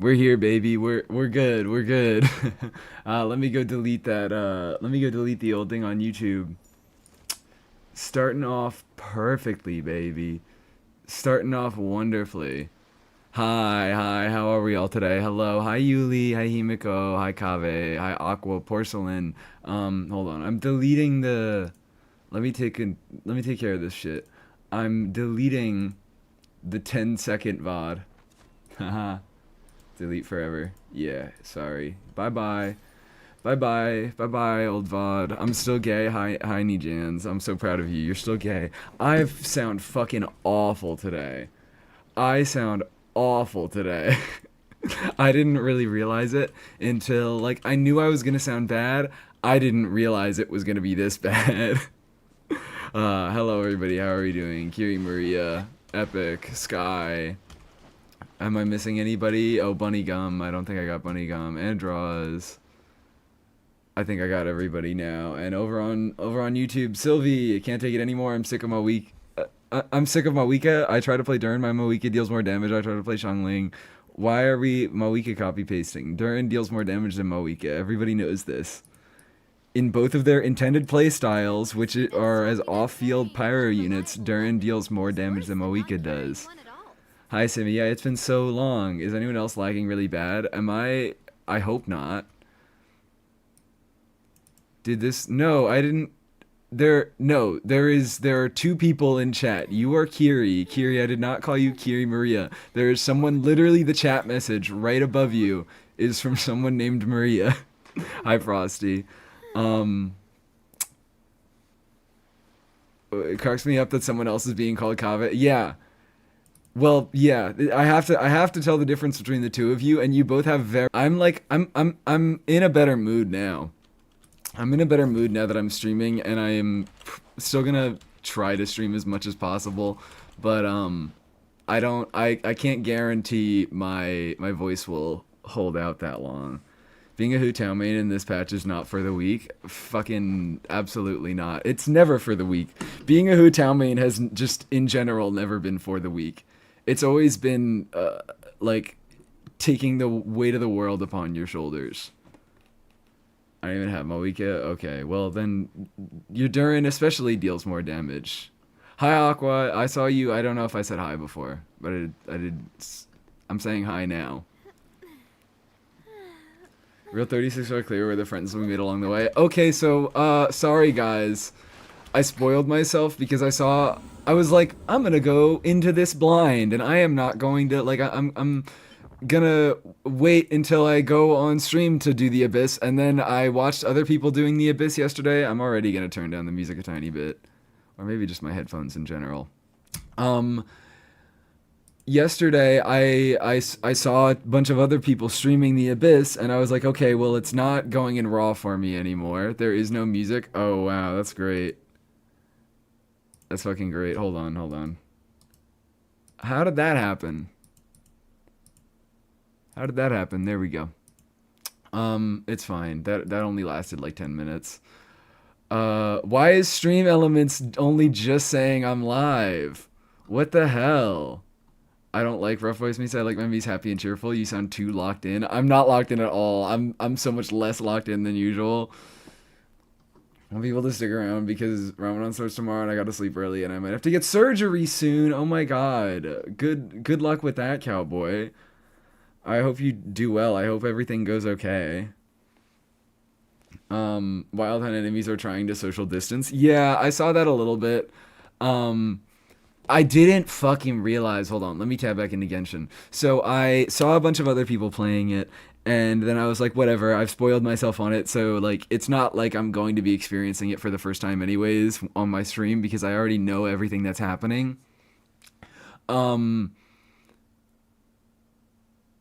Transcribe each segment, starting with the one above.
We're here, baby. We're good. We're good. Let me go delete that. Let me go delete the old thing on YouTube. Starting off perfectly, baby. Starting off wonderfully. Hi. How are we all today? Hello. Hi, Yuli. Hi, Himiko. Hi, Kave. Hi, Aqua Porcelain. Hold on. I'm deleting the. Let me take a. Let me take care of this shit. I'm deleting the 10-second VOD. Haha. Delete forever. Yeah, sorry. Bye-bye. Bye-bye. Bye-bye, old VOD. I'm still gay. Hi, Nijans. I'm so proud of you. You're still gay. I sound fucking awful today. I sound awful today. I didn't really realize it until, like, I knew I was gonna sound bad. I didn't realize it was gonna be this bad. Hello, everybody. How are you doing? Kiri Maria, Epic, Sky. Am I missing anybody? Oh, Bunny Gum. I don't think I got Bunny Gum. Andros. I think I got everybody now. And over on YouTube, Sylvie. I can't take it anymore. I'm sick of my week. I'm sick of Mawika. I try to play Durin. My Mawika deals more damage. I try to play Xiangling. Why are we Mawika copy pasting? Durin deals more damage than Mawika. Everybody knows this. In both of their intended play styles, which are as off-field pyro units, Durin deals more damage than Mawika does. Hi, Simi. Yeah, it's been so long. Is anyone else lagging really bad? Am I? I hope not. Did this? No, I didn't. No, there are two people in chat. You are Kiri. Kiri, I did not call you Kiri Maria. There is someone, literally the chat message right above you is from someone named Maria. Hi, Frosty. It cracks me up that someone else is being called Kava. Yeah. Well, yeah, I have to tell the difference between the two of you, and you both have very. I'm in a better mood now. I'm in a better mood now that I'm streaming, and I am still gonna try to stream as much as possible, but I can't guarantee my voice will hold out that long. Being a Hu Tao main in this patch is not for the weak. Fucking absolutely not. It's never for the weak. Being a Hu Tao main has just in general never been for the weak. It's always been like taking the weight of the world upon your shoulders. I don't even have Moika. Okay, well then your Durin especially deals more damage. Hi Aqua, I saw you. I don't know if I said hi before, but I did. I'm saying hi now. Real 36 are clear were the friends we made along the way. Okay, so sorry guys. I spoiled myself because I was like, I'm gonna go into this blind, and I am not going to, like, I'm gonna wait until I go on stream to do the Abyss, and then I watched other people doing the Abyss yesterday. I'm already gonna turn down the music a tiny bit, or maybe just my headphones in general. Yesterday I saw a bunch of other people streaming the Abyss, and I was like, okay, well, it's not going in raw for me anymore. There is no music. Oh wow, that's great. That's fucking great. Hold on. How did that happen? How did that happen? There we go. It's fine. That only lasted like 10 minutes. Why is Stream Elements only just saying I'm live? What the hell? I don't like rough voice Misa. I like my Mies happy and cheerful. You sound too locked in. I'm not locked in at all. I'm so much less locked in than usual. I want people to stick around because Ramadan starts tomorrow and I gotta sleep early and I might have to get surgery soon. Oh my god. Good luck with that, cowboy. I hope you do well. I hope everything goes okay. Wild Hunt enemies are trying to social distance. Yeah, I saw that a little bit. I didn't fucking realize. Hold on, let me tab back into Genshin. So I saw a bunch of other people playing it, and then I was like, whatever, I've spoiled myself on it, so, like, it's not like I'm going to be experiencing it for the first time anyways on my stream, because I already know everything that's happening.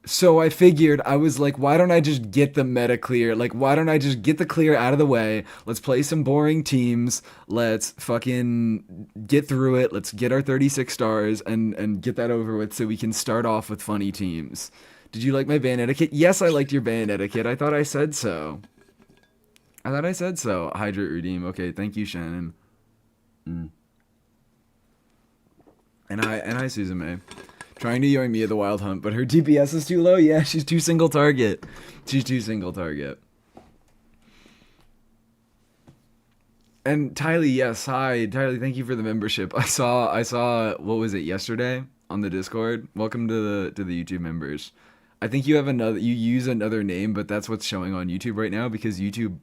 So I figured, I was like, why don't I just get the meta clear? Like, why don't I just get the clear out of the way? Let's play some boring teams. Let's fucking get through it. Let's get our 36 stars and get that over with so we can start off with funny teams. Did you like my band etiquette? Yes, I liked your band etiquette. I thought I said so. Hydrate redeem. Okay, thank you, Shannon. And hi, Susan May. Trying to Yoimiya the Wild Hunt, but her DPS is too low. Yeah, she's too single target. She's too single target. And Tylee, yes, hi, Tylee. Thank you for the membership. I saw. What was it yesterday on the Discord? Welcome to the YouTube members. I think you have another. You use another name, but that's what's showing on YouTube right now because YouTube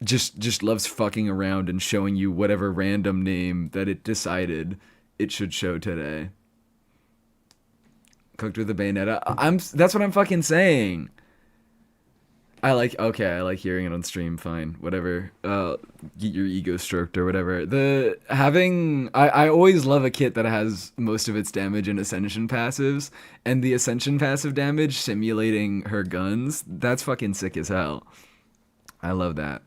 just loves fucking around and showing you whatever random name that it decided it should show today. Cooked with a bayonetta. That's what I'm fucking saying. I like hearing it on stream, fine. Whatever. Get your ego stroked or whatever. I always love a kit that has most of its damage in Ascension passives, and the Ascension passive damage simulating her guns, that's fucking sick as hell. I love that.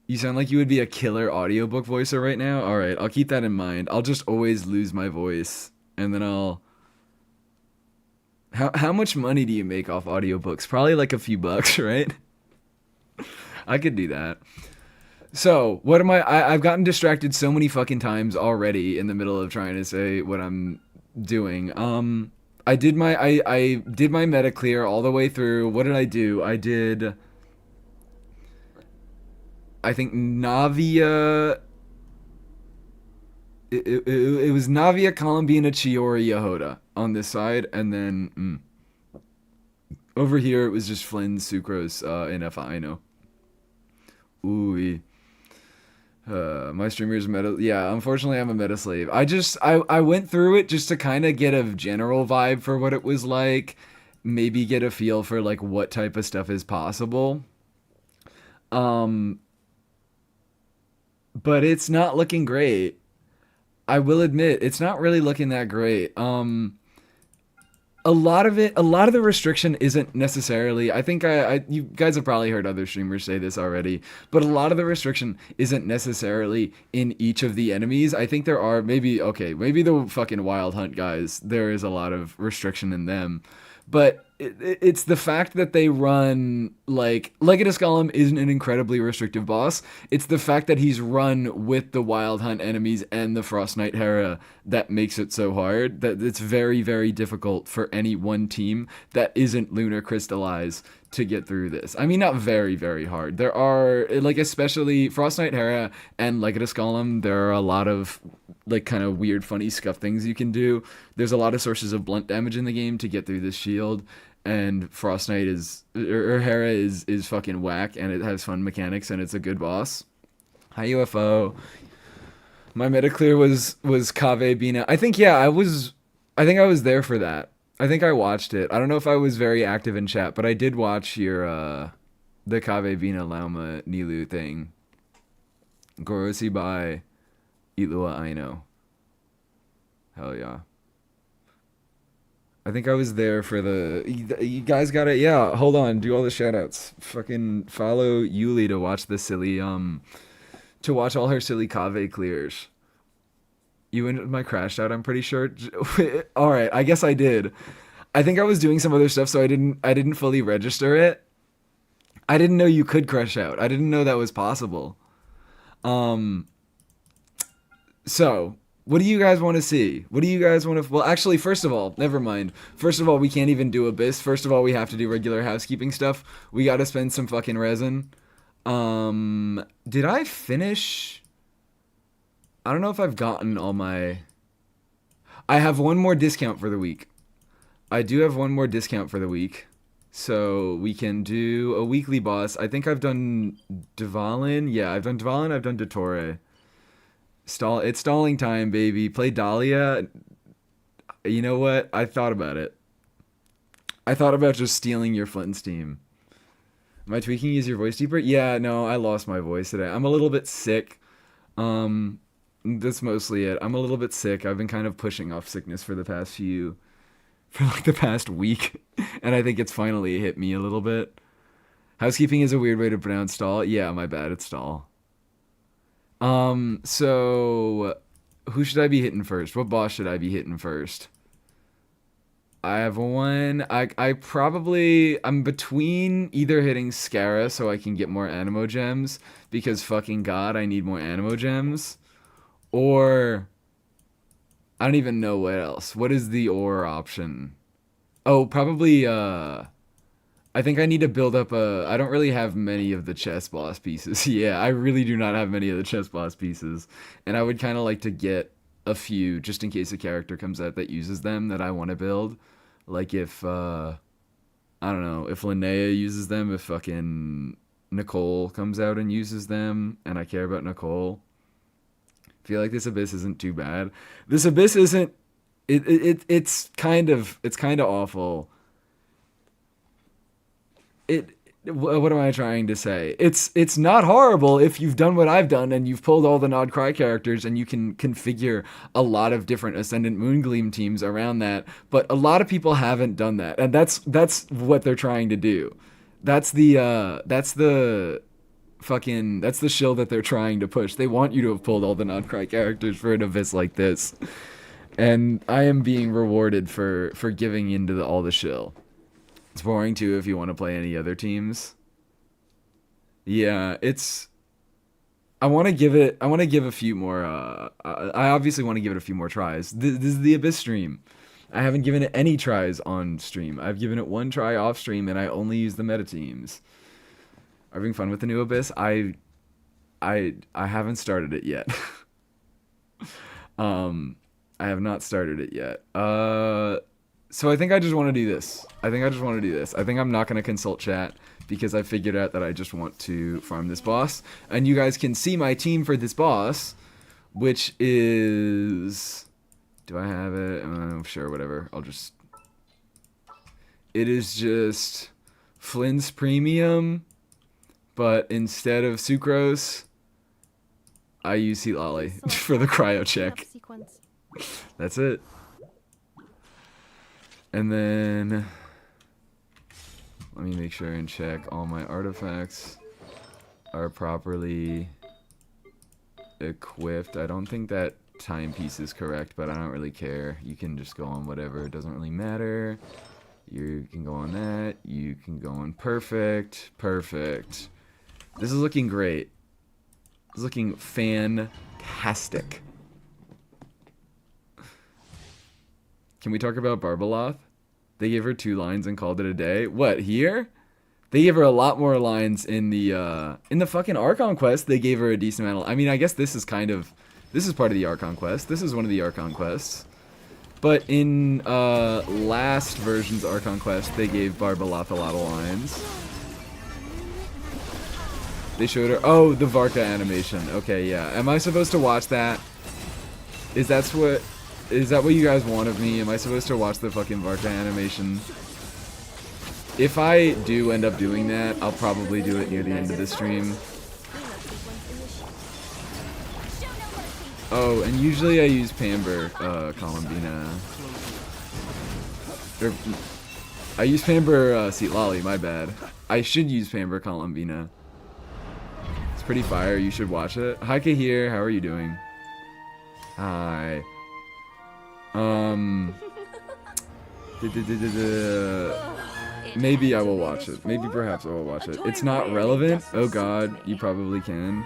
You sound like you would be a killer audiobook voicer right now. All right, I'll keep that in mind. I'll just always lose my voice, and then I'll... How much money do you make off audiobooks? Probably like a few bucks, right? I could do that. So, what am I've gotten distracted so many fucking times already in the middle of trying to say what I'm doing. I did my meta clear all the way through. What did I do? I think Navia. It was Navia, Columbina, Chiori, Yahoda on this side, and then over here it was just Flynn, Sucrose, and Fino. Ooh, my streamer's meta. Yeah, unfortunately I'm a meta slave. I went through it just to kind of get a general vibe for what it was like, maybe get a feel for like what type of stuff is possible. But it's not looking great. I will admit, it's not really looking that great. A lot of the restriction isn't necessarily, I think you guys have probably heard other streamers say this already, but a lot of the restriction isn't necessarily in each of the enemies. I think there are maybe the fucking Wild Hunt guys, there is a lot of restriction in them. But it's the fact that they run, like, Legatus Golem isn't an incredibly restrictive boss. It's the fact that he's run with the Wild Hunt enemies and the Frost Knight Hera that makes it so hard. That it's very, very difficult for any one team that isn't Lunar Crystallize to get through this. I mean, not very, very hard. There are, like, especially Frost Knight Hera and Legatus Golem, there are a lot of, like, kind of weird, funny scuff things you can do. There's a lot of sources of blunt damage in the game to get through this shield, and Frost Knight or Hera is fucking whack, and it has fun mechanics, and it's a good boss. Hi, UFO. My meta clear was Kave Bina. I think I was there for that. I think I watched it. I don't know if I was very active in chat, but I did watch your the Kave Bina Lauma Nilu thing. Gorosi by Ilua Aino. Hell yeah. I think I was there for you guys got it. Yeah, hold on, do all the shoutouts. Fucking follow Yuli to watch the silly to watch all her silly Kave clears. You ended my crash out, I'm pretty sure. All right, I guess I did. I think I was doing some other stuff, so I didn't fully register it. I didn't know you could crash out. I didn't know that was possible. So, what do you guys want to see? What do you guys want to... Well, actually, first of all, never mind. First of all, we can't even do Abyss. First of all, we have to do regular housekeeping stuff. We got to spend some fucking resin. Did I finish... I don't know if I've gotten all my... I have one more discount for the week. I do have one more discount for the week. So we can do a weekly boss. I think I've done Dvalin. Yeah, I've done Dvalin. I've done Dottore. It's stalling time, baby. Play Dahlia. You know what? I thought about it. I thought about just stealing your Flint's team. Am I tweaking? Is your voice deeper? Yeah, no, I lost my voice today. I'm a little bit sick. That's mostly it. I'm a little bit sick. I've been kind of pushing off sickness for the past week. And I think it's finally hit me a little bit. Housekeeping is a weird way to pronounce stall. Yeah, my bad. It's stall. So who should I be hitting first? What boss should I be hitting first? I have one. I'm between either hitting Scara so I can get more Animo Gems, because fucking god, I need more Animo Gems, or I don't even know what else. What is the ore option? Oh, probably, I think I need to build up a... I don't really have many of the chess boss pieces. Yeah, I really do not have many of the chess boss pieces. And I would kind of like to get a few, just in case a character comes out that uses them that I want to build. Like if, I don't know, if Linnea uses them, if fucking Nicole comes out and uses them, and I care about Nicole. I feel like this Abyss isn't too bad. This Abyss isn't... it's kind of awful. What am I trying to say? It's not horrible if you've done what I've done and you've pulled all the Nod Cry characters and you can configure a lot of different Ascendant Moongleam teams around that. But a lot of people haven't done that, and that's what they're trying to do. That's the fucking that's the shill that they're trying to push. They want you to have pulled all the Nod Cry characters for an Abyss like this, and I am being rewarded for giving into all the shill. It's boring too if you want to play any other teams. Yeah, it's... I want to give a few more, I obviously want to give it a few more tries. This is the Abyss stream. I haven't given it any tries on stream. I've given it one try off stream, and I only use the meta teams. Are you having fun with the new Abyss? I haven't started it yet. I have not started it yet. So I think I just want to do this. I think I'm not going to consult chat because I figured out that I just want to farm this boss. And you guys can see my team for this boss, which is... Do I have it? Sure, whatever. It is just Flynn's Premium, but instead of Sucrose, I use Heat Lolly for the cryo check. That's it. And then, let me make sure and check all my artifacts are properly equipped. I don't think that timepiece is correct, but I don't really care. You can just go on whatever. It doesn't really matter. You can go on that. You can go on perfect. Perfect. This is looking great. This is looking fantastic. Can we talk about Barbaloth? They gave her 2 lines and called it a day. What, here? They gave her a lot more lines in the fucking Archon quest. They gave her a decent amount of... I mean, I guess this is part of the Archon quest. This is one of the Archon quests. But in last version's Archon quest, they gave Barbaloth a lot of lines. They showed her... Oh, the Varka animation. Okay, yeah. Am I supposed to watch that? Is that what you guys want of me? Am I supposed to watch the fucking Varka animation? If I do end up doing that, I'll probably do it near the end of the stream. Oh, and usually I use Pamber, Columbina. I use Pamber, Seat Lolly, my bad. I should use Pamber, Columbina. It's pretty fire, you should watch it. Hi, Kahir, how are you doing? Hi. Maybe I will watch it. Maybe perhaps I will watch it. It's not relevant? Oh god, you probably can.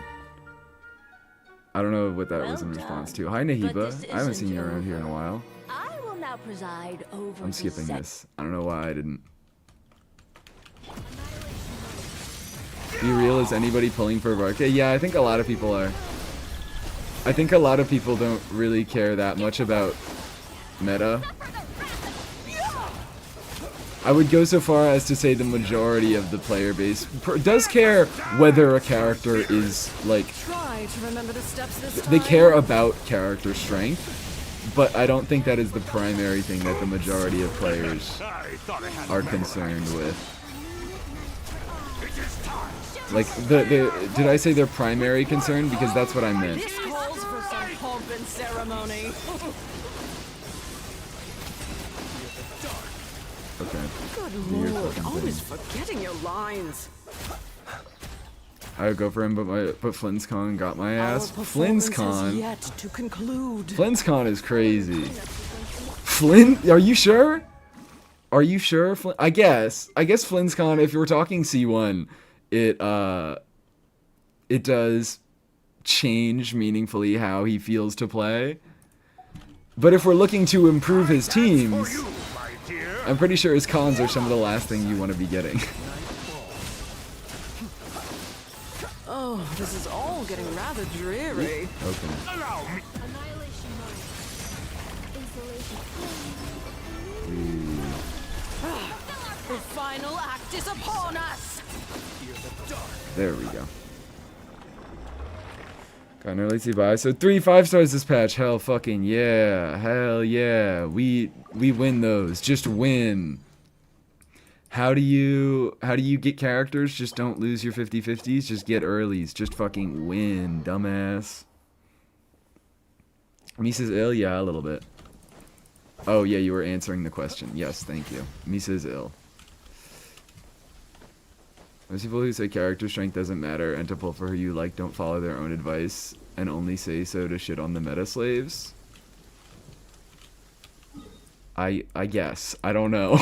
I don't know what that was in response to. Hi Nahiba, I haven't seen you around here in a while. I'm skipping this. I don't know why I didn't. Be real, is anybody pulling for Varka? Yeah, I think a lot of people are. I think a lot of people don't really care that much about meta. I would go so far as to say the majority of the player base does care whether a character is, like, they care about character strength, but I don't think that is the primary thing that the majority of players are concerned with. Like, did I say their primary concern? Because that's what I meant. Okay. Good lord, always forgetting your lines. I would go for him, but Flynn's Con got my ass. Flynn's Con? Yet to conclude. Flynn's Con is crazy. Flynn? Are you sure? Are you sure? I guess Flynn's Con, if we're talking C1, it does change meaningfully how he feels to play. But if we're looking to improve his teams, You, my dear. I'm pretty sure his cons are some of the last thing you want to be getting. Oh, this is all getting rather dreary. Okay. Allow me. Annihilation mode. Installation. The final act is upon us! There we go. Got an early buy. So 3 5-stars this patch. Hell fucking yeah. Hell yeah. We win those. Just win. How do you get characters? Just don't lose your 50/50s. Just get earlies. Just fucking win, dumbass. Misa's ill? Yeah, a little bit. Oh yeah, you were answering the question. Yes, thank you. Misa's ill. Most people who say character strength doesn't matter and to pull for who you like don't follow their own advice and only say so to shit on the meta slaves. I guess. I don't know.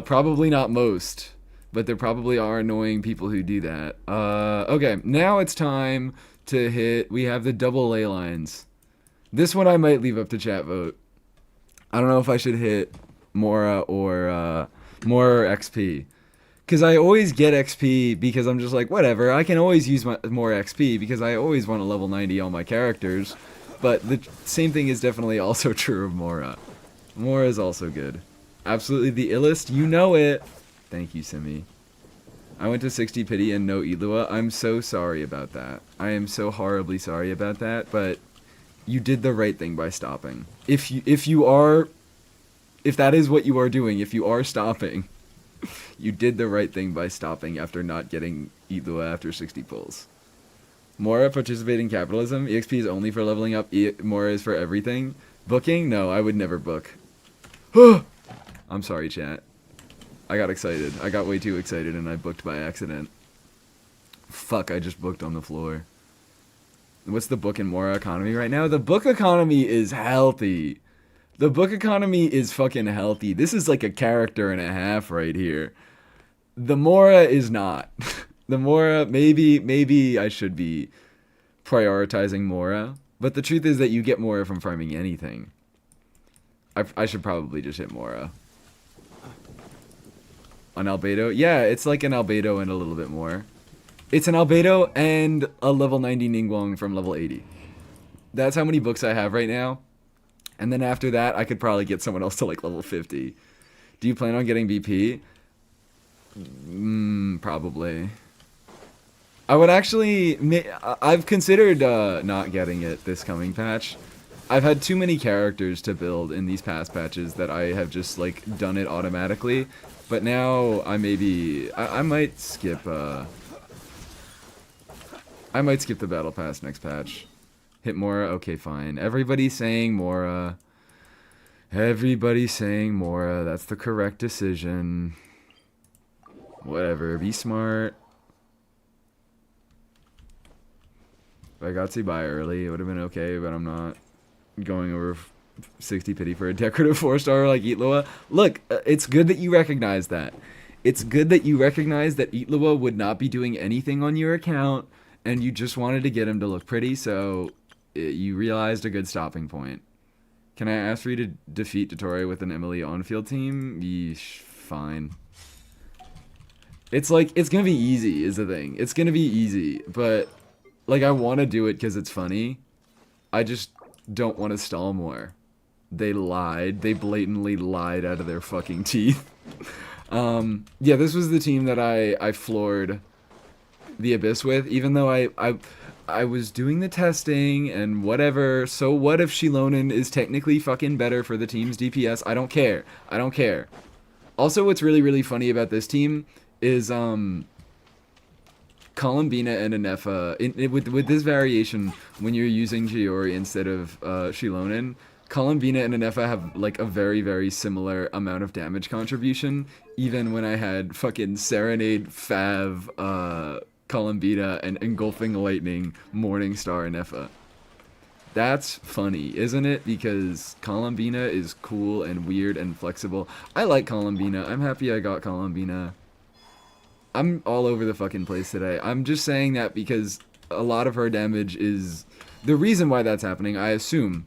Probably not most, but there probably are annoying people who do that. Okay, now it's time to hit. We have the double ley lines. This one I might leave up to chat vote. I don't know if I should hit Mora or XP. Because I always get XP because I'm just like, whatever, I can always use more XP because I always want to level 90 all my characters. But the same thing is definitely also true of Mora. Mora is also good. Absolutely the illest, you know it. Thank you, Simi. I went to 60 pity and no Ilua. I'm so sorry about that. I am so horribly sorry about that, but you did the right thing by stopping. If that is what you are doing, if you are stopping, you did the right thing by stopping after not getting Ilua after 60 pulls. Mora, participate in capitalism. EXP is only for leveling up. Mora is for everything. Booking? No, I would never book. I'm sorry, chat. I got excited. I got way too excited and I booked by accident. Fuck, I just booked on the floor. What's the book in Mora economy right now? The book economy is healthy. The book economy is fucking healthy. This is like a character and a half right here. The Mora is not. The Mora, maybe I should be prioritizing Mora. But the truth is that you get Mora from farming anything. I should probably just hit Mora. An Albedo? Yeah, it's like an Albedo and a little bit more. It's an Albedo and a level 90 Ningguang from level 80. That's how many books I have right now. And then after that, I could probably get someone else to like level 50. Do you plan on getting BP? Probably. I would actually... I've considered not getting it this coming patch. I've had too many characters to build in these past patches that I have just like done it automatically. But now I maybe... I might skip... I might skip the battle pass next patch. Hit Mora? Okay, fine. Everybody's saying Mora. Everybody's saying Mora. That's the correct decision. Whatever. Be smart. If I got to buy early, it would have been okay, but I'm not going over 60 pity for a decorative 4-star like Itlua. Look, it's good that you recognize that. It's good that you recognize that Itlua would not be doing anything on your account, and you just wanted to get him to look pretty, so... you realized a good stopping point. Can I ask for you to defeat Dottore with an Emily on-field team? Yeesh, fine. It's like, it's gonna be easy is the thing. It's gonna be easy, but like I want to do it because it's funny. I just don't want to stall more. They lied. They blatantly lied out of their fucking teeth. Yeah, this was the team that I floored the Abyss with, even though I was doing the testing and whatever. So what if Shilonen is technically fucking better for the team's DPS? I don't care. I don't care. Also, what's really, really funny about this team is Columbina and Anefa. With this variation, when you're using Giori instead of Shilonen, Columbina and Anefa have like a very, very similar amount of damage contribution. Even when I had fucking Serenade, Fav, Columbina, and Engulfing Lightning, Morningstar, Anefa. That's funny, isn't it? Because Columbina is cool and weird and flexible. I like Columbina. I'm happy I got Columbina. I'm all over the fucking place today. I'm just saying that because a lot of her damage is... The reason why that's happening, I assume,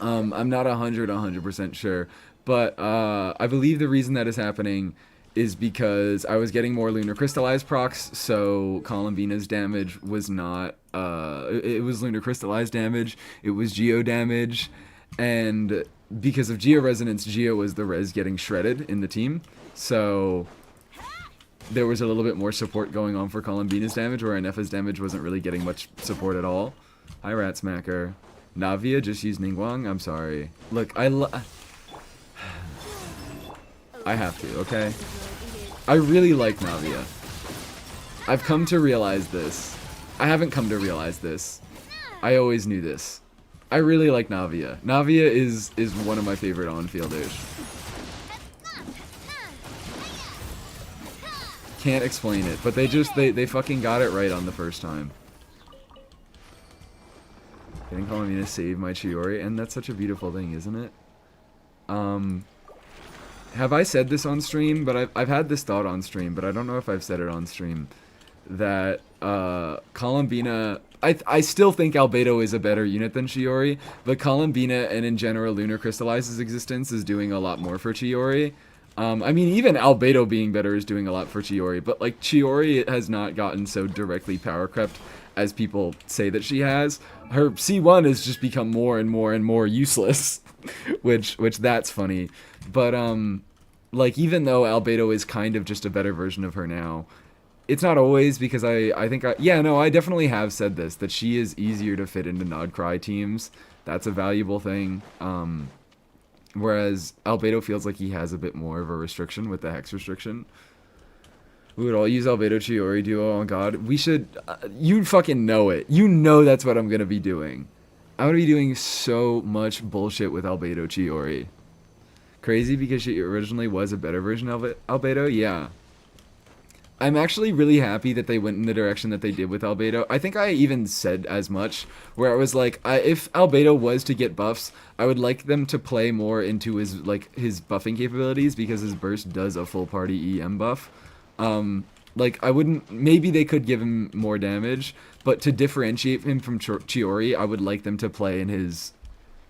I'm not 100% sure, but I believe the reason that is happening is because I was getting more lunar crystallized procs, so Columbina's damage was not it was lunar crystallized damage, it was geo damage, and because of geo resonance, geo was the res getting shredded in the team, so there was a little bit more support going on for Columbina's damage, where Anefa's damage wasn't really getting much support at all. Hi, Rat Smacker. Navia just used Ningguang? I'm sorry. Look, I have to, okay? I really like Navia. I've come to realize this. I haven't come to realize this. I always knew this. I really like Navia. Navia is one of my favorite on-fielders. Can't explain it, but they fucking got it right on the first time. Getting Columbina to save my Chiori, and that's such a beautiful thing, isn't it? Have I said this on stream? But I've had this thought on stream, but I don't know if I've said it on stream. That Columbina, I still think Albedo is a better unit than Chiori, but Columbina and in general Lunar Crystallizes existence is doing a lot more for Chiori. I mean, even Albedo being better is doing a lot for Chiori, but like Chiori has not gotten so directly power crept as people say that she has. Her C1 has just become more and more and more useless, which that's funny. But like even though Albedo is kind of just a better version of her now, it's not always, because I think I definitely have said this, that she is easier to fit into Nod Cry teams. That's a valuable thing. Whereas Albedo feels like he has a bit more of a restriction with the Hex restriction. We would all use Albedo Chiori duo. Oh god, we should. You fucking know it. You know that's what I'm gonna be doing. I'm gonna be doing so much bullshit with Albedo Chiori. Crazy because she originally was a better version of Albedo. Yeah. I'm actually really happy that they went in the direction that they did with Albedo. I think I even said as much, where I was like, if Albedo was to get buffs, I would like them to play more into his buffing capabilities, because his burst does a full party EM buff. Like, I wouldn't, maybe they could give him more damage, but to differentiate him from Chiori, I would like them to play in his,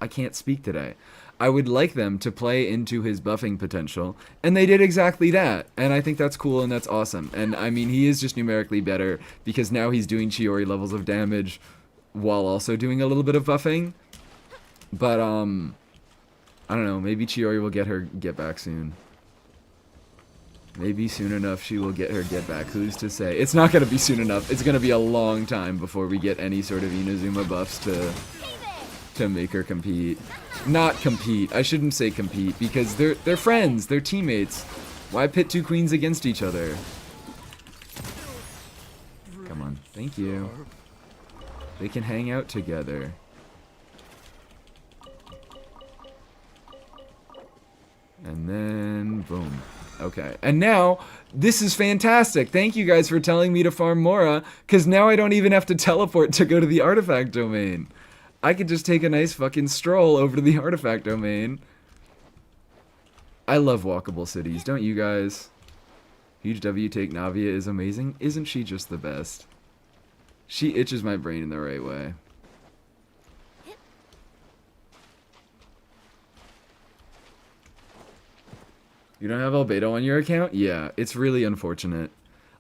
I can't speak today. I would like them to play into his buffing potential, and they did exactly that, and I think that's cool and that's awesome. And I mean, he is just numerically better, because now he's doing Chiori levels of damage while also doing a little bit of buffing. But, I don't know, maybe Chiori will get her get back soon. Maybe soon enough she will get her get back. Who's to say? It's not going to be soon enough. It's going to be a long time before we get any sort of Inazuma buffs to make her compete. Not compete. I shouldn't say compete, because they're friends. They're teammates. Why pit two queens against each other? Come on. Thank you. They can hang out together. And then boom. Okay. And now this is fantastic. Thank you guys for telling me to farm Mora, because now I don't even have to teleport to go to the artifact domain. I could just take a nice fucking stroll over to the artifact domain. I love walkable cities, don't you guys? Huge W take Navia is amazing. Isn't she just the best? She itches my brain in the right way. You don't have Albedo on your account? Yeah, it's really unfortunate.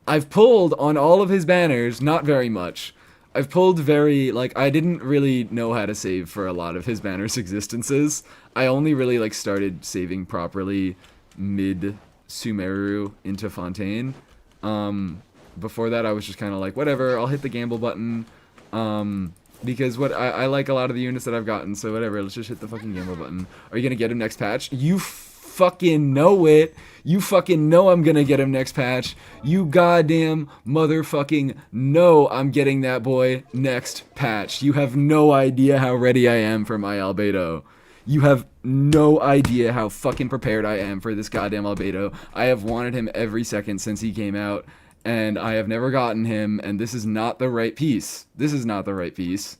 I've pulled on all of his banners, not very much. I've pulled very, like, I didn't really know how to save for a lot of his banners' existences. I only really, like, started saving properly mid-Sumeru into Fontaine. Before that, I was just kind of like, whatever, I'll hit the gamble button. Because I like a lot of the units that I've gotten, so whatever, let's just hit the fucking gamble button. Are you gonna get him next patch? You fucking know it. You fucking know I'm gonna get him next patch. You goddamn motherfucking know I'm getting that boy next patch. You have no idea how ready I am for my Albedo. You have no idea how fucking prepared I am for this goddamn Albedo. I have wanted him every second since he came out, and I have never gotten him, and this is not the right piece. This is not the right piece.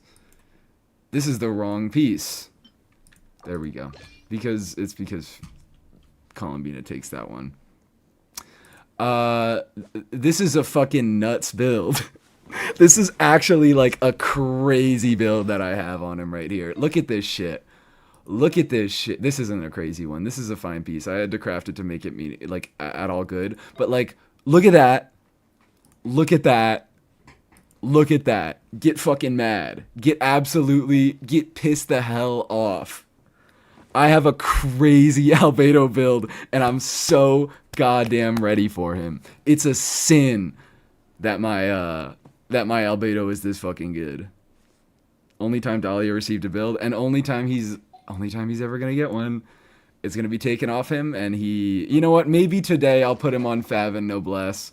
This is the wrong piece. There we go. Because Columbina takes that one. This is a fucking nuts build. This is actually like a crazy build that I have on him right here. Look at this shit. Look at this shit. This isn't a crazy one. This is a fine piece. I had to craft it to make it mean like at all good. But like, look at that. Look at that. Look at that. Get fucking mad. Get pissed the hell off. I have a crazy Albedo build, and I'm so goddamn ready for him. It's a sin that my Albedo is this fucking good. Only time Dahlia received a build, and only time he's ever gonna get one. It's gonna be taken off him, and you know what? Maybe today I'll put him on Fav and Noblesse.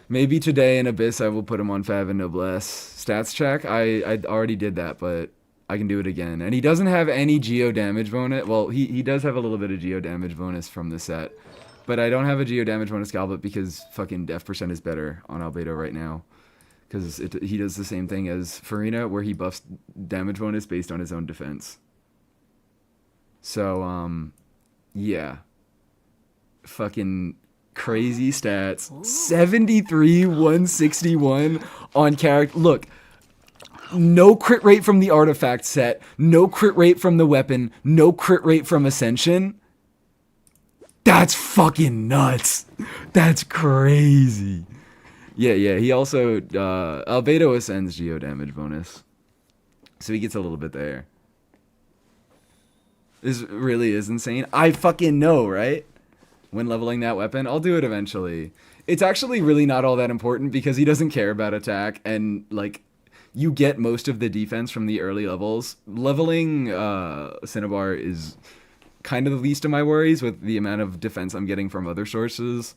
Maybe today in Abyss I will put him on Fav and Noblesse. Stats check. I already did that, but I can do it again. And he doesn't have any geo damage bonus. Well, he does have a little bit of geo damage bonus from the set, but I don't have a geo damage bonus Galbot because fucking def percent is better on Albedo right now. Because he does the same thing as Farina, where he buffs damage bonus based on his own defense. So, yeah. Fucking crazy stats. 73, 161 on character. Look, no crit rate from the artifact set, no crit rate from the weapon, no crit rate from Ascension. That's fucking nuts. That's crazy. Yeah, he also, Albedo ascends geo damage bonus. So he gets a little bit there. This really is insane. I fucking know, right? When leveling that weapon, I'll do it eventually. It's actually really not all that important because he doesn't care about attack, and, like, you get most of the defense from the early levels. Leveling, Cinnabar is kind of the least of my worries with the amount of defense I'm getting from other sources.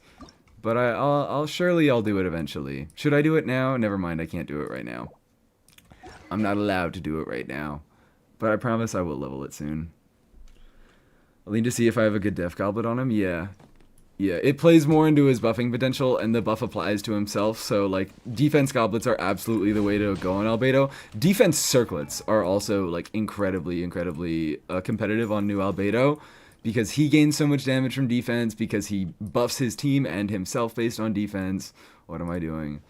But I'll surely do it eventually. Should I do it now? Never mind, I can't do it right now. I'm not allowed to do it right now. But I promise I will level it soon. I'll need to see if I have a good def goblet on him. Yeah, it plays more into his buffing potential, and the buff applies to himself. So, like, defense goblets are absolutely the way to go on Albedo. Defense circlets are also, like, incredibly competitive on new Albedo. Because he gains so much damage from defense, because he buffs his team and himself based on defense. What am I doing?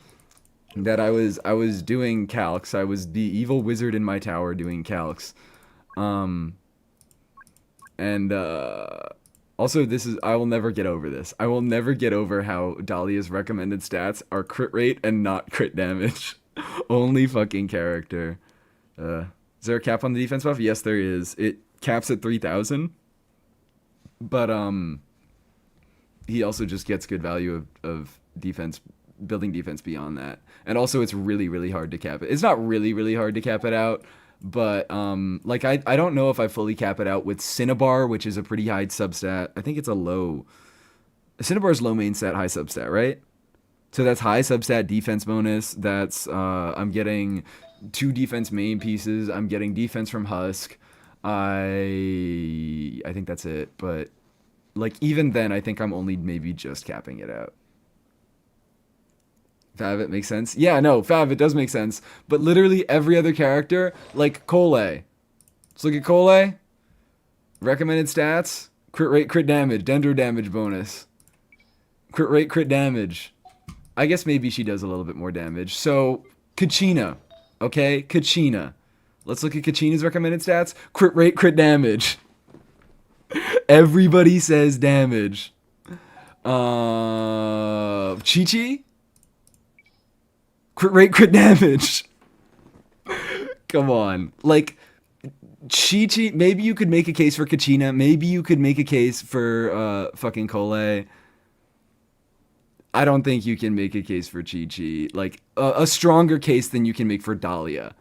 That I was doing calcs. I was the evil wizard in my tower doing calcs. Also, I will never get over this. I will never get over how Dahlia's recommended stats are crit rate and not crit damage. Only fucking character. Is there a cap on the defense buff? Yes, there is. It caps at 3,000. But he also just gets good value of defense, building defense beyond that. And also it's really hard to cap it. It's not really hard to cap it out, but like I don't know if I fully cap it out with Cinnabar, which is a pretty high substat. I think it's Cinnabar's low main stat, high substat, right? So that's high substat defense bonus. That's I'm getting 2 defense main pieces. I'm getting defense from Husk. I think that's it, but like even then I think I'm only maybe just capping it out. Fav, it makes sense? Yeah, no, Fav, it does make sense. But literally every other character, like Cole. Let's look at Cole. Recommended stats, crit rate, crit damage, dendro damage bonus. Crit rate, crit damage. I guess maybe she does a little bit more damage. So, Kachina. Okay, Kachina. Let's look at Kachina's recommended stats. Crit rate, crit damage. Everybody says damage. Chi-Chi? Crit rate, crit damage. Come on. Like, Chi-Chi, maybe you could make a case for Kachina. Maybe you could make a case for fucking Cole. I don't think you can make a case for Chi-Chi. Like, a stronger case than you can make for Dahlia.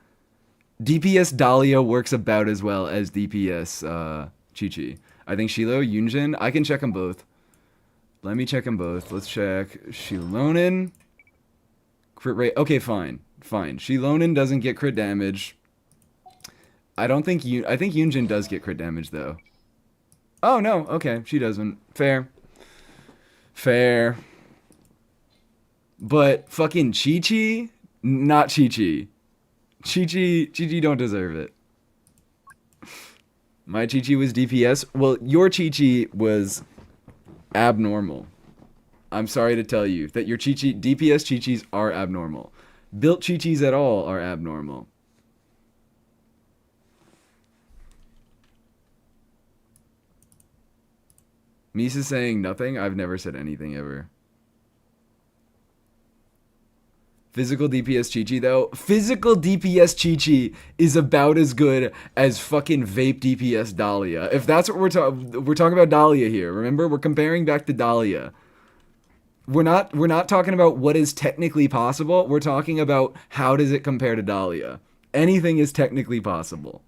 DPS Dahlia works about as well as DPS Chi-Chi. I think Shiloh, Yunjin, I can check them both. Let me check them both. Let's check Shilonin. Crit rate. Okay, fine. Shilonin doesn't get crit damage. I think Yunjin does get crit damage though. Oh no, okay, she doesn't. Fair. But fucking Chi-Chi? Not Chi-Chi. Chi-Chi don't deserve it. My Chi-Chi was DPS. Well, your Chi-Chi was abnormal. I'm sorry to tell you that your Chi-Chi, DPS Chi-Chis are abnormal. Built Chi-Chis at all are abnormal. Misa's saying nothing. I've never said anything ever. Physical DPS Chi-Chi though. Physical DPS Chi-Chi is about as good as fucking vape DPS Dahlia. If that's what we're talking about Dahlia here. Remember, we're comparing back to Dahlia. We're not talking about what is technically possible. We're talking about how does it compare to Dahlia. Anything is technically possible.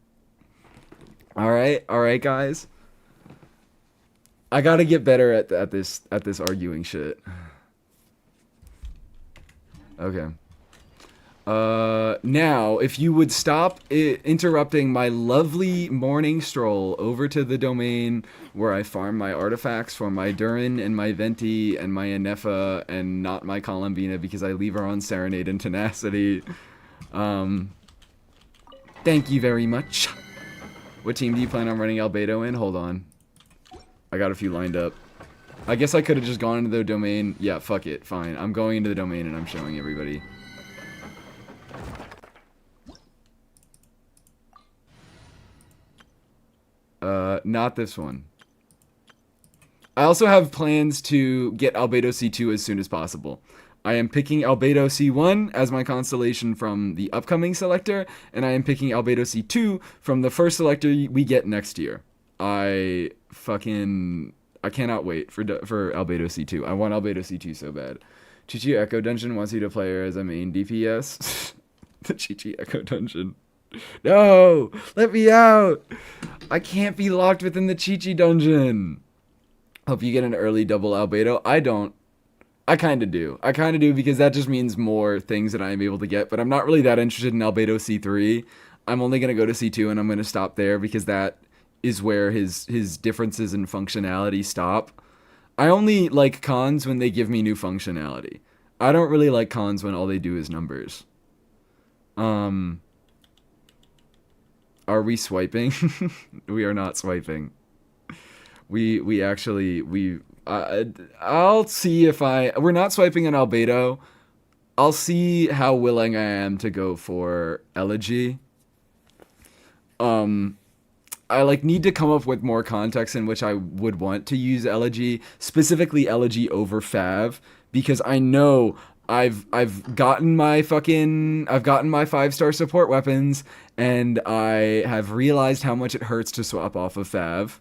All right, guys. I gotta get better at this arguing shit. Okay. Now, if you would stop interrupting my lovely morning stroll over to the domain where I farm my artifacts for my Durin and my Venti and my Anefa and not my Columbina because I leave her on Serenade and Tenacity. Thank you very much. What team do you plan on running Albedo in? Hold on. I got a few lined up. I guess I could have just gone into the domain. Yeah, fuck it. Fine. I'm going into the domain and I'm showing everybody. Not this one. I also have plans to get Albedo C2 as soon as possible. I am picking Albedo C1 as my constellation from the upcoming selector, and I am picking Albedo C2 from the first selector we get next year. I cannot wait for Albedo C2. I want Albedo C2 so bad. Chi-Chi Echo Dungeon wants you to play her as a main DPS. The Chi-Chi Echo Dungeon. No! Let me out! I can't be locked within the Chi-Chi Dungeon. Hope you get an early double Albedo. I don't. I kind of do. I kind of do because that just means more things that I am able to get. But I'm not really that interested in Albedo C3. I'm only going to go to C2 and I'm going to stop there because that is where his differences in functionality stop. I only like cons when they give me new functionality. I don't really like cons when all they do is numbers. Are we swiping? We are not swiping. We actually I'll see if we're not swiping an Albedo. I'll see how willing I am to go for Elegy. I need to come up with more context in which I would want to use Elegy, specifically Elegy over Fav, because I know I've gotten my 5-star support weapons, and I have realized how much it hurts to swap off of Fav.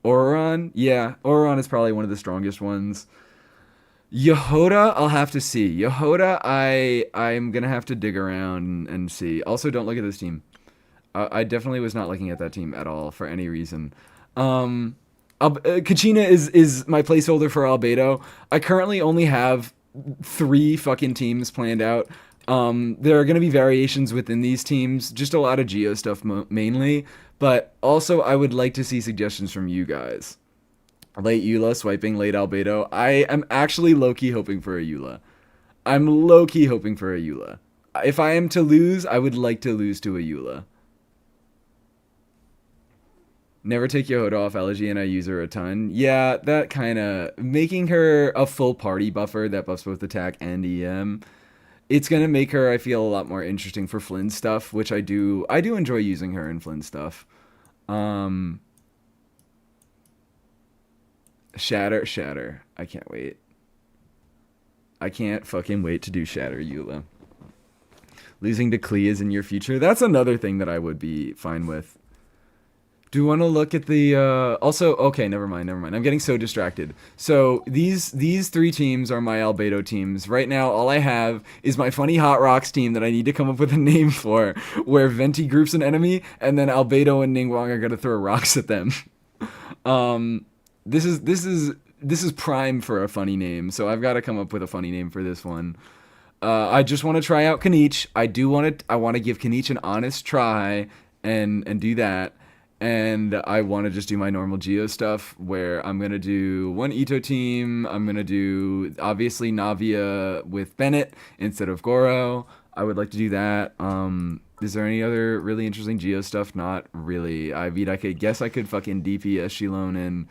Auron? Yeah, Auron is probably one of the strongest ones. Yehoda, I'll have to see. Yehoda, I'm gonna have to dig around and see. Also, don't look at this team. I definitely was not looking at that team at all for any reason. Kachina is my placeholder for Albedo. I currently only have 3 fucking teams planned out. There are going to be variations within these teams, just a lot of Geo stuff mainly, but also I would like to see suggestions from you guys. Late Eula, swiping late Albedo. I am actually low-key hoping for a Eula. I'm low-key hoping for a Eula. If I am to lose, I would like to lose to a Eula. Never take Yehoda off Elegy and I use her a ton. Yeah, that kind of... Making her a full party buffer that buffs both attack and EM. It's going to make her, I feel, a lot more interesting for Flynn stuff, which I do enjoy using her in Flynn stuff. Shatter. I can't wait. I can't fucking wait to do Shatter Eula. Losing to Klee is in your future. That's another thing that I would be fine with. Do you want to look at the, also, okay, never mind. I'm getting so distracted. So, these 3 teams are my Albedo teams. Right now, all I have is my funny Hot Rocks team that I need to come up with a name for, where Venti groups an enemy, and then Albedo and Ningguang are going to throw rocks at them. This is prime for a funny name, so I've got to come up with a funny name for this one. I just want to try out Kanich. I want to give Kanich an honest try and do that. And I want to just do my normal Geo stuff where I'm going to do one Ito team. I'm going to do, obviously, Navia with Bennett instead of Goro. I would like to do that. Is there any other really interesting Geo stuff? Not really. I mean, I guess I could fucking DPS Shilon in.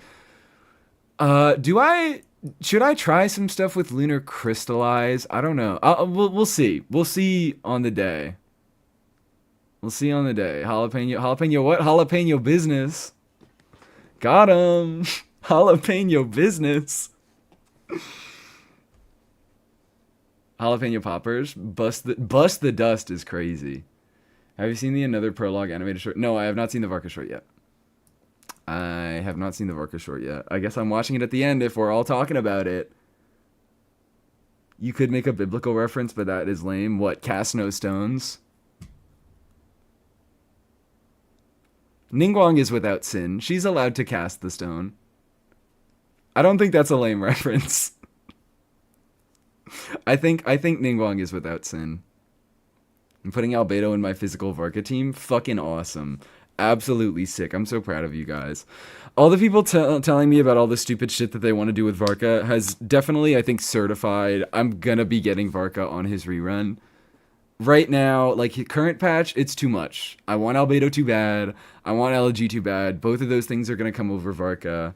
Should I try some stuff with Lunar Crystallize? I don't know. We'll see. We'll see on the day. We'll see on the day. Jalapeno what? Jalapeno business. Got him. Jalapeno business. Jalapeno poppers. Bust the dust is crazy. Have you seen the another prologue animated short? No, I have not seen the Varka short yet. I have not seen the Varka short yet. I guess I'm watching it at the end if we're all talking about it. You could make a biblical reference, but that is lame. What? Cast no stones? Ningguang is without sin. She's allowed to cast the stone. I don't think that's a lame reference. I think Ningguang is without sin. I'm putting Albedo in my physical Varka team. Fucking awesome. Absolutely sick. I'm so proud of you guys. All the people telling me about all the stupid shit that they want to do with Varka has definitely, I think, certified I'm gonna be getting Varka on his rerun. Right now, like, current patch, it's too much. I want Albedo too bad. I want LG too bad. Both of those things are gonna come over Varka.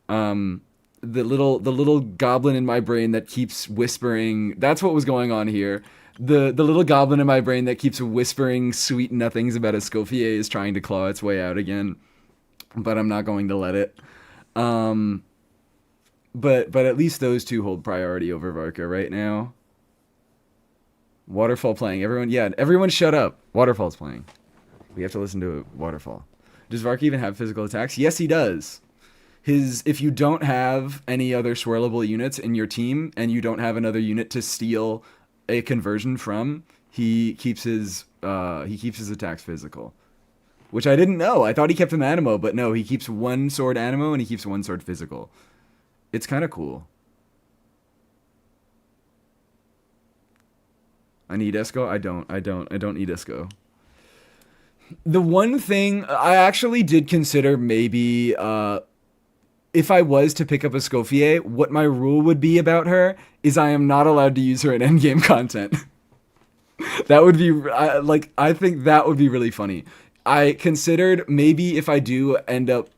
The little goblin in my brain that keeps whispering. That's what was going on here. The little goblin in my brain that keeps whispering sweet nothings about Escoffier is trying to claw its way out again, but I'm not going to let it. But at least those two hold priority over Varka right now. Waterfall playing. Everyone shut up. Waterfall's playing. We have to listen to Waterfall. Does Varka even have physical attacks? Yes, he does. If you don't have any other swirlable units in your team and you don't have another unit to steal a conversion from, he keeps his attacks physical, which I didn't know. I thought he kept them animo, but no, he keeps one sword animo and he keeps one sword physical. It's kind of cool. I need Esco. I don't need Esco. The one thing I actually did consider maybe if I was to pick up Escoffier, what my rule would be about her is I am not allowed to use her in endgame content. That would be, I think that would be really funny. I considered maybe if I do end up,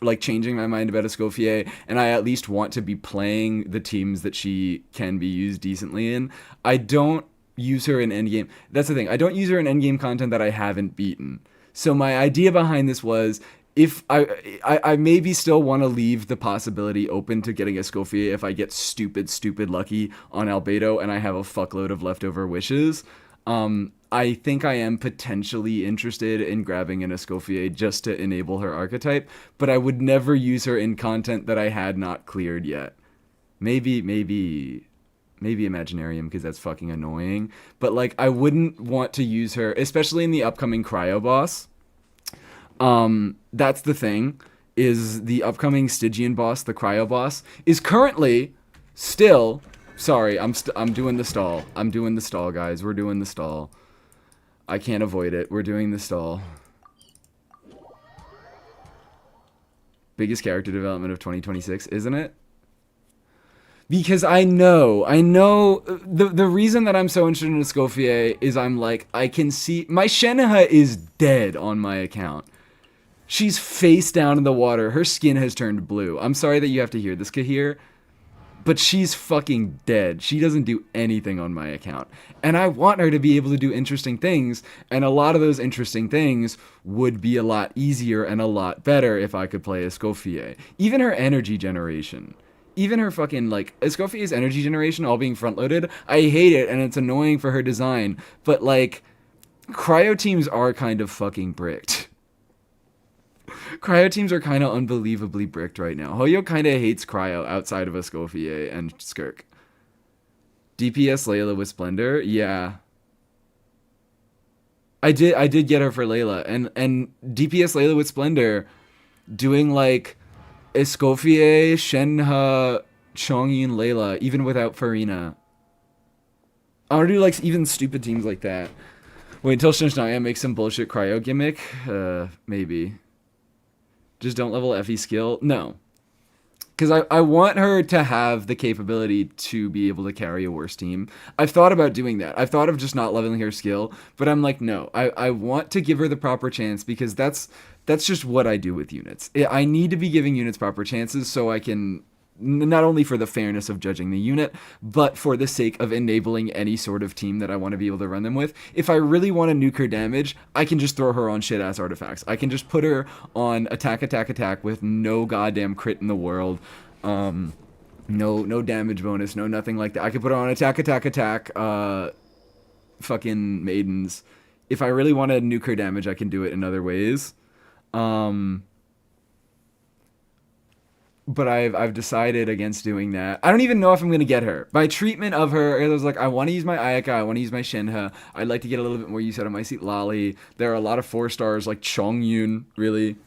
like, changing my mind about Escoffier, and I at least want to be playing the teams that she can be used decently in, I don't use her in endgame. That's the thing. I don't use her in endgame content that I haven't beaten. So my idea behind this was, if I maybe still want to leave the possibility open to getting Escoffier if I get stupid lucky on Albedo and I have a fuckload of leftover wishes. I think I am potentially interested in grabbing an Escoffier just to enable her archetype, but I would never use her in content that I had not cleared yet. Maybe Imaginarium, because that's fucking annoying. But, like, I wouldn't want to use her, especially in the upcoming Cryo boss. That's the thing, is the upcoming Stygian boss, the Cryo boss, is currently still... Sorry, I'm doing the stall. I'm doing the stall, guys. We're doing the stall. I can't avoid it. We're doing the stall. Biggest character development of 2026, isn't it? Because I know, the reason that I'm so interested in Escoffier is I'm like, I can see, my Shenhe is dead on my account. She's face down in the water. Her skin has turned blue. I'm sorry that you have to hear this, Kahir, but she's fucking dead. She doesn't do anything on my account. And I want her to be able to do interesting things, and a lot of those interesting things would be a lot easier and a lot better if I could play Escoffier. Even her energy generation. Even her fucking, like, Escoffier's energy generation all being front-loaded, I hate it, and it's annoying for her design. But, like, cryo teams are kind of fucking bricked. Cryo teams are kind of unbelievably bricked right now. Hoyo kind of hates cryo outside of Escoffier and Skirk. DPS Layla with Splendor? Yeah. I did get her for Layla. And DPS Layla with Splendor doing, like, Escoffier, Shenhe, Chongyin, Layla, even without Farina. I want to do, like, even stupid teams like that. Wait until Shinshnaya makes some bullshit cryo gimmick? Maybe. Just don't level Effie skill? No. Because I want her to have the capability to be able to carry a worse team. I've thought about doing that. I've thought of just not leveling her skill, but I'm like, no. I want to give her the proper chance because that's just what I do with units. I need to be giving units proper chances so I can not only for the fairness of judging the unit, but for the sake of enabling any sort of team that I want to be able to run them with. If I really want to nuke her damage, I can just throw her on shit-ass artifacts. I can just put her on attack, attack, attack with no goddamn crit in the world. No damage bonus, no nothing like that. I could put her on attack, attack, attack, fucking maidens. If I really want to nuke her damage, I can do it in other ways. But I've decided against doing that. I don't even know if I'm gonna get her. My treatment of her, it was like, I want to use my Ayaka, I want to use my Shenhe. I'd like to get a little bit more use out of my Seat Lali. There are a lot of 4-stars like Chongyun, really.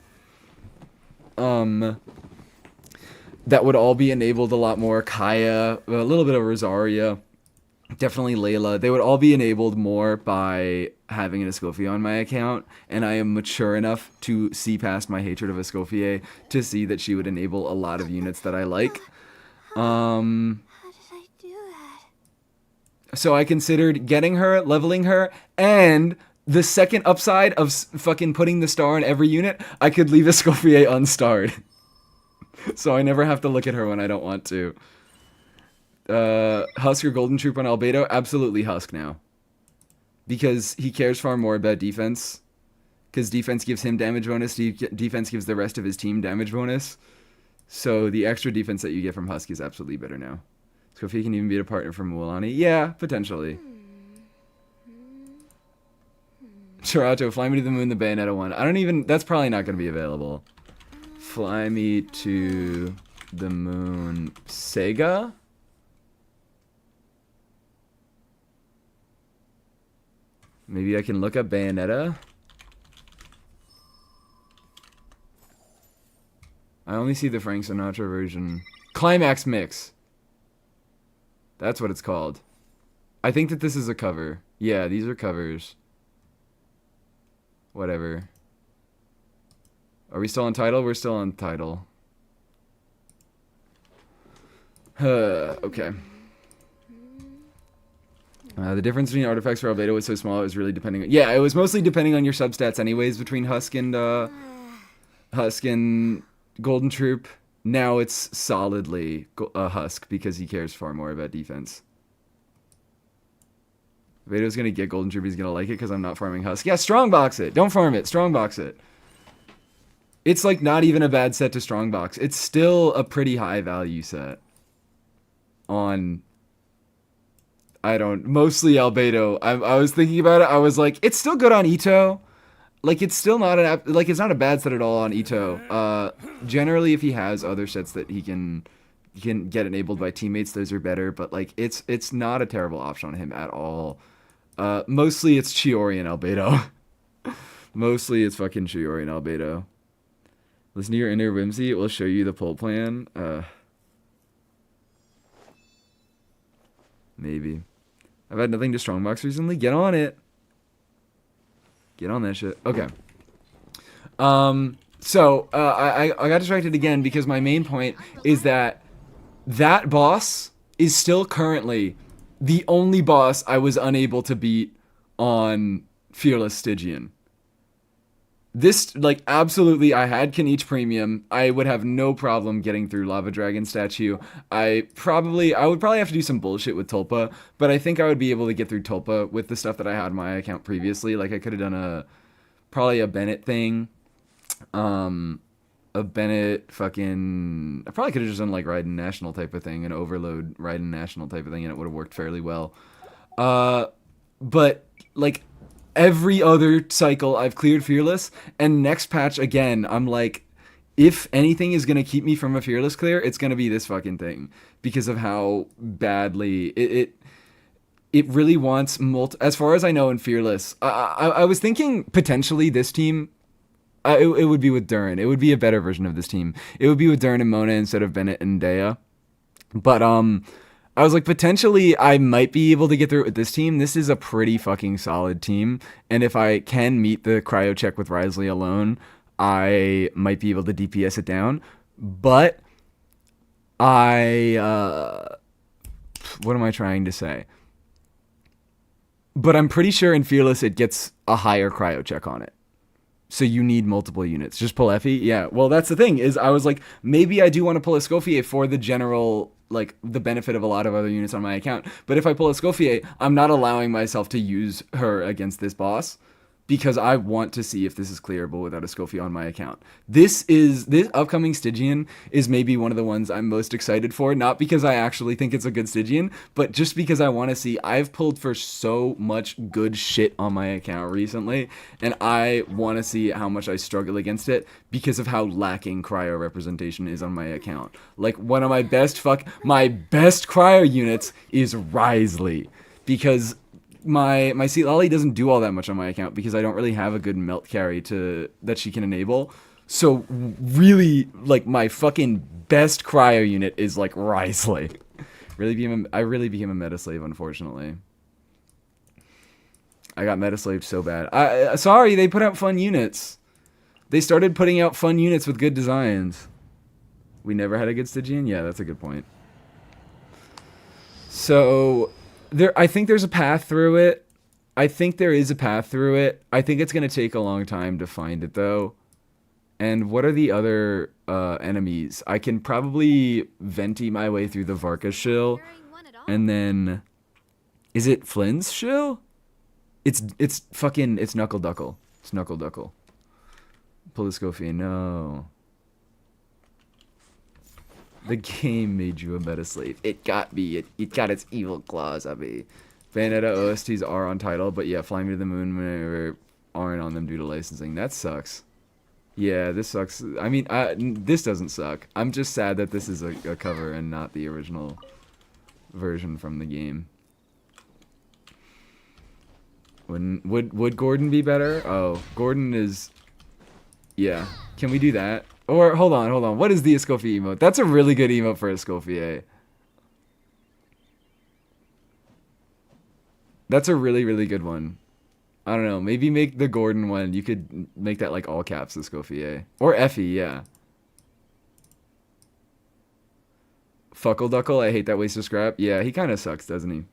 That would all be enabled a lot more. Kaya, a little bit of Rosaria. Definitely Layla. They would all be enabled more by having an Escoffier on my account, and I am mature enough to see past my hatred of Escoffier to see that she would enable a lot of units that I like. How did I do that? So I considered getting her, leveling her, and the second upside of fucking putting the star on every unit, I could leave Escoffier unstarred. So I never have to look at her when I don't want to. Husk or Golden Troop on Albedo? Absolutely Husk now. Because he cares far more about defense. Because defense gives him damage bonus, defense gives the rest of his team damage bonus. So the extra defense that you get from Husk is absolutely better now. So if he can even be a partner for Mualani, yeah, potentially. Shirato, fly me to the moon, the Bayonetta one. I don't even, that's probably not going to be available. Fly me to the moon. Sega? Maybe I can look up Bayonetta. I only see the Frank Sinatra version. Climax Mix. That's what it's called. I think that this is a cover. Yeah, these are covers. Whatever. Are we still on title? We're still on title. Okay. The difference between artifacts for Albedo was so small, it was really depending on... Yeah, it was mostly depending on your substats anyways between Husk and Golden Troop. Now it's solidly Husk because he cares far more about defense. Albedo's gonna get Golden Troop, he's gonna like it because I'm not farming Husk. Yeah, strongbox it! Don't farm it, strongbox it. It's like not even a bad set to strongbox. It's still a pretty high value set. On... mostly Albedo. I was thinking about it. I was like, it's still good on Ito. Like, it's still not it's not a bad set at all on Ito. Generally, if he has other sets that he can get enabled by teammates, those are better. But like, it's not a terrible option on him at all. Mostly it's Chiori and Albedo. Mostly it's fucking Chiori and Albedo. Listen to your inner whimsy. It will show you the pull plan. Maybe. I've had nothing to strongbox recently. Get on it. Get on that shit. Okay. So, I got distracted again because my main point is that boss is still currently the only boss I was unable to beat on Fearless Stygian. This, like, absolutely, I had Kaniche Premium. I would have no problem getting through Lava Dragon statue. I would probably have to do some bullshit with Tulpa, but I think I would be able to get through Tulpa with the stuff that I had on my account previously. Like, I could have done probably a Bennett thing. A Bennett fucking... I probably could have just done, like, Raiden National type of thing, an Overload Raiden National type of thing, and it would have worked fairly well. But, like... Every other cycle, I've cleared Fearless, and next patch, again, I'm like, if anything is going to keep me from a Fearless clear, it's going to be this fucking thing, because of how badly it really wants as far as I know in Fearless, I was thinking potentially this team, it would be with Durin. It would be a better version of this team. It would be with Durin and Mona instead of Bennett and Dea. But, I was like, potentially, I might be able to get through it with this team. This is a pretty fucking solid team. And if I can meet the cryo check with Risley alone, I might be able to DPS it down. But what am I trying to say? But I'm pretty sure in Fearless it gets a higher cryo check on it. So you need multiple units. Just pull Effie? Yeah. Well, that's the thing, is I was like, maybe I do want to pull a Escoffier for the general, like, the benefit of a lot of other units on my account. But if I pull a Escoffier, I'm not allowing myself to use her against this boss, because I want to see if this is clearable without a Escoffier on my account. This upcoming Stygian is maybe one of the ones I'm most excited for, not because I actually think it's a good Stygian, but just because I want to see. I've pulled for so much good shit on my account recently, and I want to see how much I struggle against it because of how lacking cryo representation is on my account. Like, one of my best cryo units is Risley, because my Sealali doesn't do all that much on my account because I don't really have a good melt carry that she can enable. So really, like, my fucking best cryo unit is like Risley. I really became a meta slave, unfortunately. I got meta slaved so bad. Sorry, they put out fun units. They started putting out fun units with good designs. We never had a good Stygian? Yeah, that's a good point. So I think there's a path through it. I think there is a path through it. I think it's going to take a long time to find it, though. And what are the other enemies? I can probably venti my way through the Varka shill. And then... Is it Flynn's shill? It's Knuckle Duckle. It's Knuckle Duckle. Pull the Scofian. No. The game made you a meta slave. It got me. It got its evil claws on me. Bayonetta OSTs are on title, but yeah, Fly Me to the Moon whenever aren't on them due to licensing. That sucks. Yeah, this sucks. I mean, this doesn't suck. I'm just sad that this is a cover and not the original version from the game. Would Gordon be better? Oh, Gordon is... Yeah. Can we do that? Or, hold on. What is the Escoffier emote? That's a really good emote for Escoffier. That's a really, really good one. I don't know. Maybe make the Gordon one. You could make that like all caps Escoffier. Or Effie, yeah. Fuckleduckle, I hate that waste of scrap. Yeah, he kind of sucks, doesn't he?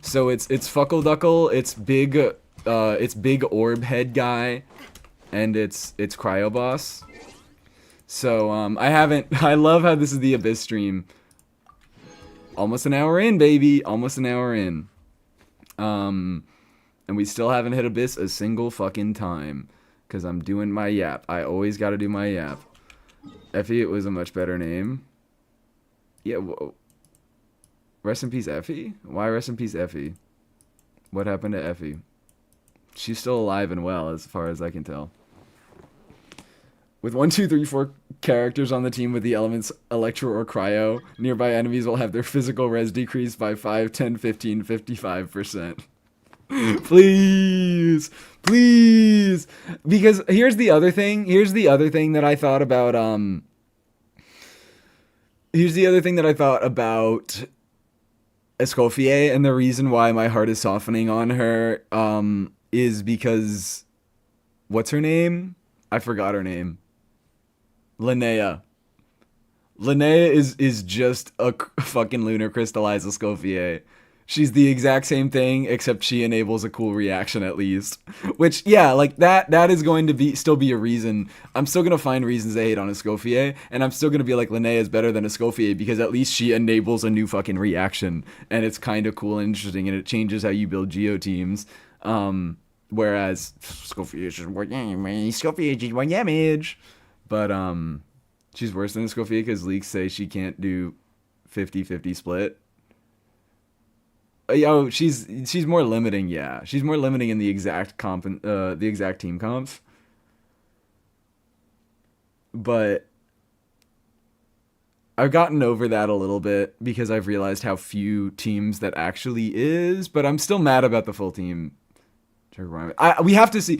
So it's Fuckleduckle, it's big orb head guy, and it's Cryo Boss. So, I love how this is the Abyss stream. Almost an hour in, baby. Almost an hour in. And we still haven't hit Abyss a single fucking time. Because I'm doing my yap. I always gotta do my yap. Effie, it was a much better name. Yeah, whoa. Rest in peace, Effie? Why rest in peace, Effie? What happened to Effie? She's still alive and well, as far as I can tell. With 1, 2, 3, 4 characters on the team with the elements Electro or Cryo, nearby enemies will have their physical res decreased by 5, 10, 15, 55%. Please! Please! Because here's the other thing. Here's the other thing that I thought about, Escoffier, and the reason why my heart is softening on her, is because... What's her name? I forgot her name. Linnea. Linnea is just a fucking lunar crystallized Escoffier. She's the exact same thing, except she enables a cool reaction at least. Which, yeah, like, that is going to still be a reason. I'm still going to find reasons to hate on Escoffier, and I'm still going to be like, Linnea is better than Escoffier, because at least she enables a new fucking reaction, and it's kind of cool and interesting, and it changes how you build geo teams. Whereas Escoffier is just more damage. But, she's worse than Escoffier because leaks say she can't do 50-50 split. Oh, she's more limiting, yeah. She's more limiting in the exact team comps. But I've gotten over that a little bit because I've realized how few teams that actually is, but I'm still mad about the full team. We have to see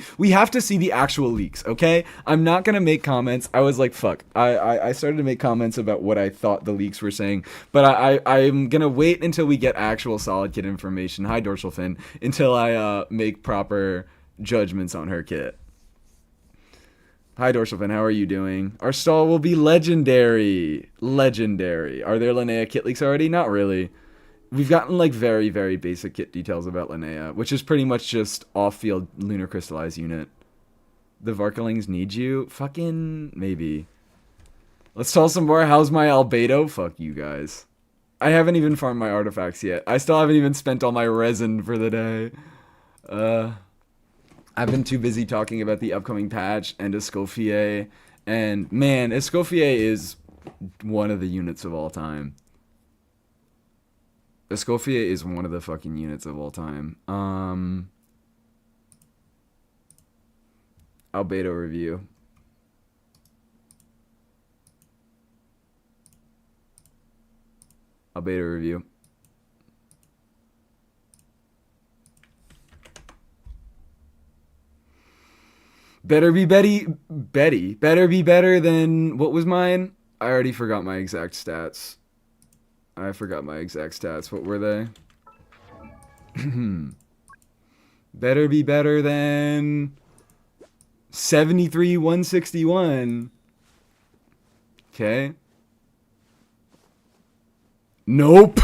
the actual leaks, okay? I'm not gonna make comments. I was like, fuck. I started to make comments about what I thought the leaks were saying, but I'm gonna wait until we get actual solid kit information. Hi, Dorsal Fin. Until I make proper judgments on her kit. Hi, Dorsal Fin. How are you doing? Our stall will be legendary. Legendary. Are there Linnea kit leaks already? Not really. We've gotten, like, very, very basic kit details about Linnea, which is pretty much just off-field lunar crystallized unit. The Varkalings need you? Fucking maybe. Let's tell some more. How's my albedo? Fuck you guys. I haven't even farmed my artifacts yet. I still haven't even spent all my resin for the day. I've been too busy talking about the upcoming patch and Escoffier. And man, Escoffier is one of the units of all time. Escoffier is one of the fucking units of all time. Albedo review. Albedo review. Better be Betty. Better be better than what was mine? I already forgot my exact stats. What were they? Better be better than 73, 161. Okay. Nope.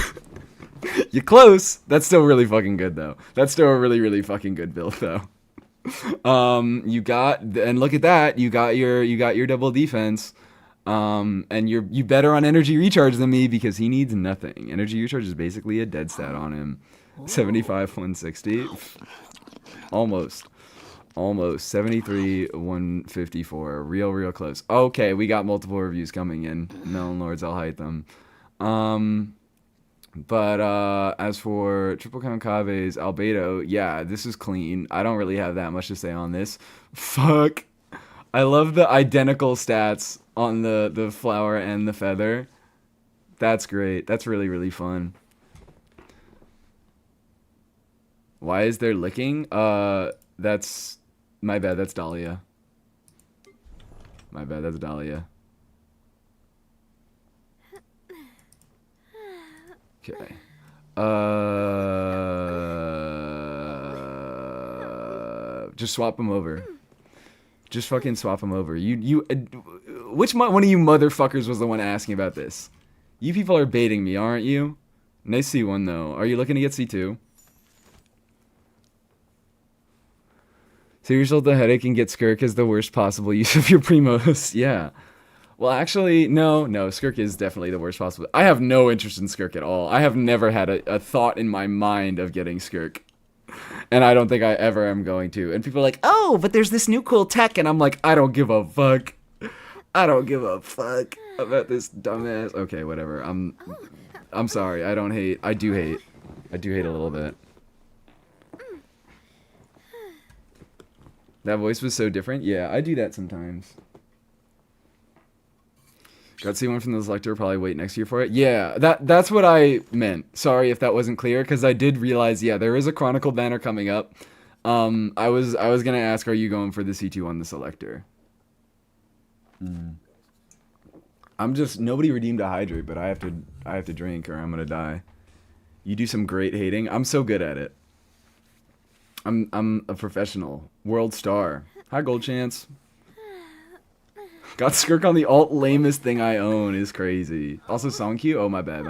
You're close. That's still really fucking good though. That's still a really, really fucking good build though. You got, and look at that. You got your double defense. And you better on energy recharge than me because he needs nothing. Energy recharge is basically a dead stat on him. 75, 160. Almost. 73, 154. Real close. Okay, we got multiple reviews coming in. Melon Lords, I'll hide them. But as for Triple Concave's Albedo, yeah, this is clean. I don't really have that much to say on this. Fuck. I love the identical stats on the flower and the feather. That's great. That's really, really fun. Why is there licking? That's... My bad, that's Dahlia. My bad, that's Dahlia. Okay. Just swap them over. Just fucking swap them over. Which one of you motherfuckers was the one asking about this? You people are baiting me, aren't you? Nice C1 though. Are you looking to get C2? Seriously, the headache and get Skirk is the worst possible use of your Primos. Yeah. Well, actually, no, Skirk is definitely the worst possible. I have no interest in Skirk at all. I have never had a thought in my mind of getting Skirk. And I don't think I ever am going to. And people are like, oh, but there's this new cool tech. And I'm like, I don't give a fuck. I don't give a fuck about this dumbass. Okay, whatever. I'm sorry. I don't hate. I do hate. I do hate a little bit. That voice was so different. Yeah, I do that sometimes. Got C1 from the selector, probably wait next year for it. Yeah, that's what I meant. Sorry if that wasn't clear, because I did realize, yeah, there is a Chronicle banner coming up. I was gonna ask, are you going for the C2 on the selector? I'm just, nobody redeemed a hydrate, but I have to drink or I'm gonna die. You do some great hating. I'm so good at it. I'm a professional. World star. Hi, Gold Chance. Got Skirk on the alt lamest thing I own is crazy. Also song queue? Oh, my bad.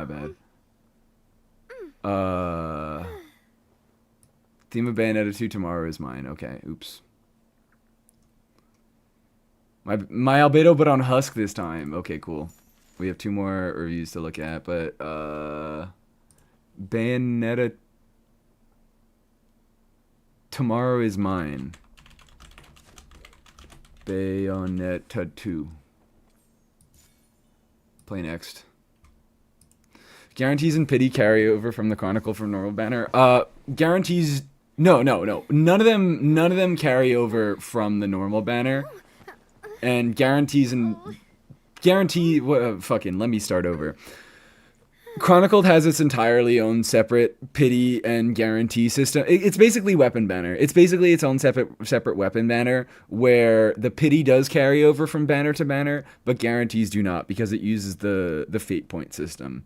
Theme of Bayonetta 2 tomorrow is mine. Okay, oops. My albedo, but on Husk this time. Okay, cool. We have 2 more reviews to look at, but Bayonetta tomorrow is mine. Bayonetta 2. Play next. Guarantees and pity carryover from the Chronicle from normal banner. Guarantees. No. None of them carry over from the normal banner. And guarantees and guarantee. Fucking. Let me start over. Chronicled has its entirely own separate pity and guarantee system. It's basically weapon banner. It's basically its own separate weapon banner where the pity does carry over from banner to banner, but guarantees do not because it uses the fate point system.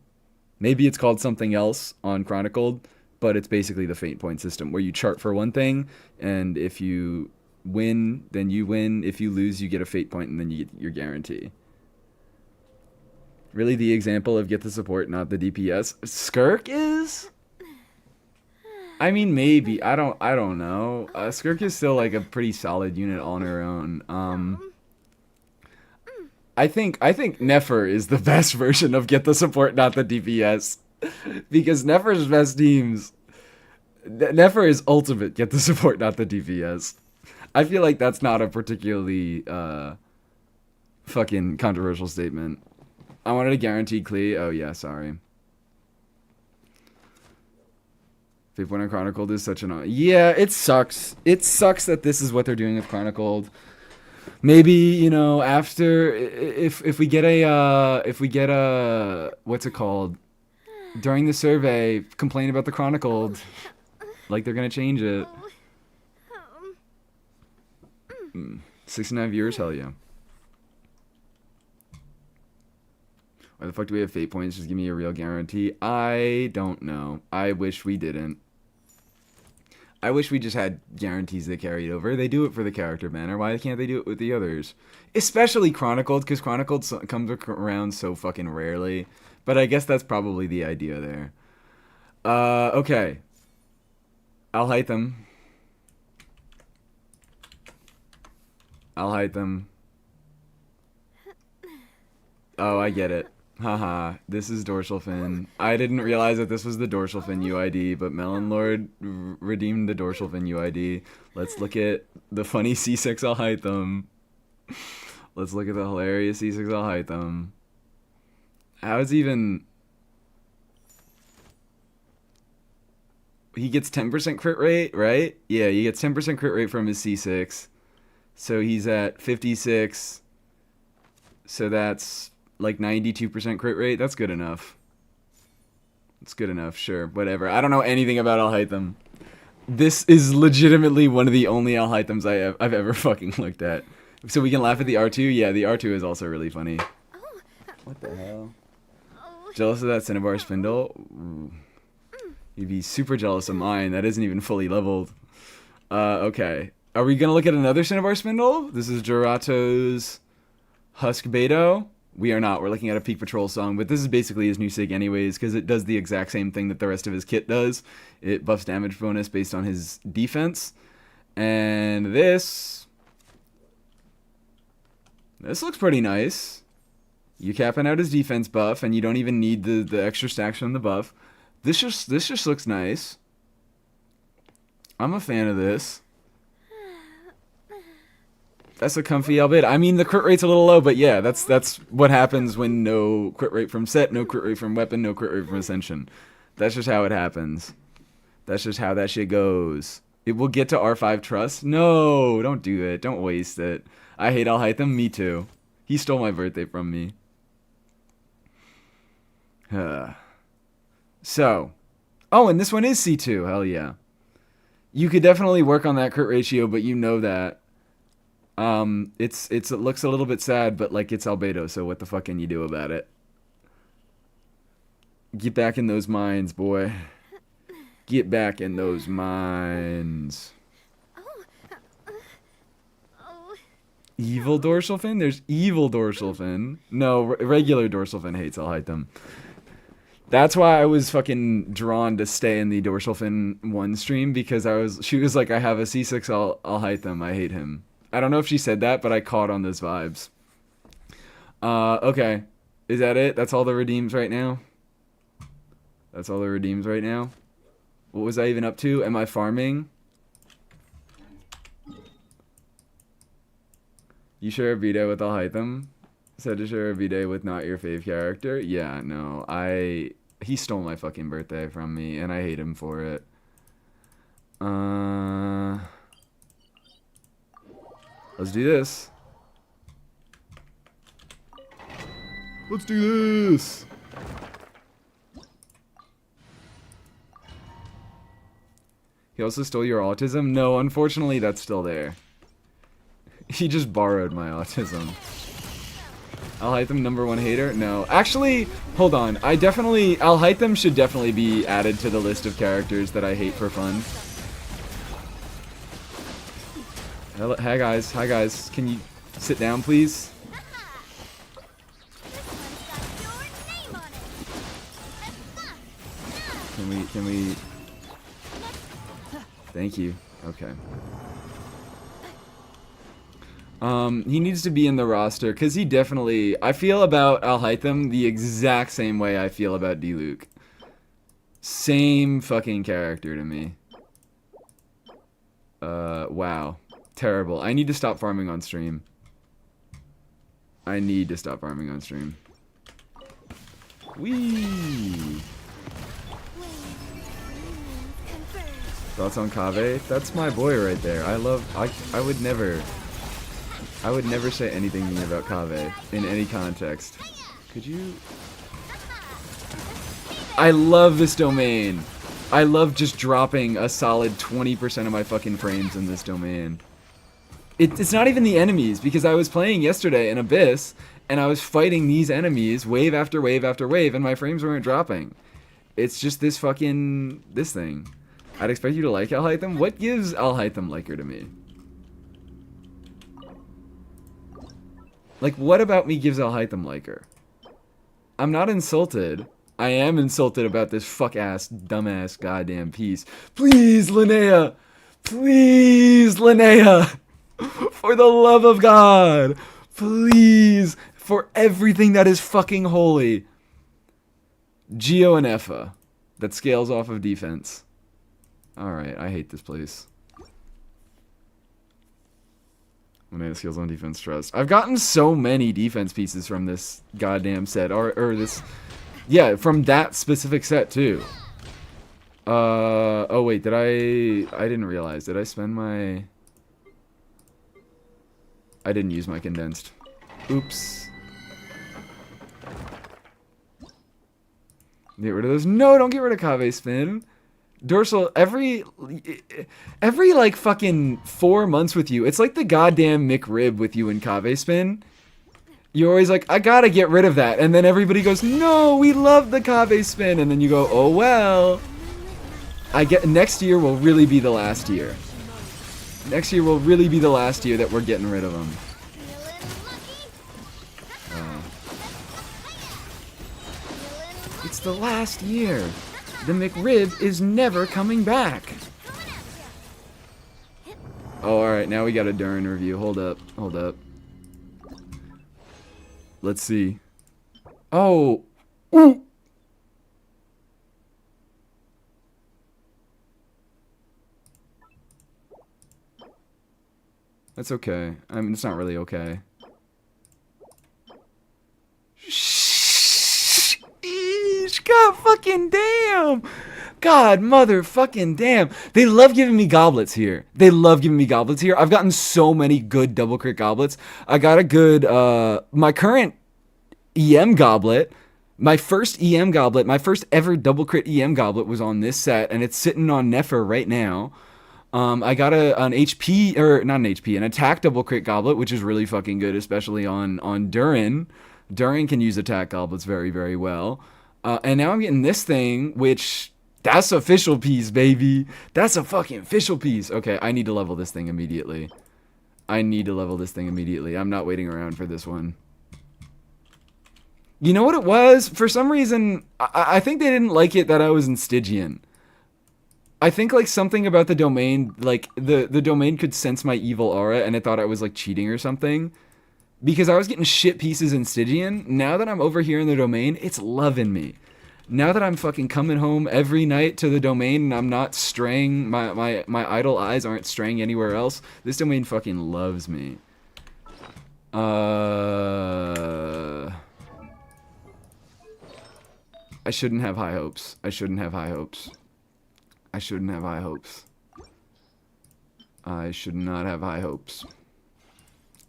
Maybe it's called something else on Chronicled, but it's basically the fate point system where you chart for one thing, and if you win, then you win. If you lose, you get a fate point, and then you get your guarantee. Really the example of get the support, not the DPS. Skirk is? I mean, maybe. I don't know. Skirk is still like a pretty solid unit on her own. I think Nefer is the best version of get the support, not the DPS. Because Nefer's best teams. Nefer is ultimate get the support, not the DPS. I feel like that's not a particularly fucking controversial statement. I wanted a guaranteed Klee. Oh yeah, sorry. Fate Point on Chronicled is such an... Yeah, it sucks. It sucks that this is what they're doing with Chronicled. Maybe, you know, after... If we get a... What's it called? During the survey, complain about the Chronicled. Like they're gonna change it. 69 viewers? Hell yeah. Why the fuck do we have fate points? Just give me a real guarantee. I don't know. I wish we didn't. I wish we just had guarantees that carried over. They do it for the character banner. Why can't they do it with the others? Especially Chronicled, because Chronicled comes around so fucking rarely. But I guess that's probably the idea there. Okay. I'll hide them. I'll hide them. Oh, I get it. Haha, this is dorsal fin. I didn't realize that this was the dorsal fin UID, but Melon Lord redeemed the dorsal fin UID. Let's look at the funny C6, I'll hide them. Let's look at the hilarious C6, I'll hide them. How is even... He gets 10% crit rate, right? Yeah, he gets 10% crit rate from his C6. So he's at 56. So that's... like 92% crit rate. That's good enough. It's good enough, sure, whatever. I don't know anything about Alhaitham. This is legitimately one of the only Alhaithams I've ever fucking looked at. So we can laugh at the R2? Yeah, the R2 is also really funny. What the hell? Jealous of that Cinnabar Spindle? Ooh. You'd be super jealous of mine. That isn't even fully leveled. Okay. Are we gonna look at another Cinnabar Spindle? This is Jurato's Husk Beto. We are not. We're looking at a Peak Patrol song, but this is basically his new sig anyways, because it does the exact same thing that the rest of his kit does. It buffs damage bonus based on his defense. And this looks pretty nice. You capping out his defense buff, and you don't even need the extra stacks from the buff. This just looks nice. I'm a fan of this. That's a comfy albeit. I mean, the crit rate's a little low, but yeah, that's what happens when no crit rate from set, no crit rate from weapon, no crit rate from ascension. That's just how it happens. That's just how that shit goes. It will get to R5 trust. No, don't do it. Don't waste it. I hate Alhaitham. Me too. He stole my birthday from me. So. Oh, and this one is C2. Hell yeah. You could definitely work on that crit ratio, but you know that. It looks a little bit sad, but like it's Albedo, so what the fuck can you do about it? Get back in those mines, boy. Get back in those mines. Evil dorsal fin? There's evil dorsal fin. No, regular dorsal fin hates. I'll hide them. That's why I was fucking drawn to stay in the dorsal fin 1 stream, because she was like, I have a C6, I'll hide them. I hate him. I don't know if she said that, but I caught on those vibes. Okay. Is that it? That's all the redeems right now? That's all the redeems right now? What was I even up to? Am I farming? You share a video with Alhaitham? Said to share a video with not your fave character? Yeah, no. He stole my fucking birthday from me, and I hate him for it. Let's do this. Let's do this. He also stole your autism? No, unfortunately, that's still there. He just borrowed my autism. Alhaitham #1 hater? No. Actually, hold on. Alhaitham should definitely be added to the list of characters that I hate for fun. Hi guys, can you sit down please? Can we Thank you. Okay. He needs to be in the roster, because he definitely... I feel about Alhaitham the exact same way I feel about D-Luke. Same fucking character to me. Wow. Terrible. I need to stop farming on stream. I need to stop farming on stream. Whee! Thoughts on Kaveh? That's my boy right there. I would never say anything mean about Kaveh in any context. Could you? I love this domain. I love just dropping a solid 20% of my fucking frames in this domain. It's not even the enemies, because I was playing yesterday in Abyss, and I was fighting these enemies wave after wave after wave, and my frames weren't dropping. It's just this fucking... this thing. I'd expect you to like Alhaitham. What gives Alhaitham liker to me? Like, what about me gives Alhaitham liker? I'm not insulted. I am insulted about this fuck-ass, dumbass, goddamn piece. Please, Linnea! Please, Linnea! For the love of God! Please! For everything that is fucking holy. Geo and Effa. That scales off of defense. Alright, I hate this place. Linnea skills on defense trust. I've gotten so many defense pieces from this goddamn set. Or this... yeah, from that specific set, too. Oh wait, did I didn't realize. Did I spend my... I didn't use my condensed. Oops. Get rid of those. No, don't get rid of Kaveh Spin. Dorsal, every like fucking 4 months with you, it's like the goddamn McRib with you and Kaveh Spin. You're always like, I gotta get rid of that. And then everybody goes, no, we love the Kaveh Spin. And then you go, oh well. Next year will really be the last year. Next year will really be the last year that we're getting rid of them. It's the last year. The McRib is never coming back. Oh, alright, now we got a Durin review. Hold up, hold up. Let's see. Oh! Ooh. That's okay. I mean, it's not really okay. God fucking damn! God motherfucking damn! They love giving me goblets here. They love giving me goblets here. I've gotten so many good double crit goblets. I got a good, my current EM goblet, my first EM goblet, my first ever double crit EM goblet was on this set, and it's sitting on Nefer right now. I got an HP, or not an HP, an attack double crit goblet, which is really fucking good, especially on Durin. Durin can use attack goblets very, very well. And now I'm getting this thing, which, that's official piece, baby. That's a fucking official piece. Okay, I need to level this thing immediately. I need to level this thing immediately. I'm not waiting around for this one. You know what it was? For some reason, I think they didn't like it that I was in Stygian. I think, like, something about the domain, like, the domain could sense my evil aura, and it thought I was, like, cheating or something. Because I was getting shit pieces in Stygian. Now that I'm over here in the domain, it's loving me. Now that I'm fucking coming home every night to the domain and I'm not straying, my idle eyes aren't straying anywhere else, this domain fucking loves me. I shouldn't have high hopes. I shouldn't have high hopes. I shouldn't have high hopes. I should not have high hopes.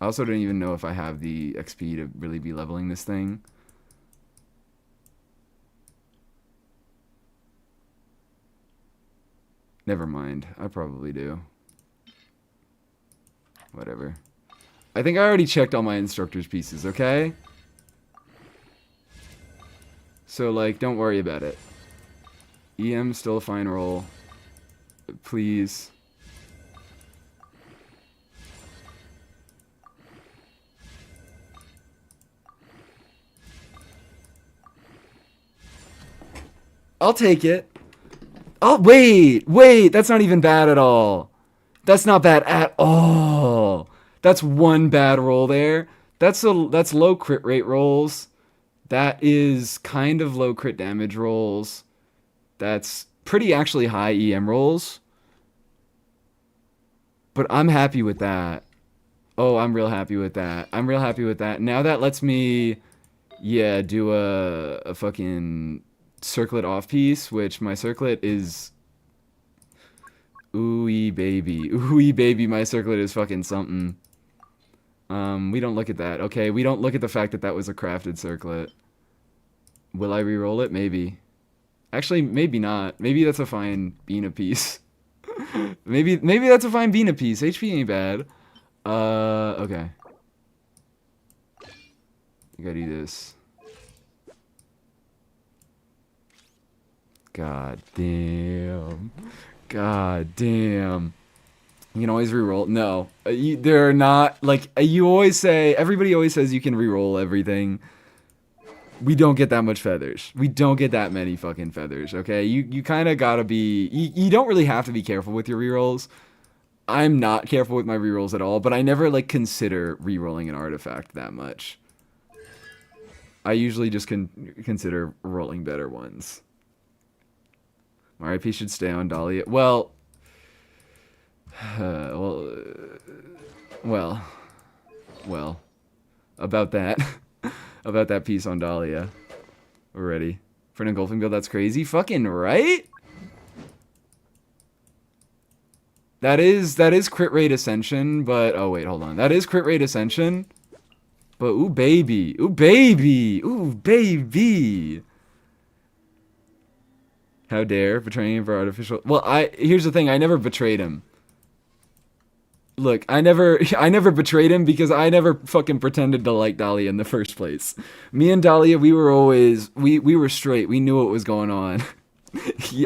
I also don't even know if I have the XP to really be leveling this thing. Never mind. I probably do. Whatever. I think I already checked all my instructor's pieces, okay? So, like, don't worry about it. EM's still a fine roll. Please. I'll take it. Oh, wait, that's not even bad at all. That's not bad at all. That's one bad roll there. That's low crit rate rolls. That is kind of low crit damage rolls. That's pretty actually high EM rolls. But I'm happy with that. Oh, I'm real happy with that. I'm real happy with that. Now that lets me, yeah, do a fucking circlet off piece, which my circlet is, ooey baby, my circlet is fucking something. We don't look at that, okay? We don't look at the fact that that was a crafted circlet. Will I re-roll it? Maybe. Actually, maybe not. Maybe that's a fine Bina piece. maybe that's a fine Bina piece. HP ain't bad. Okay. I gotta do this. God damn. God damn. You can always reroll. No, they're not like you always say. Everybody always says you can reroll everything. We don't get that much feathers. We don't get that many fucking feathers. Okay, you kind of gotta be. You don't really have to be careful with your rerolls. I'm not careful with my rerolls at all, but I never like consider rerolling an artifact that much. I usually just consider rolling better ones. My IP should stay on Dahlia. Well, about that, about that piece on Dahlia already. For an engulfing build, that's crazy. Fucking right? That is crit rate ascension, but, oh wait, hold on. That is crit rate ascension, but ooh baby, ooh baby, ooh baby. How dare betraying him for artificial? Well, here's the thing. I never betrayed him. Look, I never betrayed him because I never fucking pretended to like Dahlia in the first place. Me and Dahlia, we were always we were straight. We knew what was going on.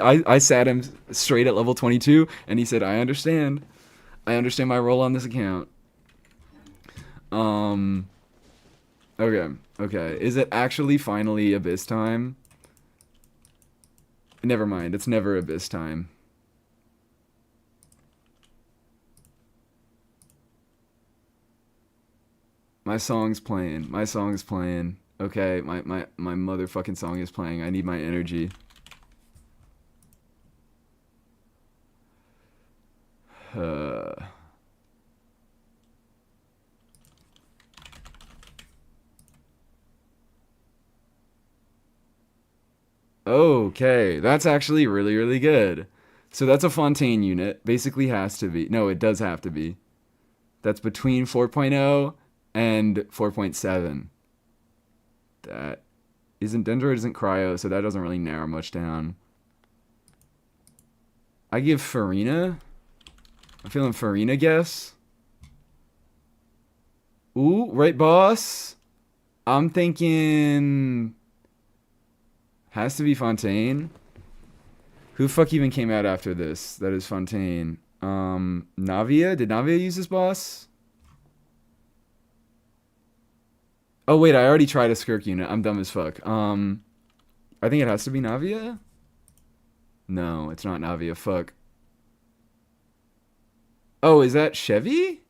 I sat him straight at level 22, and he said, "I understand. I understand my role on this account." Okay. Is it actually finally Abyss time? Never mind. It's never Abyss time. My song's playing. My song's playing. Okay, my motherfucking song is playing. I need my energy. Okay, that's actually really, really good. So that's a Fontaine unit. Basically has to be. No, it does have to be. That's between 4.0 and 4.7. That isn't Dendro, isn't Cryo, so that doesn't really narrow much down. I give Farina. I'm feeling Farina guess. Ooh, right boss? I'm thinking has to be Fontaine. Who fuck even came out after this? That is Fontaine. Navia? Did Navia use this boss? Oh wait, I already tried a Skirk unit. I'm dumb as fuck. I think it has to be Navia? No, it's not Navia. Fuck. Oh, is that Chevy?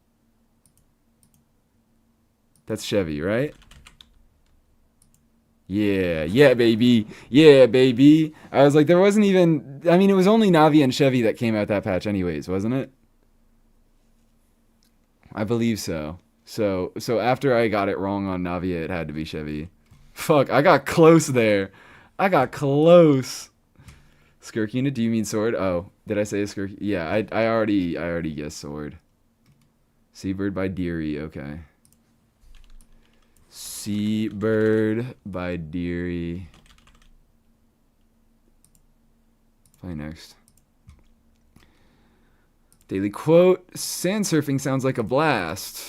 That's Chevy, right? Yeah, baby. Yeah, baby. I was like, there wasn't even... I mean, it was only Navi and Chevy that came out that patch anyways, wasn't it? I believe so. So after I got it wrong on Navia, it had to be Chevy. Fuck, I got close there. I got close. Skirk unit, do you mean sword? Oh, did I say a Skirk? Yeah, I already guessed sword. Seabird by Deary, okay. Seabird by Deary. Play next. Daily quote, sand surfing sounds like a blast.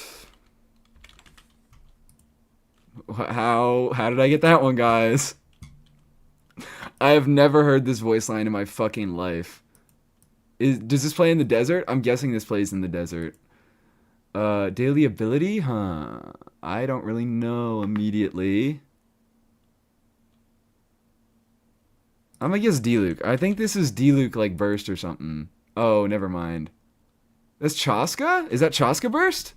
How did I get that one, guys? I have never heard this voice line in my fucking life. Does this play in the desert? I'm guessing this plays in the desert. Daily ability? Huh. I don't really know immediately. I'm gonna guess D-Luke. I think this is D-Luke like burst or something. Oh, never mind. That's Chaska? Is that Chaska burst?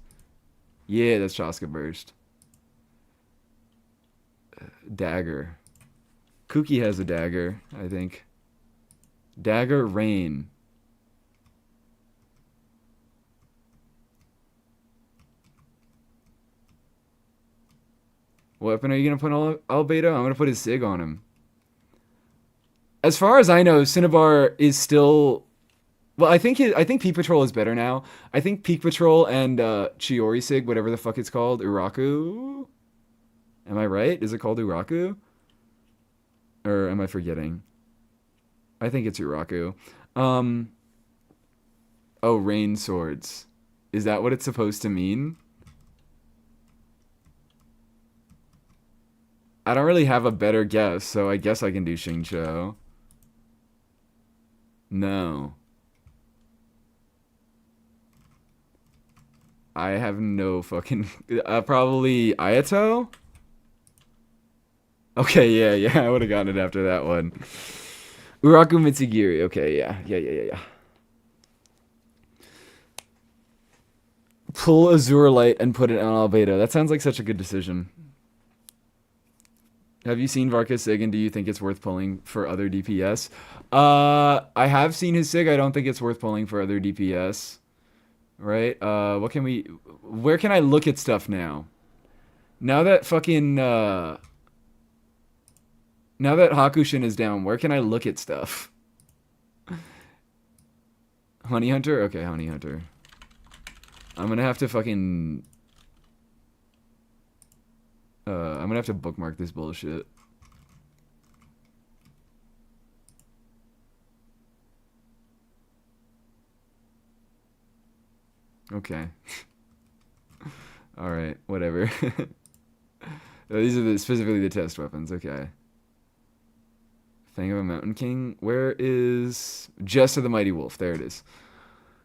Yeah, that's Chaska burst. Dagger. Kuki has a dagger, I think. Dagger Rain. What weapon are you gonna put on Albedo? I'm gonna put his Sig on him. As far as I know, Cinnabar is still. Well, I think Peak Patrol is better now. I think Peak Patrol and Chiori Sig, whatever the fuck it's called, Uraku. Am I right? Is it called Uraku? Or am I forgetting? I think it's Uraku. Oh, Rain Swords. Is that what it's supposed to mean? I don't really have a better guess, so I guess I can do Xingqiu. No. I have no fucking... probably Ayato? Okay, yeah, I would have gotten it after that one. Uraku Mitsugiri. Okay, yeah. Pull Azure Light and put it on Albedo. That sounds like such a good decision. Have you seen Varka's Sig, and do you think it's worth pulling for other DPS? I have seen his Sig. I don't think it's worth pulling for other DPS. Right? What can we... Where can I look at stuff now? Now that fucking... Now that Hakushin is down, where can I look at stuff? Honey Hunter? Okay, Honey Hunter. I'm gonna have to fucking... I'm gonna have to bookmark this bullshit. Okay. Alright, whatever. These are specifically the test weapons, okay. Fang of a Mountain King. Where is... Jest of the Mighty Wolf. There it is.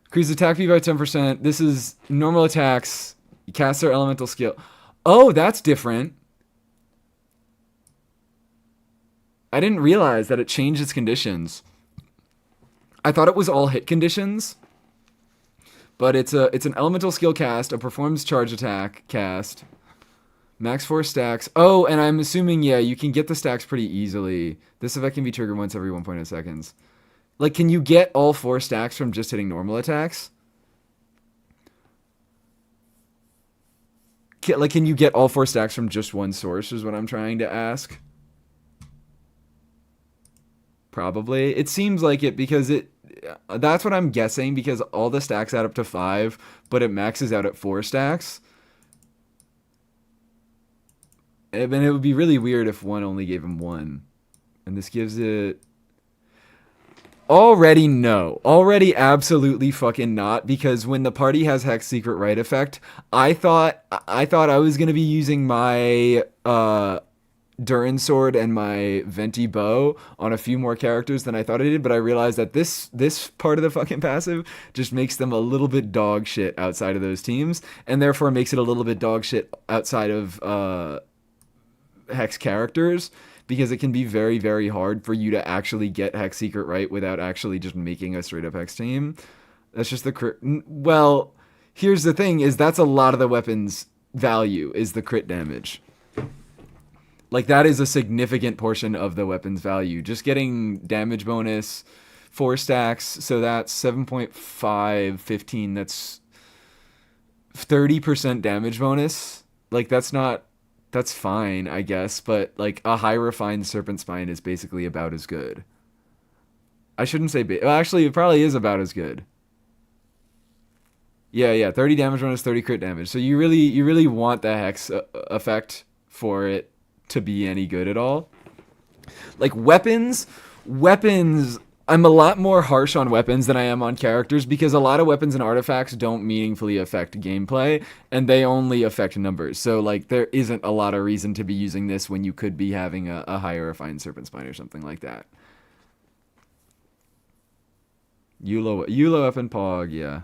Increase attack speed by 10%. This is normal attacks. You cast their elemental skill. Oh, that's different. I didn't realize that it changed its conditions. I thought it was all hit conditions. But it's an elemental skill cast, a performs charge attack cast. Max 4 stacks. Oh, and I'm assuming, yeah, you can get the stacks pretty easily. This effect can be triggered once every 1.0 seconds. Like, can you get all 4 stacks from just hitting normal attacks? Like, can you get all 4 stacks from just one source is what I'm trying to ask. Probably. It seems like it because it... That's what I'm guessing because all the stacks add up to 5, but it maxes out at 4 stacks. And it would be really weird if one only gave him 1. And this gives it... Already no. Already absolutely fucking not, because when the party has Hex Secret Right effect, I thought I was going to be using my Durin Sword and my Venti Bow on a few more characters than I thought I did, but I realized that this part of the fucking passive just makes them a little bit dog shit outside of those teams, and therefore makes it a little bit dog shit outside of Hex characters, because it can be very, very hard for you to actually get Hex Secret Right without actually just making a straight up Hex team. That's just the crit. Well, here's the thing, is that's a lot of the weapon's value, is the crit damage. Like, that is a significant portion of the weapon's value. Just getting damage bonus, 4 stacks, so that's 7.5, 15, that's 30% damage bonus. Like, that's fine, I guess, but like a high refined Serpent Spine is basically about as good. I shouldn't say well, actually it probably is about as good. Yeah, 30 damage bonus, 30 crit damage. So you really want the Hex effect for it to be any good at all. Like weapons, I'm a lot more harsh on weapons than I am on characters, because a lot of weapons and artifacts don't meaningfully affect gameplay, and they only affect numbers. So, like, there isn't a lot of reason to be using this when you could be having a higher refined Serpent Spine or something like that. Yulo weapon Pog, yeah.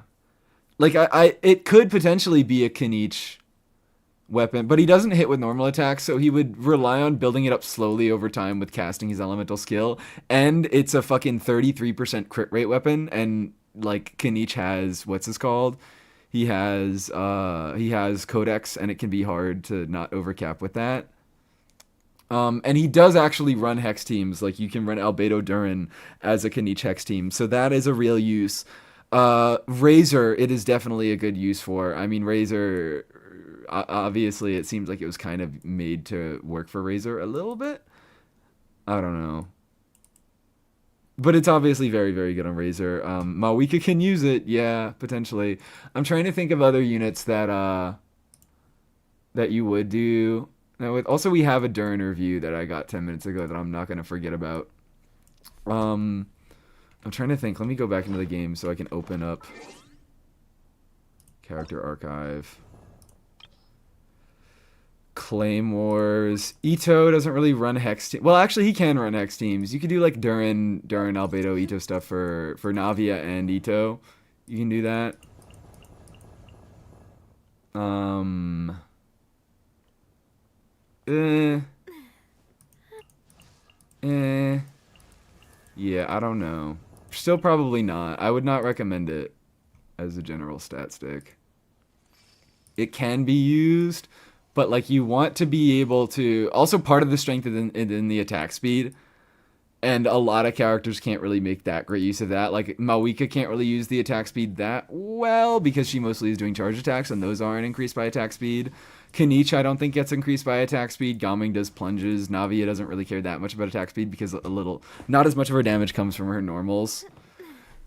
Like, it could potentially be a Kenichi weapon, but he doesn't hit with normal attacks, so he would rely on building it up slowly over time with casting his elemental skill. And it's a fucking 33% crit rate weapon, and like Kanich has what's this called? He has Codex, and it can be hard to not overcap with that. And he does actually run hex teams. Like you can run Albedo Durin as a Kanich hex team, so that is a real use. Razor, it is definitely a good use for. I mean, Razor, obviously, it seems like it was kind of made to work for Razor a little bit. I don't know. But it's obviously very, very good on Razor. Mawika can use it, yeah, potentially. I'm trying to think of other units that that you would do. Now, also, we have a Durin review that I got 10 minutes ago that I'm not going to forget about. I'm trying to think. Let me go back into the game so I can open up Character Archive. Claymores. Ito doesn't really run hex teams. Well, actually, he can run hex teams. You could do like Durin, Albedo, Ito stuff for Navia and Ito. You can do that. Yeah, I don't know. Still probably not. I would not recommend it as a general stat stick. It can be used, but like you want to be able to. Also, part of the strength is in the attack speed, and a lot of characters can't really make that great use of that. Like Mawika can't really use the attack speed that well because she mostly is doing charge attacks, and those aren't increased by attack speed. Kanich, I don't think, gets increased by attack speed. Gaming does plunges. Navia doesn't really care that much about attack speed because not as much of her damage comes from her normals.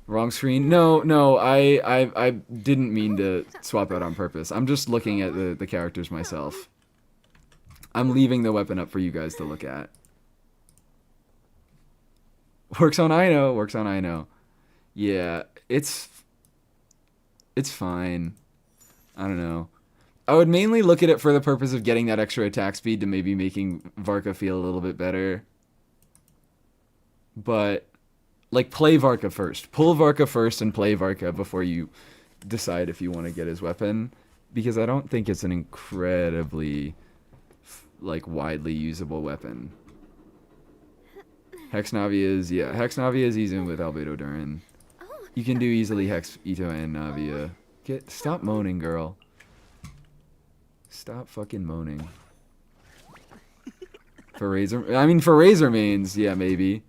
Wrong screen. No, I didn't mean to swap out on purpose. I'm just looking at the characters myself. I'm leaving the weapon up for you guys to look at. Works on Ino. Yeah, it's fine. I don't know. I would mainly look at it for the purpose of getting that extra attack speed to maybe making Varka feel a little bit better. But, like, play Varka first. Pull Varka first and play Varka before you decide if you want to get his weapon. Because I don't think it's an incredibly, like, widely usable weapon. Hex Navia is easy with Albedo Durin. You can do easily Hex Ito and Navia. Stop moaning, girl. Stop fucking moaning. For Razor mains, yeah, maybe.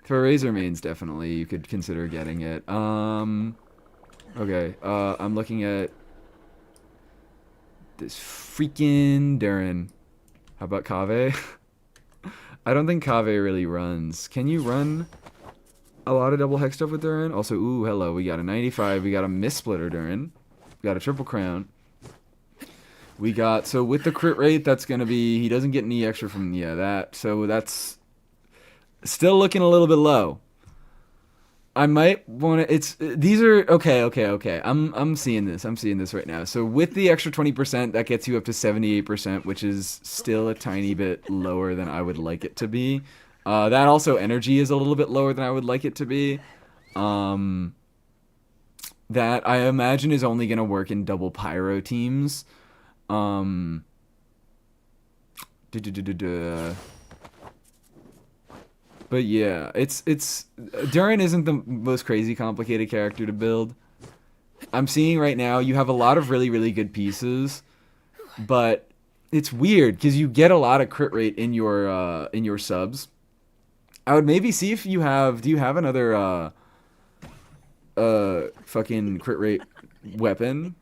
For Razor mains, definitely, you could consider getting it. Okay, I'm looking at this freaking Durin. How about Kaveh? I don't think Kaveh really runs. Can you run a lot of double hex stuff with Durin? Also, ooh, hello, we got a 95, we got a Miss Splitter Durin. We got a Triple Crown. We got, so with the crit rate, that's going to be, he doesn't get any extra from, yeah, that. So that's still looking a little bit low. I might want to, these are, okay. I'm seeing this right now. So with the extra 20%, that gets you up to 78%, which is still a tiny bit lower than I would like it to be. That also, energy is a little bit lower than I would like it to be. That I imagine is only going to work in double pyro teams. But yeah, it's Durin isn't the most crazy complicated character to build. I'm seeing right now you have a lot of really, really good pieces, but it's weird because you get a lot of crit rate in your subs. I would maybe see if you have, do you have another fucking crit rate weapon?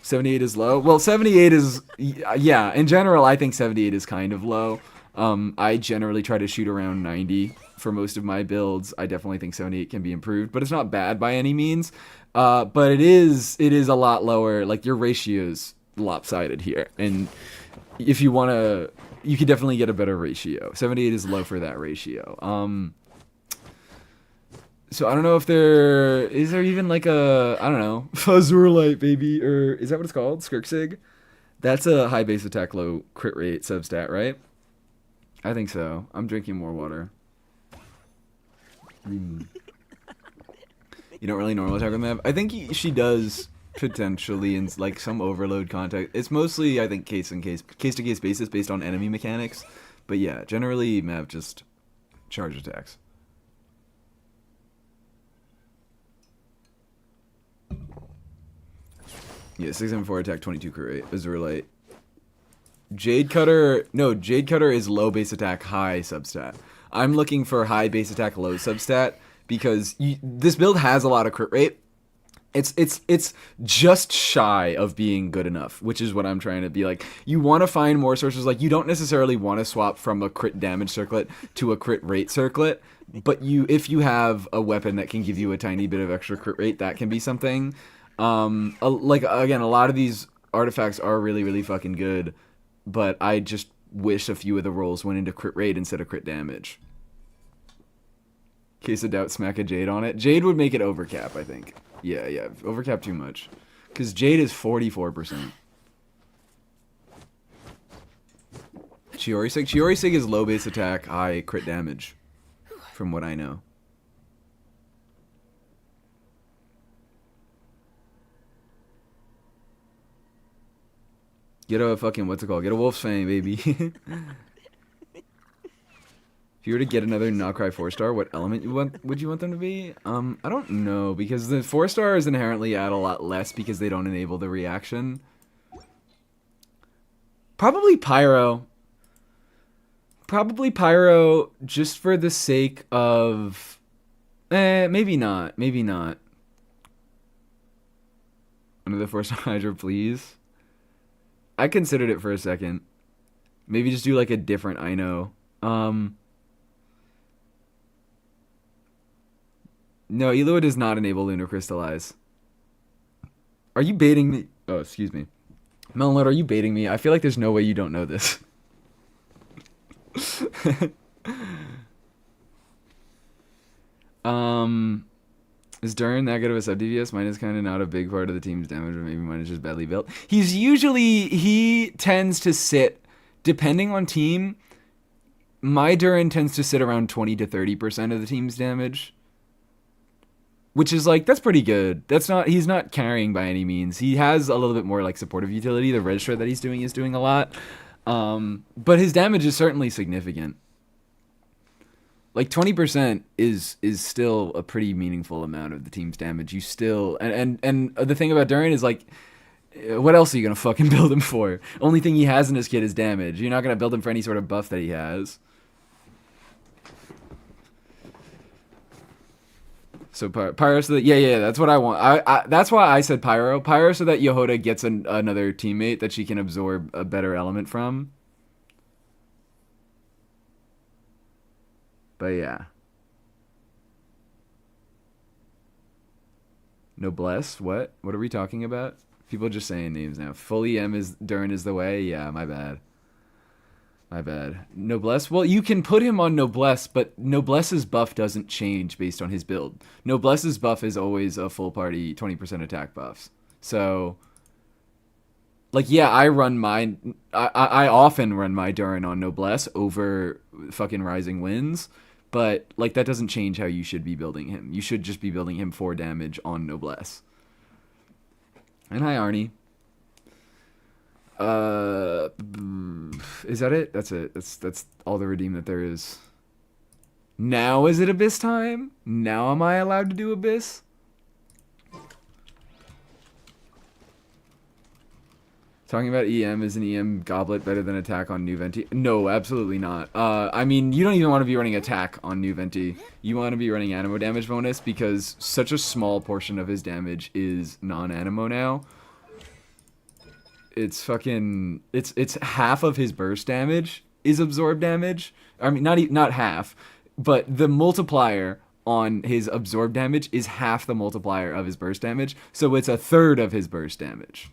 78 is low. Well, 78 is, yeah, in general, I think 78 is kind of low. I generally try to shoot around 90 for most of my builds. I definitely think 78 can be improved, but it's not bad by any means. But it is a lot lower. Like, your ratio's lopsided here. And if you want to, you could definitely get a better ratio. 78 is low for that ratio. So I don't know if is there even like a, I don't know, Fazurlight, baby, or is that what it's called? Skirksig? That's a high base attack, low crit rate substat, right? I think so. I'm drinking more water. You don't really normal attack with map? I think she does Potentially in like some overload context. It's mostly, I think, case to case basis based on enemy mechanics. But yeah, generally Mav just charge attacks. Yeah, 674 attack, 22 crit rate. Azure Light. Jade Cutter is low base attack, high substat. I'm looking for high base attack, low substat because this build has a lot of crit rate. It's just shy of being good enough, which is what I'm trying to be like. You want to find more sources. Like, you don't necessarily want to swap from a crit damage circlet to a crit rate circlet, but if you have a weapon that can give you a tiny bit of extra crit rate, that can be something. Like, again, a lot of these artifacts are really, really fucking good, but I just wish a few of the rolls went into crit rate instead of crit damage. Case of doubt, smack a Jade on it. Jade would make it overcap, I think. Yeah, overcap too much. Because Jade is 44%. Chiori Sig is low base attack, high crit damage. From what I know. Get a fucking, what's it called? Get a Wolf's Fang, baby. If you were to get another Nocry 4-star, what element would you want them to be? I don't know, because the 4-stars inherently add a lot less because they don't enable the reaction. Probably Pyro. Probably Pyro, just for the sake of... maybe not. Maybe not. Another 4-star Hydra, please. I considered it for a second. Maybe just do like a different Ino. No, Eloa does not enable Lunar Crystallize. Are you baiting me? Oh, excuse me. Melonlord, are you baiting me? I feel like there's no way you don't know this. Is Durin that good of a sub DPS? Mine is kind of not a big part of the team's damage, but maybe mine is just badly built. He tends to sit, depending on team, my Durin tends to sit around 20 to 30% of the team's damage. Which is like, that's pretty good. He's not carrying by any means. He has a little bit more like supportive utility. The Registrar that he's doing is doing a lot. But his damage is certainly significant. Like 20% is still a pretty meaningful amount of the team's damage. You still, and the thing about Durin is like, what else are you gonna fucking build him for? Only thing he has in his kit is damage. You're not gonna build him for any sort of buff that he has. So Pyro, so that yeah, that's what I want. That's why I said Pyro, so that Yehoda gets another teammate that she can absorb a better element from. But yeah, Noblesse. What are we talking about? People just saying names now. Full EM is Durin is the way. Yeah, my bad. My bad. Noblesse? Well, you can put him on Noblesse, but Noblesse's buff doesn't change based on his build. Noblesse's buff is always a full party 20% attack buffs. So, like, yeah, I often run my Durin on Noblesse over fucking Rising Winds, but, like, that doesn't change how you should be building him. You should just be building him for damage on Noblesse. And hi, Arnie. Is that it? That's it. That's all the redeem that there is. Now is it Abyss time? Now am I allowed to do Abyss? Talking about EM, is an EM goblet better than attack on New Venti? No, absolutely not. I mean, you don't even want to be running attack on New Venti. You want to be running Animo damage bonus because such a small portion of his damage is non-Animo now. It's fucking, it's half of his burst damage is absorb damage. I mean, not half, but the multiplier on his absorb damage is half the multiplier of his burst damage. So it's a third of his burst damage.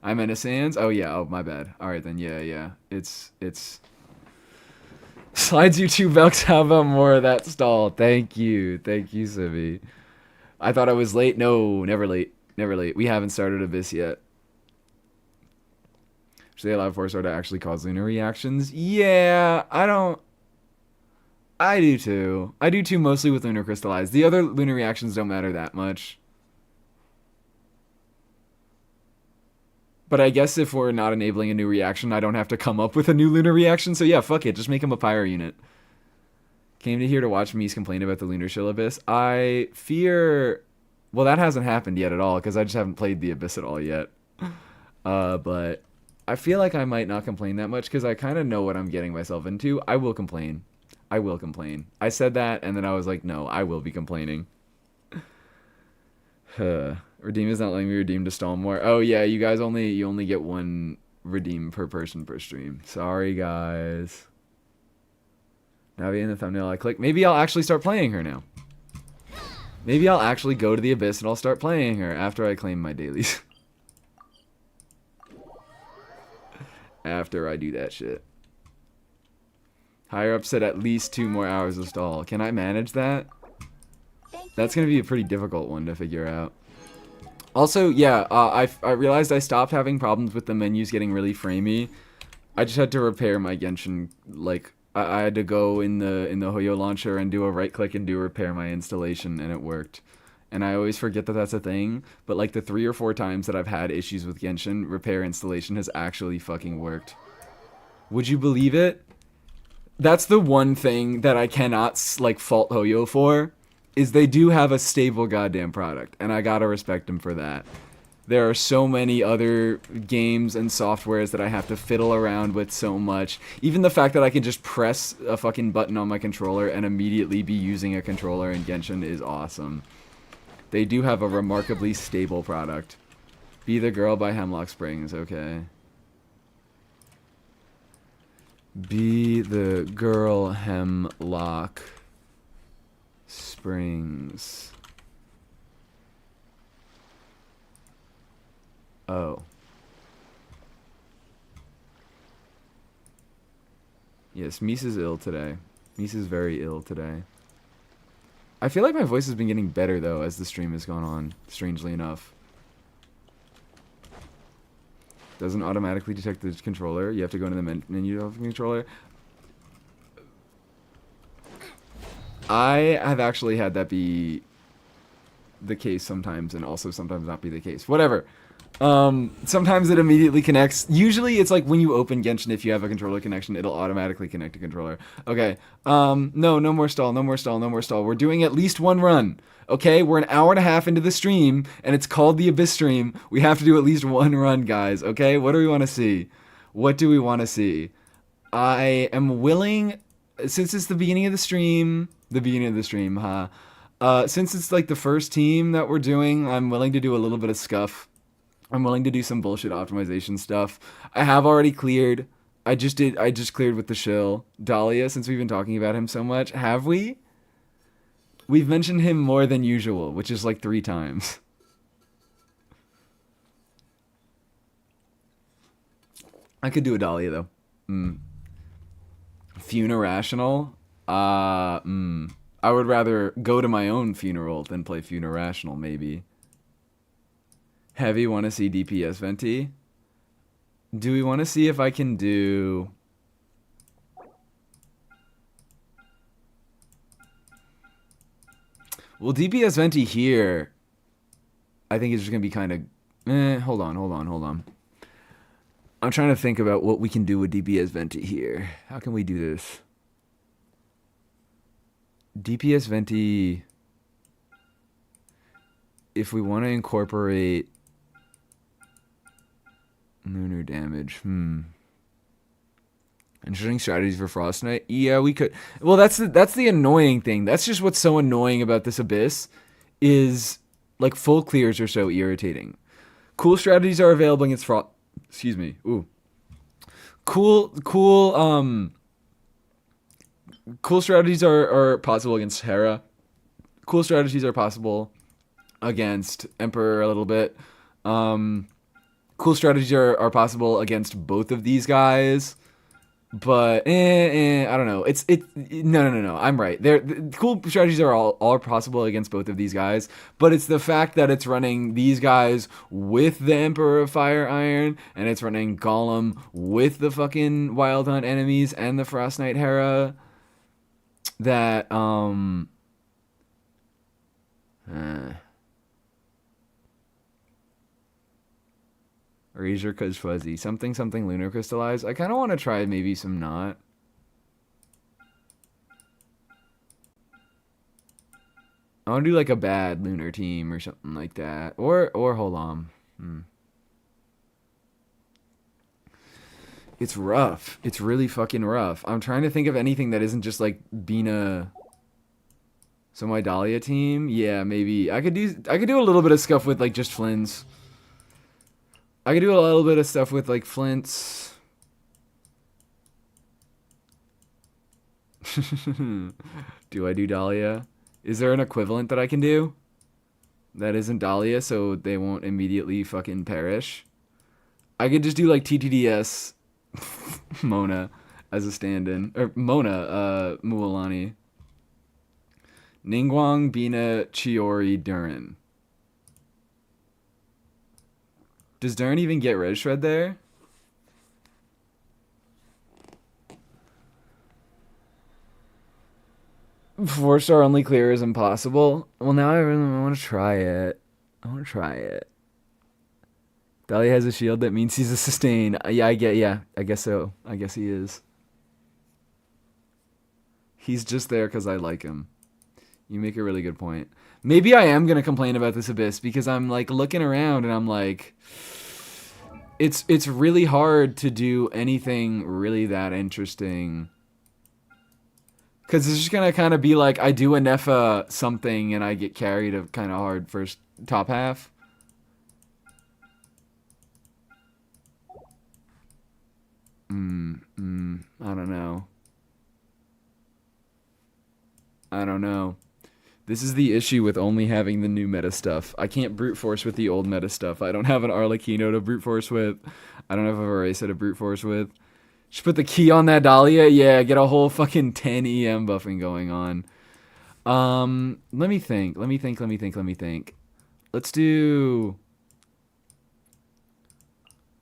I'm in a Sans. Oh yeah. Oh, my bad. All right then. Yeah. It's slides you 2 bucks. How about more of that stall? Thank you, Sibby. I thought I was late. No, never late. We haven't started Abyss yet. Should they allow 4-star to actually cause lunar reactions? Yeah, I do too. I do too, mostly with Lunar Crystallize. The other lunar reactions don't matter that much. But I guess if we're not enabling a new reaction, I don't have to come up with a new lunar reaction. So yeah, fuck it. Just make him a pyro unit. Came to here to watch Mies complain about the lunar chill abyss. I fear... Well, that hasn't happened yet at all, because I just haven't played the abyss at all yet. But I feel like I might not complain that much, because I kind of know what I'm getting myself into. I will complain. I will complain. I said that, and then I was like, no, I will be complaining. Redeem is not letting me redeem to stall more. Oh yeah, you guys only get one redeem per person per stream. Sorry guys. Navigate in the thumbnail I click. Maybe I'll actually start playing her now. Maybe I'll actually go to the abyss and I'll start playing her after I claim my dailies. After I do that shit. Higher up said at least 2 more hours of stall. Can I manage that? That's gonna be a pretty difficult one to figure out. Also, yeah, I realized I stopped having problems with the menus getting really framey. I just had to repair my Genshin, like, I had to go in the Hoyo launcher and do a right click and do repair my installation, and it worked. And I always forget that that's a thing, but like the 3 or 4 times that I've had issues with Genshin, repair installation has actually fucking worked. Would you believe it? That's the one thing that I cannot, like, fault Hoyo for, is they do have a stable goddamn product, and I gotta respect them for that. There are so many other games and softwares that I have to fiddle around with so much. Even the fact that I can just press a fucking button on my controller and immediately be using a controller in Genshin is awesome. They do have a remarkably stable product. Be the Girl by Hemlock Springs, okay. Be the Girl Hemlock Springs. Oh. Yes, Mies is ill today. Mies is very ill today. I feel like my voice has been getting better, though, as the stream has gone on, strangely enough. Doesn't automatically detect the controller. You have to go into the menu of the controller. I have actually had that be the case sometimes, and also sometimes not be the case. Whatever. Sometimes it immediately connects. Usually it's like when you open Genshin, if you have a controller connection, it'll automatically connect to controller. Okay. No more stall, no more stall, no more stall. We're doing at least 1 run. Okay, we're an hour and a half into the stream, and it's called the Abyss stream. We have to do at least 1 run, guys. Okay, what do we want to see? What do we want to see? I am willing, since it's the beginning of the stream, since it's like the first team that we're doing, I'm willing to do a little bit of scuff. I'm willing to do some bullshit optimization stuff. I have already cleared. I just cleared with the shill. Dahlia, since we've been talking about him so much. Have we? We've mentioned him more than usual, which is like 3 times. I could do a Dahlia, though. Funirational? I would rather go to my own funeral than play Funirational, maybe. Heavy, want to see DPS Venti? Do we want to see if I can do... Well, DPS Venti here, I think it's just going to be kind of... hold on. I'm trying to think about what we can do with DPS Venti here. How can we do this? DPS Venti... If we want to incorporate... lunar damage. Interesting strategies for Frost Knight. Yeah, we could. Well, that's the annoying thing. That's just what's so annoying about this abyss, is like full clears are so irritating. Cool strategies are available against Frost. Excuse me. Ooh. Cool strategies are possible against Hera. Cool strategies are possible against Emperor a little bit. Cool strategies are possible against both of these guys, but I don't know. No. I'm right. Cool strategies are all possible against both of these guys, but it's the fact that it's running these guys with the Emperor of Fire Iron, and it's running Golem with the fucking Wild Hunt enemies and the Frost Knight Hera that Erasure cause fuzzy. Something something lunar crystallized. I kind of want to try maybe some not. I want to do like a bad lunar team or something like that. Or hold on. It's rough. It's really fucking rough. I'm trying to think of anything that isn't just like Bina. So my Dahlia team, yeah, maybe I could do a little bit of stuff with like just Flints. I could do a little bit of stuff with like Flints. Do I do Dahlia? Is there an equivalent that I can do that isn't Dahlia so they won't immediately fucking perish? I could just do like TTDS Mona as a stand-in. Or Mona, Mualani. Ningguang, Bina, Chiori, Durin. Does Durin even get Red Shred there? Four-star only clear is impossible. Well, now I really want to try it. I want to try it. Dahlia has a shield that means he's a sustain. Yeah, I guess so. I guess he is. He's just there because I like him. You make a really good point. Maybe I am going to complain about this Abyss because I'm like looking around and I'm like, it's really hard to do anything really that interesting. Because it's just going to kind of be like, I do a Nefa something and I get carried a kind of hard first top half. I don't know. I don't know. This is the issue with only having the new meta stuff. I can't brute force with the old meta stuff. I don't have an Arlecchino to brute force with. I don't have a Varese to brute force with. Just put the key on that Dahlia. Yeah, get a whole fucking 10 EM buffing going on. Let me think. Let's do...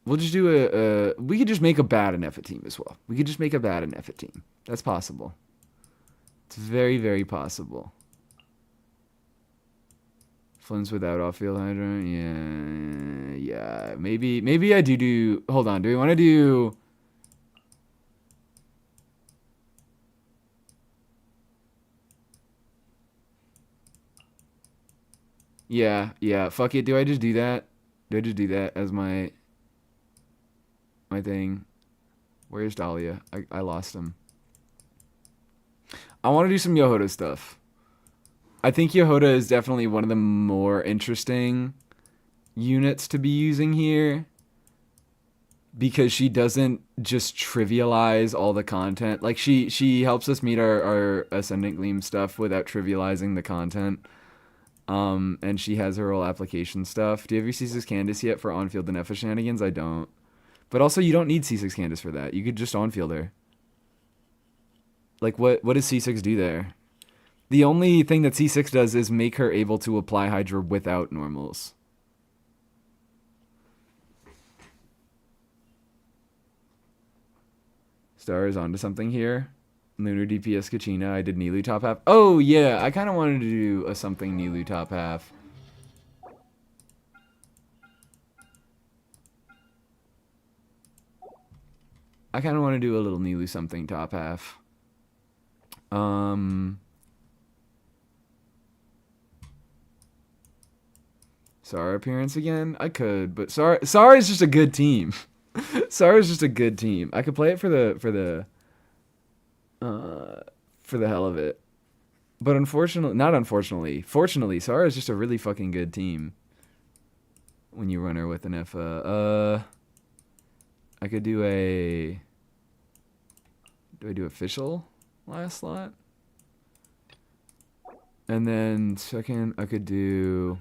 We'll just do we could just make a bad Anefa team as well. We could just make a bad Anefa team. That's possible. It's very, very possible. Flints without off-field Hydra. Yeah. Maybe I do... Hold on. Do we want to do... Yeah. Fuck it. Do I just do that? Do I just do that as my thing? Where's Dahlia? I lost him. I want to do some Yohoda stuff. I think Yohoda is definitely one of the more interesting units to be using here. Because she doesn't just trivialize all the content. Like, she helps us meet our Ascendant Gleam stuff without trivializing the content. And she has her whole application stuff. Do you have your C6 Candace yet for on-field Anefa shenanigans? I don't. But also, you don't need C6 Candace for that. You could just on-field her. Like, what does C6 do there? The only thing that C6 does is make her able to apply Hydra without normals. Star is onto something here. Lunar DPS Kachina. I did Nilu top half. Oh, yeah. I kind of wanted to do a something Nilu top half. I kind of want to do a little Nilu something top half. Sara appearance again? I could, but Sara is just a good team. Sara is just a good team. I could play it for the hell of it. But fortunately, Sara is just a really fucking good team. When you run her with an Efa. I could do a... Do I do official last slot? And then second, I could do...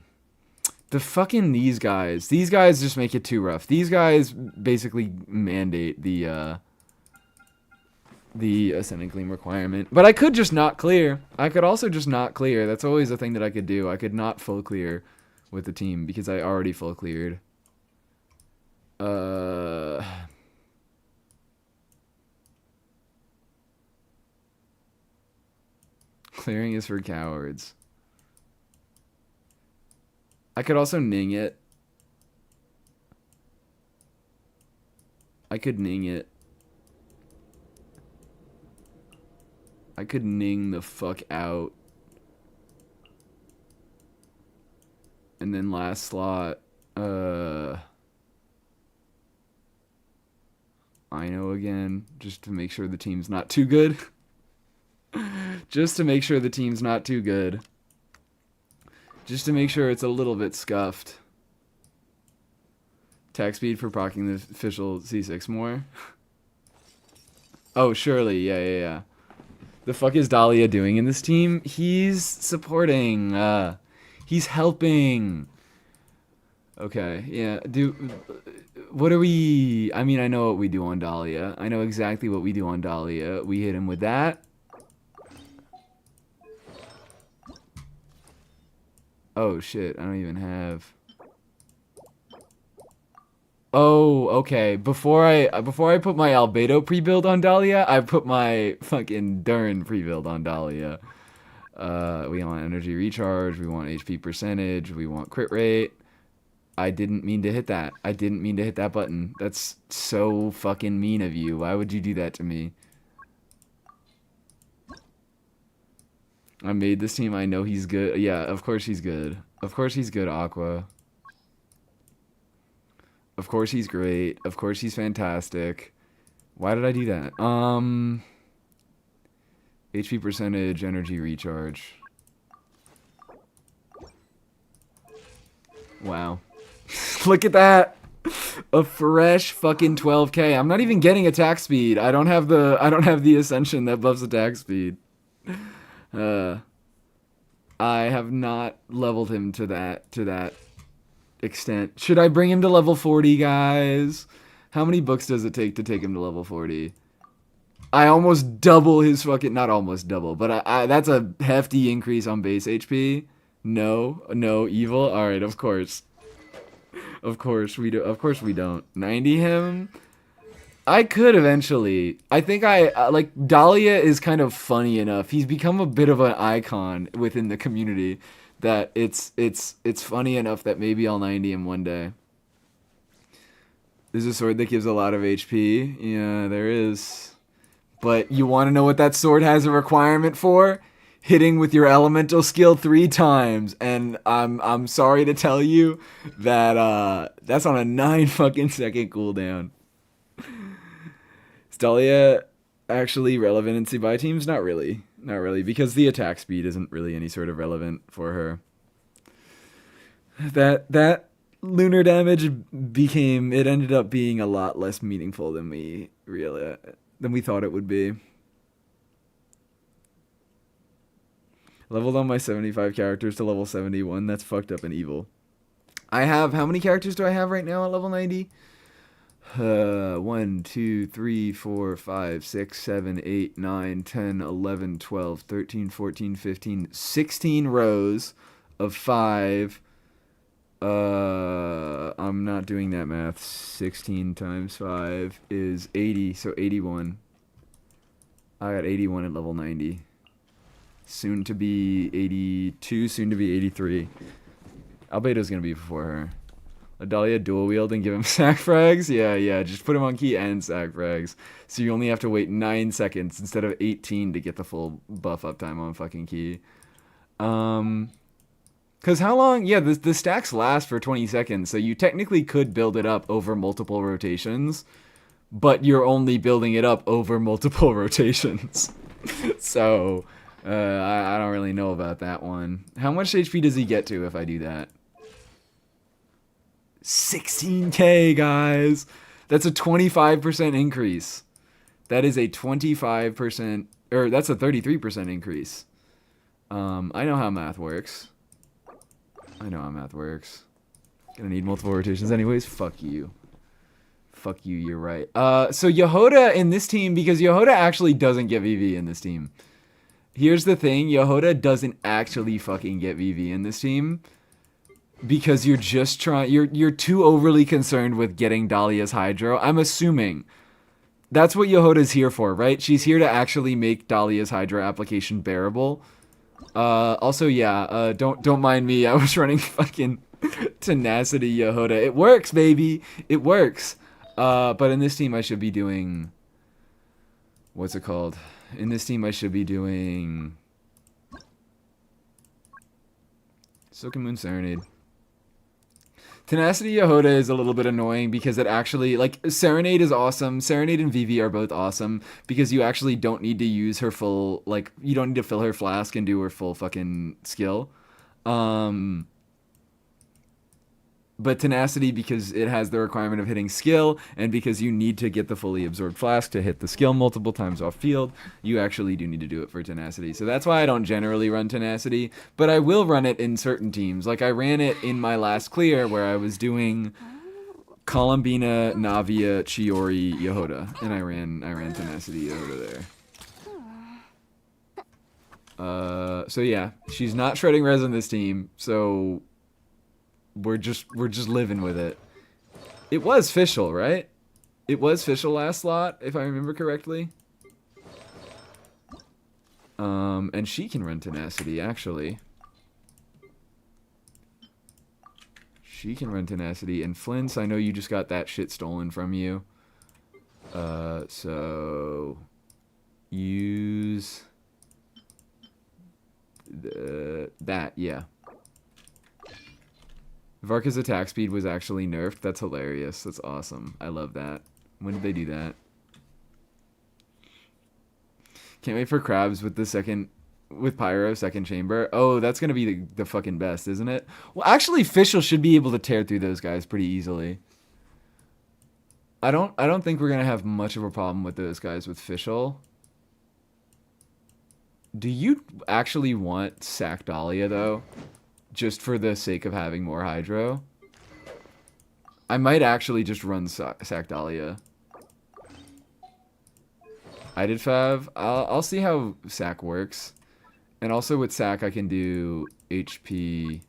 The fucking these guys. These guys just make it too rough. These guys basically mandate the Ascendant Gleam requirement. But I could just not clear. I could also just not clear. That's always a thing that I could do. I could not full clear with the team because I already full cleared. Clearing is for cowards. I could also Ning it. I could ning it. I could ning the fuck out. And then last slot, I know again, just to make sure the team's not too good. Just to make sure the team's not too good. Just to make sure it's a little bit scuffed. Attack speed for proccing the official C6 more. Oh, surely, yeah. The fuck is Dahlia doing in this team? He's supporting. He's helping. Okay, yeah. What are we... I mean, I know what we do on Dahlia. I know exactly what we do on Dahlia. We hit him with that. Oh, shit. I don't even have... Oh, okay. Before I put my Albedo pre-build on Dahlia, I put my fucking Dern pre-build on Dahlia. We want energy recharge, we want HP percentage, we want crit rate. I didn't mean to hit that. I didn't mean to hit that button. That's so fucking mean of you. Why would you do that to me? I made this team. I know he's good. Yeah, of course he's good. Of course he's good, Aqua. Of course he's great. Of course he's fantastic. Why did I do that? HP percentage, energy recharge. Wow. Look at that. A fresh fucking 12k. I'm not even getting attack speed. I don't have the ascension that buffs attack speed. I have not leveled him to that extent. Should I bring him to level 40, guys? How many books does it take to take him to level 40? I almost double his fucking... Not almost double, but that's a hefty increase on base HP. No, evil? Alright, of course. Of course we do. Of course we don't. 90 him? I could eventually. I think like, Dahlia is kind of funny enough. He's become a bit of an icon within the community that it's funny enough that maybe I'll 90 him one day. There's a sword that gives a lot of HP. Yeah, there is. But you want to know what that sword has a requirement for? Hitting with your elemental skill 3 times, and I'm sorry to tell you that that's on a 9 fucking second cooldown. Is Dahlia actually relevant in Cibai teams? Not really, because the attack speed isn't really any sort of relevant for her. That lunar damage ended up being a lot less meaningful than we thought it would be. Leveled on my 75 characters to level 71. That's fucked up and evil. I have... How many characters do I have right now at level 90? 1, 2, 3, 4, 5, 6, 7, 8, 9, 10, 11, 12, 13, 14, 15, 16 rows of 5. I'm not doing that math. 16 times 5 is 80, so 81. I got 81 at level 90. Soon to be 82, soon to be 83. Albedo's gonna be before her. Dahlia dual wield and give him sack frags? Yeah, just put him on key and sack frags. So you only have to wait 9 seconds instead of 18 to get the full buff uptime on fucking key. Cause how long? Yeah, the stacks last for 20 seconds, so you technically could build it up over multiple rotations, but you're only building it up over multiple rotations. So... I don't really know about that one. How much HP does he get to if I do that? 16k, guys! That's a 25% increase. That is a 25%... Or, that's a 33% increase. I know how math works. Gonna need multiple rotations anyways. Fuck you. Fuck you, you're right. So Yehoda in this team, because Yehoda actually doesn't get VV in this team. Here's the thing, Yehoda doesn't actually fucking get VV in this team because you're just trying, you're too overly concerned with getting Dahlia's Hydro. I'm assuming that's what Yehoda's here for, right? She's here to actually make Dahlia's Hydro application bearable. Also, yeah, don't mind me. I was running fucking Tenacity Yehoda. It works, baby. It works. But in this team, I should be doing... What's it called? In this team, I should be doing... Silken Moon Serenade. Tenacity Yehoda is a little bit annoying because it actually, like, Serenade is awesome. Serenade and Vivi are both awesome because you actually don't need to use her full, like, you don't need to fill her flask and do her full fucking skill. But Tenacity, because it has the requirement of hitting skill, and because you need to get the fully absorbed flask to hit the skill multiple times off field, you actually do need to do it for Tenacity. So that's why I don't generally run Tenacity, but I will run it in certain teams. Like I ran it in my last clear where I was doing Columbina, Navia, Chiori, Yehoda, and I ran Tenacity Yehoda there. So yeah, she's not shredding res on this team, so we're just living with it. It was Fischl, right? It was Fischl last slot, if I remember correctly. And she can run Tenacity, actually. She can run Tenacity. And Flints, I know you just got that shit stolen from you. So... use... that, yeah. Varka's attack speed was actually nerfed. That's hilarious. That's awesome. I love that. When did they do that? Can't wait for Crabs with the second... with Pyro, second chamber. Oh, that's going to be the fucking best, isn't it? Well, actually, Fischl should be able to tear through those guys pretty easily. I don't think we're going to have much of a problem with those guys with Fischl. Do you actually want Sack Dahlia, though? Just for the sake of having more Hydro? I might actually just run Sack Dahlia. I did Fav. I'll see how Sack works. And also with Sack, I can do HP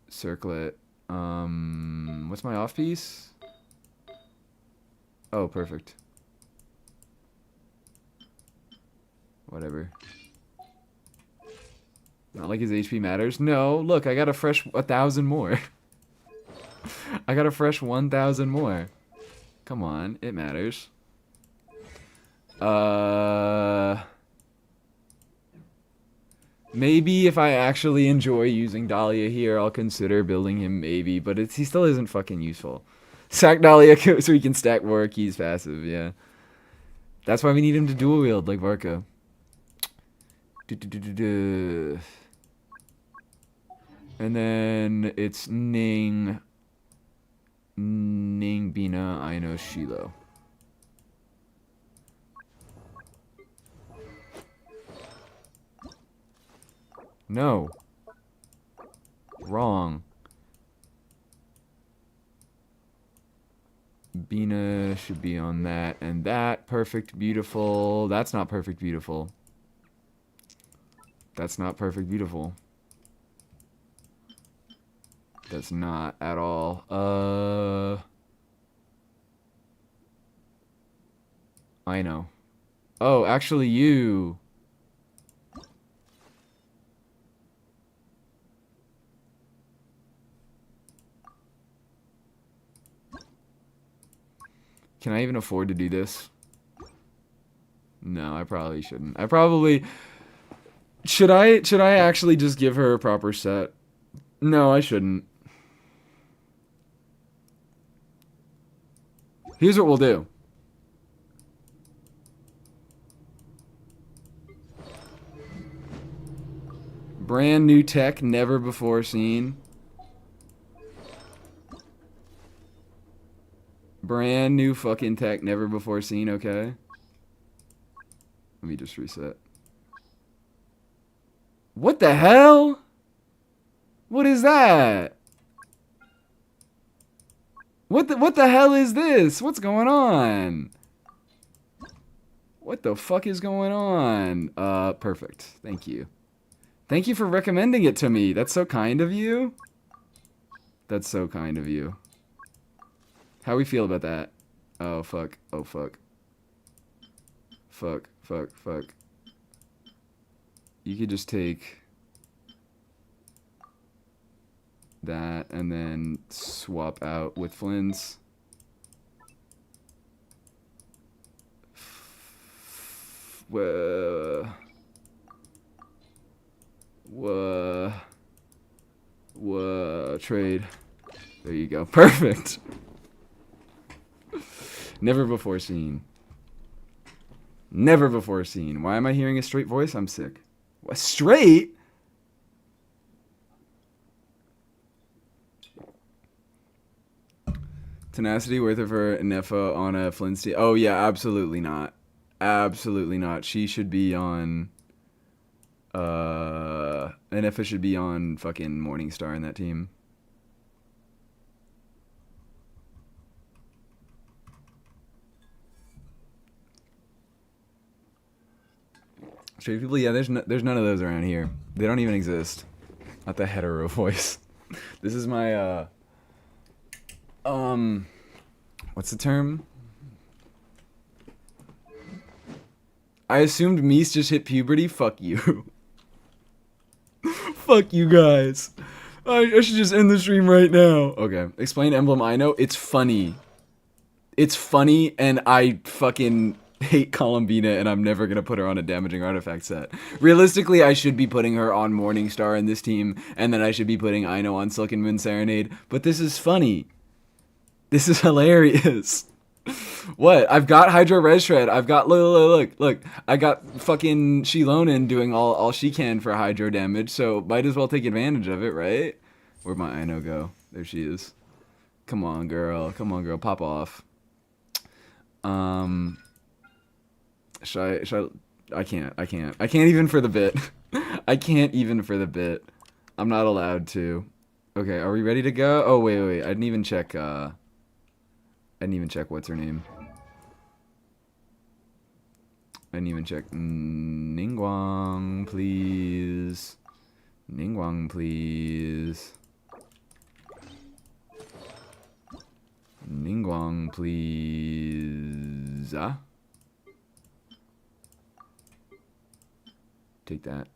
Circlet. What's my off piece? Oh, perfect. Whatever. Not like his HP matters. No, look, I got a fresh 1,000 more. I got a fresh 1,000 more. Come on, it matters. Maybe if I actually enjoy using Dahlia here, I'll consider building him maybe, but he still isn't fucking useful. Sack Dahlia so he can stack more keys passive, yeah. That's why we need him to dual wield like Varka. And then it's Ning, Bina, Aino, Shiloh. No. Wrong. Bina should be on that and that. Perfect, beautiful. That's not perfect, beautiful. That's not perfect, beautiful. That's not at all. I know. Oh, actually you. Can I even afford to do this? No, I probably shouldn't. I probably... Should I actually just give her a proper set? No, I shouldn't. Here's what we'll do. Brand new tech, never before seen. Brand new fucking tech, never before seen, okay? Let me just reset. What the hell? What is that? What the hell is this? What's going on? What the fuck is going on? Perfect. Thank you. Thank you for recommending it to me. That's so kind of you. That's so kind of you. How we feel about that? Oh, fuck. Oh, fuck. Fuck, fuck, fuck. You could just take that, and then swap out with Flynn's. Whoa. Trade. There you go. Perfect. Never before seen. Never before seen. Why am I hearing a straight voice? I'm sick. What? Straight? Tenacity worth of her Nefa on a Flintstone. Oh yeah, absolutely not. Absolutely not. She should be on Nefa should be on fucking Morningstar in that team. Straight people, yeah, there's none of those around here. They don't even exist. Not the hetero voice. This is my what's the term? I assumed Mies just hit puberty. Fuck you. Fuck you guys. I should just end the stream right now. Okay. Explain emblem I know. It's funny. It's funny, and I fucking hate Columbina, and I'm never gonna put her on a damaging artifact set. Realistically, I should be putting her on Morningstar in this team, and then I should be putting Aino on Silken Moon Serenade. But this is funny. This is hilarious. What? I've got Hydro Res Shred. I've got look. I got fucking Shilonin doing all she can for Hydro damage, so might as well take advantage of it, right? Where'd my Aino go? There she is. Come on, girl. Come on, girl. Pop off. Should I can't even for the bit. I can't even for the bit. I'm not allowed to. Okay, are we ready to go? Oh, wait. I didn't even check what's her name. I didn't even check. Ningguang, please. Ningguang, please. Ningguang, please. Take that.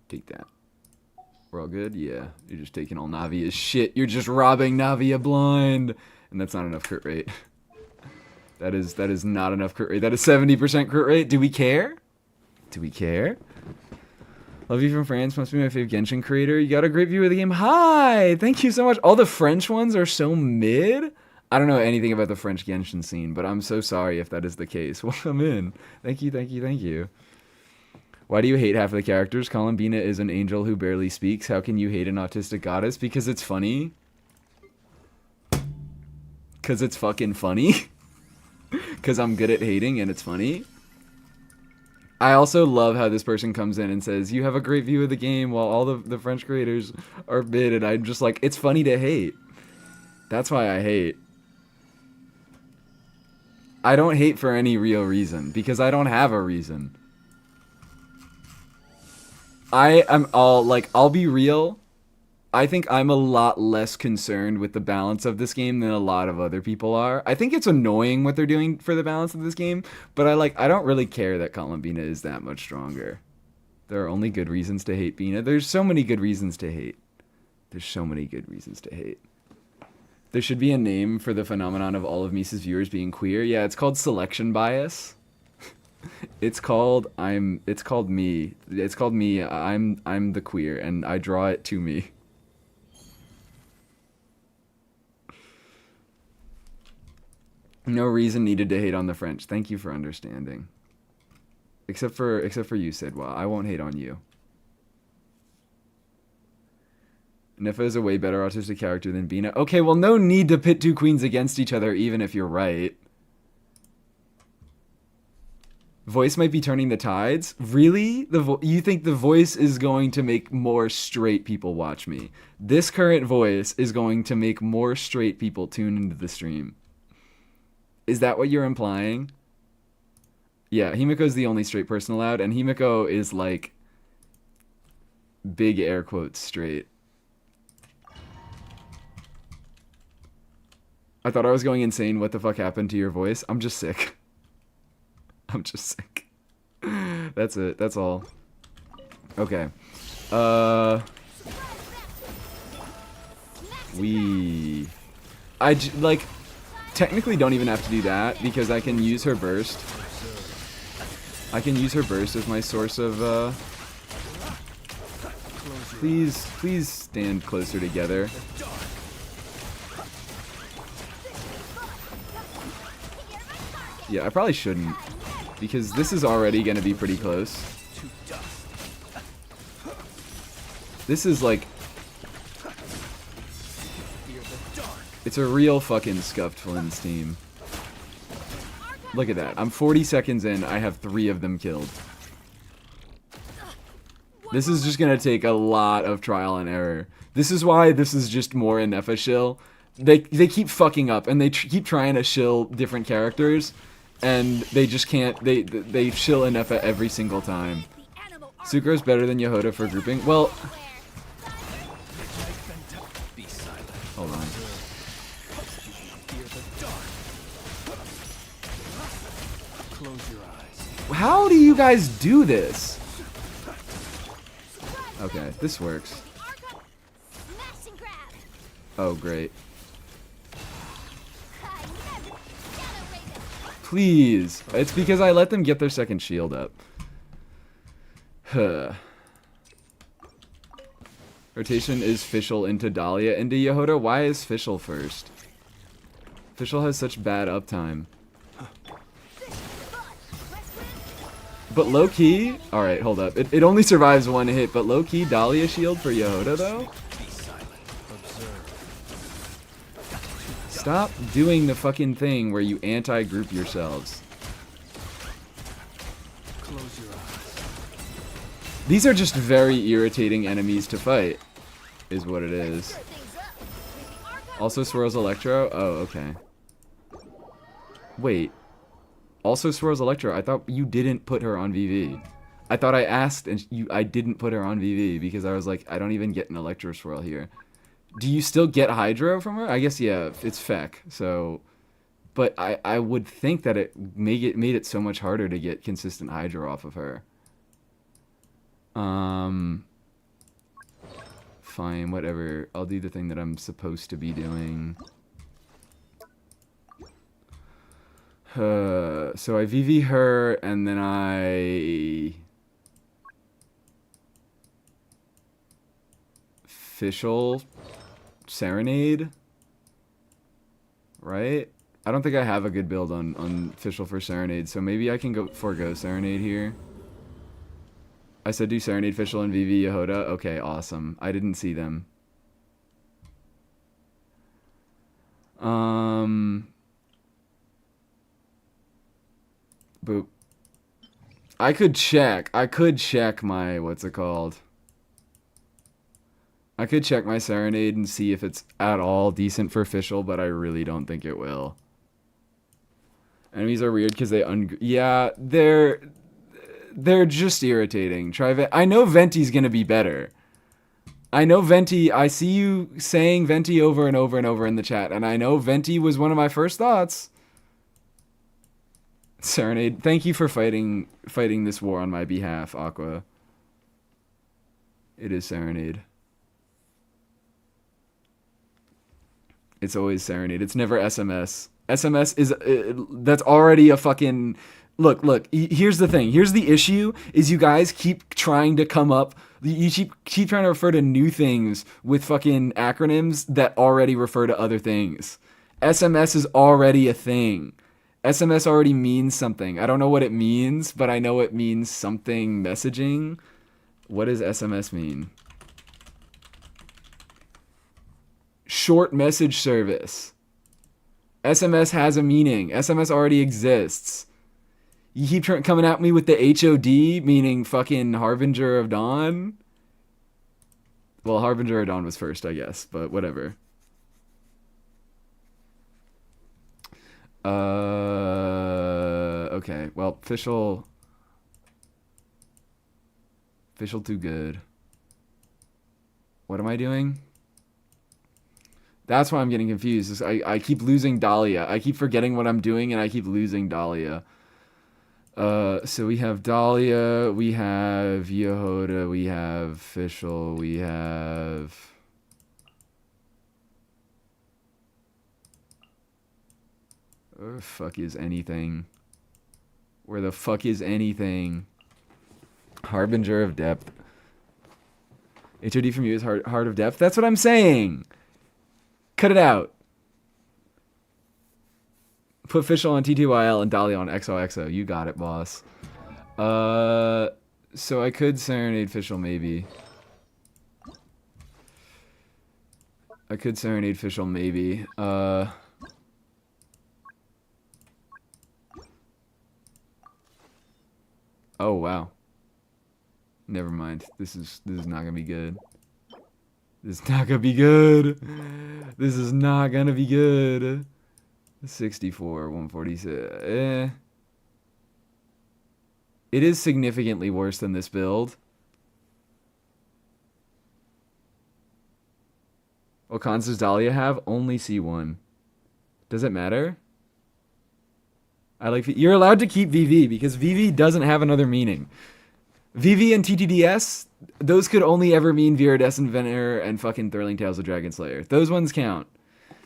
Take that. We're all good? Yeah. You're just taking all Navia's shit. You're just robbing Navia blind. And that's not enough crit rate. That is not enough crit rate. That is 70% crit rate. Do we care? Do we care? Love you from France. Must be my favorite Genshin creator. You got a great view of the game. Hi! Thank you so much. All the French ones are so mid. I don't know anything about the French Genshin scene, but I'm so sorry if that is the case. Welcome in. Thank you. Why do you hate half of the characters? Columbina is an angel who barely speaks. How can you hate an autistic goddess? Because it's funny. Because it's fucking funny. Because I'm good at hating and it's funny. I also love how this person comes in and says, you have a great view of the game while all the French creators are mid. And I'm just like, it's funny to hate. That's why I hate. I don't hate for any real reason. Because I don't have a reason. I'll be real. I think I'm a lot less concerned with the balance of this game than a lot of other people are. I think it's annoying what they're doing for the balance of this game, but I don't really care that Columbina is that much stronger. There are only good reasons to hate Bina. There's so many good reasons to hate. There should be a name for the phenomenon of all of Misa's viewers being queer. Yeah, it's called selection bias. It's called me. It's called me. I'm the queer, and I draw it to me. No reason needed to hate on the French. Thank you for understanding. Except for you, Sidwa. I won't hate on you. Nefa is a way better autistic character than Bina. Okay, well, no need to pit two queens against each other, even if you're right. Voice might be turning the tides? Really? You think the voice is going to make more straight people watch me? This current voice is going to make more straight people tune into the stream. Is that what you're implying? Yeah, Himiko's the only straight person allowed, and Himiko is like big air quotes straight. I thought I was going insane. What the fuck happened to your voice? I'm just sick. I'm just sick. That's it. That's all. Okay. Like, technically don't even have to do that, because I can use her burst. I can use her burst as my source of, Please stand closer together. Yeah, I probably shouldn't, because this is already gonna be pretty close. This is like... It's a real fucking scuffed Flynn's team. Look at that. I'm 40 seconds in, I have 3 of them killed. This is just gonna take a lot of trial and error. This is why this is just more an Nefa shill. They keep fucking up, and they keep trying to shill different characters, and they just can't. They shill a Nefa every single time. Sucro's better than Yehoda for grouping. Well, hold on. How do you guys do this? Okay, this works. Oh, great. Please. It's because I let them get their second shield up. Huh. Rotation is Fischl into Dahlia into Yehoda. Why is Fischl first? Fischl has such bad uptime. But low-key... Alright, hold up. It only survives 1 hit, but low-key Dahlia shield for Yehoda, though? Stop doing the fucking thing where you anti-group yourselves. These are just very irritating enemies to fight, is what it is. Also swirls Electro? Oh, okay. Wait. Also swirls Electro. I thought you didn't put her on VV. I thought I asked and I didn't put her on VV because I was like, I don't even get an Electro swirl here. Do you still get Hydro from her? I guess, yeah, it's Feck, so... But I would think that it made it so much harder to get consistent Hydro off of her. Fine, whatever. I'll do the thing that I'm supposed to be doing. So I VV her, and then I... Fischl Serenade? Right? I don't think I have a good build on Fischl for Serenade, so maybe I can forego Serenade here. I said do Serenade, Fischl, and VV Yehoda. Okay, awesome. I didn't see them. Boop. I could check my, what's it called? I could check my Serenade and see if it's at all decent for Fischl, but I really don't think it will. Enemies are weird because they yeah, they're just irritating. I know Venti's gonna be better. I know Venti, I see you saying Venti over and over and over in the chat, and I know Venti was one of my first thoughts. Serenade, thank you for fighting this war on my behalf, Aqua. It is Serenade. It's always Serenade. It's never SMS. SMS is that's already a fucking look. Here's the thing. Here's the issue: is you guys keep trying to come up. You keep trying to refer to new things with fucking acronyms that already refer to other things. SMS is already a thing. SMS already means something. I don't know what it means, but I know it means something messaging. What does SMS mean? Short message service. SMS has a meaning. SMS already exists. You keep coming at me with the HOD, meaning fucking Harbinger of Dawn. Well, Harbinger of Dawn was first, I guess, but whatever. Okay, well, Fischl too good. What am I doing? That's why I'm getting confused. I keep losing Dahlia. I keep forgetting what I'm doing, and I keep losing Dahlia. So we have Dahlia, we have Yehoda, we have Fischl, we have... Where the fuck is anything? Where the fuck is anything? Harbinger of Depth. HOD from you is Heart of Depth? That's what I'm saying! Cut it out. Put Fischl on T2YL and Dahlia on XOXO. You got it, boss. So I could Serenade Fischl, maybe. I could Serenade Fischl, maybe. Oh, wow. Never mind. This is not gonna be good. This is not gonna be good. This is not gonna be good. 64, 146. It is significantly worse than this build. What cons does Dahlia have? Only C1. Does it matter? I like you're allowed to keep VV because VV doesn't have another meaning. VV and TTDS, those could only ever mean Viridescent Veneer and fucking Thurling Tales of Dragon Slayer. Those ones count.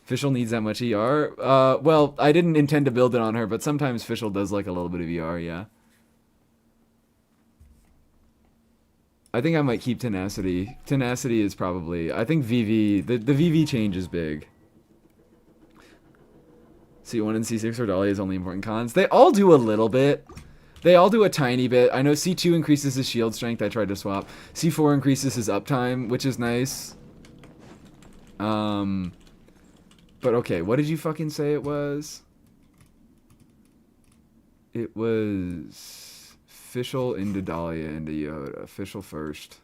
Fischl needs that much ER. Well, I didn't intend to build it on her, but sometimes Fischl does like a little bit of ER, yeah. I think I might keep Tenacity. Tenacity is probably... I think VV... The VV change is big. C1 and C6 for Dahlia is only important cons. They all do a little bit. They all do a tiny bit. I know C2 increases his shield strength. I tried to swap. C4 increases his uptime, which is nice. But okay, what did you fucking say it was? It was Fischl into Dahlia into Yehoda. Fischl first.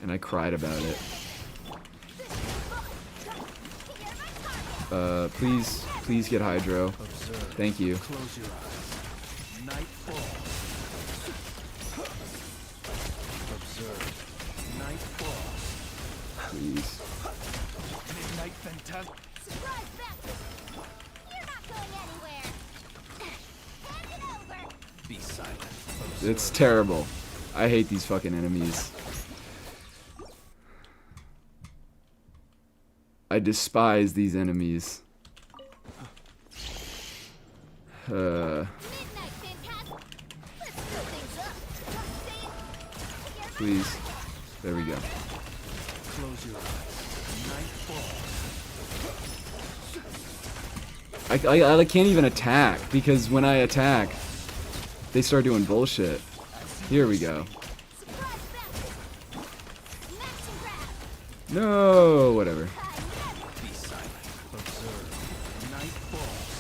And I cried about it. Please get Hydro. Thank you. Please. Midnight Fantastic. Surprise baptism! You're not going anywhere! Hand it over! Be silent. It's terrible. I hate these fucking enemies. I despise these enemies. Midnight Fantastic! Let's blow things up! Please. There we go. Close your eyes. Night falls. I can't even attack because when I attack, they start doing bullshit. Here we go. Surprise baptism! Smash and grab! No, whatever. Be silent. Observe. Night falls.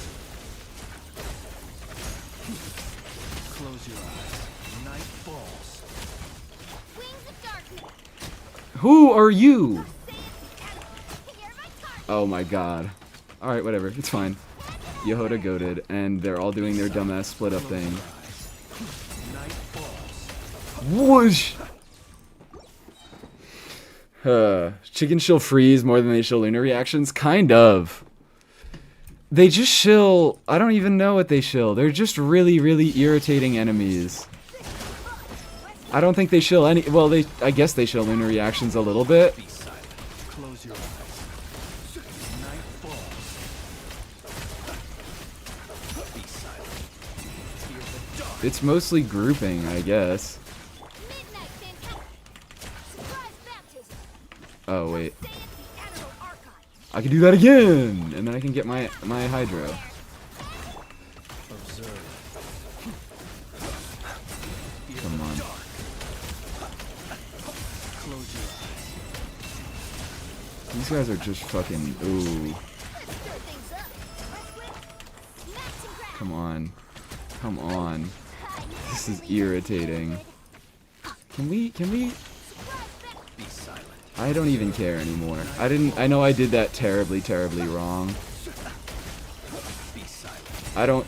Close your eyes. Night falls. Wings of darkness! Who are you? You're my target! Oh my god. Alright, whatever. It's fine. Yehoda goated, and they're all doing their dumbass split up thing. Night falls. Whoosh! Chickens shill freeze more than they shill lunar reactions? Kind of. They just shill... I don't even know what they shill. They're just really, really irritating enemies. I don't think they shill any... Well, I guess they shill lunar reactions a little bit. Be silent. Close your eyes. Night falls. Be silent. Fear the dark. It's mostly grouping, I guess. Midnight Fantastic! Surprise baptism! Oh, wait. Say it, the Admiral Archon! I can do that again! And then I can get my Hydro. Observe. Fear Come the on. dark. Close your eyes. These guys are just fucking... Ooh. Let's stir things up! Smash and grab! Come on. Come on. This is irritating. Can we... Be silent. I don't even care anymore. I know I did that terribly, terribly wrong. Be silent. I don't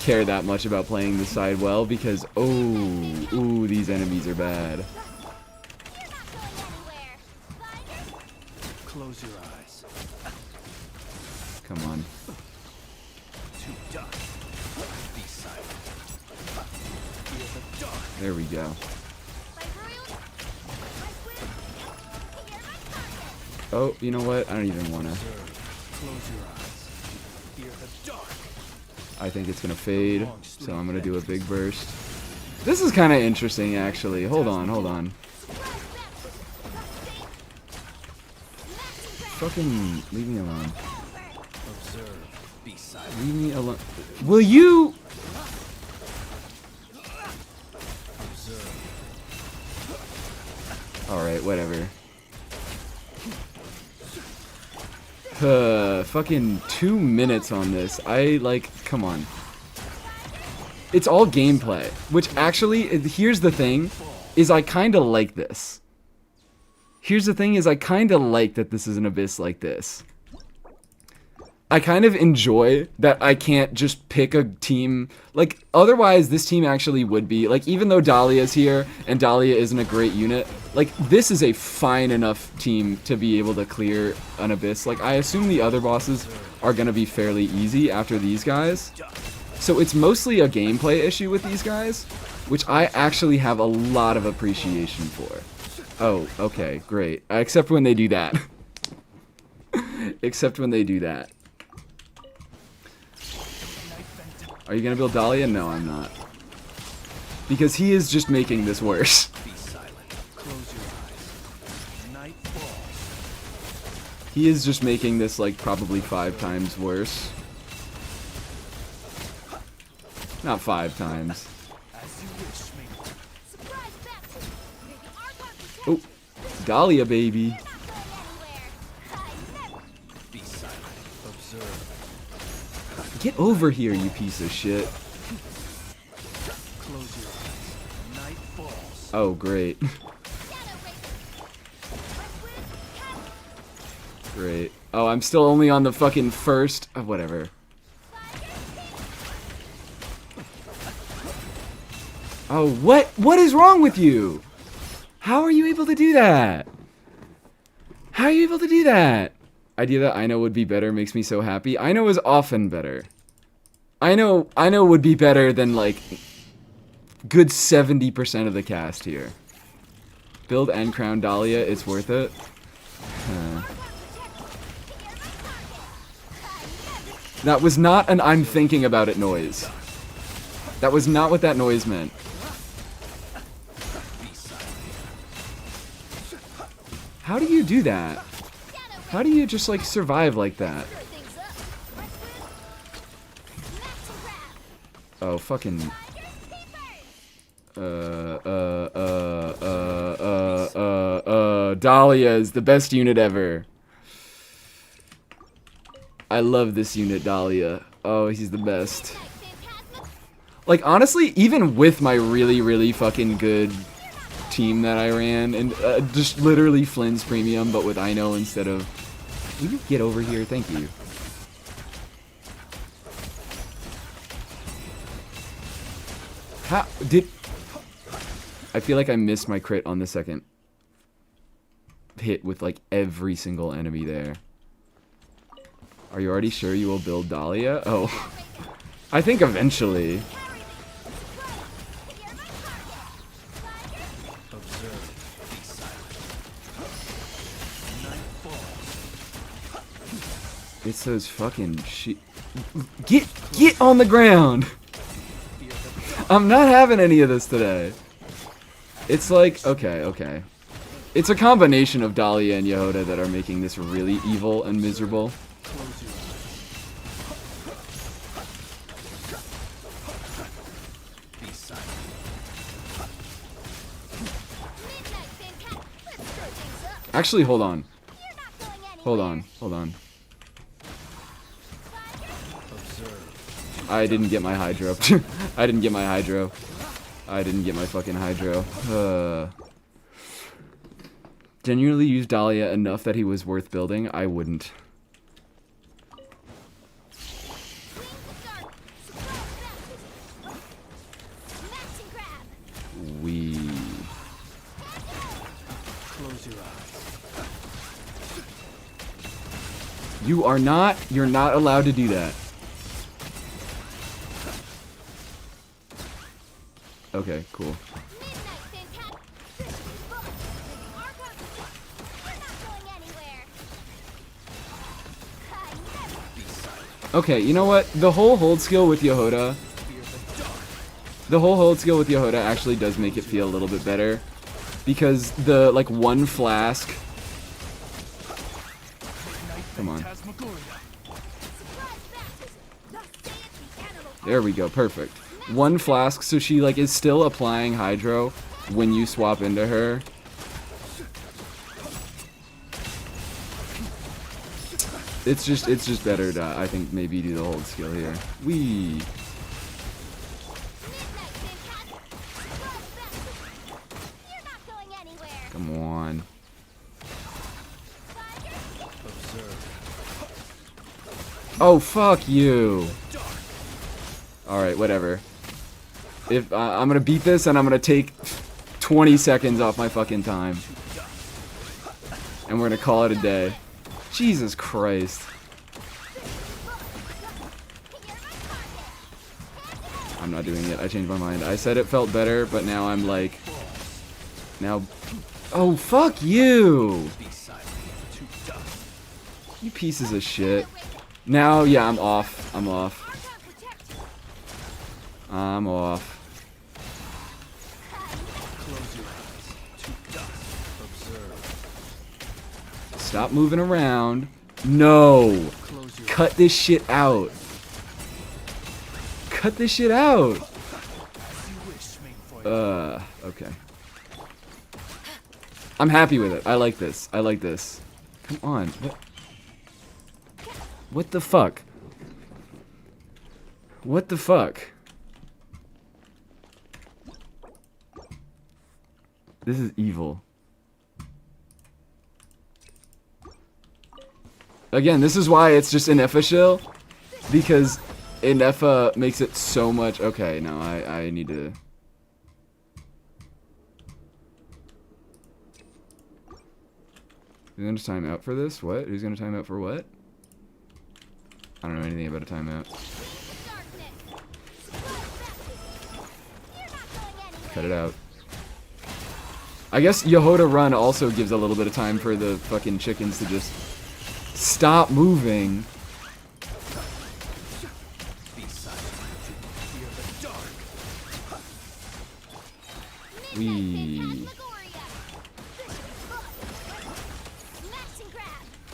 care that much about playing this side well because... ooh, these enemies are bad. You're not going anywhere! Finder! Close your eyes. Come on. Too dark. Be silent. There we go. Oh, you know what? I don't even want to. Close your eyes. Fear the dark. I think it's going to fade, so I'm going to do a big burst. This is kind of interesting, actually. Hold on, hold on. Fucking leave me alone. Observe. Be silent. Leave me alone. Will you? Alright, whatever. Fucking 2 minutes on this. Come on. It's all gameplay. Which actually, here's the thing, is I kinda like this. Here's the thing is I kinda like that this is an Abyss like this. I kind of enjoy that I can't just pick a team. Like, otherwise this team actually would be, like, even though Dahlia's here, and Dahlia isn't a great unit, like, this is a fine enough team to be able to clear an Abyss. Like, I assume the other bosses are gonna be fairly easy after these guys. So it's mostly a gameplay issue with these guys, which I actually have a lot of appreciation for. Oh, okay, great. Except when they do that. Except when they do that. Are you gonna build Dahlia? No, I'm not. Because he is just making this worse. Be silent. Close your eyes. Night falls. He is just making this, like, probably 5 times worse. Not 5 times. As you wish, mate. Oh, Dahlia, baby. Be silent. Observe. Get over here, you piece of shit. Close your eyes. Night falls. Oh, great. Great. Oh, I'm still only on the fucking first. Oh, whatever. Oh, what? What is wrong with you? How are you able to do that? How are you able to do that? Idea that I know would be better makes me so happy. I know is often better. I know would be better than, like, good 70% of the cast here. Build and crown Dahlia, it's worth it. That was not an I'm thinking about it noise. That was not what that noise meant. How do you do that? How do you just, like, survive like that? Oh, fucking... Dahlia is the best unit ever. I love this unit, Dahlia. Oh, he's the best. Like, honestly, even with my really, really fucking good team that I ran, and just literally Flynn's premium, but with Ino instead of... Will you get over here? Thank you. How did... I feel like I missed my crit on the second hit with, like, every single enemy there. Are you already sure you will build Dahlia? Oh. I think eventually. It's those fucking Get on the ground! I'm not having any of this today. It's like, okay. It's a combination of Dahlia and Yehoda that are making this really evil and miserable. Actually, hold on. Hold on. I didn't get my hydro. I didn't get my hydro. I didn't get my fucking hydro. Genuinely use Dahlia enough that he was worth building? I wouldn't. Close your eyes. You're not allowed to do that. Okay, cool. Midnight fantastic. This is fun. Our competition. You're not going anywhere. I never. Okay, you know what? The whole hold skill with Yehoda, actually does make it feel a little bit better. Because the, like, one flask... Come on. Phantasmagoria. Surprise baptism. Thus saith the animal. There we go, perfect. One flask, so she, like, is still applying hydro when you swap into her. It's just better to, I think, maybe do the hold skill here. Wee. Midnight fantastic. Surprise baptism. You're not going anywhere. Come on. Oh, fuck you. Alright, whatever. If I'm gonna beat this, and I'm gonna take 20 seconds off my fucking time. And we're gonna call it a day. Jesus Christ. I'm not doing it. I changed my mind. I said it felt better, but now I'm like... Now... Oh, fuck you! You pieces of shit. Now, yeah, I'm off. I'm off. I'm off. Close your eyes. To dust. Observe. Stop moving around. No! Close your Cut this shit out. Cut this shit out! eyes. You wish, Mainfoil. Okay. I'm happy with it. I like this. I like this. Come on. What the fuck? What the fuck? This is evil. Again, this is why it's just Inefa shill. Because Inefa makes it so much... Okay, no, I need to... Who's gonna time out for this? What? Who's gonna time out for what? I don't know anything about a timeout. Cut it out. I guess Yehoda Run also gives a little bit of time for the fucking chickens to just stop moving. Wee.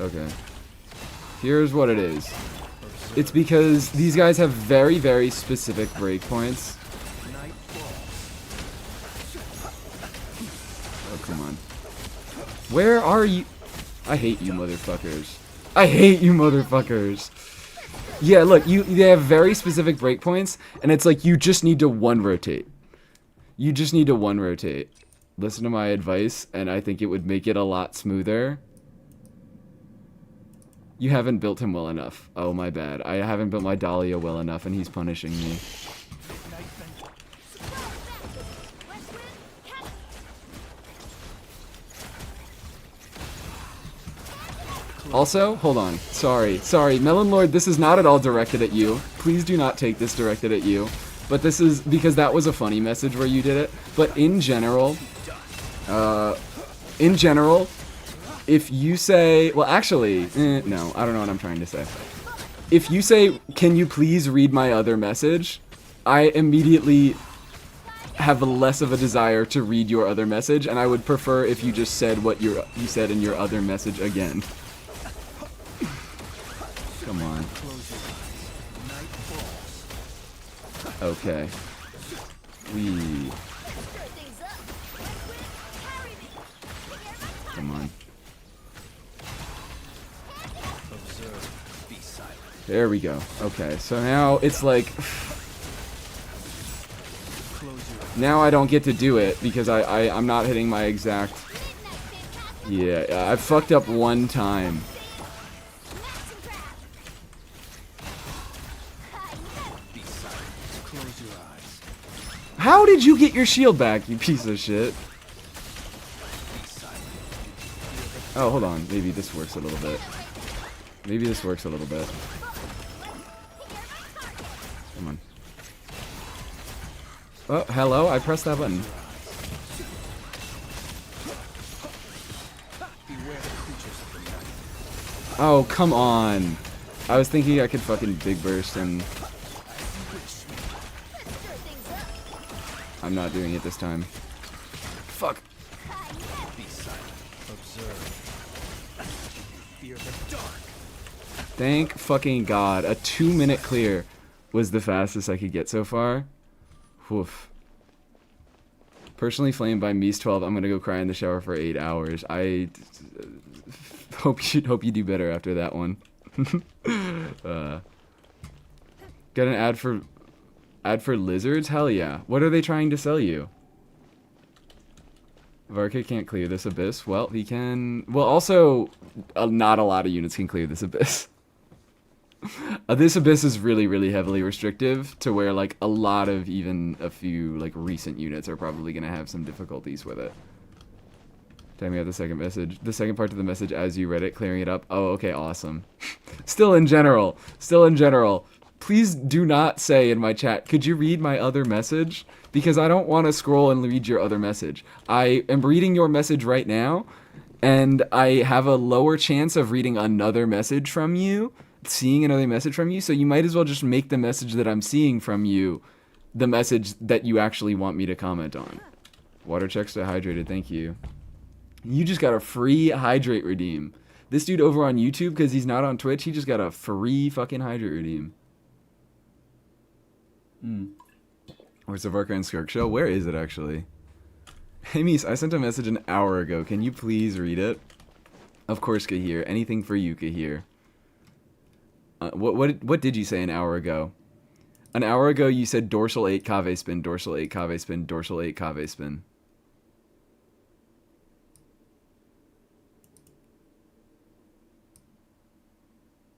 Okay. Here's what it is. It's because these guys have very, very specific breakpoints. Oh, come on. Where are you? I hate you motherfuckers. I hate you motherfuckers. Yeah, look, they have very specific breakpoints, and it's like you just need to one rotate. You just need to one rotate. Listen to my advice, and I think it would make it a lot smoother. You haven't built him well enough. Oh, my bad. I haven't built my Dahlia well enough, and he's punishing me. Also, hold on. Sorry. Melon Lord, this is not at all directed at you. Please do not take this directed at you. But this is because that was a funny message where you did it. But in general, if you say, well, actually, no, I don't know what I'm trying to say. If you say, can you please read my other message, I immediately have less of a desire to read your other message, and I would prefer if you just said what you said in your other message again. Come on. Okay. Come on. There we go. Okay, so now it's like... Now I don't get to do it because I'm not hitting my exact... Yeah, I fucked up one time. How did you get your shield back, you piece of shit? Oh, hold on. Maybe this works a little bit. Maybe this works a little bit. Come on. Oh, hello, I pressed that button. Oh, come on. I was thinking I could fucking big burst and I'm not doing it this time. Fuck. Be silent. Observe. Fear the dark. Thank fucking God. A 2-minute clear was the fastest I could get so far. Woof. Personally flamed by Mies12. I'm gonna go cry in the shower for 8 hours. I hope you do better after that one. Got an ad for lizards? Hell yeah. What are they trying to sell you? Varka can't clear this abyss. Well, he can. Well, also, not a lot of units can clear this abyss. This abyss is really, really heavily restrictive to where, like, a lot of even a few, like, recent units are probably going to have some difficulties with it. Tell me out the second message. The second part of the message as you read it, clearing it up. Oh, okay, awesome. Still in general. Please do not say in my chat, could you read my other message? Because I don't want to scroll and read your other message. I am reading your message right now, and I have a lower chance of reading another message from you, seeing another message from you, so you might as well just make the message that I'm seeing from you the message that you actually want me to comment on. Water checks to hydrated, thank you. You just got a free hydrate redeem. This dude over on YouTube, because he's not on Twitch, he just got a free fucking hydrate redeem. Where's the Varka and Skirk show? Where is it actually? Hey Mies, I sent a message an hour ago. Can you please read it? Of course, Kahir. Anything for you, Kahir. What did you say an hour ago? An hour ago you said dorsal 8 kave spin, dorsal 8 kave spin, dorsal 8 kave spin.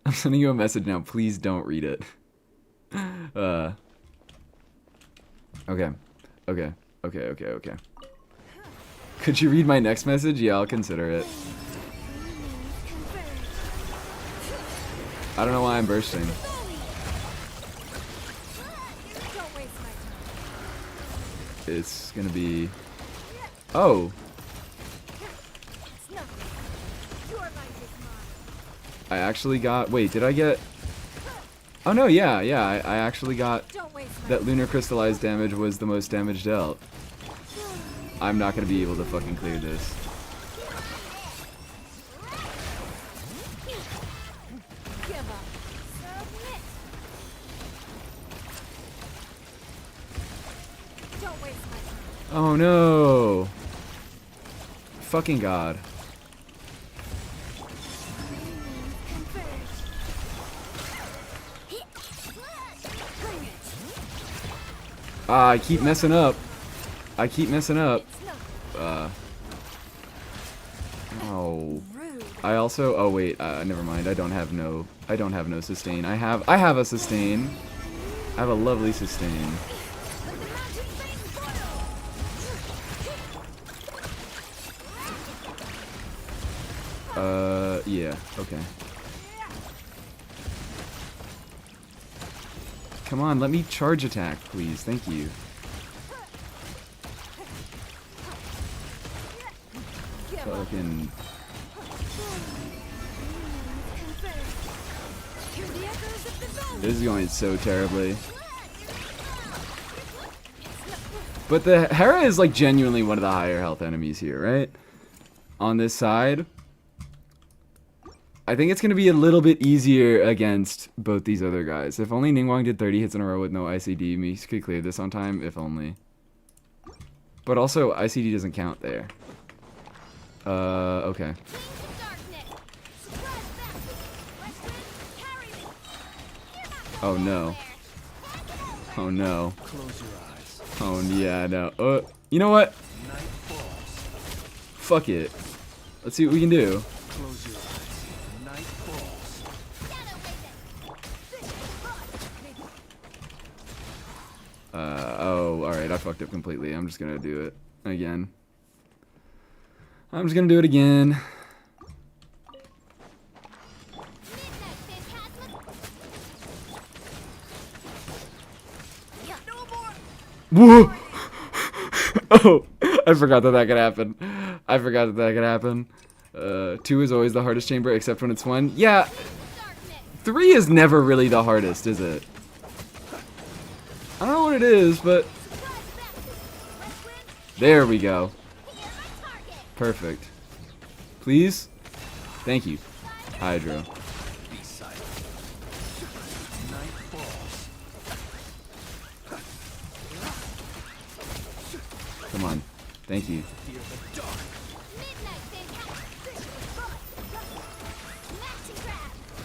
I'm sending you a message now. Please don't read it. Okay. Could you read my next message? Yeah, I'll consider it. I don't know why I'm bursting. It's gonna be... Oh! I actually got... Wait, did I get... Oh no, yeah, I actually got that lunar crystallized damage was the most damage dealt. I'm not gonna be able to fucking clear this. Oh no! Fucking God. I keep messing up. Oh. I also. Oh wait. Never mind. I don't have no sustain. I have a sustain. I have a lovely sustain. Yeah. Okay. Come on, let me charge attack, please. Thank you. Fucking... This is going so terribly. But the Hera is like genuinely one of the higher health enemies here, right? On this side. I think it's going to be a little bit easier against both these other guys. If only Ningguang did 30 hits in a row with no ICD, Mies could clear this on time, if only. But also, ICD doesn't count there. Okay. Oh no. Oh no. Oh yeah, no. You know what? Fuck it. Let's see what we can do. Oh, alright, I fucked up completely. I'm just gonna do it again. Whoa! Oh, I forgot that could happen. I forgot that could happen. 2 is always the hardest chamber, except when it's 1. Yeah, 3 is never really the hardest, is it? I don't know what it is, but... There we go. Perfect. Please? Thank you. Hydro. Be silent. Night falls. Come on. Thank you. Fear the dark.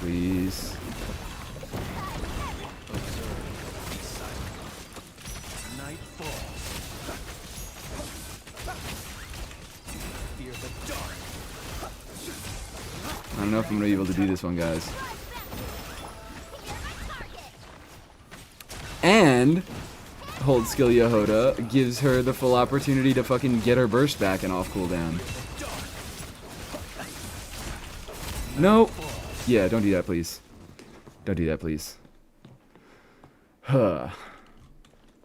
Please. Be silent. Night falls. Fear the dark. I don't know if I'm gonna be able to do this one, guys. And hold skill Yehoda gives her the full opportunity to fucking get her burst back and off cooldown. No. Yeah, don't do that, please. Don't do that, please. Huh.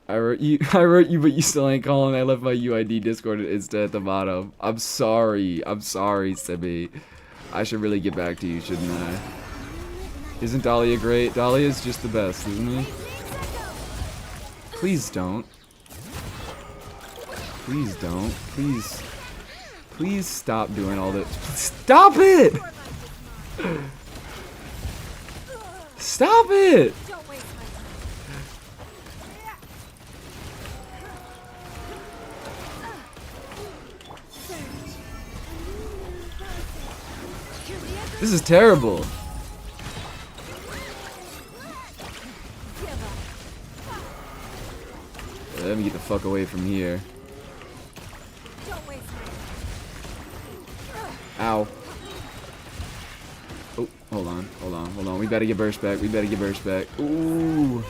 I wrote you, but you still ain't calling. I left my UID Discord instead at the bottom. I'm sorry, Sibby. I should really get back to you, shouldn't I? Isn't Dahlia great? Dahlia's just the best, isn't he? Please don't. Please don't. Please. Please stop doing all that. Stop it! Stop it! This is terrible. Let me get the fuck away from here. Ow. Oh, hold on. We better get burst back. Ooh.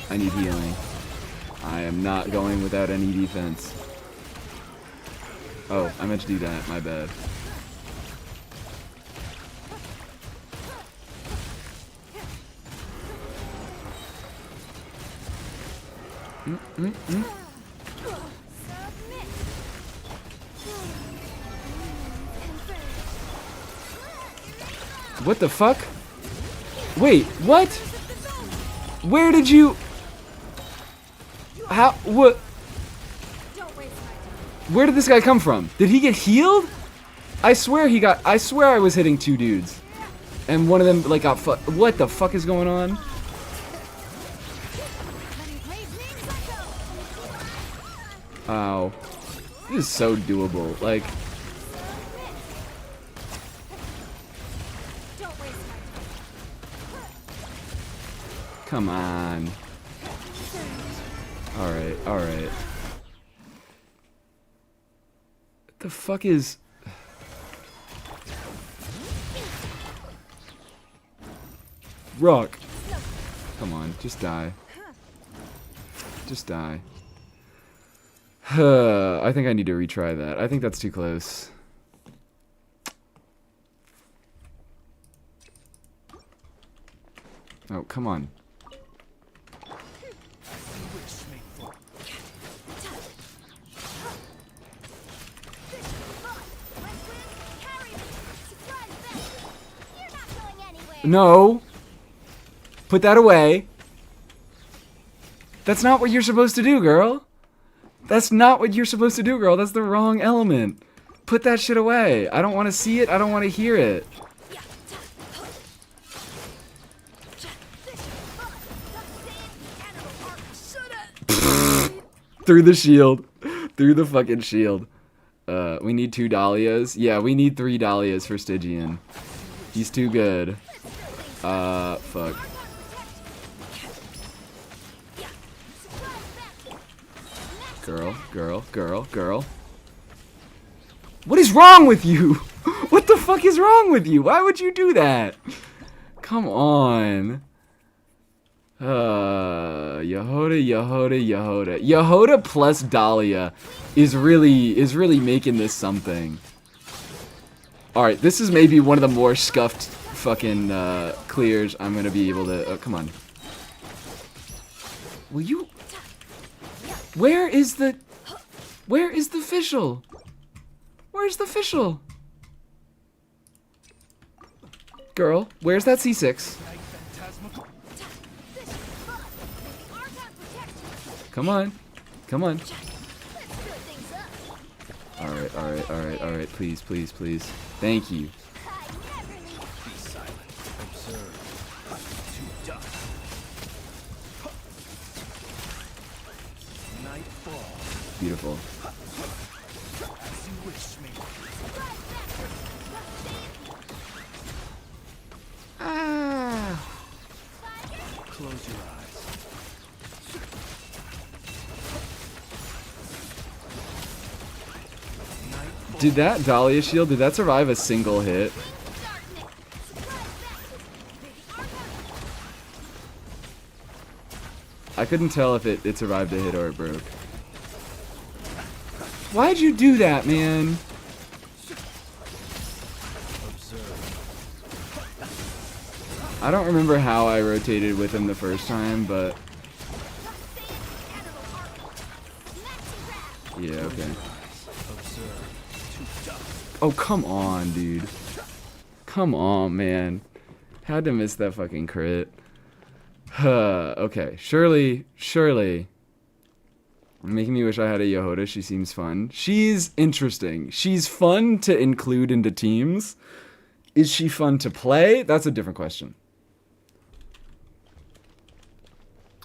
I need healing. I am not going without any defense. Oh, I meant to do that. My bad. What the fuck? Wait, what? Where did you... How? What? Where did this guy come from? Did he get healed? I swear he got... I swear I was hitting 2 dudes. And one of them, like, got what the fuck is going on? Ow. This is so doable. Like... Come on. Alright. What the fuck is... Rock. Come on, just die. Just die. I think I need to retry that. I think that's too close. Oh, come on. No. Put that away. That's not what you're supposed to do, girl. That's not what you're supposed to do, girl. That's the wrong element. Put that shit away. I don't want to see it. I don't want to hear it. Through the shield. Through the fucking shield. We need 2 Dahlias. Yeah, we need 3 Dahlias for Stygian. He's too good. Fuck. Girl. What is wrong with you? What the fuck is wrong with you? Why would you do that? Come on. Yehoda. Yehoda plus Dahlia is really making this something. Alright, this is maybe one of the more scuffed fucking clears, I'm gonna be able to. Come on. Will you? Where is the fischl? Where's the fischl? Girl, where's that C6? Come on. Come on. Alright, alright, alright, alright. Please, please, please. Thank you. Be silent. Observe. To dust. Nightfall. Beautiful. As you wish me. Ah. Close your eyes. Did that Dahlia shield, did that survive a single hit? I couldn't tell if it survived a hit or it broke. Why'd you do that, man? I don't remember how I rotated with him the first time, but... Yeah, okay. Oh, come on, dude. Come on, man. Had to miss that fucking crit. Okay, surely. Making me wish I had a Yehoda. She seems fun. She's interesting. She's fun to include into teams. Is she fun to play? That's a different question.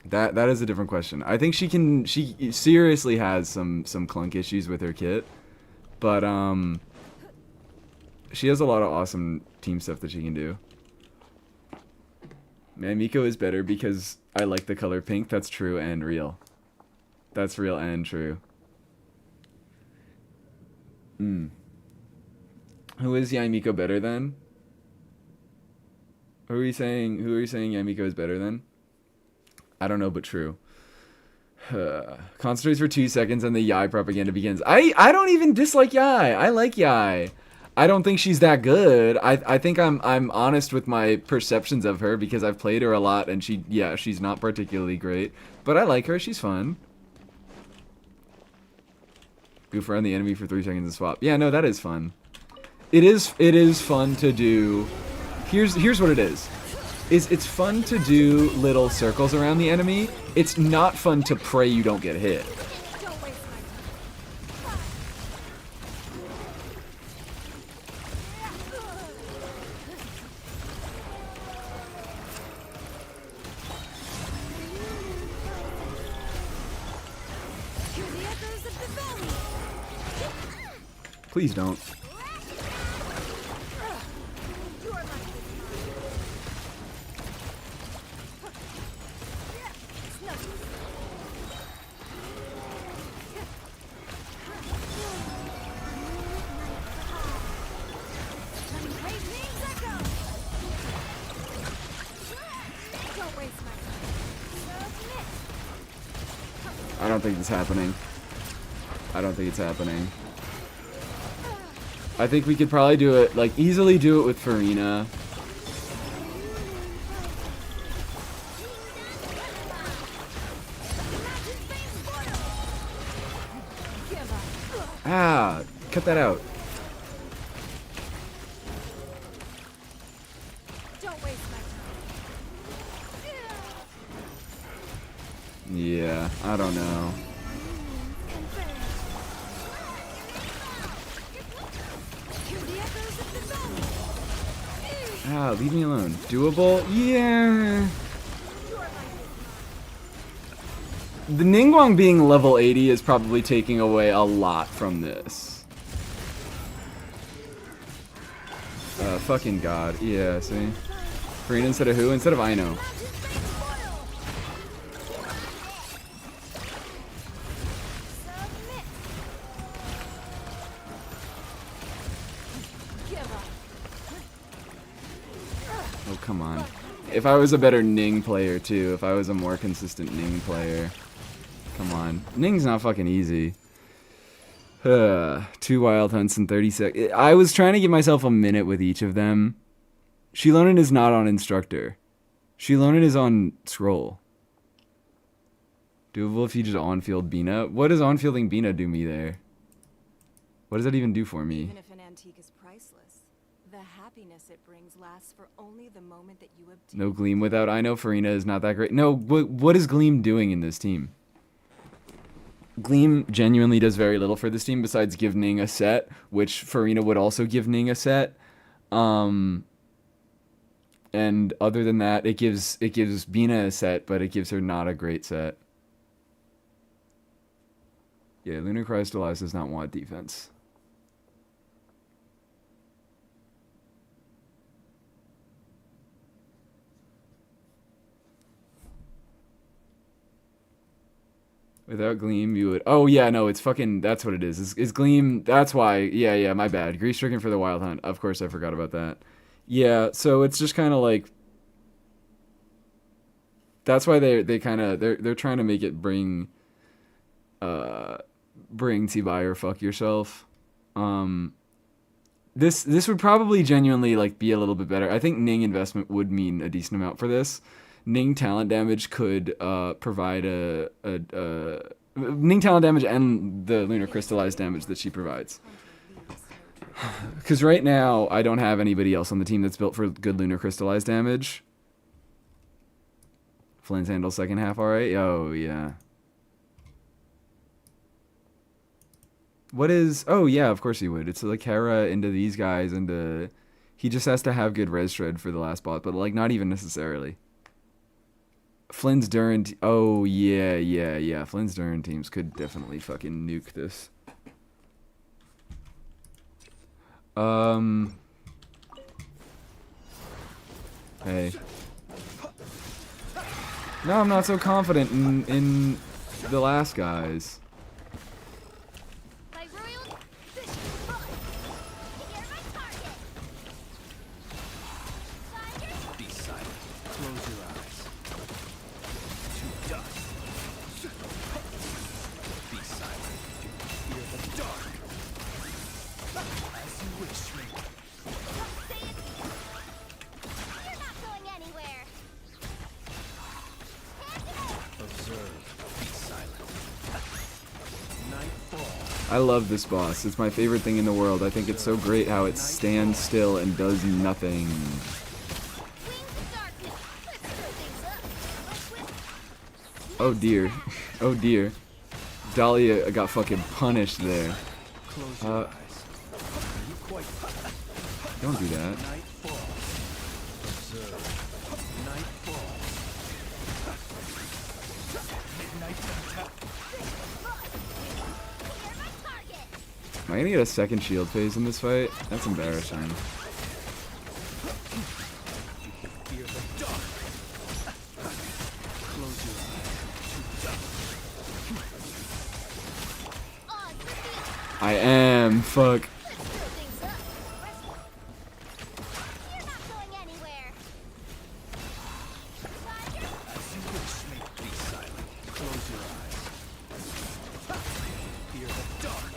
That is a different question. I think she seriously has some clunk issues with her kit. But, she has a lot of awesome team stuff that she can do. Man, Miko is better because I like the color pink. That's true and real. That's real and true. Who is Yamiko better than? Who are you saying Yamiko is better than? I don't know, but true. Concentrates for 2 seconds and the Yai propaganda begins. I don't even dislike Yai. I like Yai. I don't think she's that good. I think I'm honest with my perceptions of her because I've played her a lot and she's not particularly great. But I like her, she's fun. Goof around the enemy for 3 seconds and swap. Yeah, no, that is fun. It is fun to do. Here's what it is. It's fun to do little circles around the enemy. It's not fun to pray you don't get hit. Please don't. I don't think it's happening. I don't think it's happening. I think we could probably do it, like, easily do it with Farina. Ah, cut that out. Yeah, I don't know. Ah, leave me alone. Doable? Yeah. The Ningguang being level 80 is probably taking away a lot from this. Fucking god. Yeah, see? Farina instead of who? Instead of Aino. Oh, come on. If I was a better Ning player, too. If I was a more consistent Ning player. Come on. Ning's not fucking easy. 2 wild hunts in 30 seconds. I was trying to give myself a minute with each of them. Shilonen is not on instructor. Shilonen is on scroll. Doable if you just on-field Bina. What does on-fielding Bina do me there? What does that even do for me? Even if an antique is priceless, the happiness it brings lasts for only the moment that you obtain. No Gleam without I know Farina is not that great. No, what is Gleam doing in this team? Gleam genuinely does very little for this team besides give Ning a set, which Farina would also give Ning a set. And other than that, it gives Bina a set, but it gives her not a great set. Yeah, Lunar Crystallize does not want defense. Without Gleam, you would... Oh, yeah, no, it's fucking... That's what it is. It's Gleam... That's why... Yeah, my bad. Grease-stricken for the Wild Hunt. Of course, I forgot about that. Yeah, so it's just kind of like... That's why they kind of... They're trying to make it bring T-Buy or fuck yourself. This would probably genuinely, like, be a little bit better. I think Ning investment would mean a decent amount for this. Ning talent damage could provide Ning talent damage and the Lunar Crystallized damage that she provides. Because right now, I don't have anybody else on the team that's built for good Lunar Crystallized damage. Flynn's handle second half, alright? Oh, yeah. What is... Oh, yeah, of course he would. It's like Hera into these guys, and he just has to have good res shred for the last boss, but, like, not even necessarily. Flynn's Durin... Oh, yeah. Flynn's Durin teams could definitely fucking nuke this. Hey. No, I'm not so confident in the last guys. My royal fishing rod. You're my target. Fire. Be silent. Close your eyes. To dust. Be silent. Fear the dark. As you wish, me. Say it. You're not going anywhere. Observe. Be silent. Nightfall. I love this boss. It's my favorite thing in the world. I think it's so great how it stands still and does nothing. Wings of darkness. Let's screw things up. Oh dear. Oh dear. Dahlia got fucking punished there. Close your eyes. Are you quite... Don't do that. Nightfall. Observe. Nightfall. Midnight attack. You're my target. Am I gonna get a second shield phase in this fight? That's embarrassing. Fear the dark. Close your eyes. To dust. On with the I am. Fuck. Let's screw things up. You're not going anywhere. Fire. As you wish, me. Be silent. Close your eyes. Fear the dark.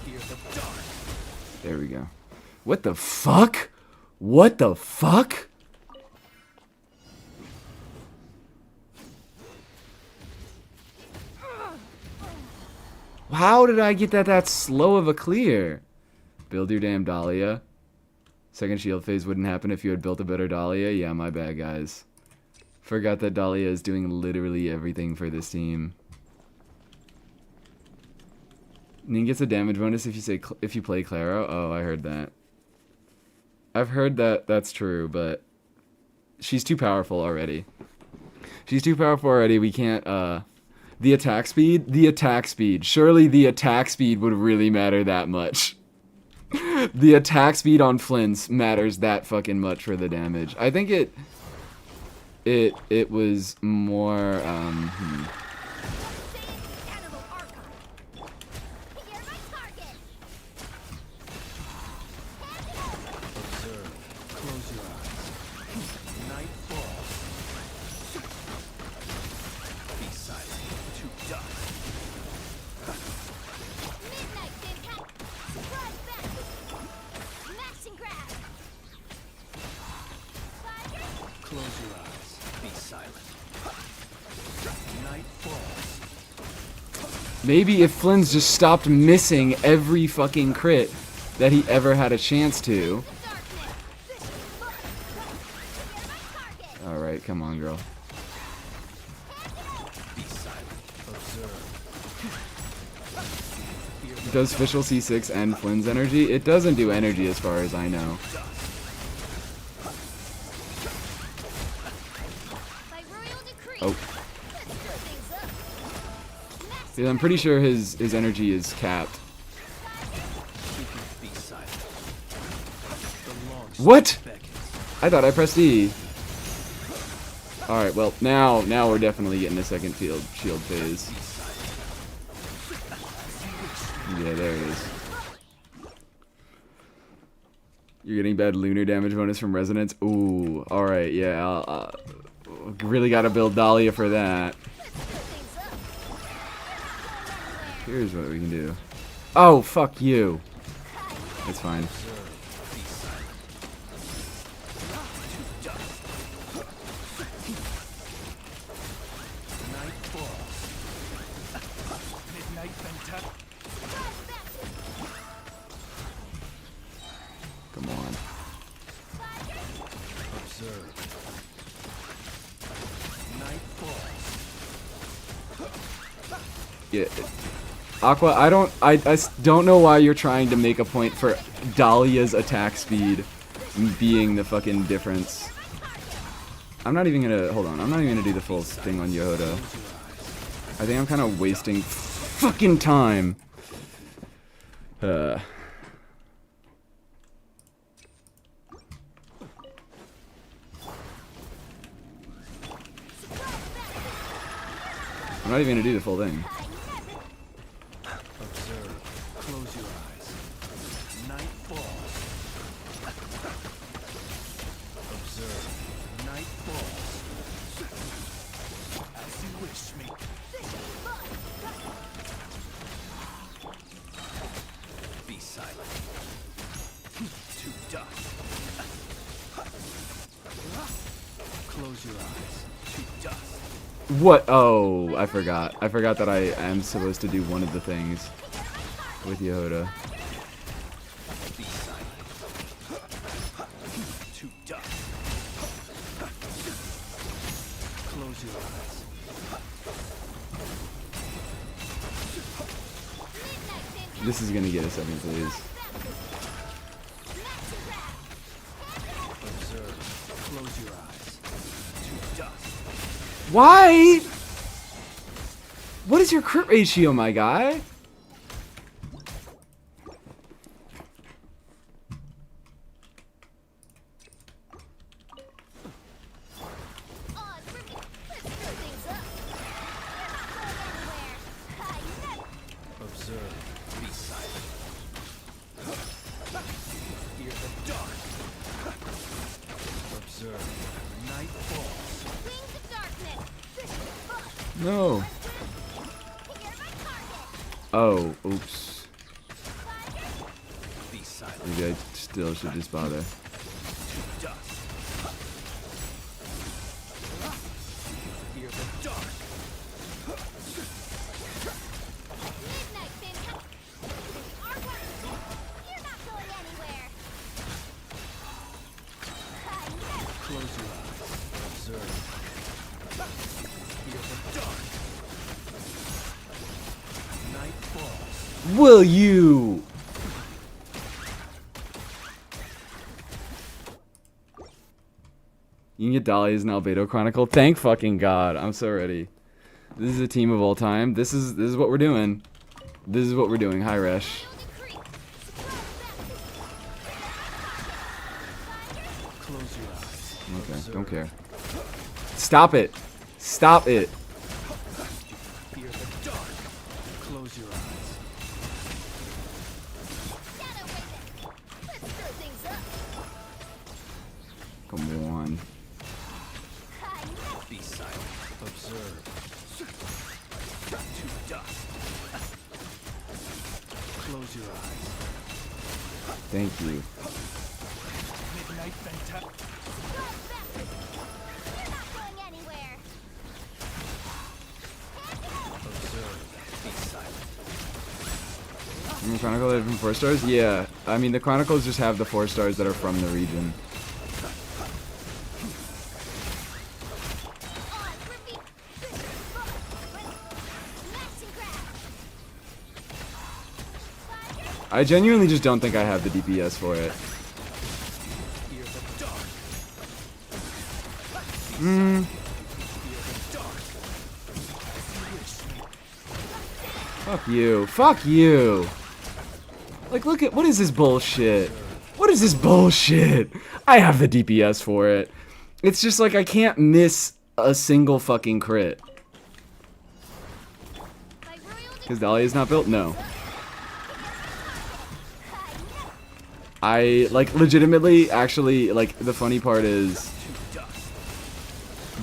Fear the dark. There we go. What the fuck? What the fuck? How did I get that slow of a clear? Build your damn Dahlia. Second shield phase wouldn't happen if you had built a better Dahlia. Yeah, my bad, guys. Forgot that Dahlia is doing literally everything for this team. Ning gets a damage bonus if you play Claro. Oh, I heard that. I've heard that that's true, but she's too powerful already. She's too powerful already. We can't the attack speed? The attack speed. Surely the attack speed would really matter that much. The attack speed on Flynn's matters that fucking much for the damage. I think it was more Animal archive. You're my target. Observe. Close your eyes. Nightfall. Be silent. To dust. Midnight attack. Surprise back. Smashing grab. Close your eyes. Be silent. Night falls. Maybe if Flynn's just stopped missing every fucking crit that he ever had a chance to. Alright, come on, girl. Be silent. Observe. Does Fischl C6 and Flynn's energy? It doesn't do energy as far as I know. Oh. Yeah, I'm pretty sure his energy is capped. Be silent. The long What? beckons. I thought I pressed E. Alright, well, now we're definitely getting a second shield phase. Yeah, there it is. You're getting bad lunar damage bonus from Resonance? Ooh, alright, yeah, I'll really gotta build Dahlia for that. Here's what we can do. Oh, fuck you. It's fine. Night falls. Midnight fantastic. Come on. Observe. Night falls. Yeah. Aqua, I don't know why you're trying to make a point for Dahlia's attack speed being the fucking difference. I'm not even gonna, hold on, I'm not even gonna do the full thing on Yehoda. I think I'm kind of wasting fucking time. I'm not even gonna do the full thing. Observe. Close your eyes. Night falls. Observe. Night falls. As you wish, me. Be silent. To dust. Close your eyes. To dust. What? Oh, I forgot. I forgot that I am supposed to do one of the things with Yehoda. Be silent. To dust. Close your eyes. This is gonna get a second, please. Observe. Close your eyes. To dust. Why? What is your crit ratio, my guy? Observe. Be silent. Fear the dark. Observe. Night falls. No. Oh, oops. Be silent. Maybe I still should just bother. To dust. Fear the dark. Close your eyes. Observe. Fear the dark. Night falls. Will you? You can get Dahlia's and Albedo Chronicle. Thank fucking God. I'm so ready. This is a team of all time. This is what we're doing. This is what we're doing. Hi, Resh. Close your eyes. Okay, Observe. don't care. Stop it. Stop it. Fear the dark. Close your eyes. Come on. Be silent. Observe. To dust. Close your eyes. Thank you. Midnight fantastic. You're not going anywhere. Chronicle that are from 4 stars? Yeah. I mean, the Chronicles just have the 4 stars that are from the region. On, repeat. Smash and grab. Fire. I genuinely just don't think I have the DPS for it. Fear the dark. Hmm. Fear the dark. As you wish. Fuck you. Fuck you. Like, look at, what is this bullshit? What is this bullshit? I have the DPS for it. It's just like I can't miss a single fucking crit. My royal Because Dahlia's not built? No. I, like, legitimately, actually, like, the funny part is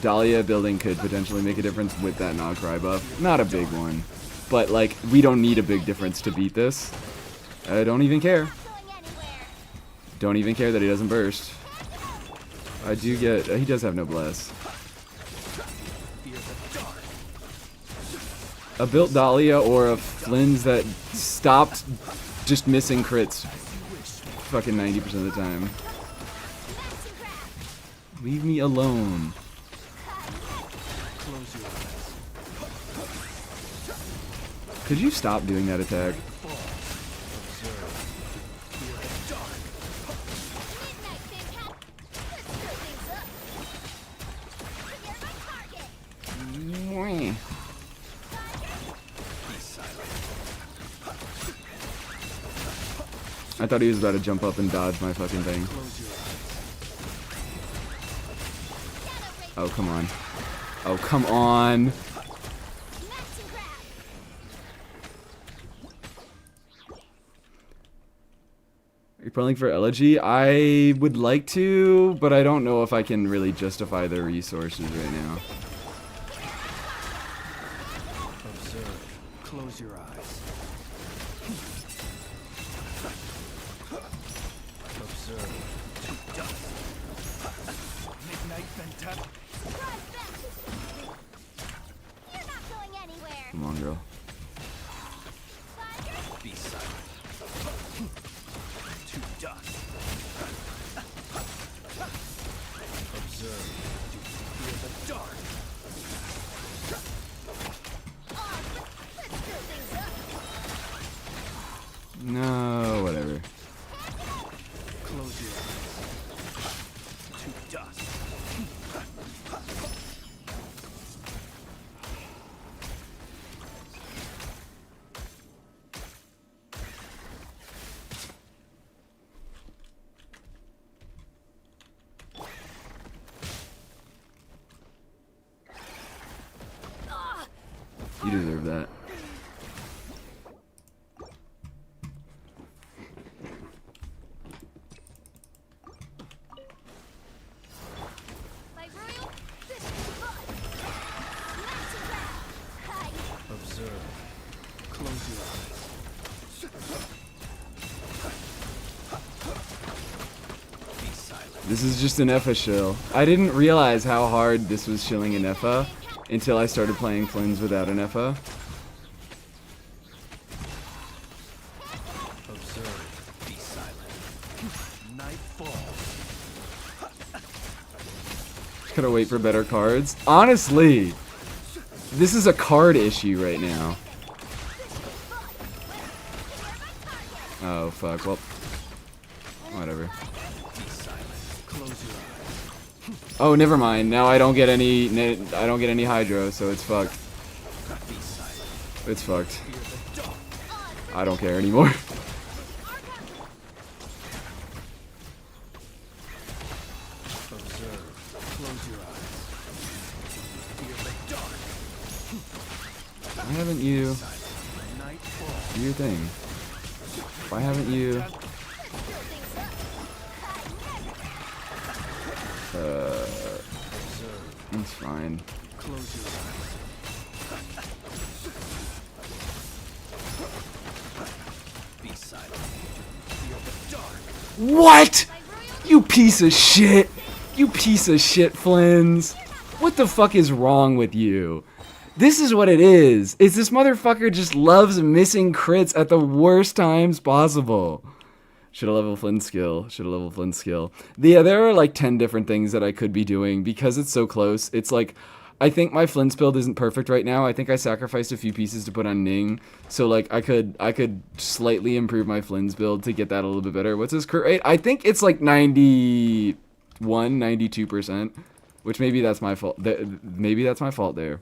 Dahlia building could potentially make a difference with that non-cry buff. Not a big one. But, like, we don't need a big difference to beat this. I don't even care. going anywhere. Don't even care that he doesn't burst. I do get... he does have no bless. Fear the dark. A built Dahlia or a Flynn's that stopped just missing crits fucking 90% of the time. Smash and grab. Leave me alone. Close your eyes. Could you stop doing that attack? Fall. Observe. Fear the dark. Midnight fantastic. Let's screw things up. You're my target. Be silent. I thought he was about to jump up and dodge my fucking thing. Close your eyes. Oh, come on. Oh, come on. Smash and grab. Are you pulling for Elegy? I would like to, but I don't know if I can really justify the resources right now. Observe. Close your eyes. Observe. To dust. Midnight fantastic. Surprise back. You're not going anywhere. Come on, girl. Fire. Be silent. To dust. Observe. Fear the dark. On. Let's screw things up. No, whatever. Close your eyes. To dust. You deserve that. My royal fish blood. Smash and grab. Hide. Observe. Close your eyes. Be silent. This is just an Effa shill. I didn't realize how hard this was shilling an Effa until I started playing Flynn's without an Effa. Observe. Be silent. Night falls. Just gotta wait for better cards. Honestly, this is a card issue right now. Oh, fuck. Well, whatever. Be silent. Close your eyes. Oh, never mind. Now I don't get any. I don't get any Hydro, so it's fucked. Be silent. It's fucked. Fear the dark. I don't care anymore. Observe. Close your eyes. Fear the dark. Why haven't you? Night falls. Do your thing. Why haven't you? Observe. It's fine. Close your eyes. Be silent. Fear the dark. What? You piece of shit! You piece of shit, Flins. What the fuck is wrong with you? This is what it is. Is this motherfucker just loves missing crits at the worst times possible. Should have leveled Flynn's skill. Should have leveled Flynn's skill. Yeah, there are like 10 different things that I could be doing because it's so close. It's like, I think my Flynn's build isn't perfect right now. I think I sacrificed a few pieces to put on Ning. So like I could slightly improve my Flynn's build to get that a little bit better. What's his crit rate? I think it's like 92%, which maybe that's my fault. Maybe that's my fault there.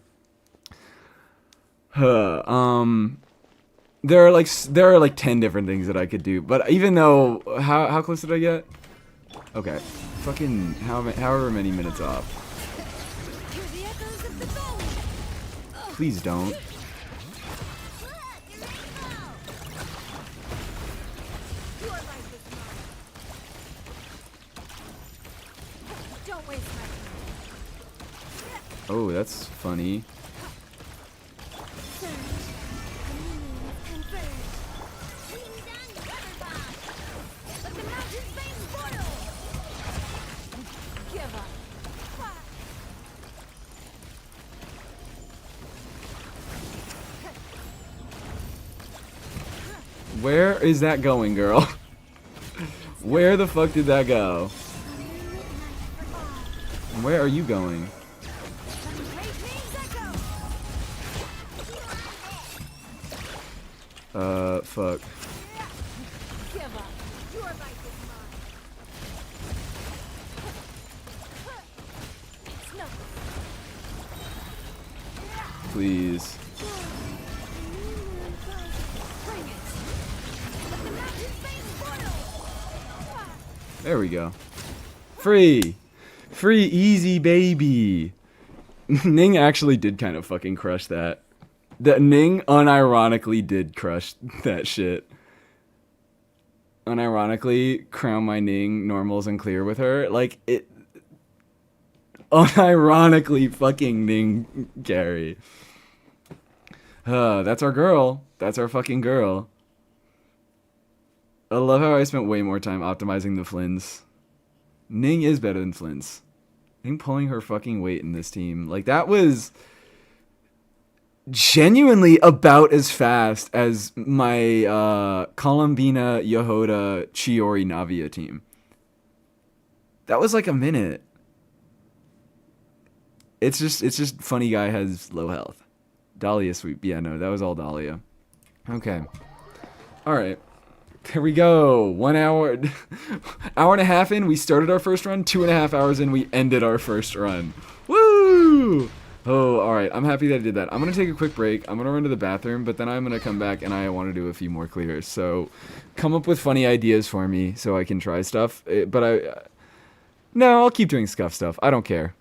There are like 10 different things that I could do, but even though how close did I get? Okay, fucking however many minutes off. Please don't. Don't waste my time. Oh, that's funny. Give up. Where is that going, girl? Where the fuck did that go? And where are you going? Fuck. Give up. Your life is mine. It's nothing. Please. Bring it. Let the mountain face boil. There we go. Free. Free easy baby. Ning actually did kind of fucking crush that. That Ning unironically did crush that shit. Unironically crown my Ning normals and clear with her. Like it unironically fucking Ning carry. That's our girl. That's our fucking girl. I love how I spent way more time optimizing the Flins. Ning is better than Flins. Ning pulling her fucking weight in this team. Like, that was genuinely about as fast as my Columbina, Yehoda, Chiori, Navia team. That was like a minute. It's just funny guy has low health. Dahlia sweep. Yeah, no, that was all Dahlia. Okay. Alright. There we go. 1 hour, hour and a half in, we started our first run. 2.5 hours in, we ended our first run. Woo! Oh, alright. I'm happy that I did that. I'm going to take a quick break. I'm going to run to the bathroom, but then I'm going to come back and I want to do a few more clears. So, come up with funny ideas for me so I can try stuff. No, I'll keep doing scuff stuff. I don't care.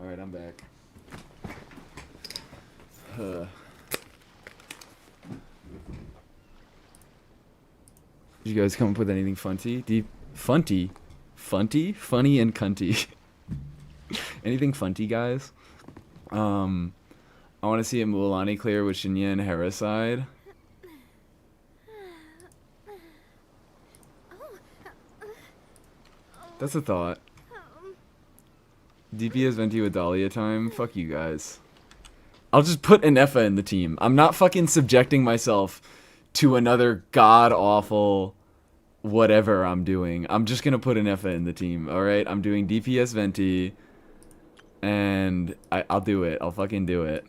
Alright, I'm back. Did you guys come up with anything funty? Funty? Funny and cunty. Anything funty, guys? I want to see a Mualani clear with Shinya and Hera side. That's a thought. DPS Venti with Dahlia time? Fuck you guys. I'll just put an Effa in the team. I'm not fucking subjecting myself to another god-awful whatever I'm doing. I'm just gonna put an Effa in the team, alright? I'm doing DPS Venti, and I'll do it. I'll fucking do it.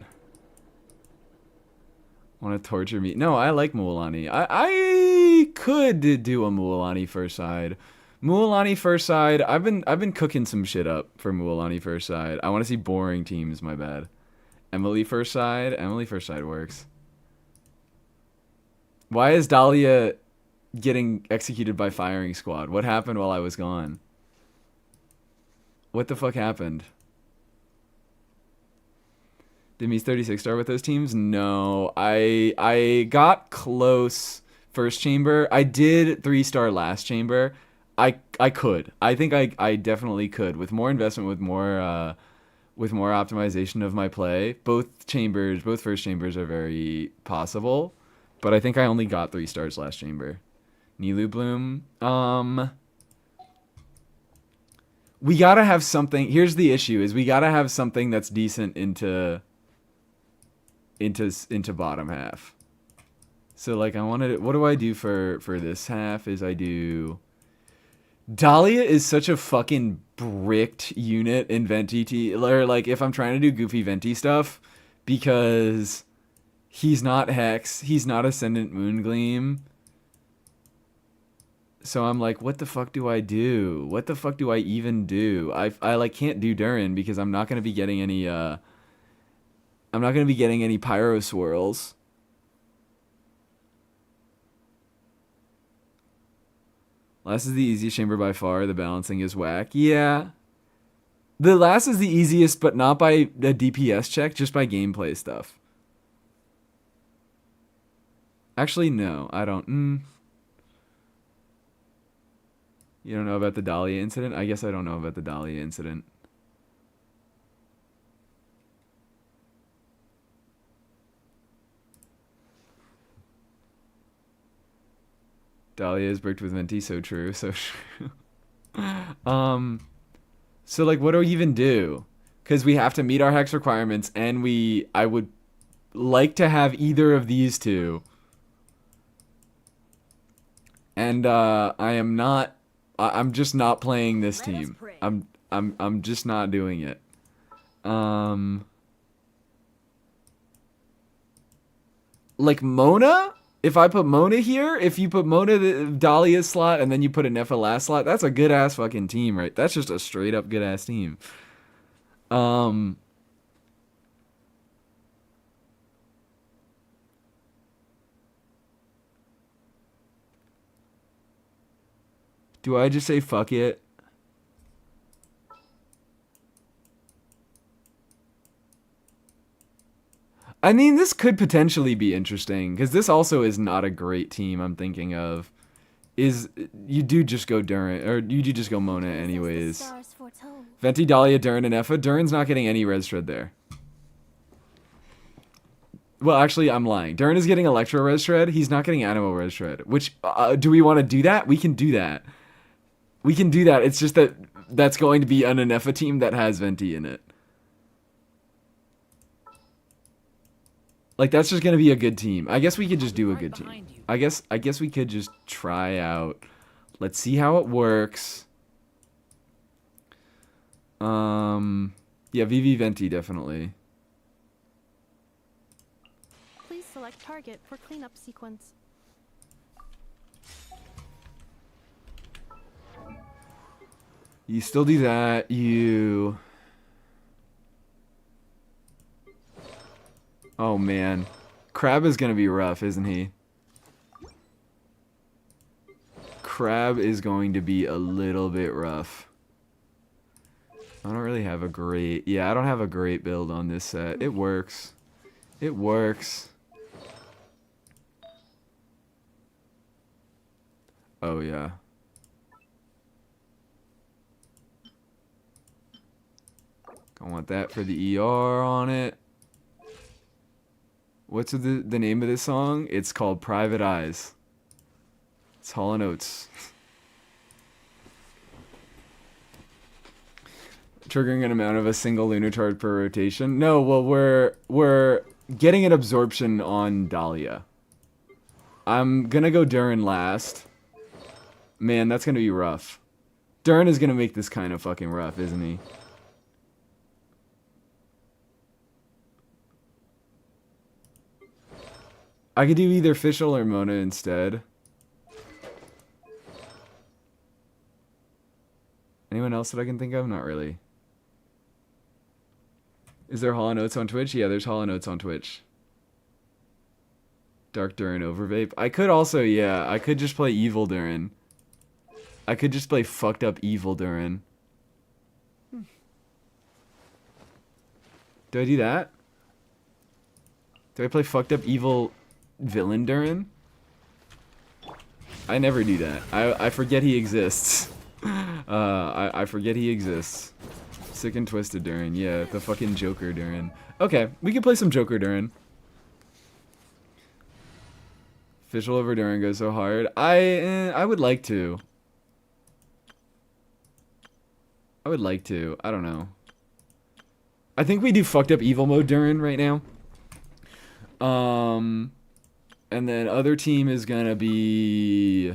Want to torture me? No, I like Mualani. I could do a Mualani first side. Mualani first side. I've been cooking some shit up for Mualani first side. I want to see boring teams. My bad. Emily first side. Emily first side works. Why is Dahlia getting executed by firing squad? What happened while I was gone? What the fuck happened? Did Mies 36 start with those teams? No. I got close first chamber. I did 3-star last chamber. I could. I think I definitely could. With more investment, with more optimization of my play. Both first chambers are very possible. But I think I only got 3 stars last chamber. Nilu Bloom. We gotta have something. Here's the issue: is we gotta have something that's decent into bottom half. So like I wanted. What do I do for this half? Is I do. Dahlia is such a fucking bricked unit in Venti or like if I'm trying to do goofy Venti stuff, because he's not Hex, he's not Ascendant Moongleam. So I'm like, what the fuck do I do? What the fuck do I even do? I like can't do Durin because I'm not gonna be getting any Pyro Swirls. Last is the easiest chamber by far. The balancing is whack. Yeah. The last is the easiest, but not by a DPS check, just by gameplay stuff. Actually, no. I don't. You don't know about the Dahlia incident? I guess I don't know about the Dahlia incident. Dahlia is bricked with Venti, so true, so true. So like, what do we even do? Because we have to meet our hex requirements, and I would like to have either of these two. And I'm just not playing this team. I'm just not doing it. Like Mona? If I put Mona here, if you put Mona the Dahlia slot and then you put a Nefa last slot, that's a good ass fucking team, right? That's just a straight up good ass team. Do I just say fuck it? I mean, this could potentially be interesting, because this also is not a great team I'm thinking of. You do just go Durin, or you do just go Mona anyways. Venti, Dahlia, Durin, and Effa. Durin's not getting any res shred there. Well, actually, I'm lying. Durin is getting Electro res shred. He's not getting Animo res shred. Which, do we want to do that? We can do that. We can do that. It's just that that's going to be an Effa team that has Venti in it. Like, that's just going to be a good team. I guess we could just do a good team. I guess we could just try out. Let's see how it works. Yeah, VV Venti, definitely. Please select target for cleanup sequence. You still do that. Oh, man. Crab is going to be rough, isn't he? Crab is going to be a little bit rough. I don't really have a great... Yeah, I don't have a great build on this set. It works. It works. Oh, yeah. I want that for the ER on it. What's the name of this song? It's called Private Eyes. It's Hall & Oates. Triggering an amount of a single lunar chart per rotation. No, well, we're getting an absorption on Dahlia. I'm gonna go Durin last. Man, that's gonna be rough. Durin is gonna make this kind of fucking rough, isn't he? I could do either Fischl or Mona instead. Anyone else that I can think of? Not really. Is there Hall & Oates on Twitch? Yeah, there's Hall & Oates on Twitch. Dark Durin Overvape. I could also, yeah, I could just play Evil Durin. I could just play fucked up Evil Durin. Do I do that? Do I play fucked up Evil Villain Durin? I never do that. I forget he exists. I forget he exists. Sick and Twisted Durin. Yeah, the fucking Joker Durin. Okay, we can play some Joker Durin. Fischl over Durin goes so hard. I would like to. I would like to. I don't know. I think we do fucked up evil mode Durin right now. And then other team is gonna be...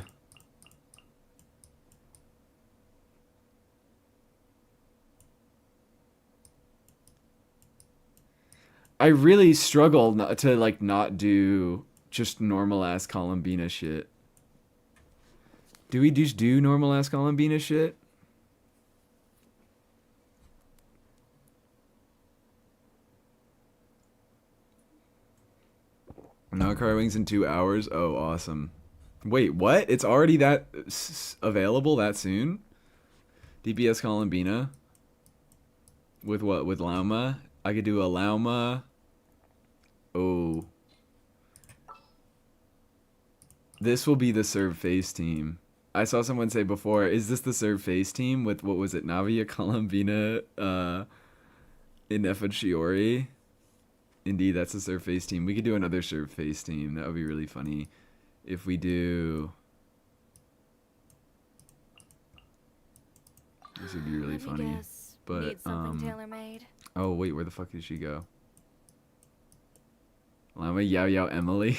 I really struggle to like not do just normal ass Columbina shit. Do we just do normal ass Columbina shit? Knockout Wings in 2 hours? Oh, awesome. Wait, what? It's already that available that soon? DPS Columbina? With what? With Lauma? I could do a Lauma. Oh. This will be the serve face team. I saw someone say before, is this the serve face team with, what was it, Navia, Columbina, Inefa Shiori? Indeed, that's the serve face team. We could do another serve face team. That would be really funny. If we do... This would be really funny. But, oh, wait, where the fuck did she go? Llama Yao Yao Emily.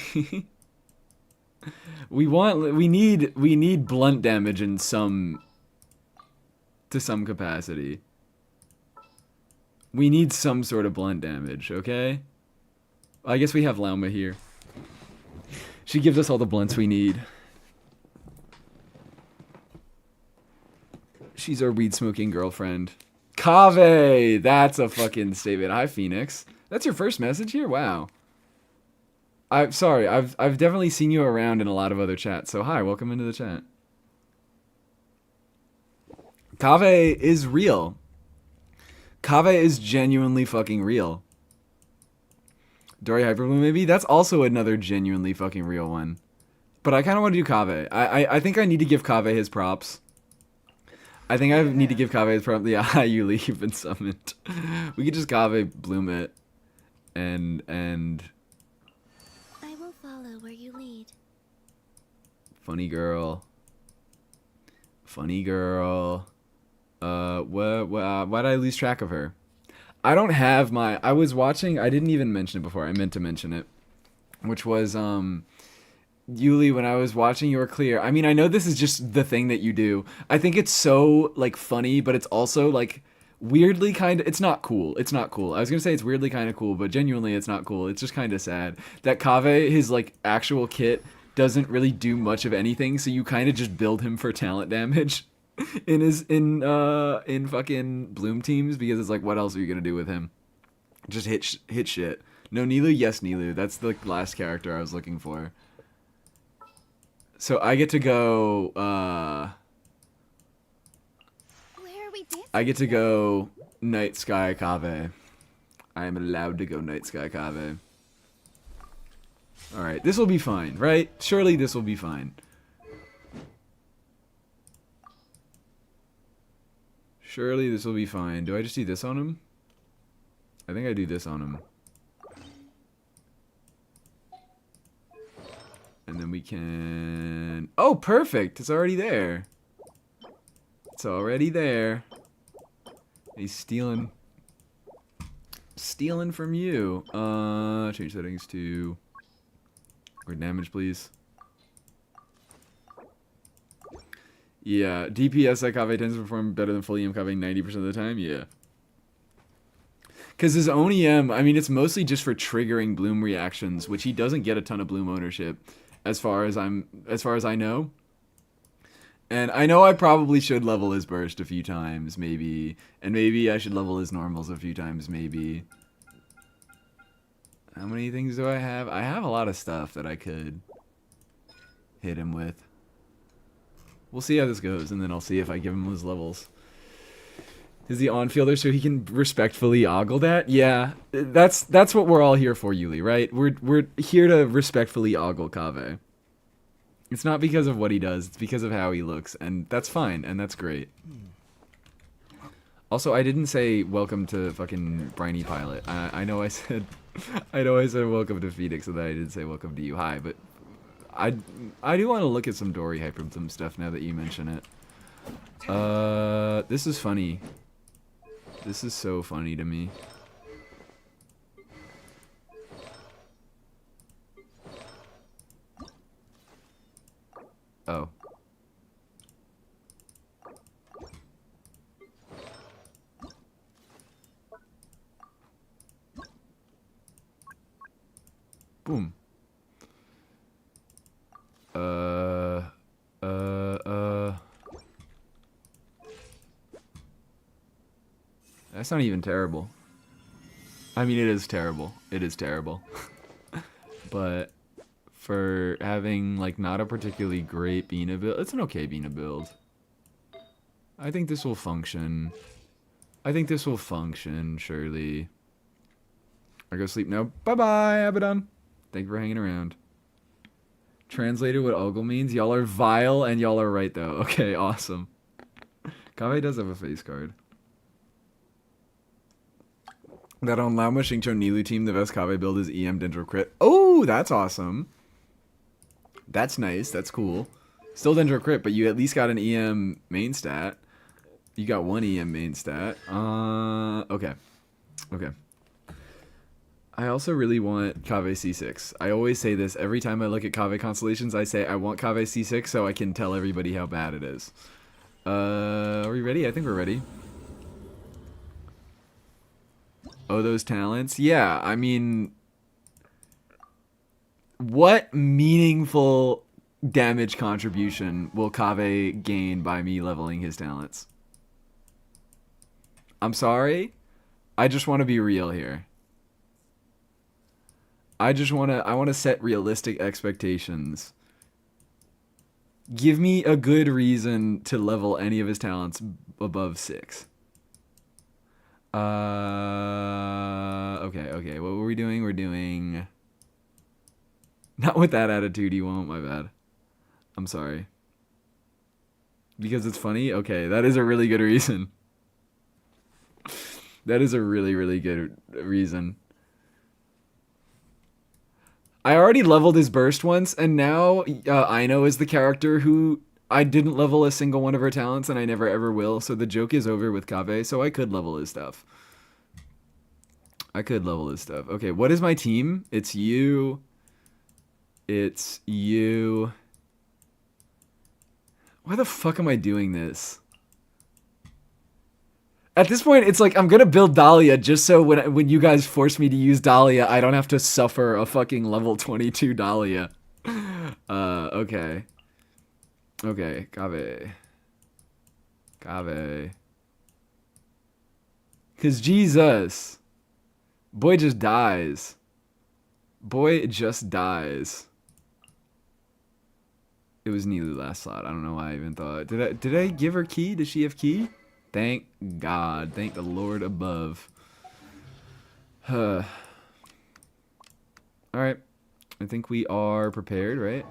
we need blunt damage in some... to some capacity. We need some sort of blunt damage, okay? I guess we have Lauma here. She gives us all the blunts we need. She's our weed-smoking girlfriend. Kave! That's a fucking statement. Hi, Phoenix. That's your first message here? Wow. I'm sorry. I've definitely seen you around in a lot of other chats. So hi, welcome into the chat. Kave is real. Kave is genuinely fucking real. Dory Hyperbloom maybe? That's also another genuinely fucking real one. But I kind of want to do Kave. I think I need to give Kave his props. I think I need to give Kave his props. Yeah, you leave and summoned. We could just Kave bloom it. And... I will follow where you lead. Funny girl. Funny girl. Why did I lose track of her? I don't have my... I was watching... I didn't even mention it before. I meant to mention it. Which was, Yuli, when I was watching Your Clear... I mean, I know this is just the thing that you do. I think it's so, like, funny, but it's also, like, weirdly kind of... It's not cool. It's not cool. I was gonna say it's weirdly kind of cool, but genuinely it's not cool. It's just kind of sad. That Kave, his, like, actual kit, doesn't really do much of anything, so you kind of just build him for talent damage. in fucking Bloom teams, because it's like, what else are you gonna do with him? Just hit shit. No Nilu? Yes, Nilu. That's the last character I was looking for. So I get to go, Where are we dancing? I get to go Night Sky Kave. I am allowed to go Night Sky Kave. Alright, this will be fine, right? Surely this will be fine. Surely this will be fine. Do I just do this on him? I think I do this on him. And then we can... Oh, perfect! It's already there. It's already there. He's stealing... Stealing from you. Change settings to... Or damage, please. Yeah, DPS at Kave tends to perform better than full EM Kave 90% of the time. Yeah. Because his own EM, I mean, it's mostly just for triggering bloom reactions, which he doesn't get a ton of bloom ownership, as far as I know. And I know I probably should level his burst a few times, maybe, and maybe I should level his normals a few times, maybe. How many things do I have? I have a lot of stuff that I could hit him with. We'll see how this goes, and then I'll see if I give him his levels. Is he on fielder so he can respectfully ogle that? Yeah, that's what we're all here for, Yuli, right? We're here to respectfully ogle Kave. It's not because of what he does, it's because of how he looks, and that's fine, and that's great. Also, I didn't say welcome to fucking Briny Pilot. I know I said welcome to Phoenix, and then I didn't say welcome to you. Hi, but I do want to look at some Dory Hyperboom stuff now that you mention it. This is funny. This is so funny to me. Oh. Boom. That's not even terrible. I mean, it is terrible. It is terrible. But for having, like, not a particularly great Bina build, it's an okay Bina build. I think this will function. I think this will function, surely. I go sleep now. Bye-bye, Abaddon. Thank you for hanging around. Translated what ogle means. Y'all are vile and y'all are right, though. Okay, awesome. Kave does have a face card. That on Lao Shingcho Nilu team, the best Kave build is EM Dendro Crit. Oh, that's awesome. That's nice. That's cool. Still Dendro Crit, but you at least got an EM main stat. You got one EM main stat. Okay. Okay. I also really want Kave C6. I always say this every time I look at Kave constellations. I say I want Kave C6 so I can tell everybody how bad it is. Are we ready? I think we're ready. Oh, those talents? Yeah, I mean... What meaningful damage contribution will Kave gain by me leveling his talents? I'm sorry? I just want to be real here. I want to set realistic expectations. Give me a good reason to level any of his talents above 6. Okay, what were we doing? We're doing... Not with that attitude, you won't, my bad. I'm sorry. Because it's funny? Okay, that is a really good reason. That is a really, really good reason. I already leveled his burst once, and now Aino is the character who I didn't level a single one of her talents, and I never ever will, so the joke is over with Kave, so I could level his stuff. Okay, what is my team? It's you. It's you. Why the fuck am I doing this? At this point, it's like I'm gonna build Dahlia just so when you guys force me to use Dahlia, I don't have to suffer a fucking level 22 Dahlia. Okay. Okay, Kave. Cause Jesus. Boy just dies. It was Nilu last slot. I don't know why I even thought. Did I give her key? Does she have key? Thank God. Thank the Lord above. Alright. I think we are prepared, right?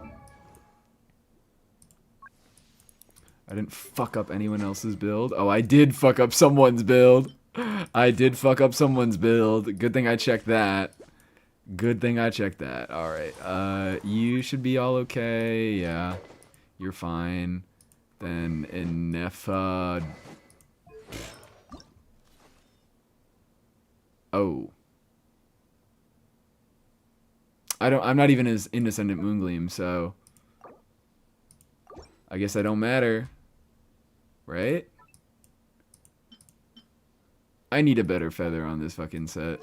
I didn't fuck up anyone else's build. Oh, I did fuck up someone's build. I did fuck up someone's build. Good thing I checked that. Good thing I checked that. Alright. You should be all okay. Yeah. You're fine. Then Inefa. Oh. I'm not even as in Ascendant Moongleam, so I guess I don't matter. Right? I need a better feather on this fucking set.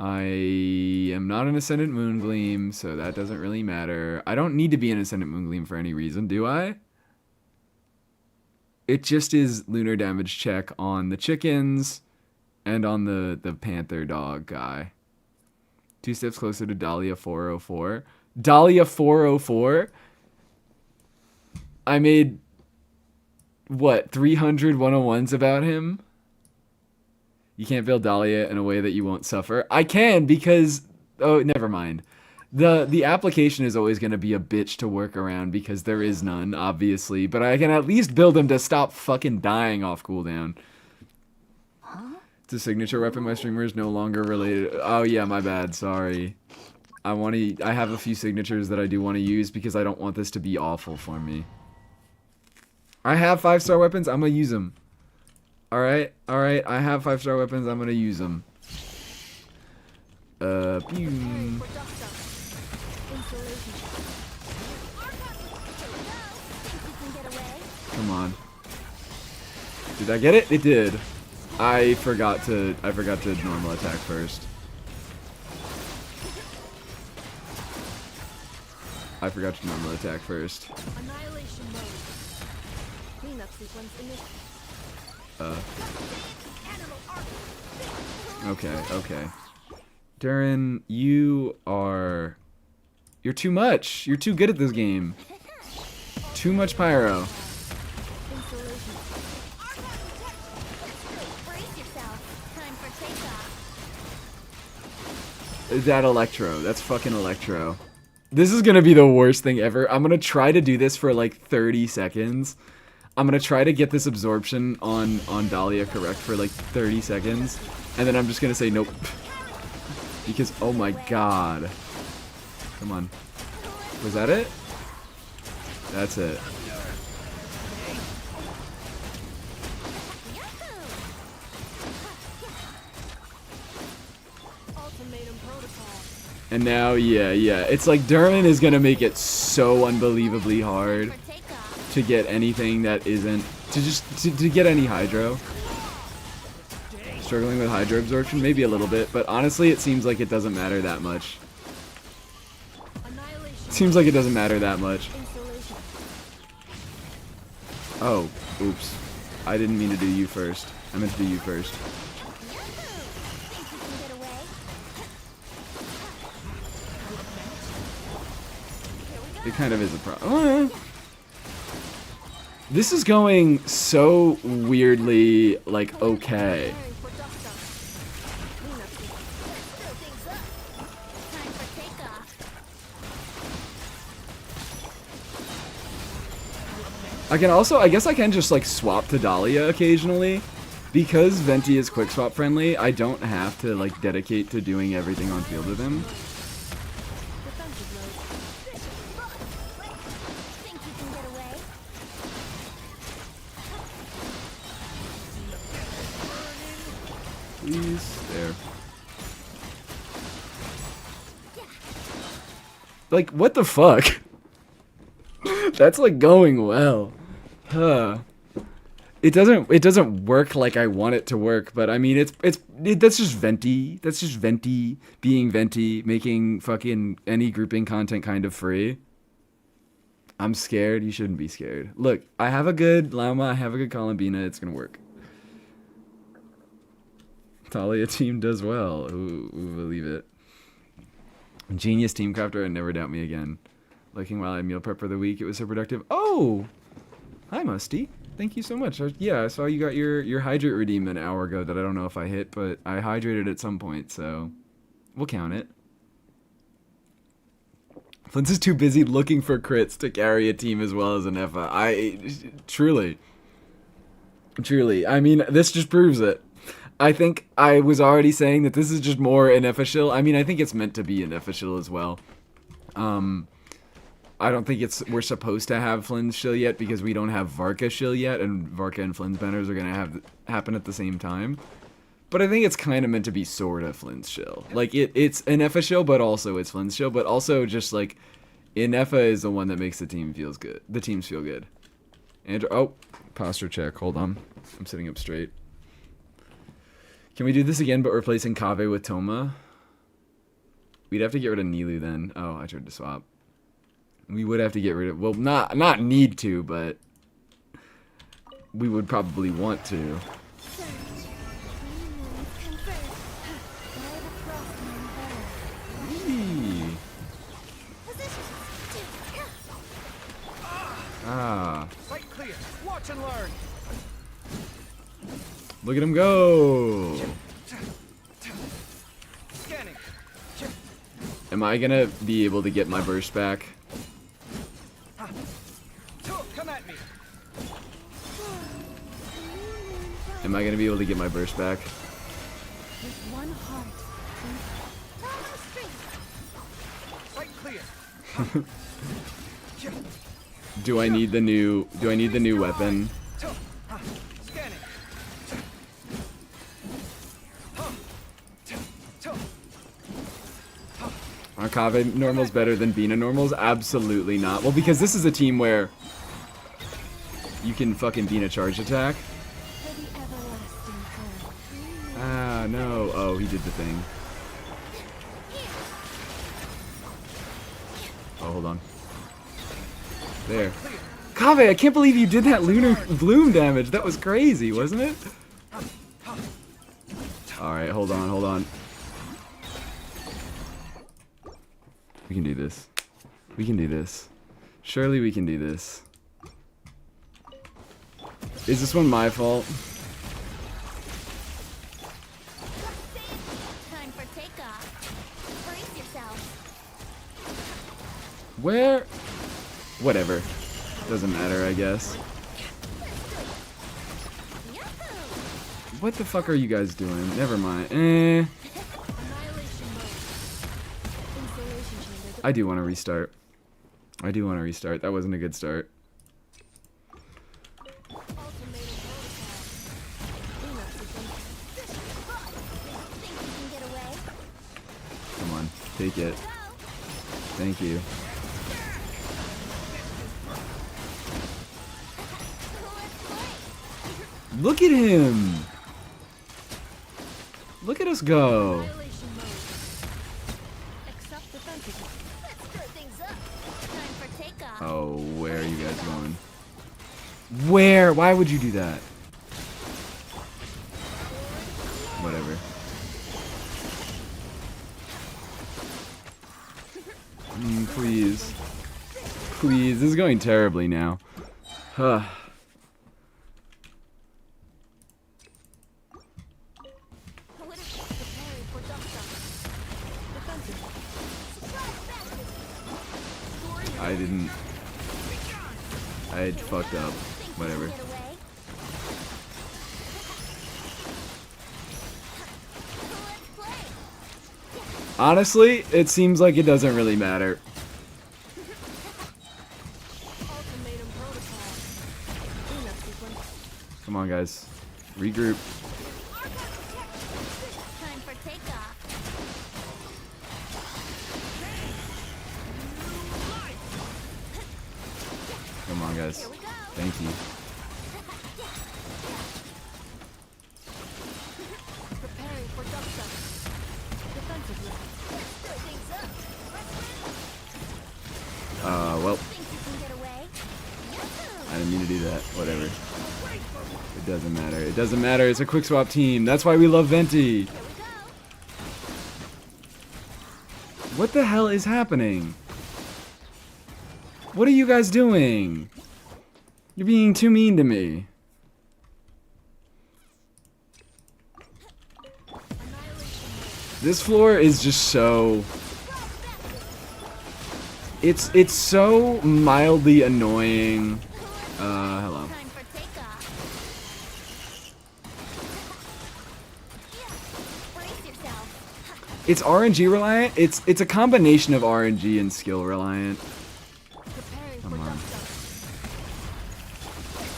I am not an Ascendant Moongleam, so that doesn't really matter. I don't need to be an Ascendant Moongleam for any reason, do I? It just is lunar damage check on the chickens and on the panther dog guy. 2 steps closer to Dahlia 404. Dahlia 404? I made, what, 300 101s about him? You can't build Dahlia in a way that you won't suffer. I can because... Oh, never mind. The application is always going to be a bitch to work around because there is none, obviously. But I can at least build him to stop fucking dying off cooldown. It's a signature weapon. My streamer is no longer related. Oh, yeah, my bad. Sorry. I have a few signatures that I do want to use because I don't want this to be awful for me. I have 5-star weapons. I'm going to use them. Alright, alright, I have 5-star weapons, I'm gonna use them. Pew. Come on. Did I get it? It did. I forgot to normal attack first. I forgot to normal attack first. Annihilation mode. Cleanup sequence initiated. Okay. Durin, you're too much. You're too good at this game. Too much pyro. That electro. That's fucking electro. This is gonna be the worst thing ever. I'm gonna try to do this for like 30 seconds. I'm gonna try to get this absorption on Dahlia correct for like 30 seconds, and then I'm just gonna say nope. Because, oh my god. Come on. Was that it? That's it. And now, yeah. It's like Durman is gonna make it so unbelievably hard to get anything that isn't to get any hydro. Struggling with hydro absorption, maybe a little bit, but honestly it seems like it doesn't matter that much. Seems like it doesn't matter that much. Oh, oops. I didn't mean to do you first. I meant to do you first. It kind of is a problem. This is going so weirdly, like, okay. I can also, I guess I can just, like, swap to Dahlia occasionally. Because Venti is quick swap friendly, I don't have to, like, dedicate to doing everything on field with him. Please, there. Like, what the fuck? That's like going well. Huh. It doesn't work like I want it to work, but I mean that's just Venti. That's just Venti being Venti, making fucking any grouping content kind of free. I'm scared. You shouldn't be scared. Look, I have a good Llama, I have a good Columbina, it's gonna work. Talia team does well. Ooh, believe it. Genius team crafter and never doubt me again. Liking while I meal prep for the week. It was so productive. Oh! Hi, Musty. Thank you so much. Yeah, I saw you got your hydrate redeem an hour ago that I don't know if I hit, but I hydrated at some point, so we'll count it. Flint's is too busy looking for crits to carry a team as well as an EFA. Truly. I mean, this just proves it. I think I was already saying that this is just more an EFA shill. I mean, I think it's meant to be an EFA shill as well. I don't think we're supposed to have Flynn's shill yet because we don't have Varka shill yet, and Varka and Flynn's banners are gonna happen at the same time. But I think it's kind of meant to be sorta Flynn's shill. Like it's an EFA shill, but also it's Flynn's shill, but also just like Inefa is the one that makes the team feels good. The teams feel good. Andrew, oh, posture check. Hold on, I'm sitting up straight. Can we do this again, but replacing Kave with Toma? We'd have to get rid of Nilu then. Oh, I tried to swap. We would have to get rid of, well, not need to, but we would probably want to. Eee. Ah. Fight clear. Watch and learn. Look at him go. Scanning. Am I gonna be able to get my burst back? Come at me. Am I gonna be able to get my burst back? With one heart. Fight clear. Do I need the new weapon? Scanning. Are Kave normals better than Bina normals? Absolutely not. Well, because this is a team where you can fucking Bina charge attack. Ah, no. Oh, he did the thing. Oh, hold on. There. Kave, I can't believe you did that lunar bloom damage. That was crazy, wasn't it? Alright, hold on. We can do this. We can do this. Surely we can do this. Is this one my fault? Time for takeoff. Brace yourself. Where? Whatever. Doesn't matter, I guess. Yahoo! What the fuck are you guys doing? Never mind. Annihilation mode. Installation chamber. I do want to restart. That wasn't a good start. Ultimatum protocol. Think you can get away? Come on, take it. Thank you. Look at him! Look at us go! Annihilation mode. Accept defensively. Let's stir things up. Time for takeoff. Oh, where are you guys going? Where? Why would you do that? Whatever. Please. Please, this is going terribly now. Huh. What is it? Preparing for dump dump. Defensively. I didn't. I had fucked up. Whatever. Get away? Let's play. Honestly, it seems like it doesn't really matter. Ultimatum protocol. Cleanup sequence. Come on, guys. Regroup. Time for takeoff. Come on, guys. Here we go. Thank you. Preparing for dump dump. Defensively. Let's stir things up. Well, Think you can get away? Yahoo! I didn't mean to do that. Whatever. It doesn't matter. It doesn't matter. It's a quick swap team. That's why we love Venti. Here we go. What the hell is happening? What are you guys doing? You're being too mean to me. This floor is just so... It's so mildly annoying. Hello. Time for takeoff. Brace yourself. It's RNG reliant. It's a combination of RNG and skill reliant. Preparing Come for on. dust up.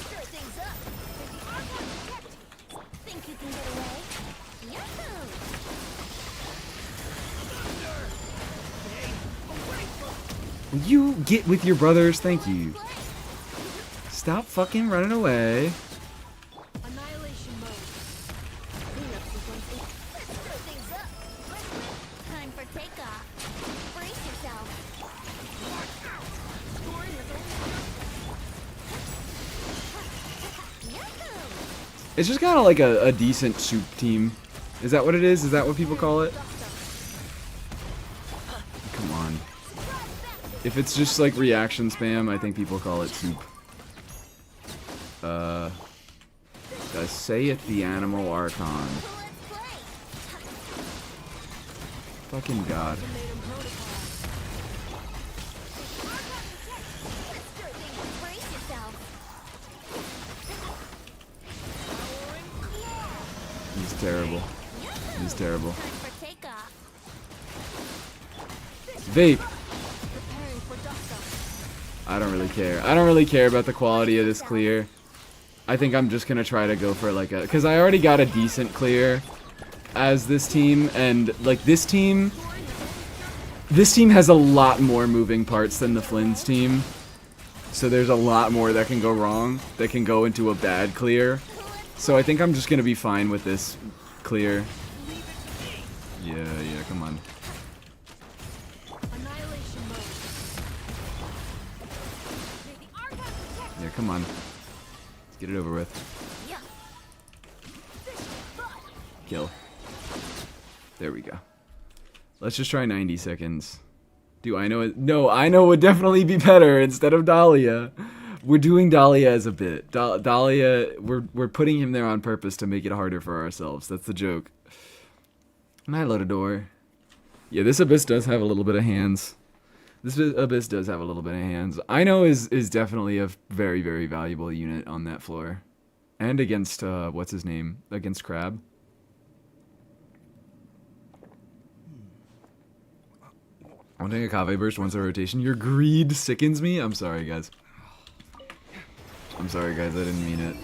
Stir things up. Think you can get away? Yahoo! Will you get with your brothers? Thank you. Stop fucking running away. Annihilation mode. Cleanup sequence. Stir things up. Time for takeoff. Brace yourself. Yahoo! It's just kind of like a decent soup team. Is that what it is? Is that what people call it? Come on. If it's just like reaction spam, I think people call it soup. Say it the Animal Archon. Let's play. Fucking god. Stir things. Brace yourself. He's terrible. He's terrible. Time for takeoff. Vape. Preparing for dust up. I don't really care. I don't really care about the quality of this clear. I think I'm just gonna try to go for like a... Because I already got a decent clear as this team. And like this team has a lot more moving parts than the Flynn's team. So there's a lot more that can go wrong. That can go into a bad clear. So I think I'm just gonna be fine with this clear. Yeah, come on. Annihilation mode. Yeah, come on. Let's get it over with. Yeah. Kill. There we go. Let's just try 90 seconds. Do I know it? No, I know would definitely be better instead of Dahlia. We're doing Dahlia as a bit. Dahlia, we're putting him there on purpose to make it harder for ourselves. That's the joke. Night Lotador. Yeah, this Abyss does have a little bit of hands. This Abyss does have a little bit of hands. I know is definitely a very, very valuable unit on that floor. And against, what's his name? Against Crab. One thing a Kave burst once a rotation. Your greed sickens me. I'm sorry, guys. I'm sorry, guys. I didn't mean it.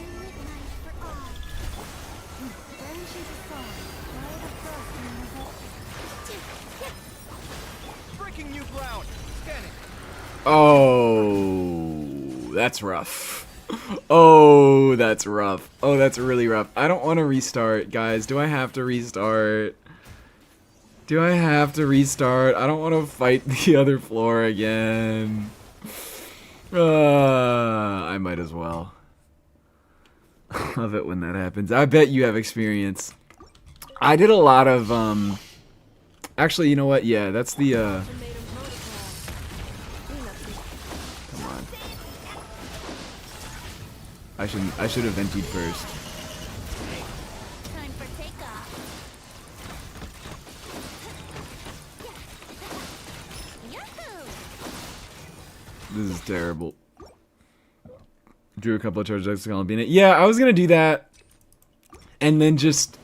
Breaking new ground. Scanning. Oh, that's rough. Oh, that's rough. Oh, that's really rough. I don't want to restart, guys. Do I have to restart? Do I have to restart? I don't want to fight the other floor again. I might as well. Love it when that happens. I bet you have experience. I did a lot of, actually, you know what? Yeah, that's the, Ultimatum protocol. Cleanup sequence. come on. I should have emptied first. Time for takeoff. Yahoo! This is terrible. Drew a couple of charges extra column being it. Yeah, I was gonna do that. And then just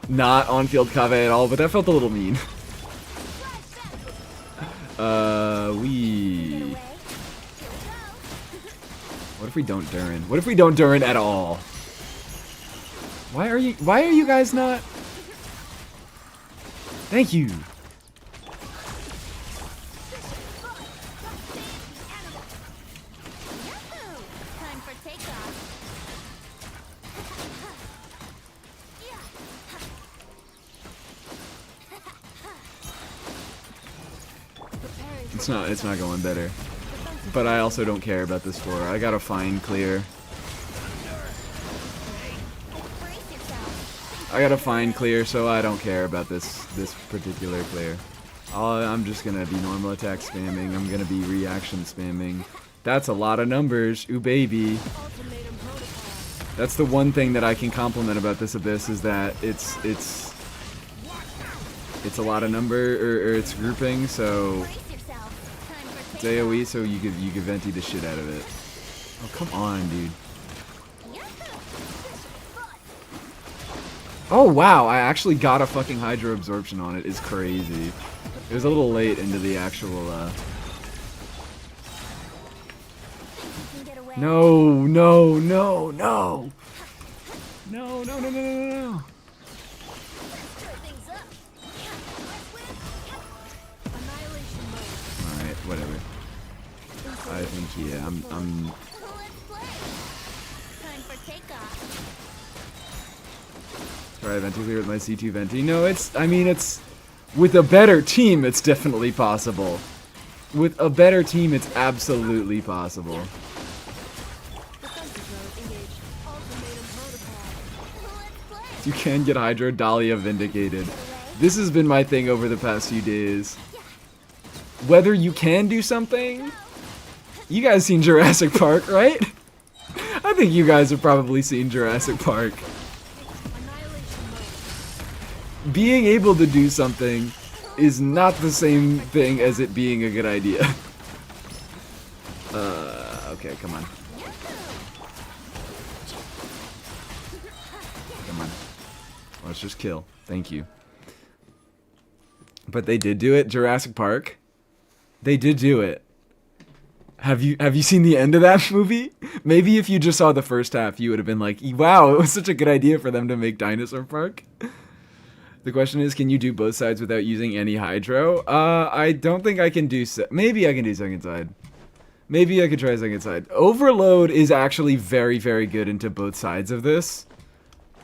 not on field Kave at all, but that felt a little mean. Away. What if we don't Durin? What if we don't Durin at all? Why are you guys not? Thank you. Yahoo! Time for takeoff. Preparing for It's not going better. But I also don't care about this floor. I got a fine clear. Brace yourself. I got a fine clear, so I don't care about this particular clear. I'm just gonna be normal attack spamming. I'm gonna be reaction spamming. That's a lot of numbers. Ooh, baby. That's the one thing that I can compliment about this Abyss is that it's a lot of number or it's grouping, so Brace yourself. Time for it's AoE, so you could venti the shit out of it. Oh, come on, dude. Oh wow, I actually got a fucking Hydro Absorption on it. It's crazy. It was a little late into the actual No, no, no, no. No, no, no, no, no, no. Alright, whatever. I think, yeah, I'm Time for takeoff. try venti clear with my C2 venti. No, it's with a better team, it's definitely possible. With a better team, it's absolutely possible. You can get Hydro Dahlia Vindicated. This has been my thing over the past few days. Whether you can do something, you guys seen Jurassic Park, right? I think you guys have probably seen Jurassic Park. Being able to do something is not the same thing as it being a good idea. Okay, come on. Come on. Let's just kill. Thank you. But they did do it, Jurassic Park. They did do it. Have you seen the end of that movie? Maybe if you just saw the first half, you would have been like, wow, it was such a good idea for them to make Dinosaur Park. The question is, can you do both sides without using any Hydro? I don't think I can do maybe I can do second side. Maybe I could try second side. Overload is actually very, very good into both sides of this.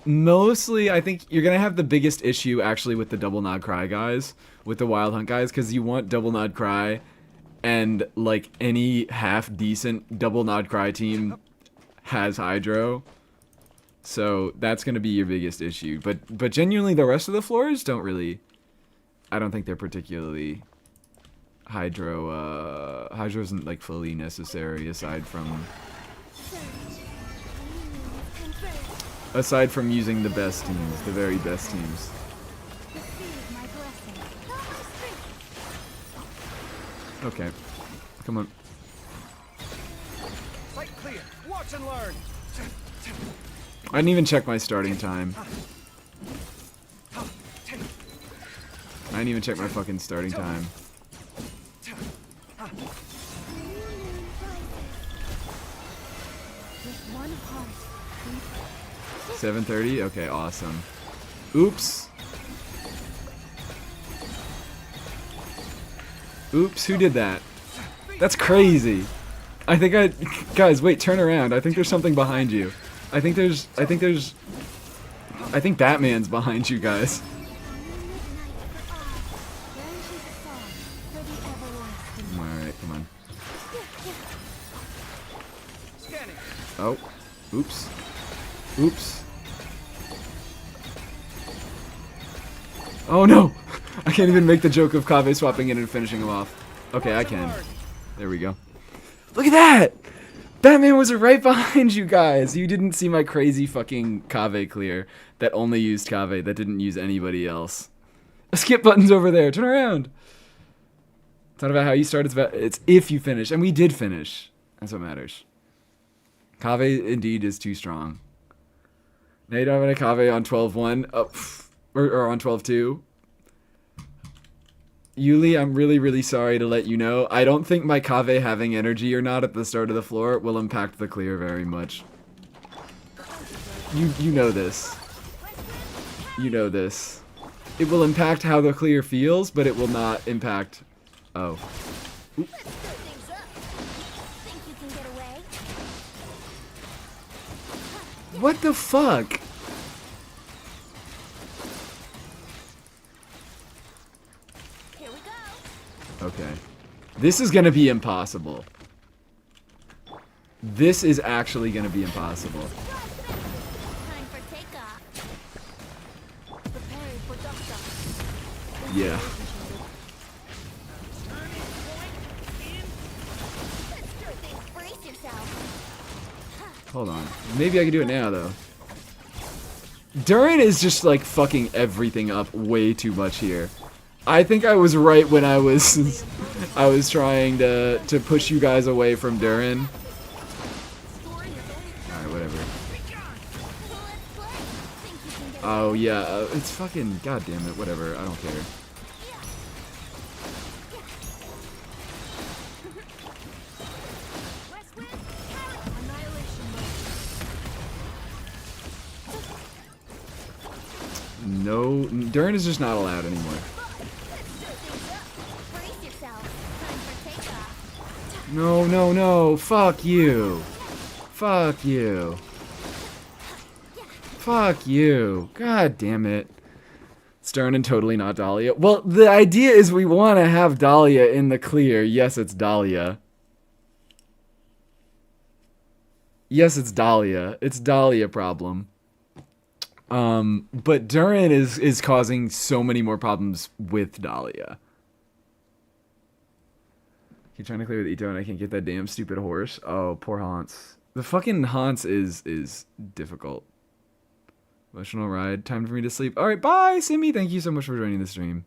Mostly, I think you're going to have the biggest issue actually with the Double Nod Cry guys, with the Wild Hunt guys, because you want Double Nod Cry, and like any half-decent Double Nod Cry team has Hydro. So that's going to be your biggest issue. But genuinely, the rest of the floors don't really... I don't think they're particularly... Hydro isn't like fully necessary aside from using the best teams, the very best teams. Okay, come on. Sight clear. Watch and learn. I didn't even check my starting time. I didn't even check my fucking starting time. 7:30? Okay, awesome. Oops. Oops, who did that? That's crazy. Guys, wait, turn around. I think there's something behind you. I think Batman's behind you guys. Alright, come on. Oh. Oops. Oops. Oh no! I can't even make the joke of Kaveh swapping in and finishing him off. Okay, I can. There we go. Look at that! Batman was right behind you guys! You didn't see my crazy fucking Kaveh clear that only used Kaveh, that didn't use anybody else. The skip button's over there, turn around! It's not about how you start, it's if you finish. And we did finish. That's what matters. Kaveh indeed is too strong. Now you don't have a Kaveh on 12-1. Oh, or on 12-2. Yuli, I'm really, really sorry to let you know. I don't think my Kaveh having energy or not at the start of the floor will impact the clear very much. You know this. You know this. It will impact how the clear feels, but it will not impact... Oh. Oop. What the fuck? Here we go. Okay. This is gonna be impossible. This is actually gonna be impossible. Time for takeoff. Preparing for duck Yeah. Maybe I can do it now, though. Durin is just, like, fucking everything up way too much here. I think I was right when I was I was trying to push you guys away from Durin. Alright, whatever. Oh, yeah, it's fucking... God damn it, whatever, I don't care. No, Durin is just not allowed anymore. No, no, no, fuck you. Fuck you. Fuck you. God damn it. Stern and totally not Dahlia. Well, the idea is we want to have Dahlia in the clear. Yes, it's Dahlia. Yes, it's Dahlia. It's Dahlia problem. But Durin is causing so many more problems with Dahlia. Keep trying to clear with Ito and I can't get that damn stupid horse. Oh, poor Hans. The fucking Hans is difficult. Emotional ride. Time for me to sleep. Alright, bye, Simi. Thank you so much for joining the stream.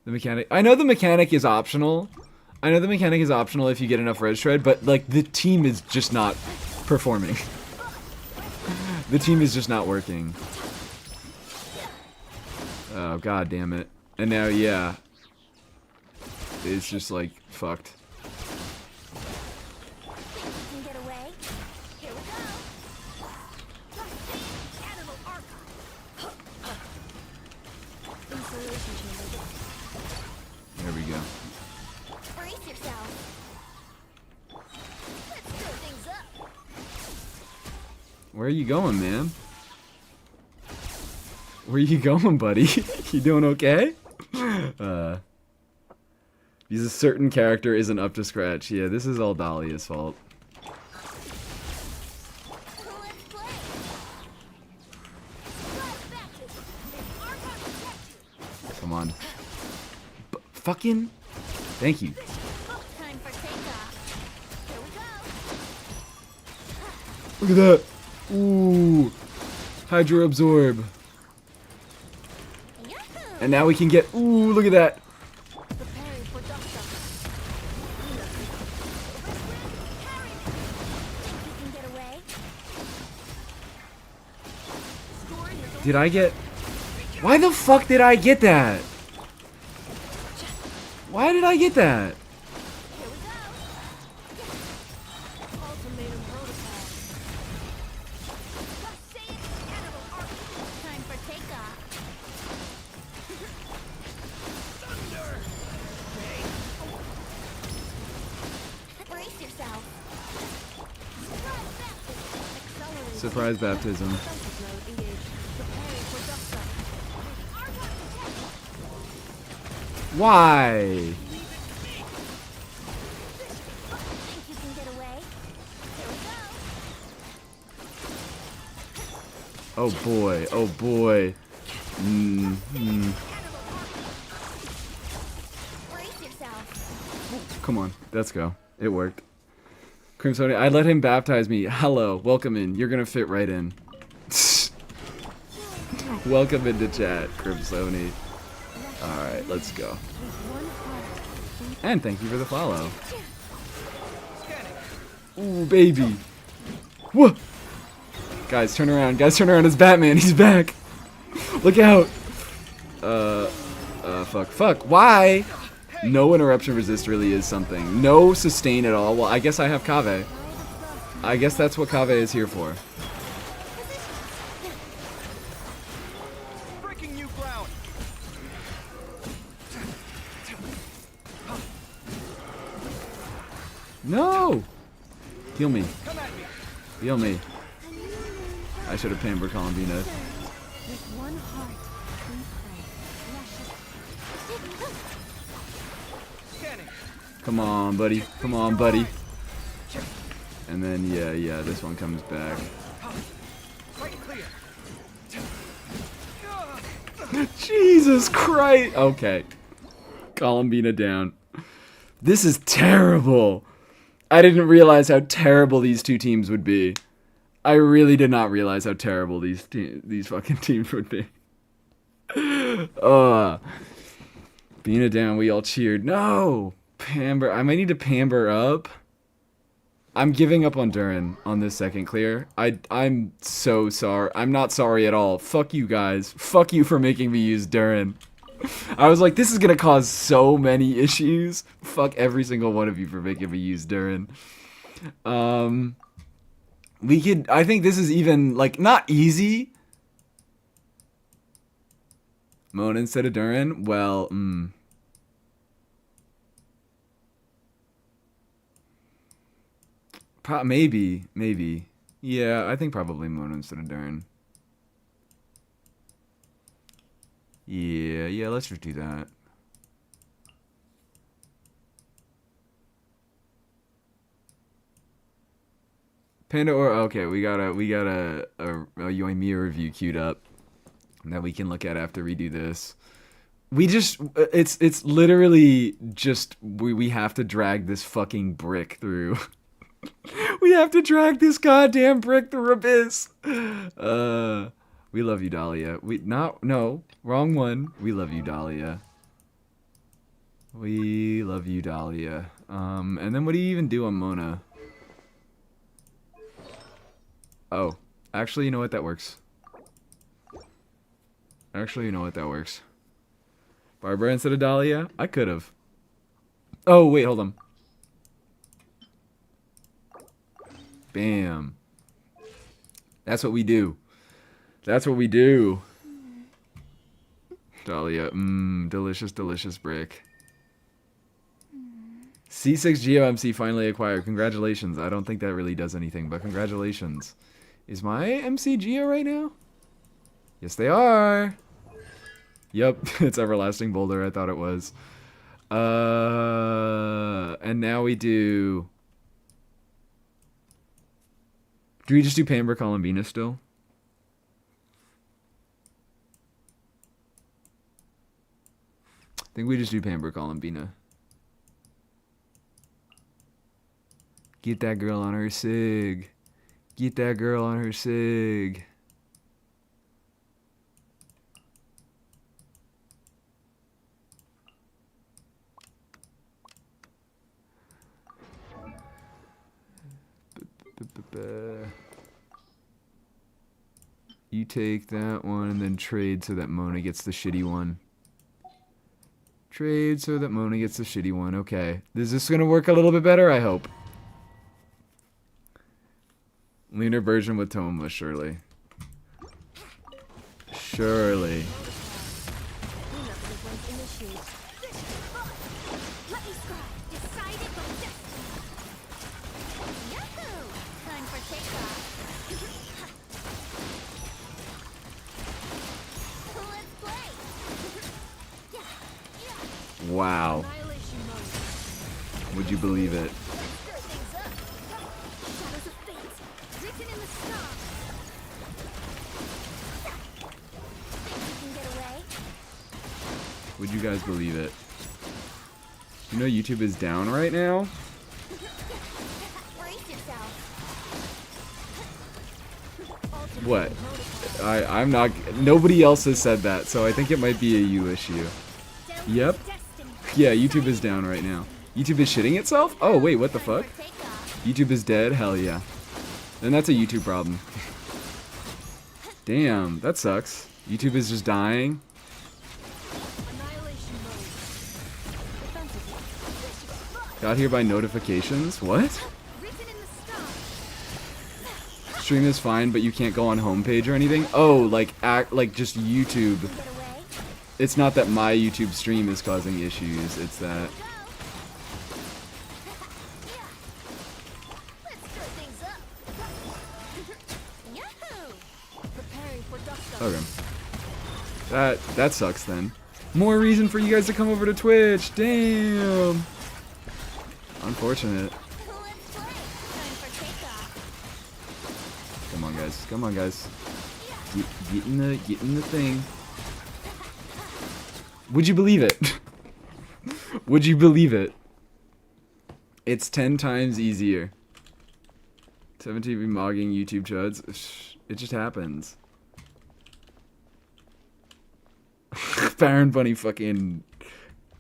The mechanic. I know the mechanic is optional. I know the mechanic is optional if you get enough res shred, but, like, the team is just not performing. The team is just not working. Oh, god damn it. And now, yeah. It's just, like, fucked. There we go. Brace yourself. Let's stir things up. Where are you going, man? Where are you going, buddy? You doing okay? Because a certain character isn't up to scratch. Yeah, this is all Dahlia's fault. Let's play. Come on. Fucking... Thank you. Time for takeoff. Here we go. Look at that. Ooh. Hydro absorb. Yahoo! And now we can get... Ooh, look at that. Preparing for duck-duck. Think you can get away? Did I get... Why the fuck did I get that? Why did I get that? Here we go. Ultimatum protocol. Just say it, animal arc. Time for takeoff. Thunder! Brace yourself. Surprise Surprise baptism. Accelerate. baptism. Defensive mode engaged. Preparing for duck-duck. Why? Think you can get away? Here we go. Oh boy. Oh boy. Brace yourself. Come on. Let's go. It worked. Crimsoni, I let him baptize me. Hello. Welcome in. You're gonna fit right in. Welcome into chat, Crimsoni. Alright, let's go. And thank you for the follow. Ooh, baby. Whoa! Guys, turn around. Guys, turn around. It's Batman. He's back. Look out. Fuck. Why? No interruption resist really is something. No sustain at all. Well, I guess I have Kave. I guess that's what Kave is here for. Breaking new ground. No! Heal me. Come at me. Heal me. I should have pampered Columbina. With one heart, we pray. Scanning. Come on, buddy. Come on, buddy. And then, yeah, this one comes back. Right clear. Jesus Christ! Okay. Columbina down. This is terrible. I didn't realize how terrible these two teams would be. I really did not realize how terrible these fucking teams would be. Bina down, we all cheered. No! Pamber. I might need to pamber up. I'm giving up on Durin on this second clear. I'm so sorry. I'm not sorry at all. Fuck you guys. Fuck you for making me use Durin. I was like, this is gonna cause so many issues. Fuck every single one of you for making me use Durin. We could, I think this is even, like, not easy. Mona instead of Durin? Well, maybe. Yeah, I think probably Mona instead of Durin. Yeah, let's just do that. Panda or okay, we got a Yoimiya review queued up that we can look at after we do this. We just it's literally just we have to drag this fucking brick through. We have to drag this goddamn brick through Abyss. We love you, Dahlia. No, wrong one. We love you, Dahlia. We love you, Dahlia. And then what do you even do on Mona? Oh, actually, you know what? That works. Barbara instead of Dahlia? I could have. Oh, wait, hold on. Bam. That's what we do. Dahlia, delicious, delicious brick. C6 Geo MC finally acquired. Congratulations. I don't think that really does anything, but congratulations. Is my MC Geo right now? Yes, they are. Yep, it's Everlasting Boulder. I thought it was. And now we do... Do we just do Pamber Columbina still? I think we just do Pamber Columbina. Get that girl on her sig. Get that girl on her sig. You take that one and then trade so that Mona gets the shitty one. Trade so that Mona gets the shitty one. Okay. Is this going to work a little bit better? I hope. Leaner version with Toma, surely. Surely. Wow. Would you believe it? Would you guys believe it? You know YouTube is down right now? What? I'm not... Nobody else has said that, so I think it might be a you issue. Yep. Yeah, YouTube is down right now. YouTube is shitting itself? Oh, wait, what the fuck? YouTube is dead? Hell yeah. Then that's a YouTube problem. Damn, that sucks. YouTube is just dying. Got here by notifications? What? Stream is fine, but you can't go on homepage or anything? Oh, like just YouTube. It's not that my YouTube stream is causing issues, it's that... Okay. That sucks then. More reason for you guys to come over to Twitch. Damn. Unfortunate. Come on, guys. Come on, guys. Get in the thing. Would you believe it? Would you believe it? It's 10 times easier. 17 be mogging YouTube chuds. It just happens. Baron Bunny fucking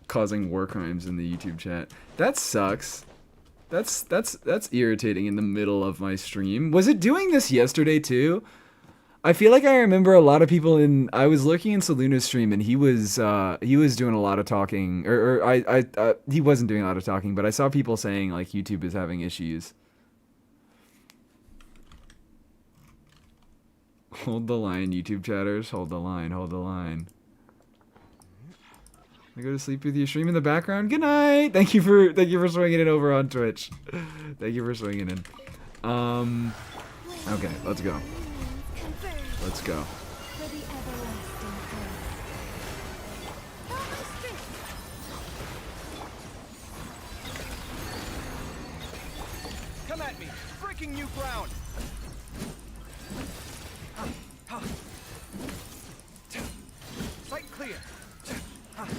causing war crimes in the YouTube chat. That sucks. That's irritating in the middle of my stream. Was it doing this yesterday too? I feel like I remember a lot of people in. I was looking in Saluna's stream and he was doing a lot of talking, or he wasn't doing a lot of talking, but I saw people saying like YouTube is having issues. Hold the line, YouTube chatters. Hold the line. Hold the line. I go to sleep with you. Stream in the background. Good night. Thank you for swinging it over on Twitch. Thank you for swinging in. Okay, let's go. Let's go. For the everlasting faith. Come at me! Breaking new ground! Sight clear! A new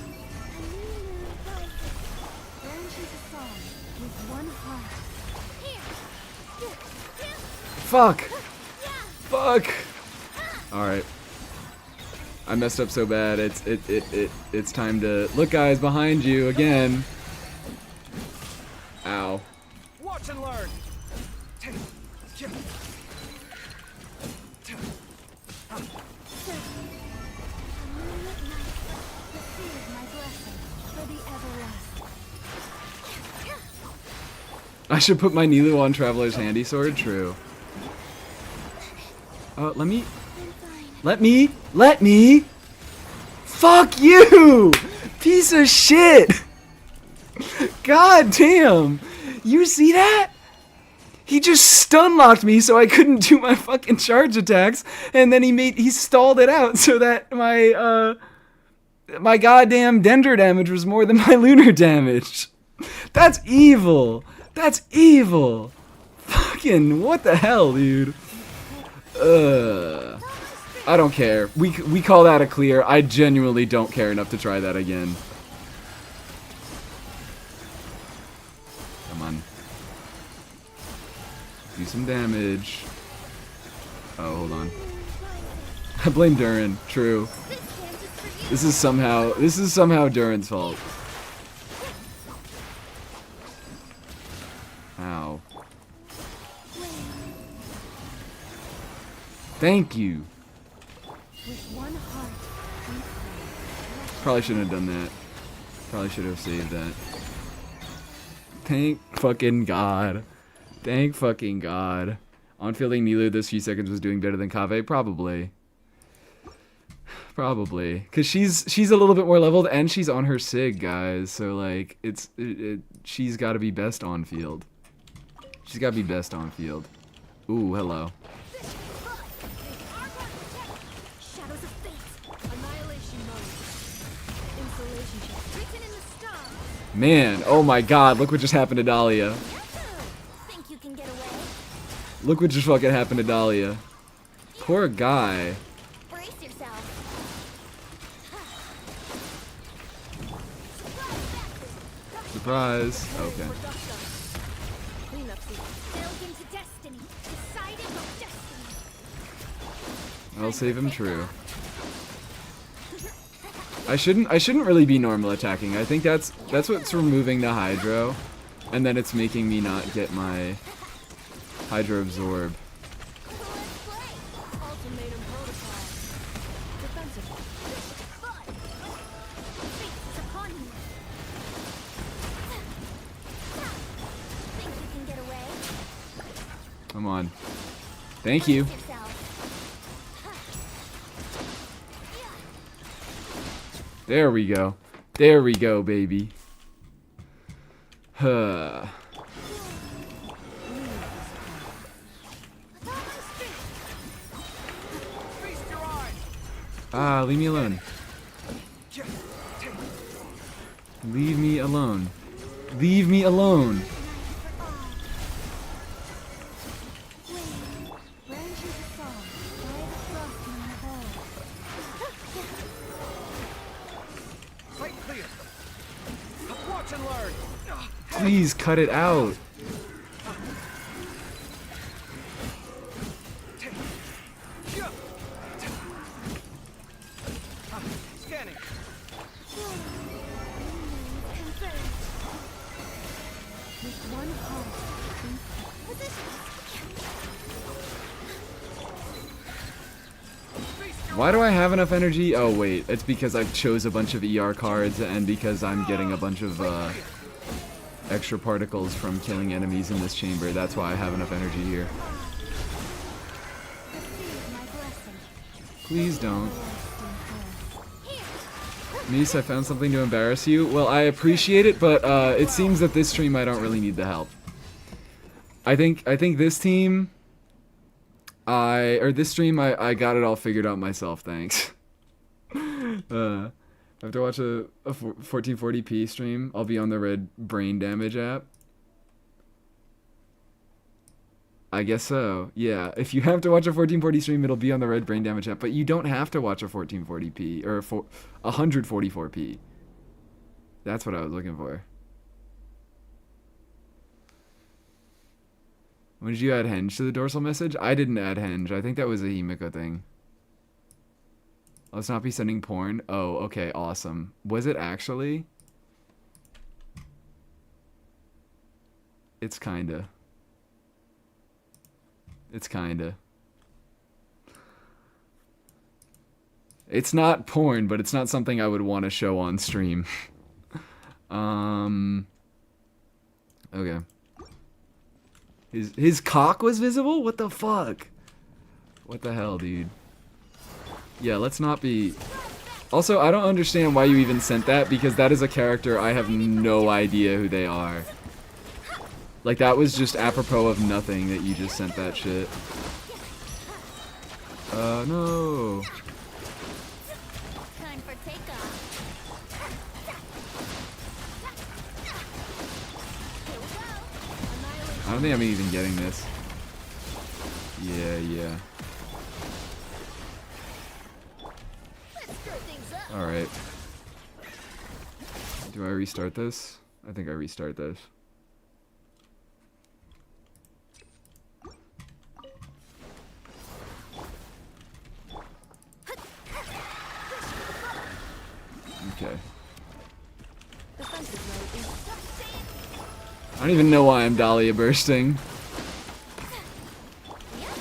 moon rises, branches a song with one heart. Here! Fuck! Fuck! Alright. I messed up so bad. It's time to look, guys, behind you again. Ow. Watch and learn! Moonlit night, receive my blessing for the everlasting. I should put my Nilu on Traveler's Handy Sword? True. Let me... Let me! Fuck you! Piece of shit! God damn! You see that? He just stun locked me so I couldn't do my fucking charge attacks, and then he stalled it out so that my goddamn Dendro damage was more than my lunar damage. That's evil! That's evil! Fucking what the hell, dude? I don't care. We call that a clear. I genuinely don't care enough to try that again. Come on. Do some damage. Oh, hold on. I blame Duran. True. This is somehow Duran's fault. Ow. Thank you. With one heart, we pray. Probably shouldn't have done that. Probably should have saved that. Thank fucking God. Thank fucking God. On fielding Nilu this few seconds was doing better than Kave? Probably. Probably. Because she's a little bit more leveled and she's on her Sig, guys. So, like, she's got to be best on field. She's got to be best on field. Ooh, hello. Shadows of fate. Annihilation mode. Insulation check. Written in the stars. Man, oh my God, look what just happened to Dahlia. Think you can get away? Look what just fucking happened to Dahlia. Poor guy. Brace yourself. Surprise. Okay. Cleanup sequence. Delve into destiny. Decided with destiny. I'll save him true. I shouldn't really be normal attacking. I think that's what's removing the Hydro, and then it's making me not get my Hydro Absorb. Let's play. Ultimatum protocol. Defensive. Fate is upon you. Think you can get away? Come on. Thank you. Brace yourself. There we go. There we go, baby. Huh. Feast your eyes! Ah, leave me alone. Leave me alone. Leave me alone. Branches of song by the frost in the hall. Sight clear! Watch and learn. Please cut it out. Scanning. Confirmed. With one pulse. Position. Why do I have enough energy? Oh wait, it's because I chose a bunch of ER cards and because I'm getting a bunch of extra particles from killing enemies in this chamber. That's why I have enough energy here. Receive my blessing. Please don't. Mies, I found something to embarrass you. Well, I appreciate it, but it seems that this stream I don't really need the help. I think this team, this stream I got it all figured out myself. Thanks. I have to watch a 1440p stream. I'll be on the red brain damage app. I guess so. Yeah, if you have to watch a 1440 stream, it'll be on the red brain damage app. But you don't have to watch a 1440p or 144p. That's what I was looking for. When did you add Henge to the dorsal message? I didn't add Henge. I think that was a Himiko thing. Let's not be sending porn. Oh, okay, awesome. Was it actually? It's kinda. It's kinda. It's not porn, but it's not something I would want to show on stream. Okay. His cock was visible? What the fuck? What the hell, dude? Yeah, let's not be... Also, I don't understand why you even sent that, because that is a character I have no idea who they are. Like, that was just apropos of nothing that you just sent that shit. No. Time for takeoff. Here we go. Annihilation. I don't think I'm even getting this. Yeah. Let's screw things up. Alright. Do I restart this? I think I restart this. Okay. Defensive mode is... I don't even know why I'm Dahlia bursting. Yahoo!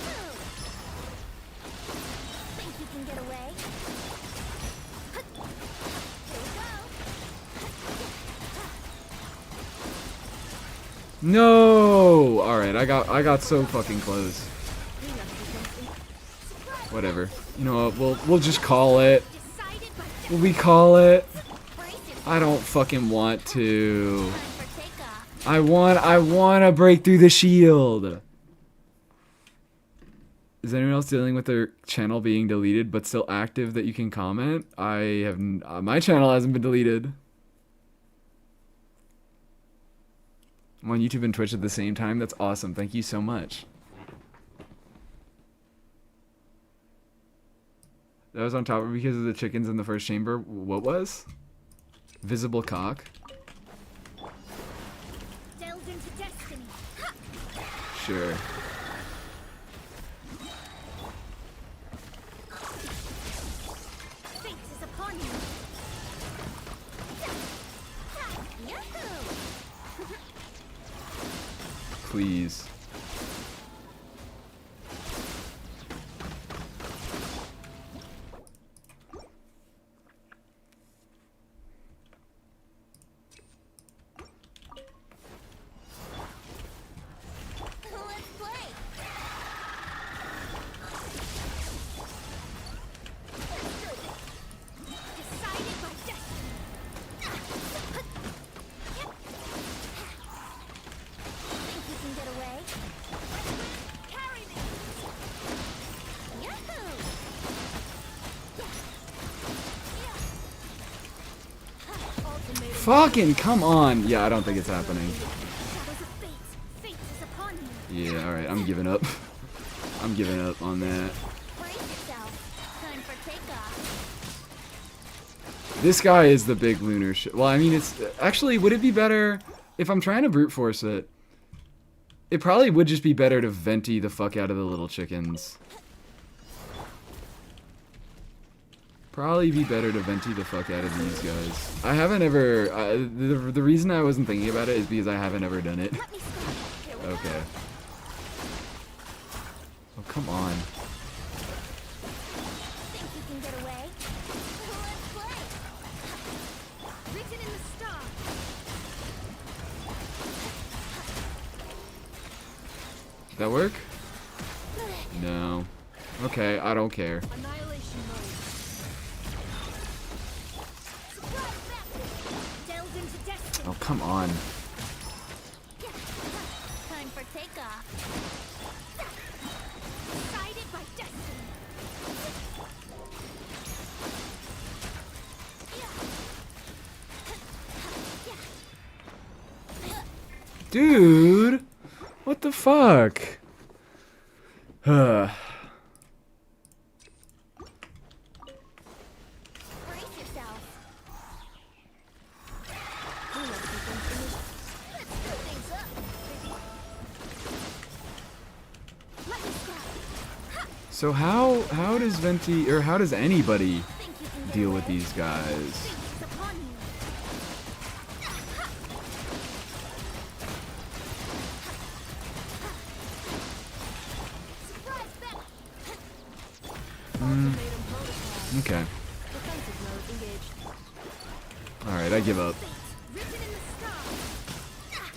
Think you can get away? Here we go. No! Alright, I got so fucking close. Whatever. You know what, we'll just call it. Decided by Will we call it? brace yourself. I don't fucking want to. Time for takeoff. I want to break through the shield. Is anyone else dealing with their channel being deleted but still active that you can comment? I have my channel hasn't been deleted. I'm on YouTube and Twitch at the same time. That's awesome. Thank you so much. That was on top of because of the chickens in the first chamber. What was? Visible cock. Delve into destiny. Sure. Fate is upon you. Yahoo! Please. Let's play. Decided by destiny. Think you can get away? Carry me. Yahoo! Ultimatum. Fucking come on. Yeah, I don't think it's happening. Shadows of fate. Fate is upon you. Yeah, alright, I'm giving up. I'm giving up on that. Brace yourself. Time for takeoff. This guy is the big lunar shit. Well, I mean, it's... Actually, would it be better... If I'm trying to brute force it... It probably would just be better to venti the fuck out of the little chickens. Probably be better to venti the fuck out of these guys. I haven't ever... the reason I wasn't thinking about it is because I haven't ever done it. Okay. Oh, come on. Think you can get away? Let's play. Written in the stars. Did that work? No. Okay, I don't care. Annihilation mode. Surprise that. Delve into destiny. Oh, come on. Time for takeoff. Guided by destiny. Dude! What the fuck? Brace yourself. Let's screw things up. Let me scrap. So how does Venti, or how does anybody Think you can get deal away? with these guys? Think it's upon you. Surprise that. Ultimatum protocol. Okay. Defensive mode engaged. Alright, I give up. Written in the stars.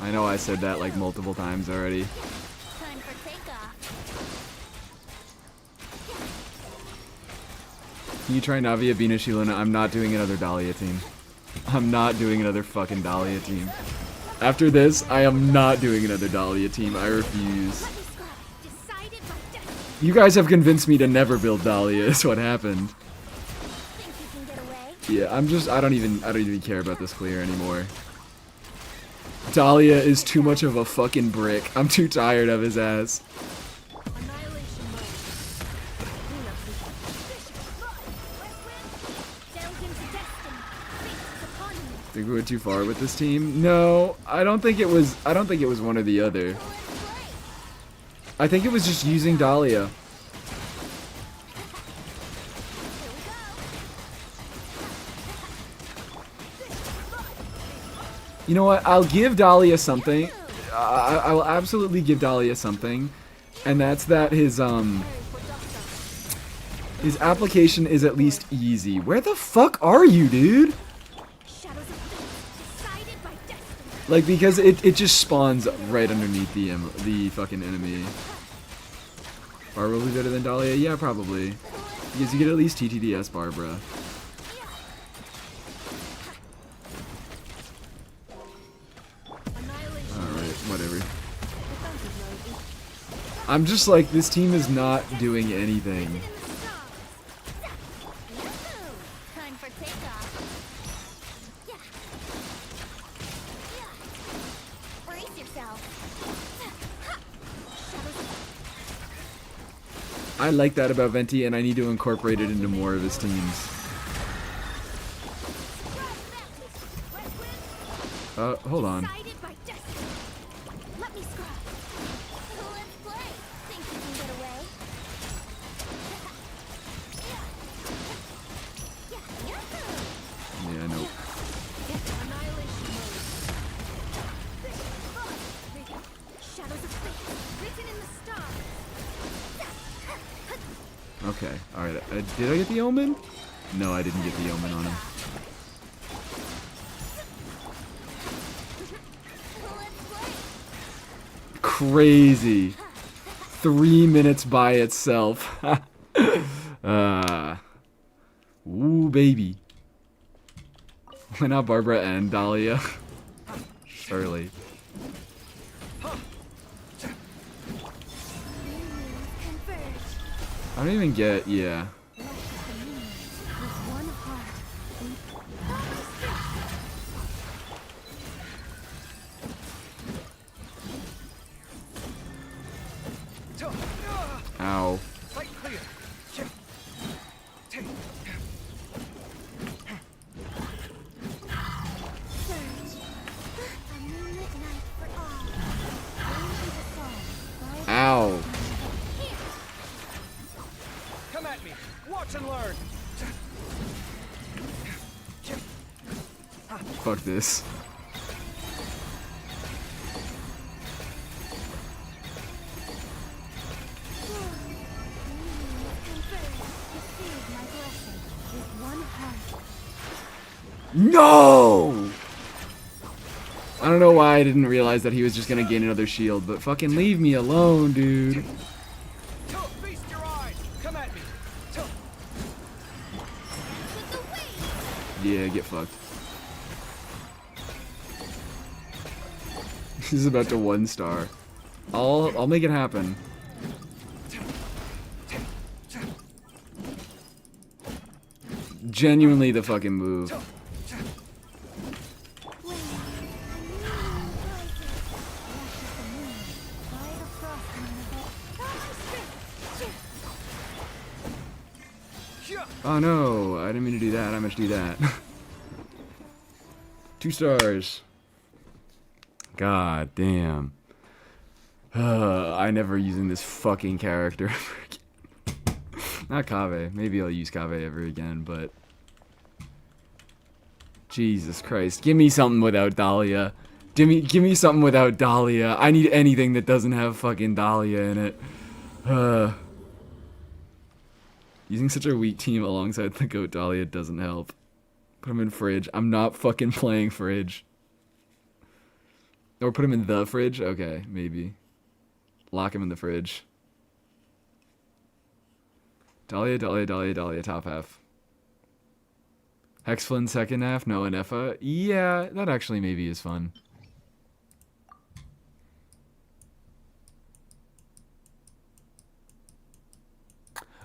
I know I said that like multiple times already. Time for takeoff. Can you try Navi Abina Shiluna? I'm not doing another Dahlia team. I'm not doing another fucking Dahlia team. After this, I am not doing another Dahlia team. I refuse. Let me scrap. Decided by destiny. You guys have convinced me to never build Dahlia, is what happened. Think you can get away? Yeah, I don't even care about this clear anymore. Dahlia is too much of a fucking brick. I'm too tired of his ass. Annihilation mode. Cleanup sequence. Delve into destiny. Fate is upon you. Think we went too far with this team? No, I don't think it was one or the other. Let's play. I think it was just using Dahlia. Here we go. You know what? I'll give Dahlia something. I will absolutely give Dahlia something, and that's that his application is at least easy. Where the fuck are you, dude? Shadows of fate. Decided by destiny. Like, because it just spawns right underneath the fucking enemy. Barbara will be better than Dahlia? Yeah, probably. Because you get at least TTDS Barbara. Annihilation Alright, whatever. defensive mode engaged. I'm just like, this team is not doing anything. In the stars. Yahoo! Time for takeoff. Yeah. Yeah. Brace yourself. Shadows of I like that about Venti, and I need to incorporate it into more of his teams. Hold on. Decided by destiny. Let me scrap. Let's play. Think you can get away? Yeah. Yahoo! Yeah, nope. Annihilation mode. Shadows of fate. Written in the stars. Okay, alright. Did I get the Omen? No, I didn't get the Omen on him. Let's play. Crazy. 3 minutes by itself. Ooh, baby. Why not Barbara and Dahlia? Early. Converge. I don't even get, yeah. With one heart. Ow. Fight clear. Check. Take. at me. Watch and learn. Fuck this. Receive my blessing with one heart. No! I don't know why I didn't realize that he was just gonna gain another shield, but fucking leave me alone, dude. Feast your eyes. Come at me. With the wings. Yeah, get fucked. He's about to 1-star. I'll make it happen. Genuinely the fucking move. Oh no, I didn't mean to do that. I meant to do that. 2 stars. God damn. I never using this fucking character ever again. Not Kaveh. Maybe I'll use Kaveh ever again, but... Jesus Christ. Give me something without Dahlia. Give me something without Dahlia. I need anything that doesn't have fucking Dahlia in it. Using such a weak team alongside the GOAT Dahlia doesn't help. Put him in fridge. I'm not fucking playing fridge. Or put him in the fridge? Okay, maybe. Lock him in the fridge. Dahlia, Dahlia, Dahlia, Dahlia, top half. Hexflynn second half? No, Anefa? Yeah, that actually maybe is fun.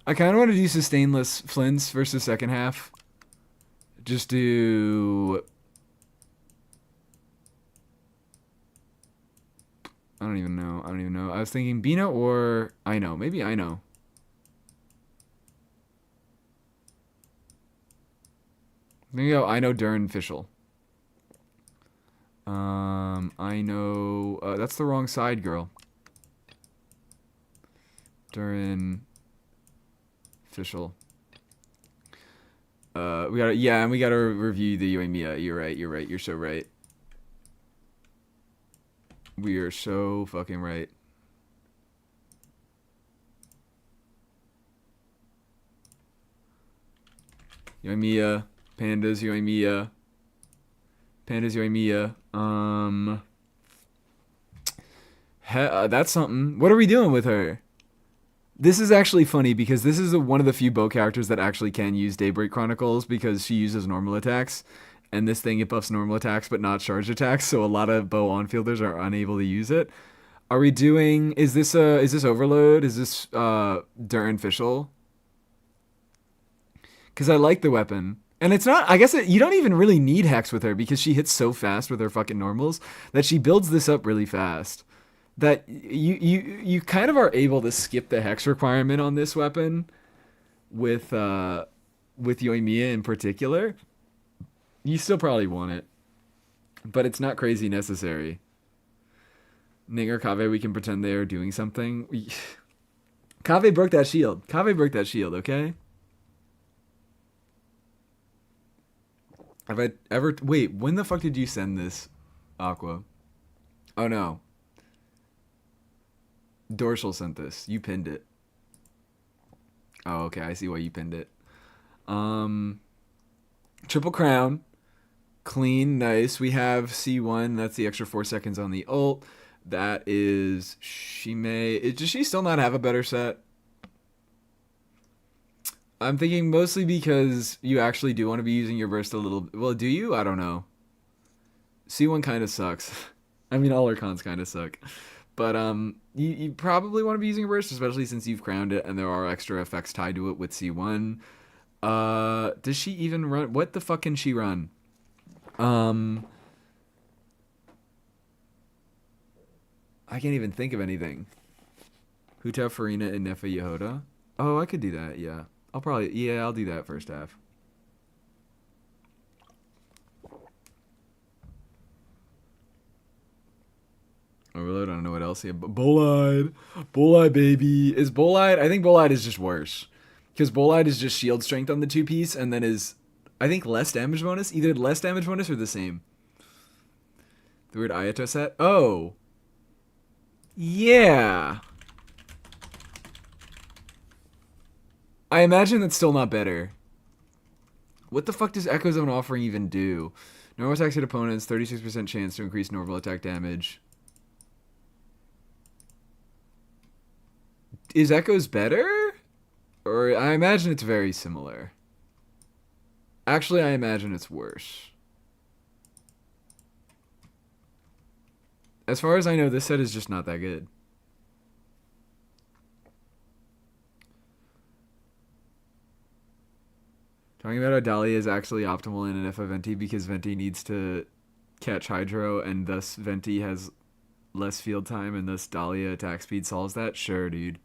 I kind of want to do sustainless Flynn's versus second half. Just do... I don't even know. I was thinking Bina or I know. Maybe I know. I'm gonna go I know Durin Fischl. I know... that's the wrong side, girl. Durin Fischl. We gotta... Yeah, and we gotta review the Yoimiya. You're right. You're so right. We are so fucking right. Yoimiya. Pandas, Yoimiya. Pandas, Yoimiya. That's something. What are we doing with her? This is actually funny because this is one of the few bow characters that actually can use Daybreak Chronicles because she uses normal attacks. And this thing, it buffs normal attacks but not charged attacks, so a lot of bow on-fielders are unable to use it. Are we doing... Is this Overload? Is this Durin Fischl? Because I like the weapon. And it's not... I guess you don't even really need Hex with her because she hits so fast with her fucking normals that she builds this up really fast. That you kind of are able to skip the Hex requirement on this weapon with Yoimiya in particular. You still probably want it, but it's not crazy necessary. Ning or Kaveh, we can pretend they are doing something. Kaveh broke that shield. Kaveh broke that shield, okay? Have I ever... Wait, when the fuck did you send this, Aqua? Oh, no. Dorsal sent this. You pinned it. Oh, okay. I see why you pinned it. Triple Crown. Clean, nice. We have C1. That's the extra 4 seconds on the ult. That is... She may... Does she still not have a better set? I'm thinking mostly because you actually do want to be using your burst a little... Well, do you? I don't know. C1 kind of sucks. I mean, all her cons kind of suck. But you probably want to be using a burst, especially since you've crowned it and there are extra effects tied to it with C1. Does she even run? What the fuck can she run? I can't even think of anything. Huta, Farina, and Nefa Yehoda. Oh, I could do that, yeah. I'll do that first half. Overload, I don't know what else here, but Bolide. Bolide, baby. Is Bolide? I think Bolide is just worse. Because Bolide is just shield strength on the 2-piece, and then is, I think, less damage bonus? Either less damage bonus or the same. The weird Ayato set? Oh. Yeah. I imagine that's still not better. What the fuck does Echoes of an Offering even do? Normal attacks hit opponents, 36% chance to increase normal attack damage. Is Echoes better? Or I imagine it's very similar. Actually, I imagine it's worse. As far as I know, this set is just not that good. Talking about how Dahlia is actually optimal in an FF Venti because Venti needs to catch Hydro and thus Venti has less field time and thus Dahlia attack speed solves that? Sure, dude.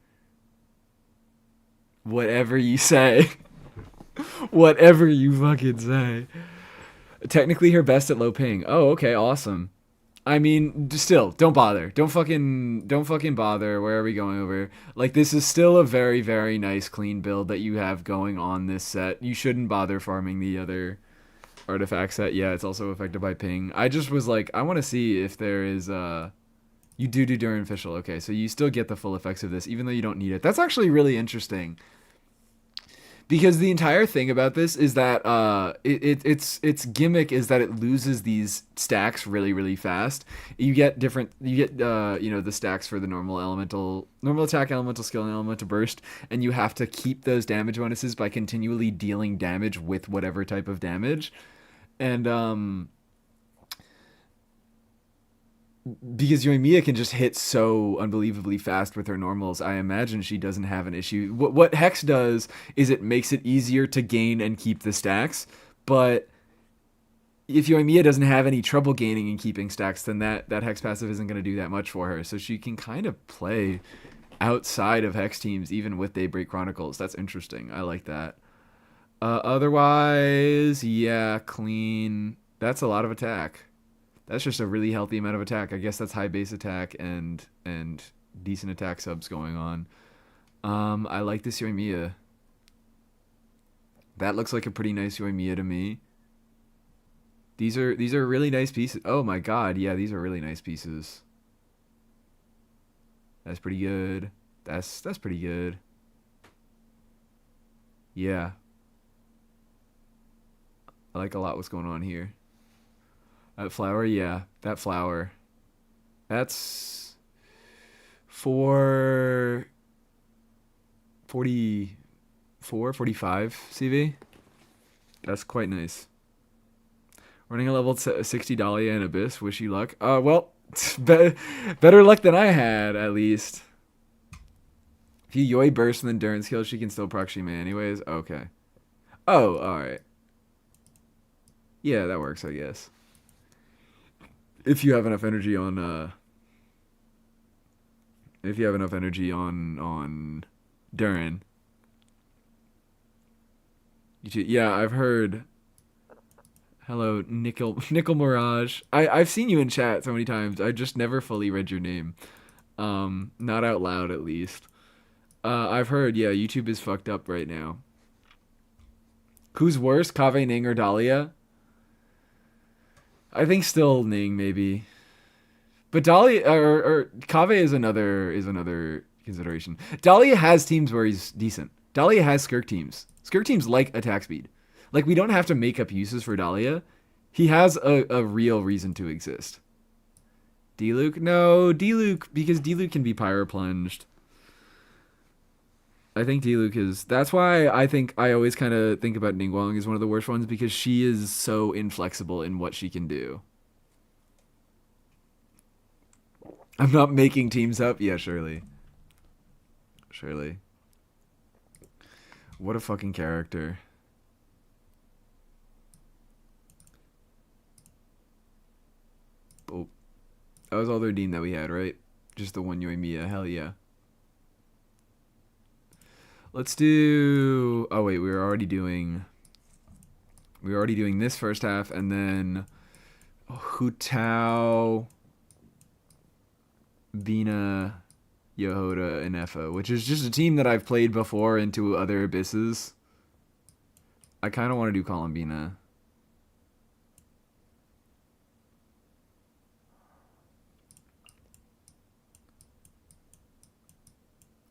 Whatever you say. Whatever you fucking say. Technically her best at low ping. Oh, okay, awesome. I mean, still, don't bother. Don't fucking bother. Where are we going over? Like, this is still a very, very nice, clean build that you have going on this set. You shouldn't bother farming the other artifact set. Yeah, it's also affected by ping. I just was like, I want to see if there is, you do during official. Okay, so you still get the full effects of this, even though you don't need it. That's actually really interesting. Because the entire thing about this is that its gimmick is that it loses these stacks really, really fast. You get the stacks for the normal attack, elemental skill, and elemental burst, and you have to keep those damage bonuses by continually dealing damage with whatever type of damage. And because Yoimiya can just hit so unbelievably fast with her normals, I imagine she doesn't have an issue. What Hex does is it makes it easier to gain and keep the stacks, but if Yoimiya doesn't have any trouble gaining and keeping stacks, then that Hex passive isn't going to do that much for her. So she can kind of play outside of Hex teams, even with Daybreak Chronicles. That's interesting. I like that. Otherwise, yeah, clean. That's a lot of attack. That's just a really healthy amount of attack. I guess that's high base attack and decent attack subs going on. I like this Yoimiya. That looks like a pretty nice Yoimiya to me. These are really nice pieces. Oh my god, yeah, these are really nice pieces. That's pretty good. That's pretty good. Yeah. I like a lot what's going on here. That flower, yeah, that flower. That's for 44, 45 CV. That's quite nice. Running a level 60 Dahlia and Abyss. Wish you luck. Well, better luck than I had, at least. If you Yoi burst and endurance kill, she can still proc Shima anyways. Okay. Oh, alright. Yeah, that works, I guess. If you have enough energy on Durin. Yeah, I've heard. Hello, Nickel Mirage. I've seen you in chat so many times. I just never fully read your name. Not out loud at least. I've heard, yeah, YouTube is fucked up right now. Who's worse, Kave, Ning, or Dahlia? I think still Ning, maybe. But Dahlia or Kave is another consideration. Dahlia has teams where he's decent. Dahlia has Skirk teams. Skirk teams like attack speed. Like, we don't have to make up uses for Dahlia. He has a real reason to exist. D-Luke? No, D-Luke, because D-Luke can be pyro plunged. I think D-Luke is... That's why I think I always kind of think about Ningguang as one of the worst ones, because she is so inflexible in what she can do. I'm not making teams up? Yeah, surely. Surely. What a fucking character. Oh. That was all their Dean that we had, right? Just the one Yoimiya. Hell yeah. Let's do... Oh, wait. We were already doing this first half, and then... Hu Tao... Bina... Yehoda, and Effa, which is just a team that I've played before into other abysses. I kind of want to do Columbina.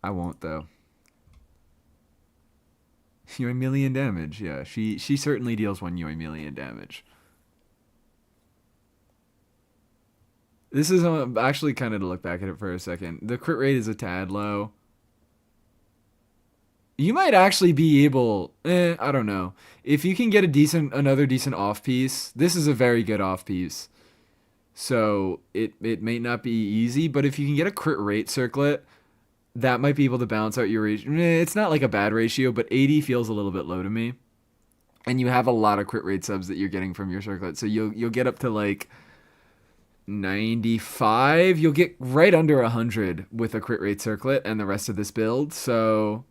I won't though. Yoimielian damage, yeah. She certainly deals 1 Yoimielian damage. This is actually kind of to look back at it for a second. The crit rate is a tad low. You might actually be able, I don't know. If you can get another decent off piece, this is a very good off piece. So it may not be easy, but if you can get a crit rate circlet, that might be able to balance out your ratio. It's not like a bad ratio, but 80 feels a little bit low to me. And you have a lot of crit rate subs that you're getting from your circlet. So you'll get up to like 95. You'll get right under 100 with a crit rate circlet and the rest of this build. So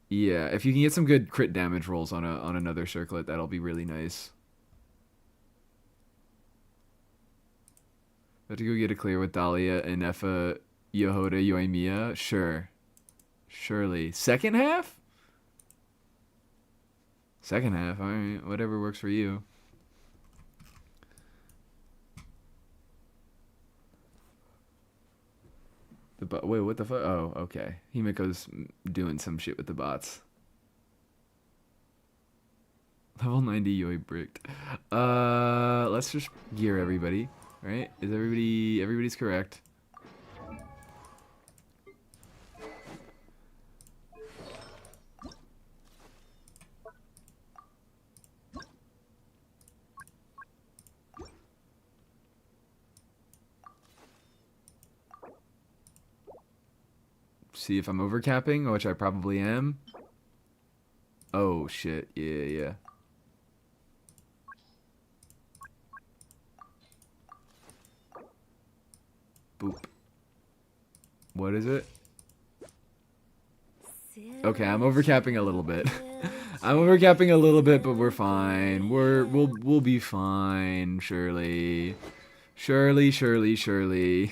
yeah, if you can get some good crit damage rolls on another circlet, that'll be really nice. About to go get a clear with Dahlia and Effa, Yehoda, Yoimiya. Sure. Surely. Second half? Second half. Alright, whatever works for you. Wait, what the fuck? Oh, okay. Himiko's doing some shit with the bots. Level 90 Yoi bricked. Let's just gear everybody. Right? Is everybody's correct? See if I'm overcapping, which I probably am. Oh shit, yeah. Boop. What is it? Okay, I'm overcapping a little bit. I'm overcapping a little bit, but we're fine. We'll be fine, surely. Surely. Surely.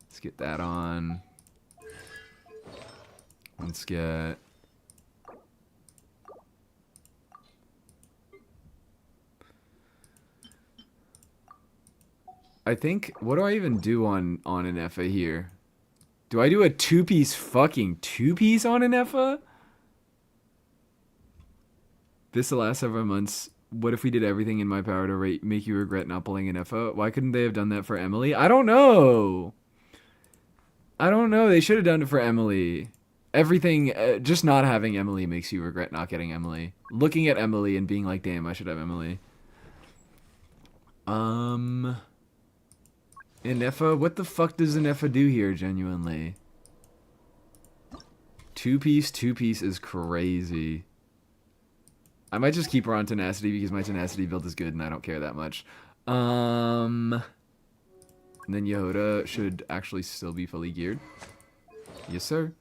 Let's get that on. Let's get... I think, what do I even do on an Effa here? Do I do a fucking two-piece on an Effa? This the last several months. What if we did everything in my power to make you regret not pulling an Effa? Why couldn't they have done that for Emily? I don't know. They should have done it for Emily. Everything, just not having Emily makes you regret not getting Emily. Looking at Emily and being like, damn, I should have Emily. An Effa? What the fuck does an Effa do here, genuinely? Two-piece is crazy. I might just keep her on tenacity because my tenacity build is good and I don't care that much. And then Yehoda should actually still be fully geared. Yes, sir.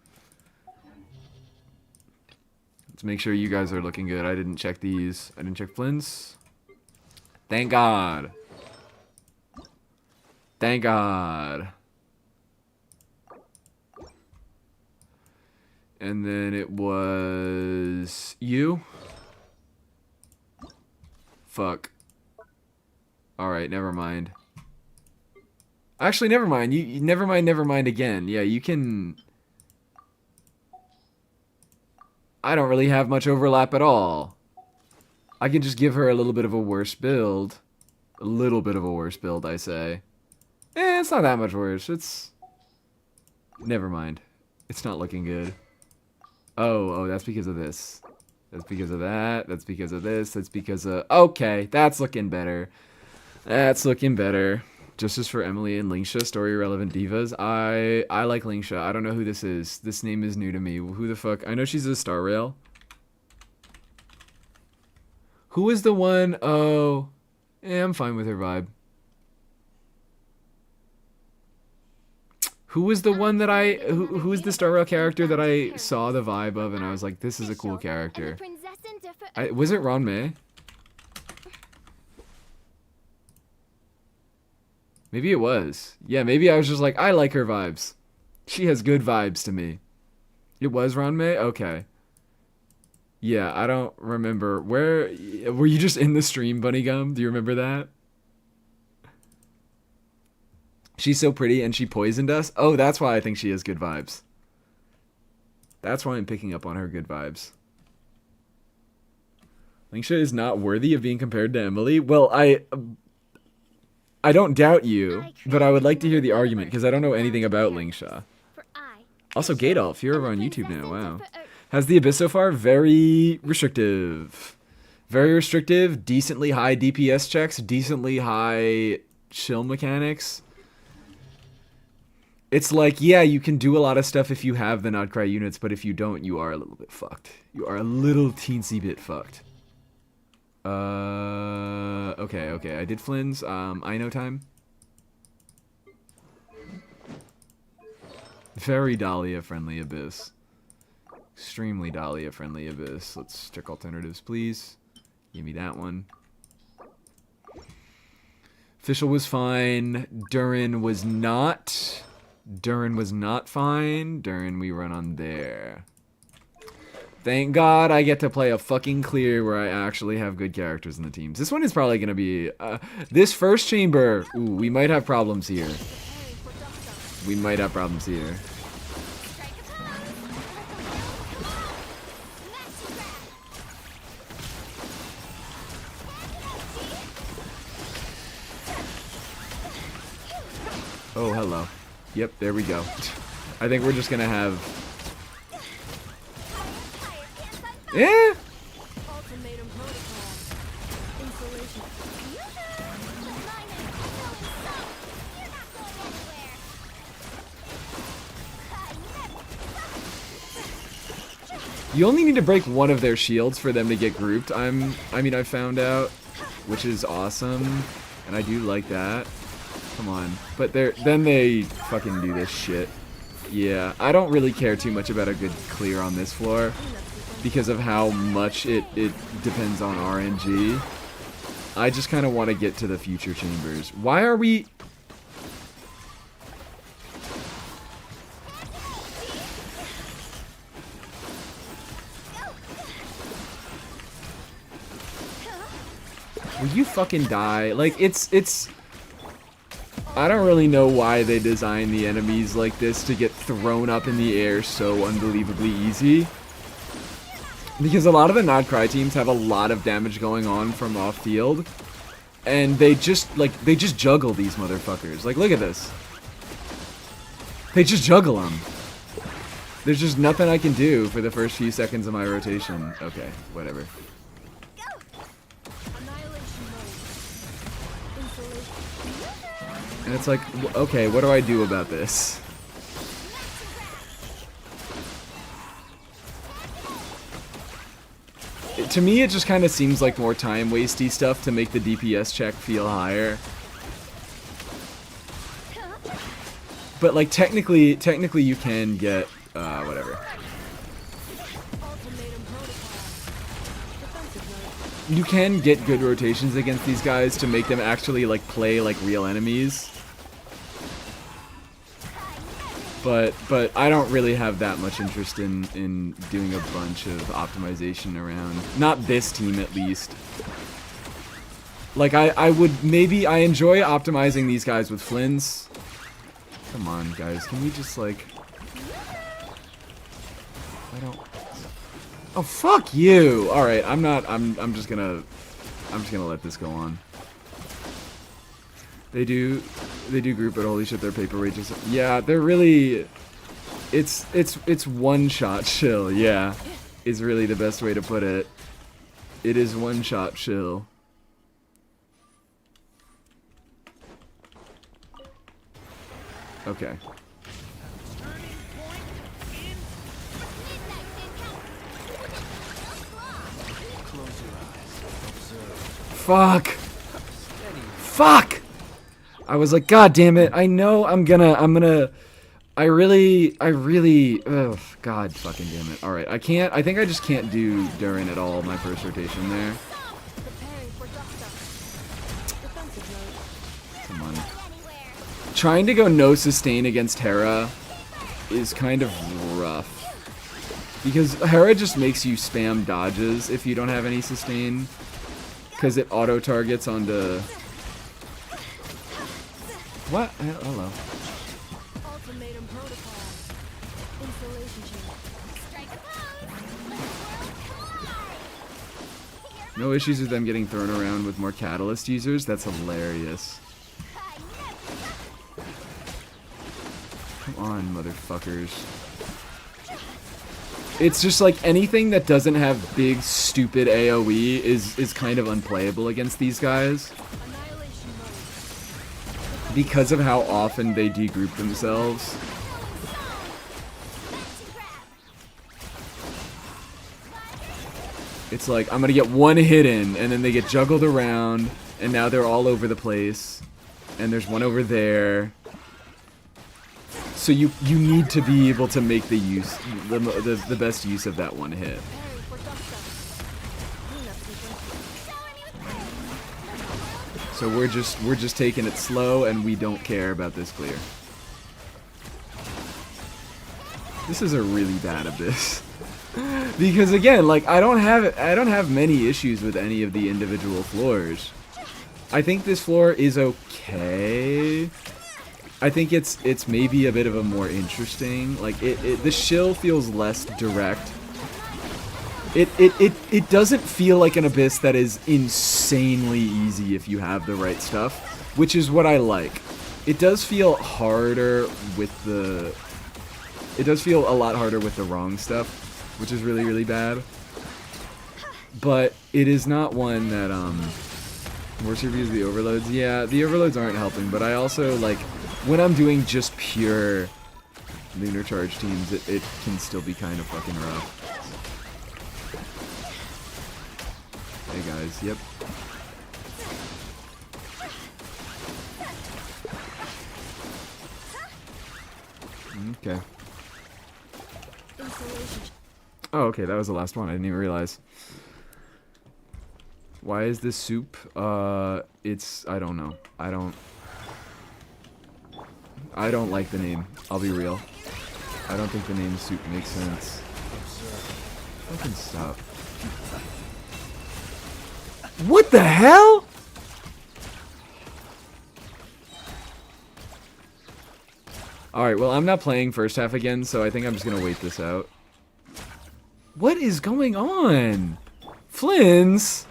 Let's make sure you guys are looking good. I didn't check these. I didn't check Flynn's. Thank God. Thank God. And then it was you. Fuck. Alright, never mind. Actually, never mind. You never mind again. Yeah, you can... I don't really have much overlap at all. I can just give her a little bit of a worse build. A little bit of a worse build, I say. It's not that much worse. It's... Never mind. It's not looking good. Oh, that's because of this. That's because of that. That's because of this. That's because of... Okay, that's looking better. That's looking better. Justice for Emily and Lingsha, story relevant divas. I like Lingsha. I don't know who this is. This name is new to me. Who the fuck? I know she's a Star Rail. Who is the one? Oh, yeah, I'm fine with her vibe. Who was the one that who is the Star Rail character that I saw the vibe of and I was like, this is a cool character? Was it Ron May? Maybe it was. Yeah, maybe I was just like, I like her vibes. She has good vibes to me. It was Ranmei? Okay. Yeah, I don't remember. Where were you just in the stream, Bunny Gum? Do you remember that? She's so pretty and she poisoned us? Oh, that's why I think she has good vibes. That's why I'm picking up on her good vibes. Lingsha is not worthy of being compared to Emily? Well, I don't doubt you, but I would like to hear the argument because I don't know anything about Lingsha. Also, Gadolf, you're over on YouTube now. Wow. How's the Abyss so far? Very restrictive. Very restrictive. Decently high DPS checks. Decently high chill mechanics. It's like, yeah, you can do a lot of stuff if you have the Nodcry units, but if you don't, you are a little bit fucked. You are a little teensy bit fucked. Okay. I did Flynn's. I know time. Very Dahlia-friendly Abyss. Extremely Dahlia-friendly Abyss. Let's check alternatives, please. Give me that one. Fischl was fine. Durin was not. Durin was not fine. Durin, we run on there. Thank God I get to play a fucking clear where I actually have good characters in the teams. This one is probably going to be... this first chamber... Ooh, we might have problems here. We might have problems here. Oh, hello. Yep, there we go. I think we're just going to have... Yeah. You only need to break one of their shields for them to get grouped. I mean, I found out, which is awesome, and I do like that. Come on. But then they fucking do this shit. Yeah, I don't really care too much about a good clear on this floor because of how much it depends on RNG. I just kind of want to get to the future chambers. Why are we... Will you fucking die? Like, it's... I don't really know why they design the enemies like this to get thrown up in the air so unbelievably easy. Because a lot of the Nodcry teams have a lot of damage going on from off field. And they just juggle these motherfuckers. Like, look at this. They just juggle them. There's just nothing I can do for the first few seconds of my rotation. Okay, whatever. And it's like, okay, what do I do about this? To me, it just kind of seems like more time-wasty stuff to make the DPS check feel higher. But, like, technically you can get, whatever. You can get good rotations against these guys to make them actually, like, play like real enemies. But I don't really have that much interest in doing a bunch of optimization around. Not this team, at least. Like, I would maybe... I enjoy optimizing these guys with Flynn's. Come on, guys. Can we just, like... I don't... Oh, fuck you! Alright, I'm just gonna let this go on. They do group, but holy shit, their paper weight just... Yeah, they're really... It's one-shot chill, yeah. Is really the best way to put it. It is one-shot chill. Okay. Fuck! Fuck! I was like, God damn it, I know I really, ugh, God fucking damn it. Alright, I think I just can't do Durin at all my first rotation there. Come on. trying to go no sustain against Hera is kind of rough. Because Hera just makes you spam dodges if you don't have any sustain. Because it auto-targets onto... What? Hello. Ultimatum protocol. Installation chamber. Strike a pose. Let the world collide. No issues with them getting thrown around with more catalyst users. That's hilarious. Come on, motherfuckers. It's just like anything that doesn't have big, stupid AoE is kind of unplayable against these guys. Annihilation mode. Because of how often they degroup themselves. It's like, I'm gonna get one hit in, and then they get juggled around, and now they're all over the place. And there's one over there. So you need to be able to make the use, the best use of that one hit. Parry for dump stuff. Cleanup sequence. So we're just taking it slow, and we don't care about this clear. This is a really bad Abyss. Because again, like I don't have many issues with any of the individual floors. I think this floor is okay. I think it's maybe a bit of a more interesting. Like the shill feels less direct. It doesn't feel like an Abyss that is insanely easy if you have the right stuff, which is what I like. It does feel harder with the... It does feel a lot harder with the wrong stuff, which is really, really bad. But it is not one that, worst reviews of the overloads. Yeah, the overloads aren't helping, but I also, like, when I'm doing just pure lunar charge teams, it can still be kind of fucking rough. Hey guys, yep. Okay. Installation. Oh, okay, that was the last one. I didn't even realize. Why is this soup? It's... I don't know. I don't like the name. I'll be real. I don't think the name soup makes sense. Fucking stop. What the hell? Alright, well, I'm not playing first half again, so I think I'm just gonna wait this out. What is going on? Flynn's?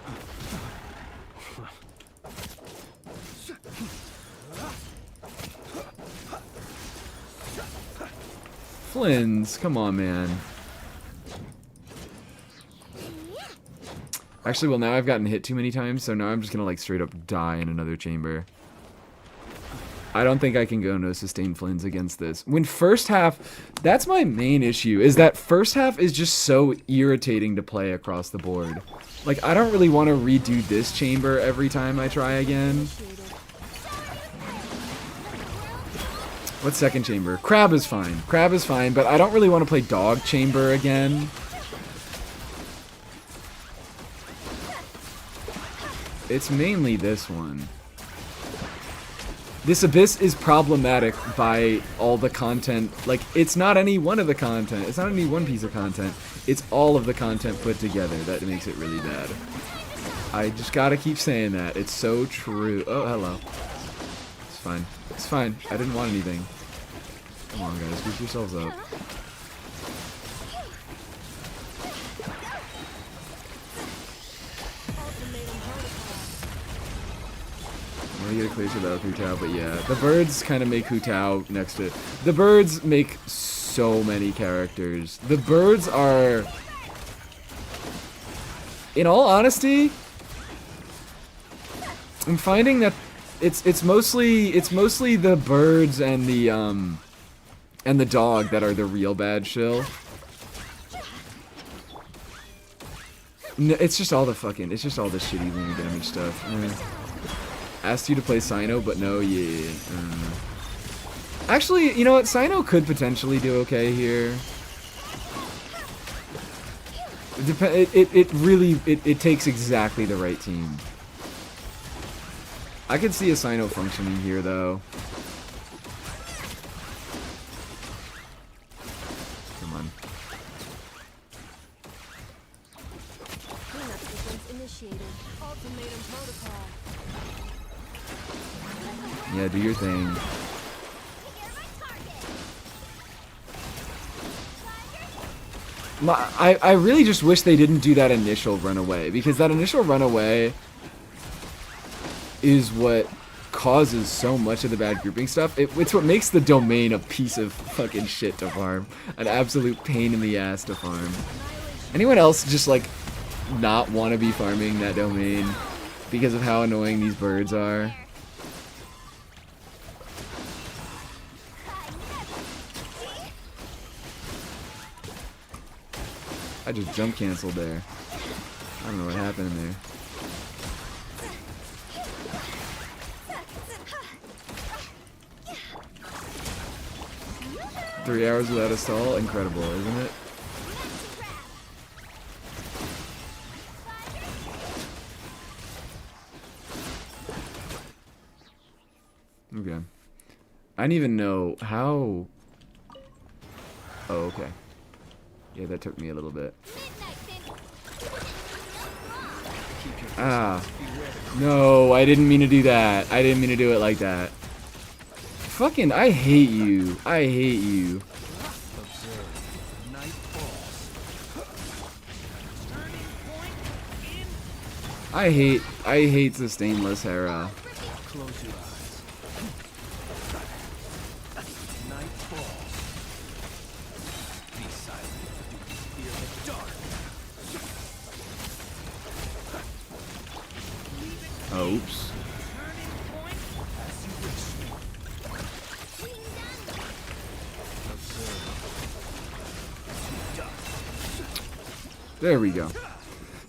Flynn's, come on, man. Actually, well, now I've gotten hit too many times, so now I'm just gonna, like, straight up die in another chamber. I don't think I can go no sustain Flynn's against this. When first half, that's my main issue, is that first half is just so irritating to play across the board. Like, I don't really want to redo this chamber every time I try again. What's second chamber? Crab is fine. Crab is fine, but I don't really want to play dog chamber again. It's mainly this one. This Abyss is problematic by all the content. Like, it's not any one of the content. It's not any one piece of content. It's all of the content put together that makes it really bad. I just gotta keep saying that. It's so true. Oh, hello. It's fine. It's fine. I didn't want anything. Come on, guys. Group yourselves up. I'm gonna get a clear without Hu Tao, but yeah. The birds kind of make Hu Tao next to it. The birds make so many characters. The birds are... In all honesty, I'm finding that it's mostly the birds and the dog that are the real bad shill. No, it's just all the shitty lunar damage stuff. Asked you to play Sino, but no, yeah. Actually, you know what? Sino could potentially do okay here. It takes exactly the right team. I could see a Sino functioning here, though. Come on. Cleanup sequence initiated. Ultimatum protocol. Yeah, do your thing. I really just wish they didn't do that initial runaway, because that initial runaway is what causes so much of the bad grouping stuff. It's what makes the domain a piece of fucking shit to farm. An absolute pain in the ass to farm. Anyone else just like not want to be farming that domain because of how annoying these birds are? I just jump canceled there. I don't know what happened there. Three hours without a stall? Incredible, isn't it? Okay. I didn't even know how... Oh, okay. Yeah, that took me a little bit. Ah. No, I didn't mean to do that. I didn't mean to do it like that. Fucking, I hate you. I hate you. I hate the stainless Hera. Close your eyes. Night falls. Be silent. Do you fear the dark? Oh, oops. As you wish. There we go.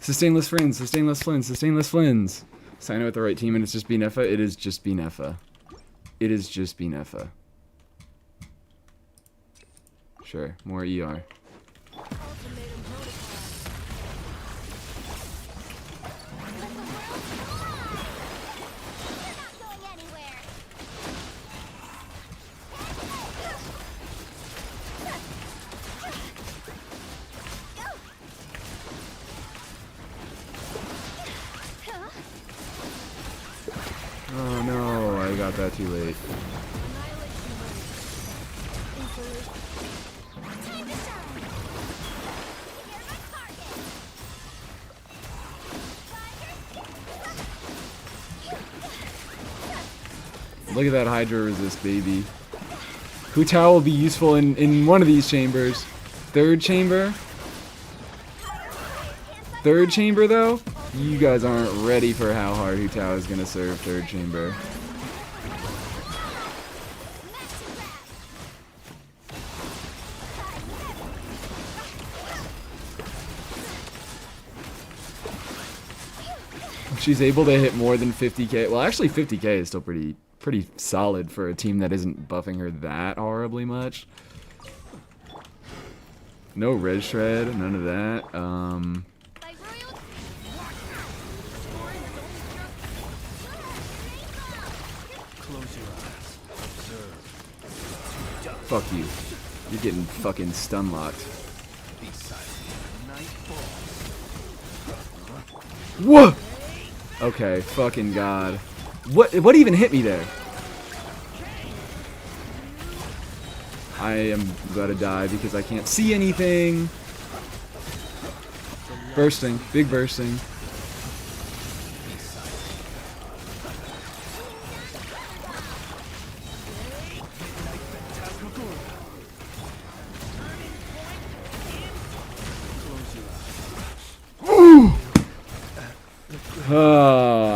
Sustainless friends, sustainless flins, sustainless flins. Sign it with the right team and it's just Benefa. It is just Benefa. It is just Benefa. Sure, more ER. Ultimatum protocol. We're not going anywhere. Oh no, I got that too late. Annihilation mode. Insulation. Time to shine. You're my target. Look at that Hydra resist, baby. Hu Tao will be useful in one of these chambers. Third chamber? Third chamber, though? You guys aren't ready for how hard Hu Tao is going to serve third chamber. She's able to hit more than 50k. Well, actually 50k is still pretty solid for a team that isn't buffing her that horribly much. No red shred, none of that. By royal. Close your eyes. Observe. Fuck you. You're getting fucking stun locked. Be silent. Night falls. Whoa! Okay, fucking god. What even hit me there? I am about to die because I can't see anything. Bursting, big bursting.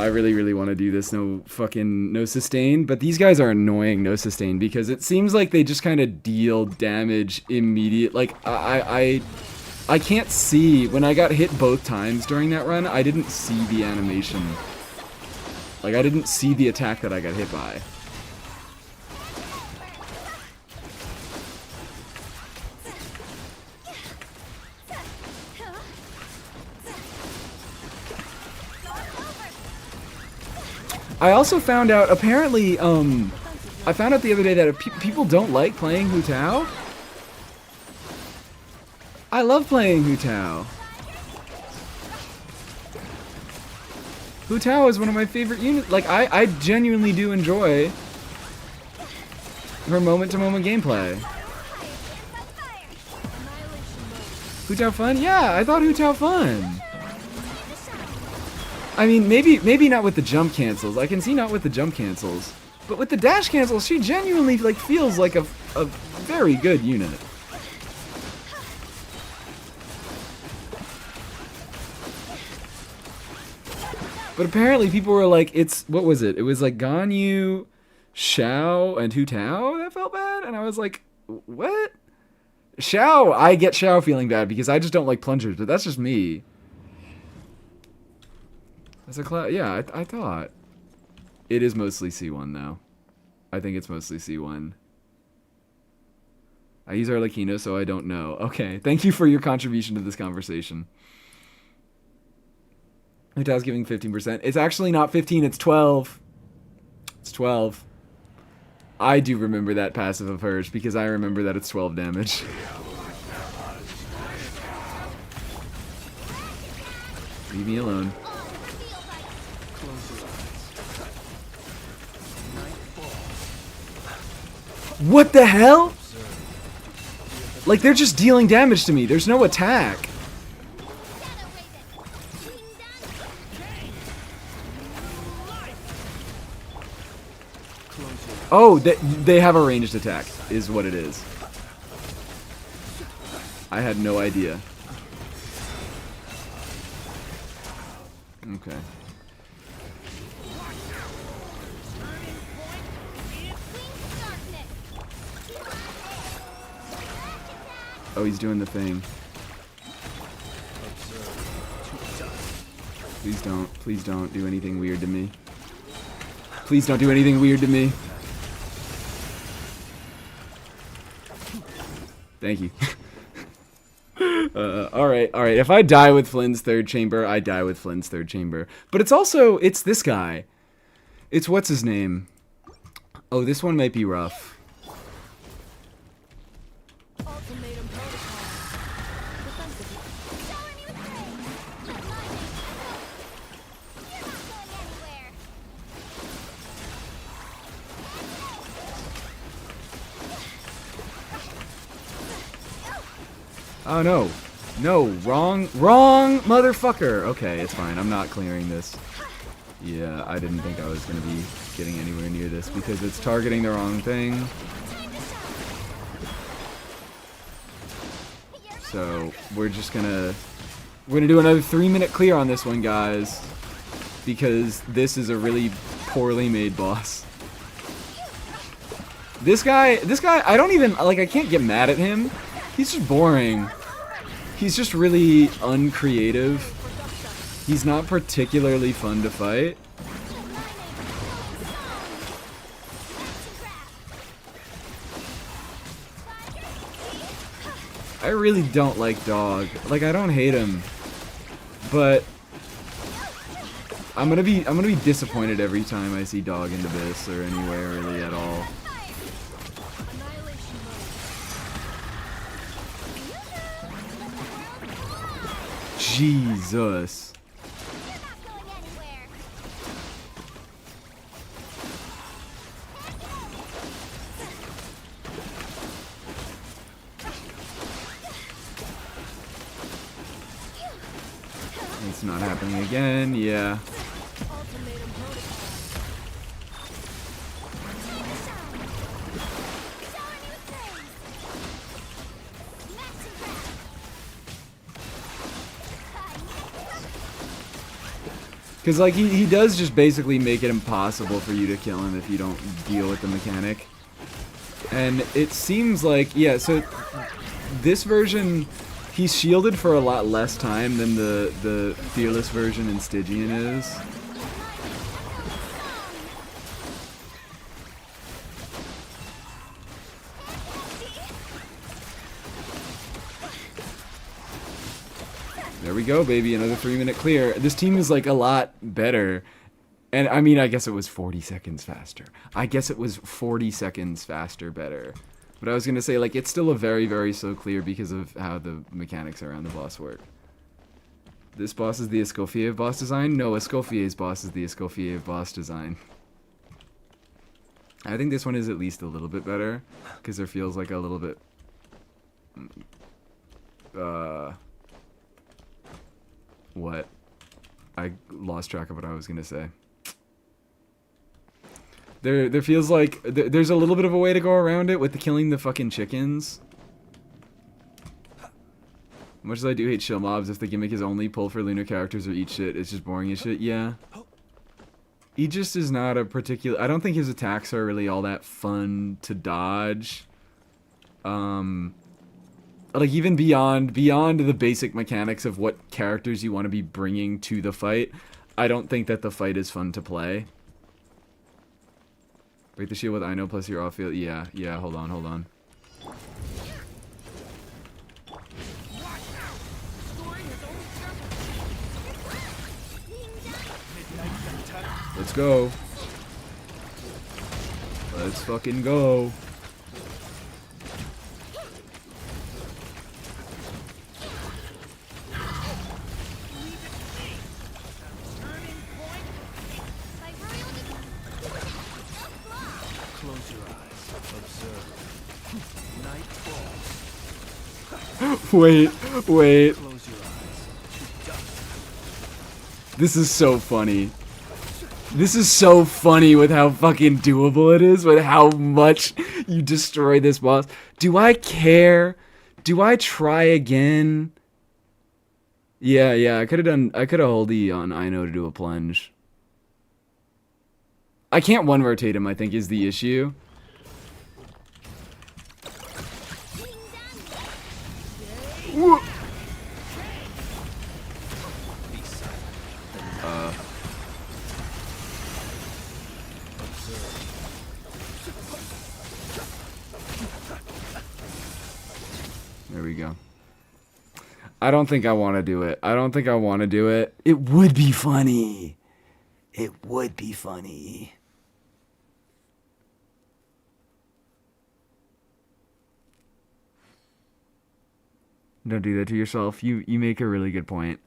I really want to do this. No sustain, but these guys are annoying no sustain because it seems like they just kind of deal damage immediate. Like I can't see when I got hit both times during that run. I didn't see the animation. Like I didn't see the attack that I got hit by. I also found out, apparently, I found out the other day that people don't like playing Hu Tao. I love playing Hu Tao. Hu Tao is one of my favorite units. Like, I genuinely do enjoy her moment-to-moment gameplay. Hu Tao fun? Yeah, I thought Hu Tao fun. I mean, maybe not with the jump cancels. I can see not with the jump cancels. But with the dash cancels, she genuinely like feels like a very good unit. But apparently people were like, what was it? It was like Ganyu, Xiao, and Hu Tao that felt bad? And I was like, what? Xiao, I get Xiao feeling bad because I just don't like plungers, but that's just me. That's a class. Yeah, I thought. It is mostly C1 though. I think it's mostly C1. I use Arlecchino, so I don't know. Okay, thank you for your contribution to this conversation. Uta's giving 15%. It's actually not 15, it's 12. It's 12. I do remember that passive of hers because I remember that it's 12 damage. Leave me alone. What the hell? Like, they're just dealing damage to me. There's no attack. Oh, they have a ranged attack, is what it is. I had no idea. Okay. Oh, he's doing the thing. Please don't do anything weird to me. Please don't do anything weird to me. Thank you. Alright. If I die with Flynn's third chamber, I die with Flynn's third chamber. But it's this guy. It's what's his name? Oh, this one might be rough. Oh no. No, wrong motherfucker. Okay, it's fine. I'm not clearing this. Yeah, I didn't think I was going to be getting anywhere near this because it's targeting the wrong thing. So, we're gonna do another 3-minute clear on this one, guys, because this is a really poorly made boss. This guy, I don't even, like, I can't get mad at him. He's just boring. He's just really uncreative. He's not particularly fun to fight. I really don't like Dog. Like, I don't hate him, but I'm gonna be disappointed every time I see Dog in Abyss or anywhere really at all. Jesus. It's not happening again, yeah. Because, like, he does just basically make it impossible for you to kill him if you don't deal with the mechanic. And it seems like, yeah, so this version, he's shielded for a lot less time than the Fearless version in Stygian is. There we go, baby. Another 3-minute clear. This team is, like, a lot better. And, I mean, I guess it was 40 seconds faster. I guess it was 40 seconds faster better. But I was gonna say, like, it's still a very, very so clear because of how the mechanics around the boss work. This boss is the Escoffier boss design? No, Escoffier's boss is the Escoffier boss design. I think this one is at least a little bit better, because there feels like a little bit... What? I lost track of what I was gonna say. There feels like there's a little bit of a way to go around it with the killing the fucking chickens. Much as I do hate shill mobs, if the gimmick is only pull for lunar characters or eat shit, it's just boring as shit. Yeah. Aegis is not a particular... I don't think his attacks are really all that fun to dodge. Like, even beyond the basic mechanics of what characters you want to be bringing to the fight, I don't think that the fight is fun to play. Break the shield with Ino plus your off field. Yeah, hold on. Let's go. Let's fucking go. Close your eyes. Observe. Night falls. Wait. Close your eyes. To dust. This is so funny. This is so funny with how fucking doable it is, with how much you destroy this boss. Do I care? Do I try again? Yeah, I could have hold E on Ino to do a plunge. I can't one rotate him, I think, is the issue. Whoa. There we go. I don't think I want to do it. It would be funny. It would be funny. Don't do that to yourself. You make a really good point.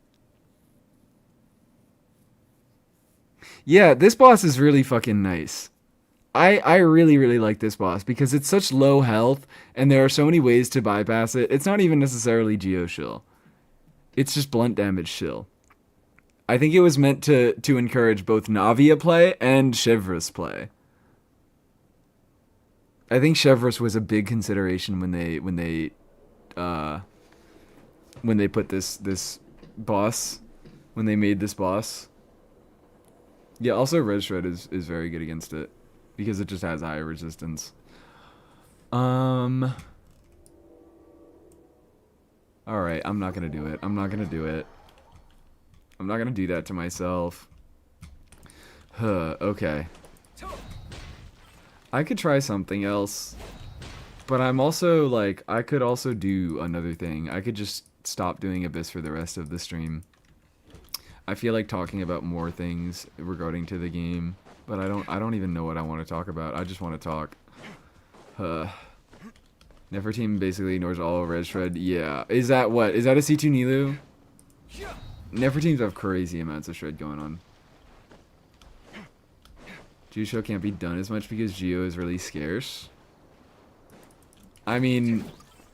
Yeah, this boss is really fucking nice. I really, really like this boss because it's such low health and there are so many ways to bypass it. It's not even necessarily Geo shill. It's just blunt damage shill. I think it was meant to encourage both Navia play and Chevreuse play. I think Chevreuse was a big consideration when they put this boss, when they made this boss. Yeah, also Red Shred is very good against it because it just has higher resistance. Alright, I'm not gonna do it. I'm not gonna do that to myself. Okay. I could try something else. But I'm also, like, I could also do another thing. I could just stop doing Abyss for the rest of the stream. I feel like talking about more things regarding to the game. But I don't even know what I want to talk about. I just want to talk. Neferteam basically ignores all Red Shred. Yeah. Is that what? Is that a C2 Nilu? Neferteams have crazy amounts of shred going on. Geo can't be done as much because Geo is really scarce. I mean,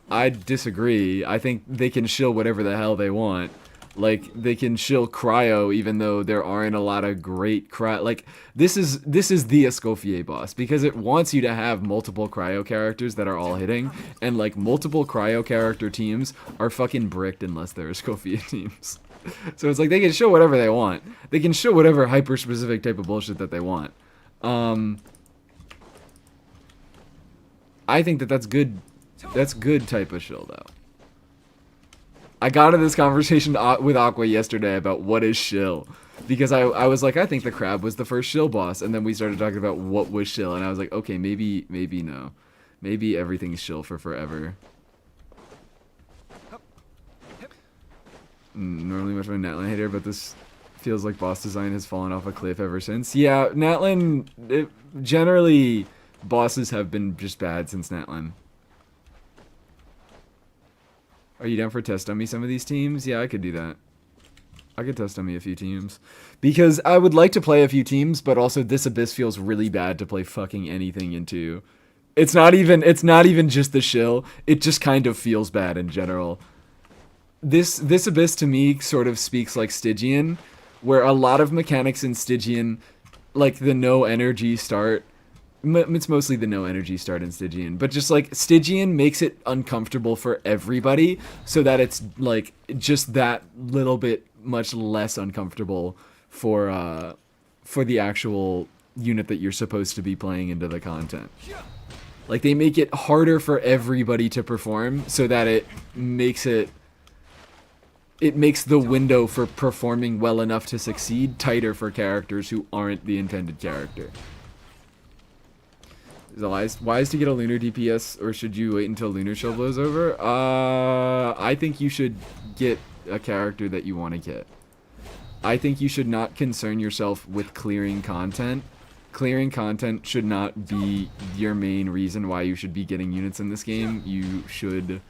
I disagree. I think they can shill whatever the hell they want. Like, they can shill cryo even though there aren't a lot of great cryo. Like, this is the Escoffier boss because it wants you to have multiple cryo characters that are all hitting. And, like, multiple cryo character teams are fucking bricked unless they're Escoffier teams. So it's like they can show whatever they want. They can show whatever hyper-specific type of bullshit that they want. I think that's good. That's good type of shill, though. I got into this conversation with Aqua yesterday about what is shill. Because I was like, I think the crab was the first shill boss. And then we started talking about what was shill. And I was like, okay, maybe no. Maybe everything's shill for forever. Normally much of a Natlan hater, but this feels like boss design has fallen off a cliff ever since. Yeah, Natlan, generally, bosses have been just bad since Natlan. Are you down for test dummy some of these teams? Yeah, I could do that. I could test dummy a few teams. Because I would like to play a few teams, but also this Abyss feels really bad to play fucking anything into. It's not even just the shill. It just kind of feels bad in general. This Abyss to me sort of speaks like Stygian, where a lot of mechanics in Stygian, like the no energy start, it's mostly the no energy start in Stygian, but just like Stygian makes it uncomfortable for everybody so that it's like just that little bit much less uncomfortable for the actual unit that you're supposed to be playing into the content. Like they make it harder for everybody to perform so that it makes the window for performing well enough to succeed tighter for characters who aren't the intended character. Is it wise to get a lunar DPS, or should you wait until lunar shield blows over? I think you should get a character that you want to get. I think you should not concern yourself with clearing content. Clearing content should not be your main reason why you should be getting units in this game. You should...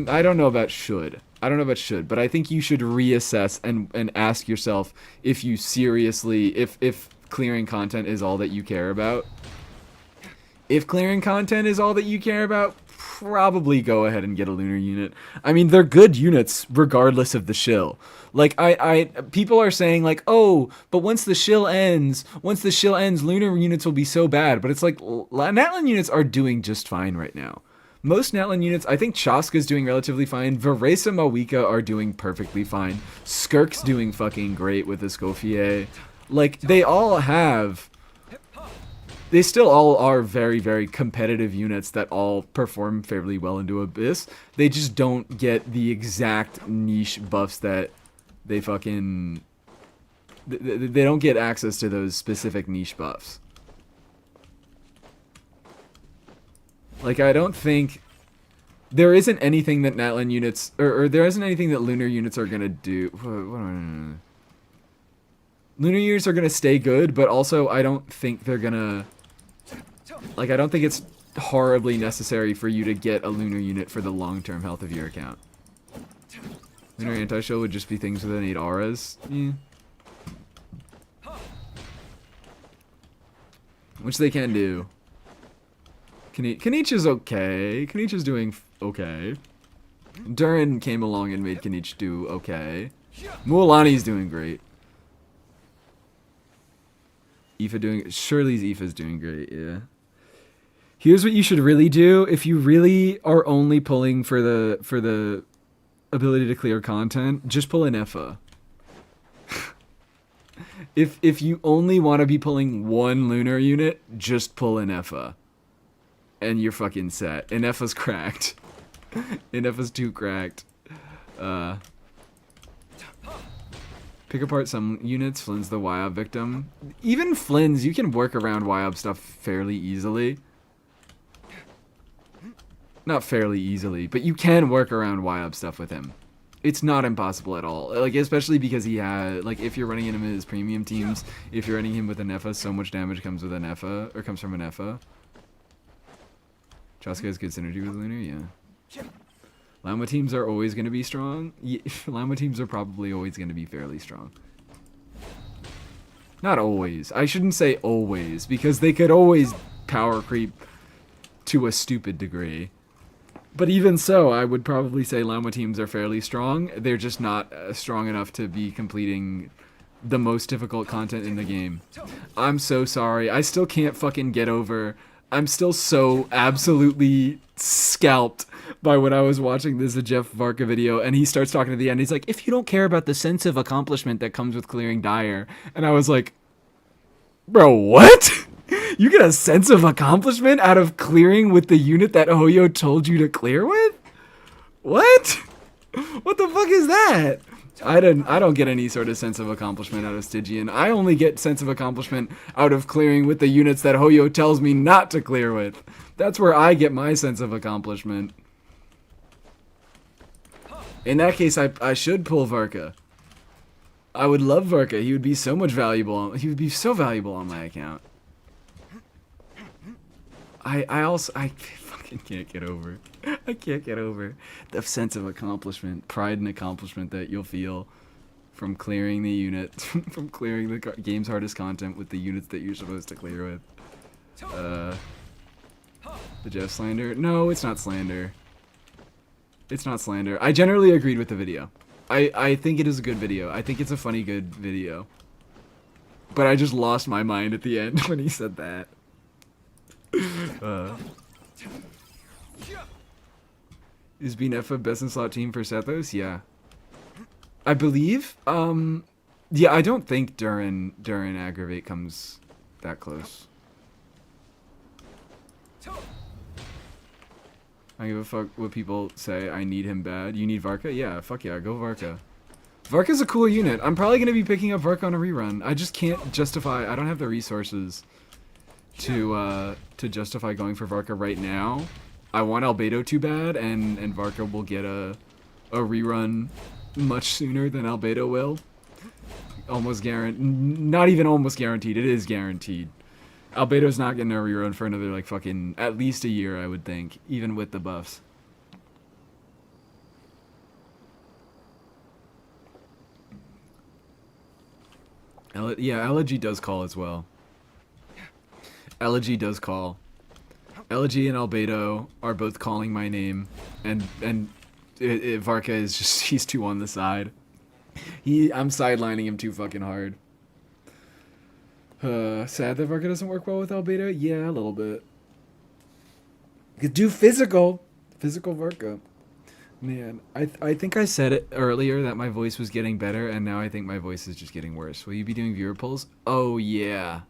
I don't know about should, but I think you should reassess and ask yourself if you seriously, if clearing content is all that you care about. If clearing content is all that you care about, probably go ahead and get a lunar unit. I mean, they're good units regardless of the shill. Like people are saying like, oh, but once the shill ends, lunar units will be so bad. But it's like Natlan units are doing just fine right now. Most Natlan units, I think Chaska's doing relatively fine. Veresa Mawika are doing perfectly fine. Skirk's doing fucking great with Escoffier. Like, they still all are very, very competitive units that all perform fairly well into Abyss. They just don't get the exact niche buffs that they fucking... They don't get access to those specific niche buffs. Like, I don't think... There isn't anything that Natlan units... Or there isn't anything that lunar units are gonna do... Lunar units are gonna stay good, but also I don't think they're gonna... Like, I don't think it's horribly necessary for you to get a lunar unit for the long-term health of your account. Lunar anti-shield would just be things with innate auras. Yeah. Which they can do. Kanich is okay. Kanich is doing okay. Durin came along and made Kanich do okay. Mualani's doing great. Shirley's Aoife's doing great, yeah. Here's what you should really do if you really are only pulling for the ability to clear content. Just pull an Effa. if you only want to be pulling one lunar unit, just pull an Effa, and you're fucking set. An Effa's cracked. An Effa's too cracked. Pick apart some units. Flynn's the YOB victim. Even Flynn's, you can work around YOB stuff fairly easily. Not fairly easily, but you can work around YOB stuff with him. It's not impossible at all. Like, especially because he had, like, if you're running him in his premium teams, if you're running him with an Effa, so much damage comes with an Effa, or comes from an Effa. Chaska has good synergy with Lunar, yeah. Llama teams are always going to be strong. Yeah, Llama teams are probably always going to be fairly strong. Not always. I shouldn't say always, because they could always power creep to a stupid degree. But even so, I would probably say Llama teams are fairly strong. They're just not strong enough to be completing the most difficult content in the game. I'm so sorry. I still can't fucking get over... I'm still so absolutely scalped by when I was watching this Jeff Varka video, and he starts talking at the end. He's like, if you don't care about the sense of accomplishment that comes with clearing Dire. And I was like, bro, what? You get a sense of accomplishment out of clearing with the unit that Hoyo told you to clear with? What? What the fuck is that? I don't get any sort of sense of accomplishment out of Stygian. I only get sense of accomplishment out of clearing with the units that Hoyo tells me not to clear with. That's where I get my sense of accomplishment. In that case, I should pull Varka. I would love Varka. He would be so much valuable. He would be so valuable on my account. I fucking can't get over. I can't get over the sense of accomplishment, pride and accomplishment that you'll feel from clearing the unit, from clearing the game's hardest content with the units that you're supposed to clear with. The Jeff slander? No, it's not slander. It's not slander. I generally agreed with the video. I think it is a good video. I think it's a funny, good video. But I just lost my mind at the end when he said that. Is BNF best in slot team for Sethos? Yeah. I believe. Yeah, I don't think Durin Aggravate comes that close. I give a fuck what people say. I need him bad. You need Varka? Yeah, fuck yeah, go Varka. Varka's a cool unit. I'm probably going to be picking up Varka on a rerun. I just can't justify... I don't have the resources to justify going for Varka right now. I want Albedo too bad, and Varka will get a rerun much sooner than Albedo will. Almost guaranteed. Not even almost guaranteed. It is guaranteed. Albedo's not getting a rerun for another, like, fucking... at least a year, I would think. Even with the buffs. Yeah, Elegy does call as well. Elegy does call. Elegy and Albedo are both calling my name, and Varka is just, he's too on the side. I'm sidelining him too fucking hard. Sad that Varka doesn't work well with Albedo? Yeah, a little bit. You could do physical Varka. Man, I think I said it earlier that my voice was getting better, and now I think my voice is just getting worse. Will you be doing viewer polls? Oh, yeah.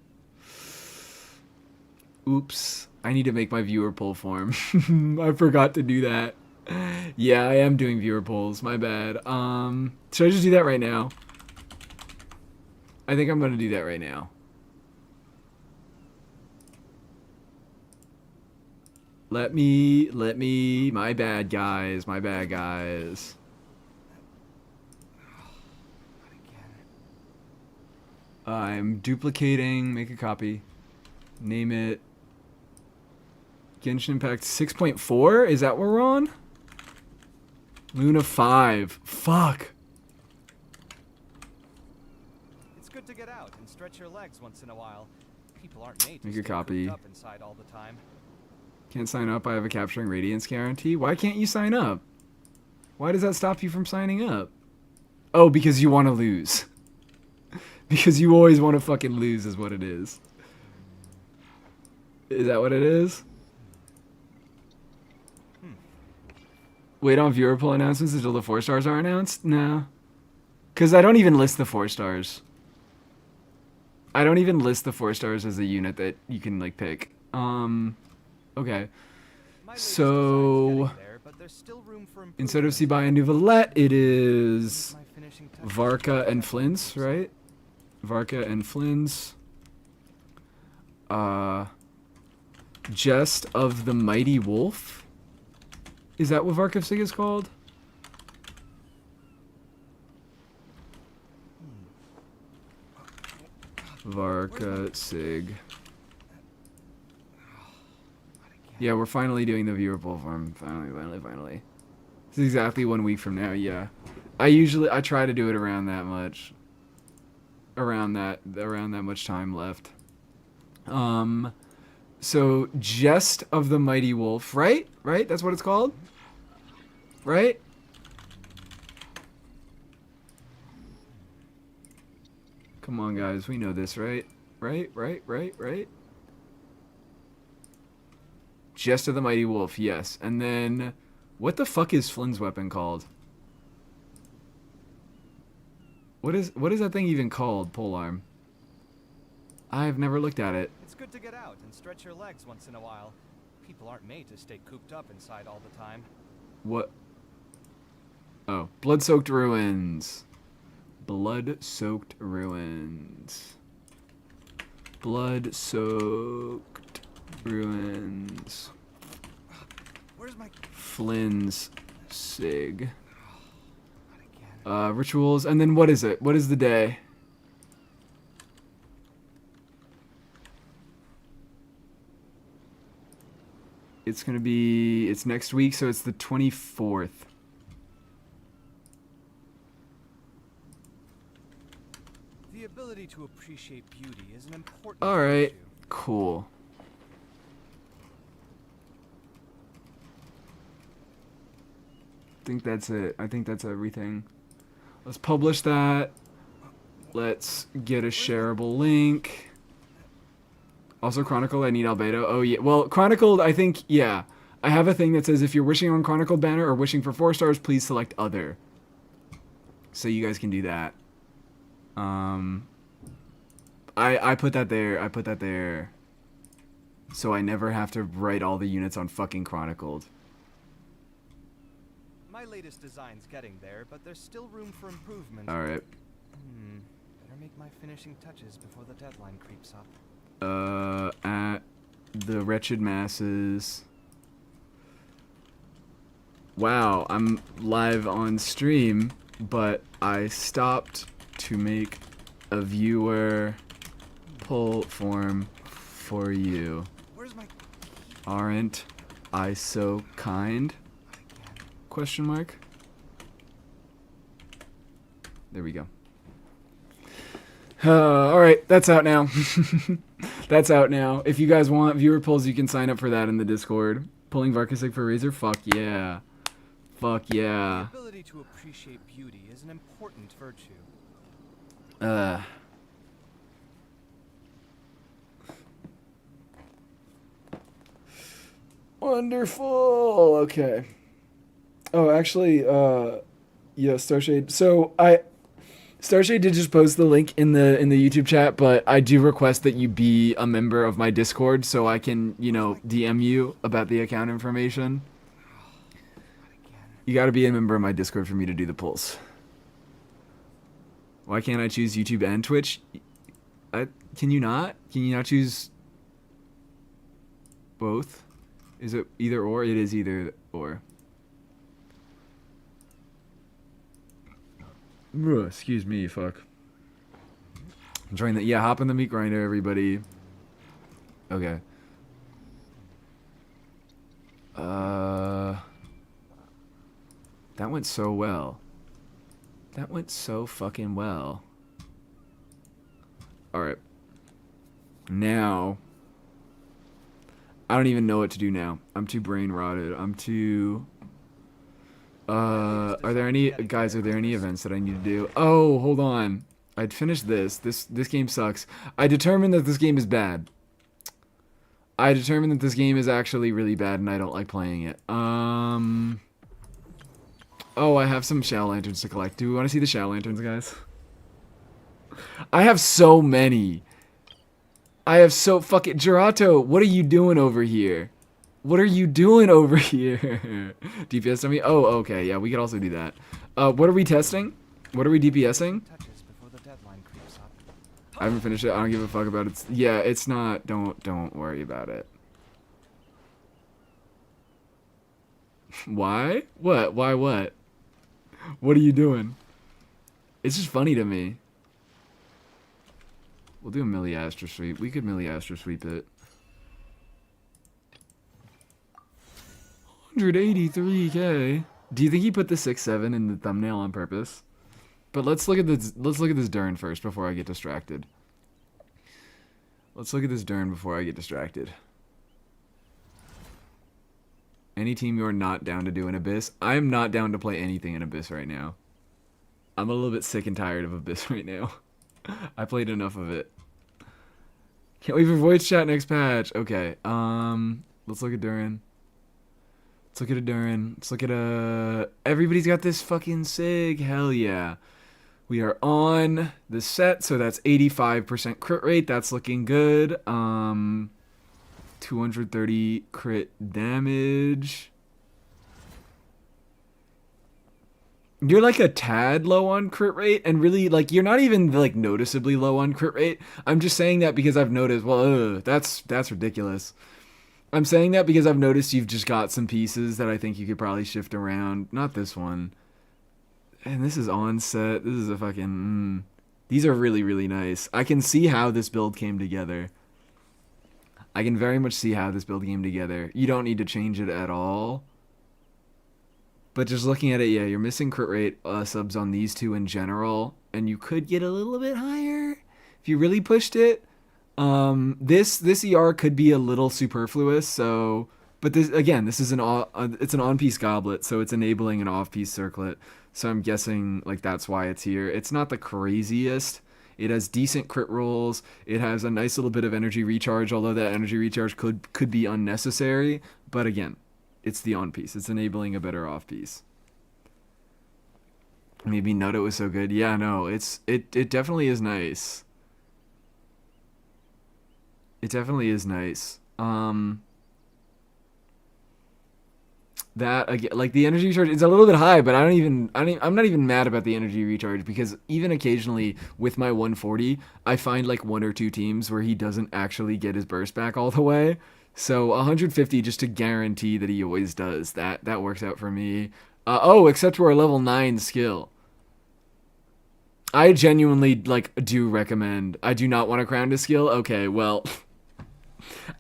Oops. I need to make my viewer poll form. I forgot to do that. Yeah, I am doing viewer polls. My bad. Should I just do that right now? I think I'm going to do that right now. Let me, my bad guys. I'm duplicating, make a copy, name it, Genshin Impact 6.4, is that what we're on? Luna 5, fuck. It's good to get out and stretch your legs once in a while. People aren't made to Make a stay copy. cooped up inside all the time. Can't sign up, I have a Capturing Radiance guarantee. Why can't you sign up? Why does that stop you from signing up? Oh, because you want to lose. Because you always want to fucking lose is what it is. Is that what it is? Wait on viewer poll announcements until the 4 stars are announced? No. Because I don't even list the 4 stars. I don't even list the 4 stars as a unit that you can, like, pick. Okay. So, instead of Sibai and Nuvalette, it is Varka and Flins, right? Varka and Flins. Jest of the Mighty Wolf? Is that what Varka Sig is called? Varka Sig. Yeah, we're finally doing the viewer poll form. Finally. This is exactly 1 week from now, yeah. I try to do it around that much. Around that much time left. So Jest of the Mighty Wolf, right? Right? That's what it's called? Right? Come on, guys. We know this, right? Right? Jest of the Mighty Wolf, yes. And then, what the fuck is Flynn's weapon called? What is that thing even called, polearm? I've never looked at it. It's good to get out and stretch your legs once in a while. People aren't made to stay cooped up inside all the time. What? Oh, Blood-Soaked Ruins. Blood-Soaked Ruins. Blood-Soaked Ruins. Where's my Flynn's Sig. Rituals, and then what is it? What is the day? It's gonna be, it's next week, so it's the 24th. The ability to appreciate beauty is an important Alright, virtue. cool. I think that's it. I think that's everything. Let's publish that. Let's get a shareable link. Also Chronicled, I need albedo. Oh yeah, well, Chronicled, I think, yeah. I have a thing that says if you're wishing on Chronicled banner or wishing for 4 stars, please select other. So you guys can do that. I put that there. I put that there. So I never have to write all the units on fucking Chronicled. My latest design's getting there, but there's still room for improvement. Alright. Better make my finishing touches before the deadline creeps up. At the Wretched Masses. Wow, I'm live on stream, but I stopped to make a viewer pull form for you. Where's my... Aren't I so kind? Again. Question mark. There we go. Alright, that's out now. That's out now. If you guys want viewer polls, you can sign up for that in the Discord. Pulling Varkasik for Razor? Fuck yeah. Fuck yeah. The ability to appreciate beauty is an important virtue. Wonderful. Okay. Oh, actually, yeah, Starshade. So Starshade did just post the link in the YouTube chat, but I do request that you be a member of my Discord so I can, you know, DM you about the account information. You got to be a member of my Discord for me to do the polls. Why can't I choose YouTube and Twitch? Can you not? Can you not choose both? Is it either or? It is either or. Ugh, excuse me, fuck. Join the, yeah, hop in the meat grinder, everybody. Okay. That went so well. That went so fucking well. Alright. Now. I don't even know what to do now. I'm too brain rotted. I'm too... are there any... Guys, are there any events that I need to do? Oh, hold on. I'd finished this. This game sucks. I determined that this game is bad. I determined that this game is actually really bad and I don't like playing it. Oh, I have some Shadow Lanterns to collect. Do we want to see the Shadow Lanterns, guys? I have so many. I have so fucking... Girato, what are you doing over here? What are you doing over here? DPS on me? Oh, okay. Yeah, we could also do that. What are we testing? What are we DPSing? Touches before the deadline creeps up. I haven't finished it. I don't give a fuck about it. Yeah, it's not... Don't worry about it. Why? What? Why what? What are you doing? It's just funny to me. We'll do a Millie Astro sweep. We could Millie Astro sweep it. 183k. Do you think he put the 6-7 in the thumbnail on purpose? But let's look at this. Let's look at this Dern first before I get distracted. Let's look at this Dern before I get distracted. Any team you're not down to do in Abyss? I am not down to play anything in Abyss right now. I'm a little bit sick and tired of Abyss right now. I played enough of it. Can't wait for voice chat next patch. Okay. Let's look at Durin. Let's look at a Durin. Let's look at a... Everybody's got this fucking sig. Hell yeah. We are on the set, so that's 85% crit rate. That's looking good. 230 crit damage. You're like a tad low on crit rate, and really, like, you're not even like noticeably low on crit rate. I'm just saying that because I've noticed. Well, that's ridiculous. I'm saying that because I've noticed you've just got some pieces that I think you could probably shift around. Not this one. And this is on set. This is a fucking... These are really, really nice. I can see how this build came together. I can very much see how this build came together. You don't need to change it at all. But just looking at it, yeah, you're missing crit rate subs on these two in general, and you could get a little bit higher if you really pushed it. This ER could be a little superfluous, so, but this again, this is it's an on-piece goblet, so it's enabling an off-piece circlet. So I'm guessing like that's why it's here. It's not the craziest. It has decent crit rolls. It has a nice little bit of energy recharge, although that energy recharge could be unnecessary. But again, it's the on piece. It's enabling a better off piece. Maybe Nudo was so good. Yeah, no, it definitely is nice. It definitely is nice. That again, like the energy recharge, it's a little bit high, but I'm not even mad about the energy recharge, because even occasionally with my 140, I find like 1 or 2 teams where he doesn't actually get his burst back all the way. So 150 just to guarantee that he always does. That works out for me. Oh, except for a level 9 skill. I genuinely like do recommend. I do not want to crown to skill. Okay, well,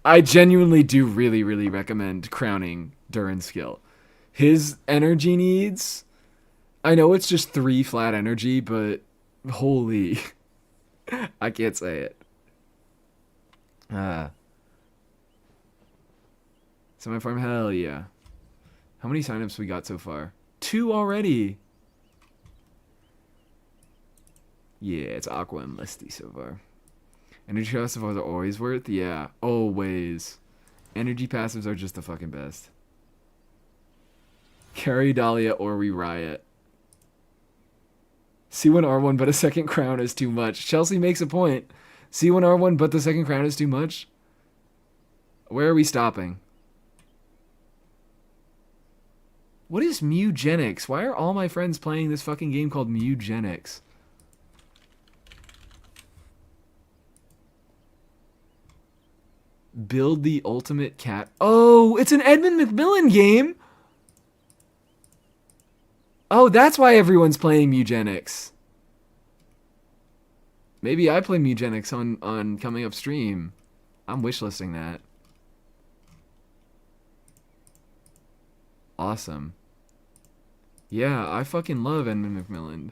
I genuinely do really recommend crowning Durin's skill. His energy needs, I know it's just 3 flat energy, but holy, I can't say it. Semi-farm, hell yeah. How many signups we got so far? 2 already. Yeah, it's Aqua and Listy so far. Energy passives are always worth? Yeah, always. Energy passives are just the fucking best. Carry Dahlia or we riot. C1R1 but a second crown is too much. Chelsea makes a point. C1R1 but the second crown is too much? Where are we stopping? What is Mugenics? Why are all my friends playing this fucking game called Mugenics? Build the ultimate cat. Oh, it's an Edmund McMillan game. Oh, that's why everyone's playing Mugenics. Maybe I play Mugenics on coming up stream. I'm wishlisting that. Awesome. Yeah, I fucking love Edmund McMillan.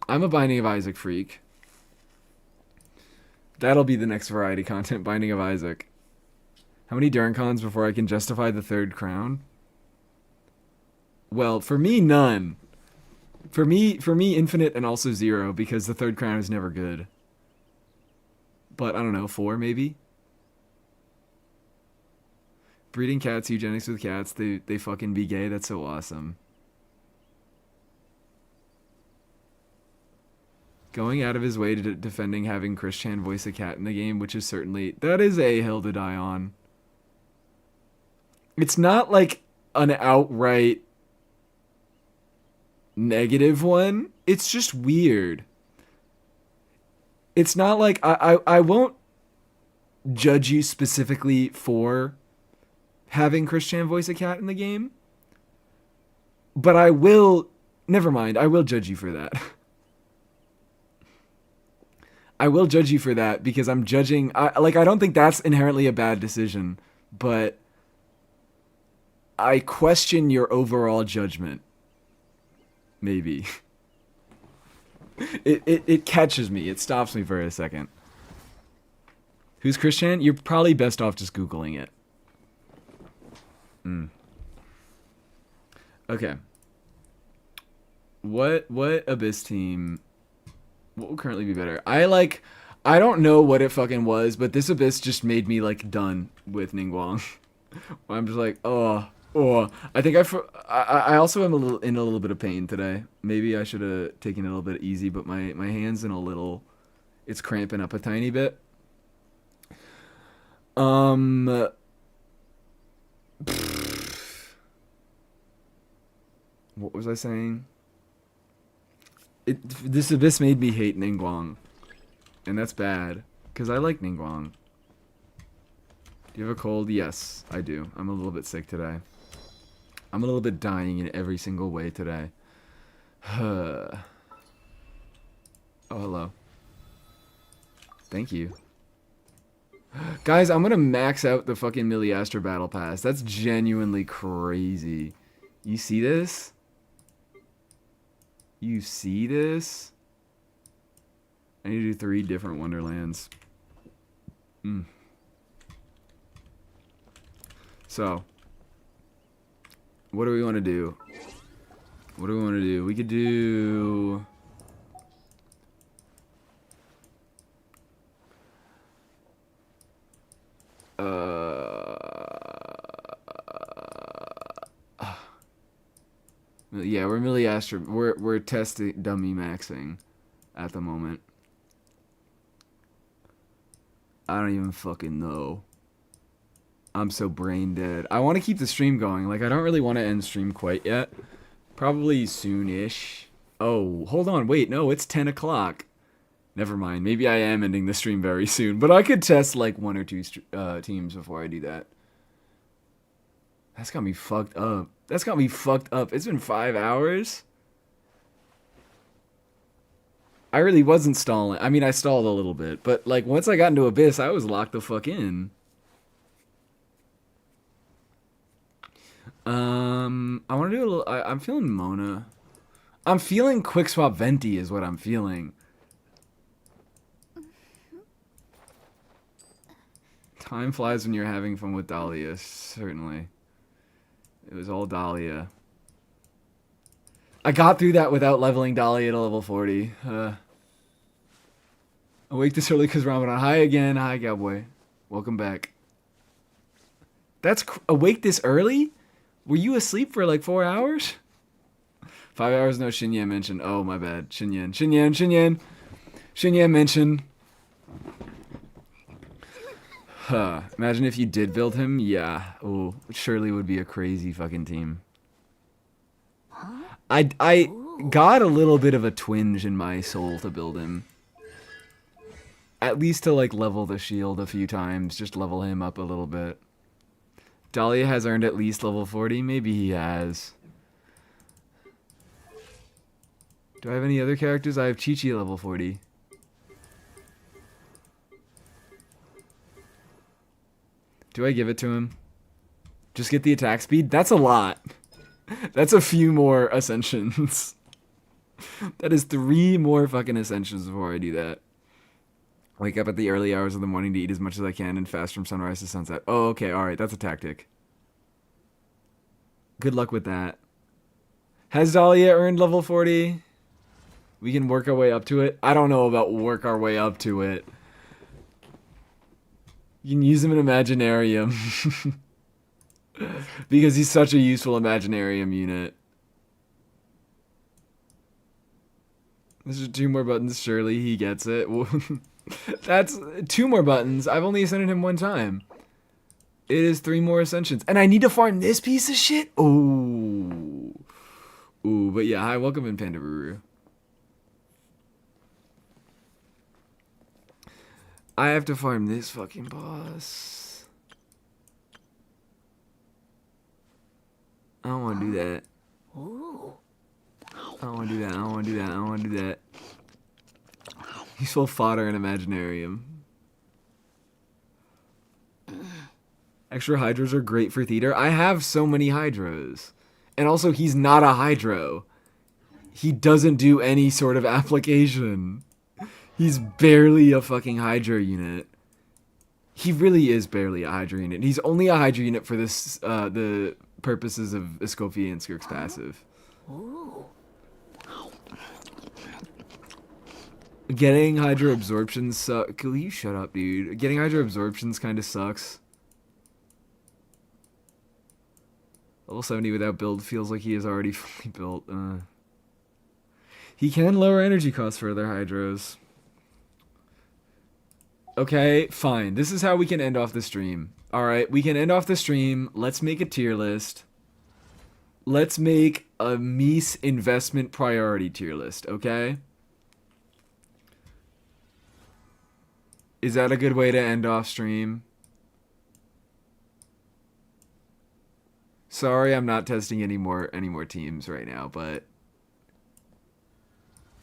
I'm a Binding of Isaac freak. That'll be the next variety content, Binding of Isaac. How many Durincons before I can justify the 3rd crown? Well, for me, none. For me, infinite and also 0, because the 3rd crown is never good. But, I don't know, 4 maybe? Breeding cats, eugenics with cats, they fucking be gay, that's so awesome. Going out of his way to defending having Chris Chan voice a cat in the game, which is certainly... That is a hill to die on. It's not like an outright negative one. It's just weird. It's not like... I won't judge you specifically for having Chris Chan voice a cat in the game. But I will... Never mind, I will judge you for that. I will judge you for that because I'm judging... I don't think that's inherently a bad decision, but I question your overall judgment. Maybe. It catches me. It stops me for a second. Who's Christian? You're probably best off just Googling it. Okay. What Abyss team... What would currently be better? I don't know what it fucking was, but this Abyss just made me, like, done with Ningguang. I'm just like, oh. I think I also am in a little bit of pain today. Maybe I should have taken it a little bit easy, but my hand's in a little... It's cramping up a tiny bit. What was I saying? This Abyss made me hate Ningguang. And that's bad. Because I like Ningguang. Do you have a cold? Yes, I do. I'm a little bit sick today. I'm a little bit dying in every single way today. Oh, hello. Thank you. Guys, I'm gonna max out the fucking Milliastra Battle Pass. That's genuinely crazy. You see this? You see this? I need to do 3 different Wonderlands. So, what do we want to do? What do we want to do? We could do... yeah, we're Milliastra. We're testing dummy maxing at the moment. I don't even fucking know. I'm so brain dead. I want to keep the stream going. Like, I don't really want to end stream quite yet. Probably soon-ish. Oh, hold on. Wait, no, it's 10 o'clock. Never mind. Maybe I am ending the stream very soon. But I could test, like, 1 or 2 teams before I do that. That's got me fucked up. That's got me fucked up. It's been 5 hours. I really wasn't stalling. I mean, I stalled a little bit. But, like, once I got into Abyss, I was locked the fuck in. I want to do a little... I'm feeling Mona. I'm feeling Quick Swap Venti is what I'm feeling. Time flies when you're having fun with Dahlia, certainly. It was all Dahlia. I got through that without leveling Dahlia to level 40. Awake this early because Ramadan. Hi again. Hi, Cowboy. Welcome back. That's... Awake this early? Were you asleep for like 4 hours? 5 hours, no Xinyan mentioned. Oh, my bad. Xinyan mentioned. Huh. Imagine if you did build him. Yeah. Oh, surely would be a crazy fucking team. I got a little bit of a twinge in my soul to build him. At least to like level the shield a few times. Just level him up a little bit. Dahlia has earned at least level 40. Maybe he has. Do I have any other characters? I have Chi-Chi level 40. Do I give it to him? Just get the attack speed? That's a lot. That's a few more ascensions. That is 3 more fucking ascensions before I do that. Wake up at the early hours of the morning to eat as much as I can and fast from sunrise to sunset. Oh, okay, alright, that's a tactic. Good luck with that. Has Dahlia earned level 40? We can work our way up to it. I don't know about work our way up to it. You can use him in Imaginarium. Because he's such a useful Imaginarium unit. There's 2 more buttons. Surely he gets it. That's 2 more buttons. I've only ascended him 1 time. It is 3 more ascensions. And I need to farm this piece of shit? Ooh. Ooh, but yeah. Hi, welcome in, Panda Ruru. I have to farm this fucking boss. I don't want to do that. I don't want to do that. I don't want to do that. I don't want to do that. Useful fodder in Imaginarium. Extra hydros are great for theater. I have so many hydros. And also, he's not a hydro. He doesn't do any sort of application. He's barely a fucking hydro unit. He really is barely a hydro unit. He's only a hydro unit for this, the purposes of Escoffier and Skirk's passive. Getting hydro absorption sucks. Will you shut up, dude? Getting hydro absorptions kind of sucks. Level 70 without build feels like he is already fully built. He can lower energy costs for other hydros. Okay, fine. This is how we can end off the stream. Alright, we can end off the stream. Let's make a tier list. Let's make a Mies investment priority tier list, okay? Is that a good way to end off stream? Sorry, I'm not testing any more teams right now, but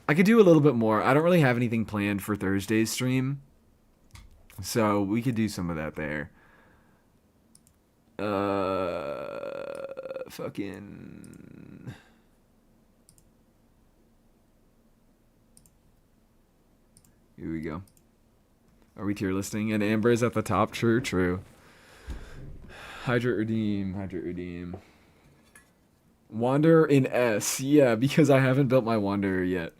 I could do a little bit more. I don't really have anything planned for Thursday's stream. So we could do some of that there. Fucking. Here we go. Are we tier listing? And Amber is at the top. True, true. Hydrate redeem. Hydrate redeem. Wanderer in S. Yeah, because I haven't built my Wanderer yet.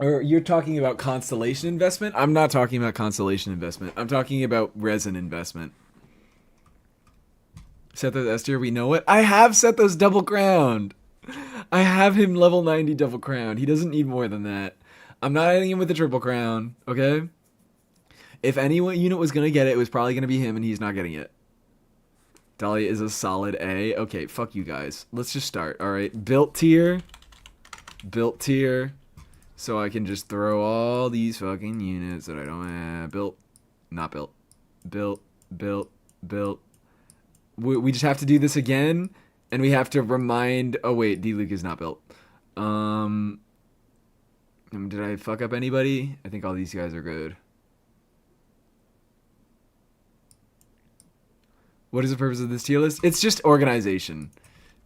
Or you're talking about constellation investment? I'm not talking about constellation investment. I'm talking about resin investment. Set those S tier, we know it. I have set those double crowned. I have him level 90 double crowned. He doesn't need more than that. I'm not adding him with the triple crown, okay? If any unit was going to get it, it was probably going to be him, and he's not getting it. Dahlia is a solid A. Okay, fuck you guys. Let's just start, alright? Built tier. Built tier. So I can just throw all these fucking units that I don't have. Built. Not built. Built. Built. Built. We just have to do this again. And we have to remind... Oh, wait. D-Luke is not built. Did I fuck up anybody? I think all these guys are good. What is the purpose of this tier list? It's just organization.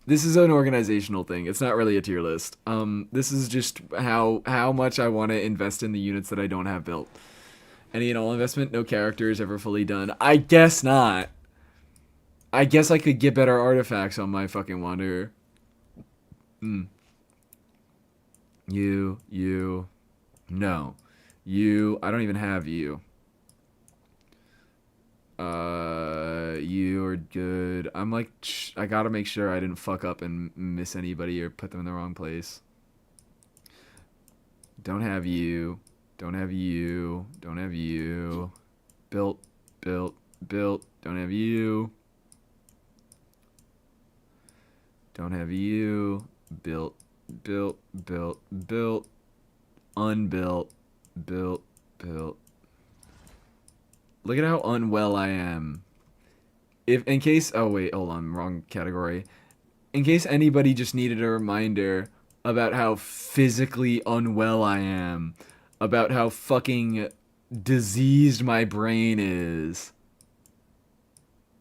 This is an organizational thing. It's not really a tier list. This is just how much I want to invest in the units that I don't have built. Any and all investment, no characters ever fully done. I guess not. I guess I could get better artifacts on my fucking Wanderer. You, no. You, I don't even have you. You are good. I'm like, I gotta make sure I didn't fuck up and miss anybody or put them in the wrong place. Don't have you. Don't have you. Don't have you. Built. Built. Built. Don't have you. Don't have you. Built. Built. Built. Built. Unbuilt. Built. Built. Look at how unwell I am. If in case, oh wait, hold on, wrong category. In case anybody just needed a reminder about how physically unwell I am, about how fucking diseased my brain is,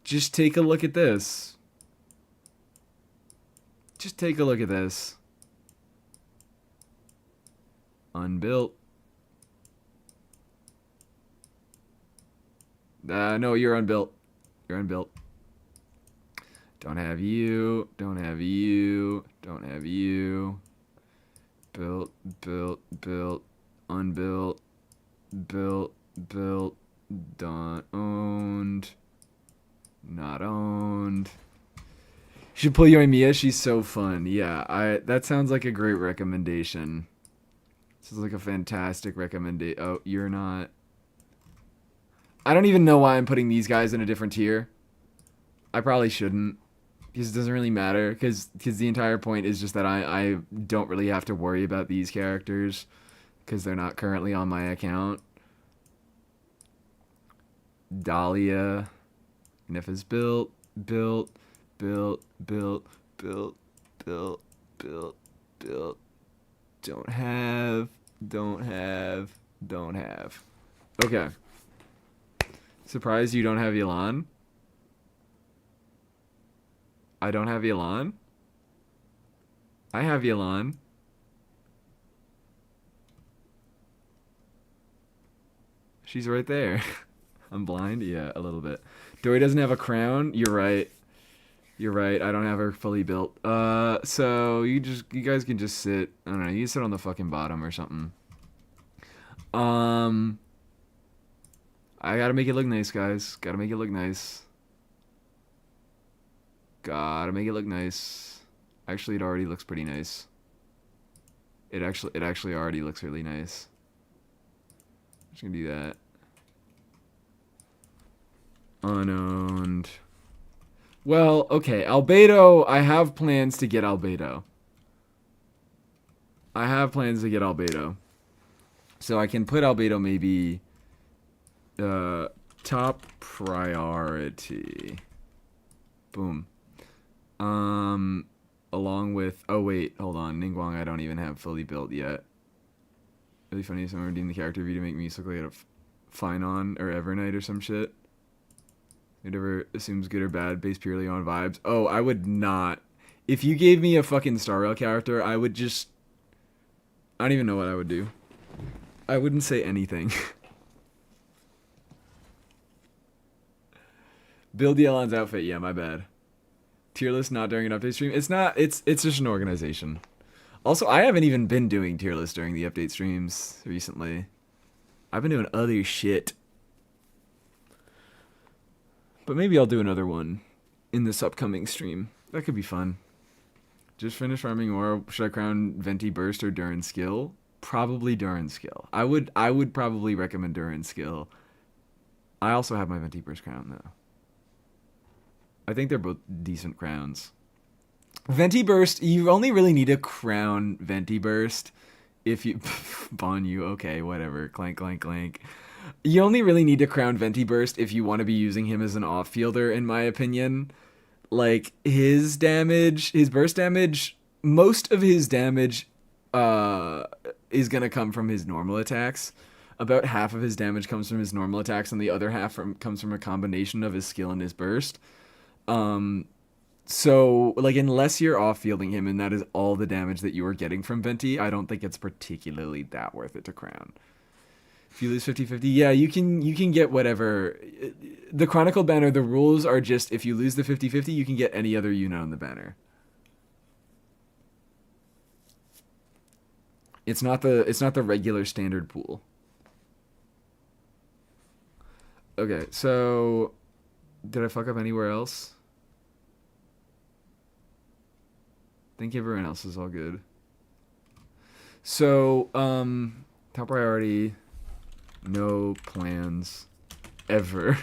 just take a look at this. Just take a look at this. Unbuilt. No, you're unbuilt. You're unbuilt. Don't have you. Don't have you. Don't have you. Built. Built. Built. Unbuilt. Built. Built. Done. Owned. Not owned. You should pull Yoimiya. She's so fun. Yeah, that sounds like a great recommendation. This is like a fantastic recommendation. Oh, you're not. I don't even know why I'm putting these guys in a different tier. I probably shouldn't. Because it doesn't really matter. Because the entire point is just that I don't really have to worry about these characters. Because they're not currently on my account. Dahlia. Nif is built. Built. Built. Built. Built. Built. Built. Built. Don't have. Don't have. Don't have. Okay. Surprised you don't have Yelan? I don't have Yelan? I have Yelan. She's right there. I'm blind? Yeah, a little bit. Dory doesn't have a crown? You're right. You're right. I don't have her fully built. So you guys can just sit. I don't know. You can sit on the fucking bottom or something. I gotta make it look nice, guys. Gotta make it look nice. Gotta make it look nice. Actually, it already looks pretty nice. It actually already looks really nice. I'm just gonna do that. Unowned. Well, okay. Albedo, I have plans to get Albedo. I have plans to get Albedo. So I can put Albedo maybe... top priority. Boom. Along with... Oh, wait. Hold on. Ningguang I don't even have fully built yet. Really funny. Someone redeemed the character view to make me look like a Fine On or Evernight or some shit. Whatever assumes good or bad based purely on vibes. Oh, I would not. If you gave me a fucking Star Rail character, I would just... I don't even know what I would do. I wouldn't say anything. Build the Elon's outfit. Yeah, my bad. Tier list not during an update stream. It's not. It's just an organization. Also, I haven't even been doing tier lists during the update streams recently. I've been doing other shit. But maybe I'll do another one in this upcoming stream. That could be fun. Just finish farming, or should I crown Venti Burst or Durin Skill? Probably Durin Skill. I would probably recommend Durin Skill. I also have my Venti Burst crown though. I think they're both decent crowns. Venti Burst, you only really need to crown Venti Burst if you... Bon you, okay, whatever. Clank, clank, clank. You only really need to crown Venti Burst if you want to be using him as an off-fielder, in my opinion. Like, his damage, his burst damage, most of his damage is going to come from his normal attacks. About half of his damage comes from his normal attacks, and the other half comes from a combination of his skill and his burst. So, like, unless you're off-fielding him and that is all the damage that you are getting from Venti, I don't think it's particularly that worth it to crown. If you lose 50-50, yeah, you can get whatever. The Chronicle banner, the rules are just if you lose the 50-50, you can get any other unit on the banner. It's not the regular standard pool. Okay, so did I fuck up anywhere else? I think everyone else is all good. So, top priority, no plans ever.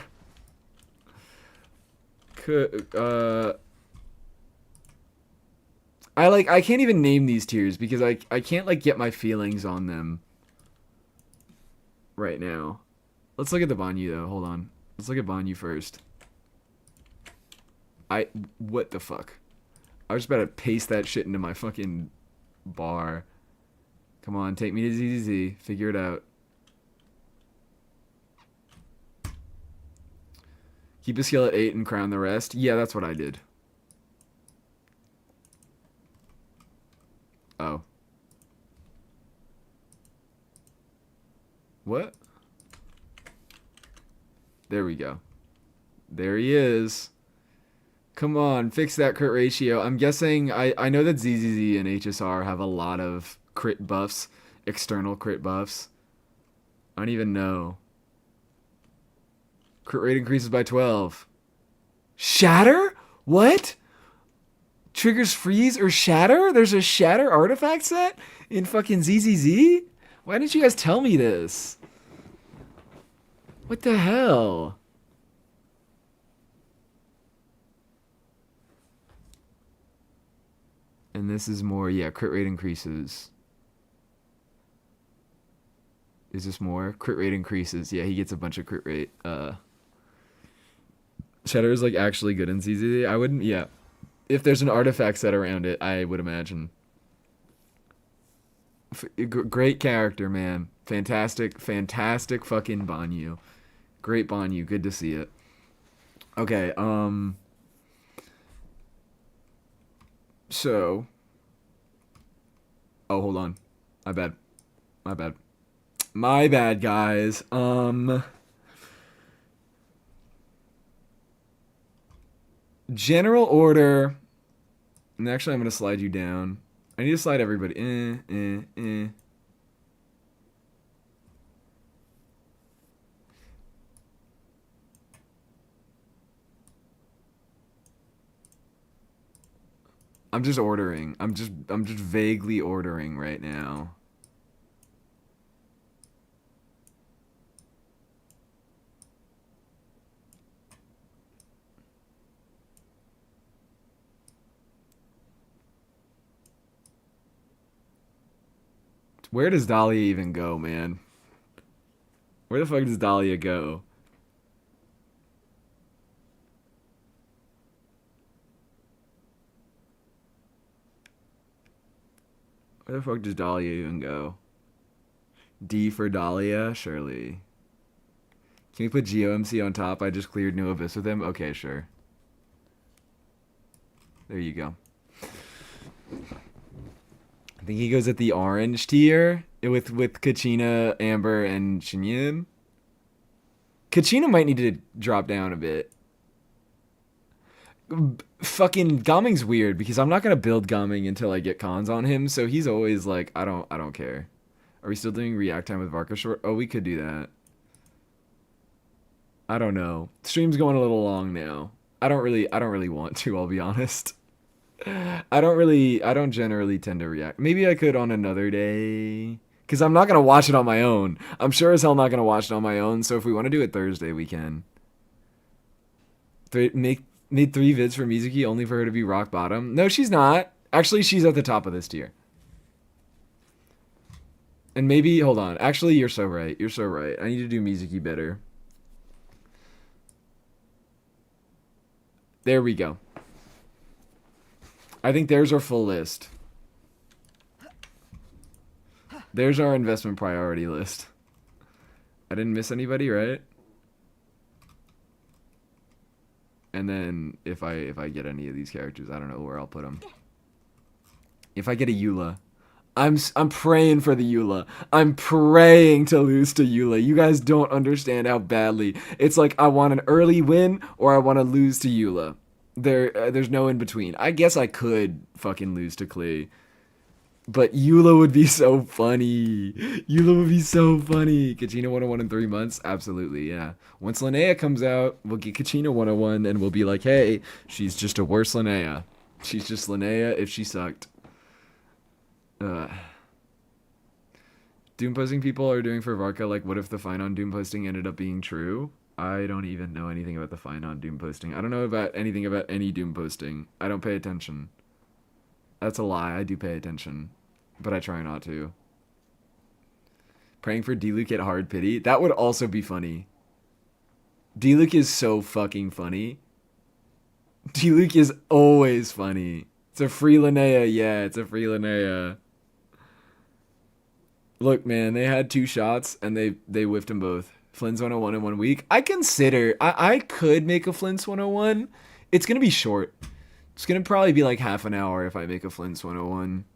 I can't even name these tiers because I can't like get my feelings on them right now. Let's look at the Banyu though. Hold on. Let's look at Banyu first. What the fuck? I was just about to paste that shit into my fucking bar. Come on, take me to ZZZ. Figure it out. Keep a skill at 8 and crown the rest. Yeah, that's what I did. Oh. What? There we go. There he is. Come on, fix that crit ratio. I'm guessing, I know that ZZZ and HSR have a lot of crit buffs, external crit buffs. I don't even know. Crit rate increases by 12. Shatter? What? Triggers freeze or shatter? There's a shatter artifact set in fucking ZZZ? Why didn't you guys tell me this? What the hell? And this is more, yeah, crit rate increases. Is this more? Crit rate increases. Yeah, he gets a bunch of crit rate. Shatter is like actually good in ZZZ. I wouldn't, yeah. If there's an artifact set around it, I would imagine. Great character, man. Fantastic, fantastic fucking Banyu. Great Banyu. Good to see it. Okay, so. Oh, hold on. My bad. My bad. My bad, guys. General order. And actually, I'm going to slide you down. I need to slide everybody. I'm just ordering. I'm just vaguely ordering right now. Where does Dahlia even go, man? Where the fuck does Dahlia go? Where the fuck does Dahlia even go? D for Dahlia, surely. Can we put GOMC on top? I just cleared New Abyss with him. Okay, sure. There you go. I think he goes at the orange tier with Kachina, Amber, and Shinyin. Kachina might need to drop down a bit. Fucking Gaming's weird because I'm not gonna build Gaming until I get cons on him, so he's always like, I don't care. Are we still doing react time with Varka short? Oh, we could do that. I don't know. Stream's going a little long now. I don't really want to, I'll be honest. I don't generally tend to react. Maybe I could on another day. Because I'm not going to watch it on my own. I'm sure as hell not going to watch it on my own. So if we want to do it Thursday, we can. Made 3 vids for Mizuki only for her to be rock bottom. No, she's not. Actually, she's at the top of this tier. And maybe, hold on. Actually, you're so right. You're so right. I need to do Mizuki better. There we go. I think there's our full list. There's our investment priority list. I didn't miss anybody, right? And then if I get any of these characters, I don't know where I'll put them. If I get a Eula, I'm praying for the Eula. I'm praying to lose to Eula. You guys don't understand how badly. It's like I want an early win or I want to lose to Eula. There's no in between. I guess I could fucking lose to Klee. But Eula would be so funny. Eula would be so funny. Kachina 101 in 3 months? Absolutely, yeah. Once Linnea comes out, we'll get Kachina 101 and we'll be like, hey, she's just a worse Linnea. She's just Linnea if she sucked. Doom posting people are doing for Varka, like, what if the fine on Doom posting ended up being true? I don't even know anything about the fine on Doom posting. I don't know about anything about any Doom posting. I don't pay attention. That's a lie. I do pay attention. But I try not to. Praying for D-Luke at hard pity? That would also be funny. D-Luke is so fucking funny. D-Luke is always funny. It's a free Linnea. Yeah, it's a free Linnea. Look, man, they had 2 shots and they whiffed them both. Flynn's 101 in 1 week. I could make a Flynn's 101. It's going to be short. It's going to probably be like half an hour if I make a Flynn's 101.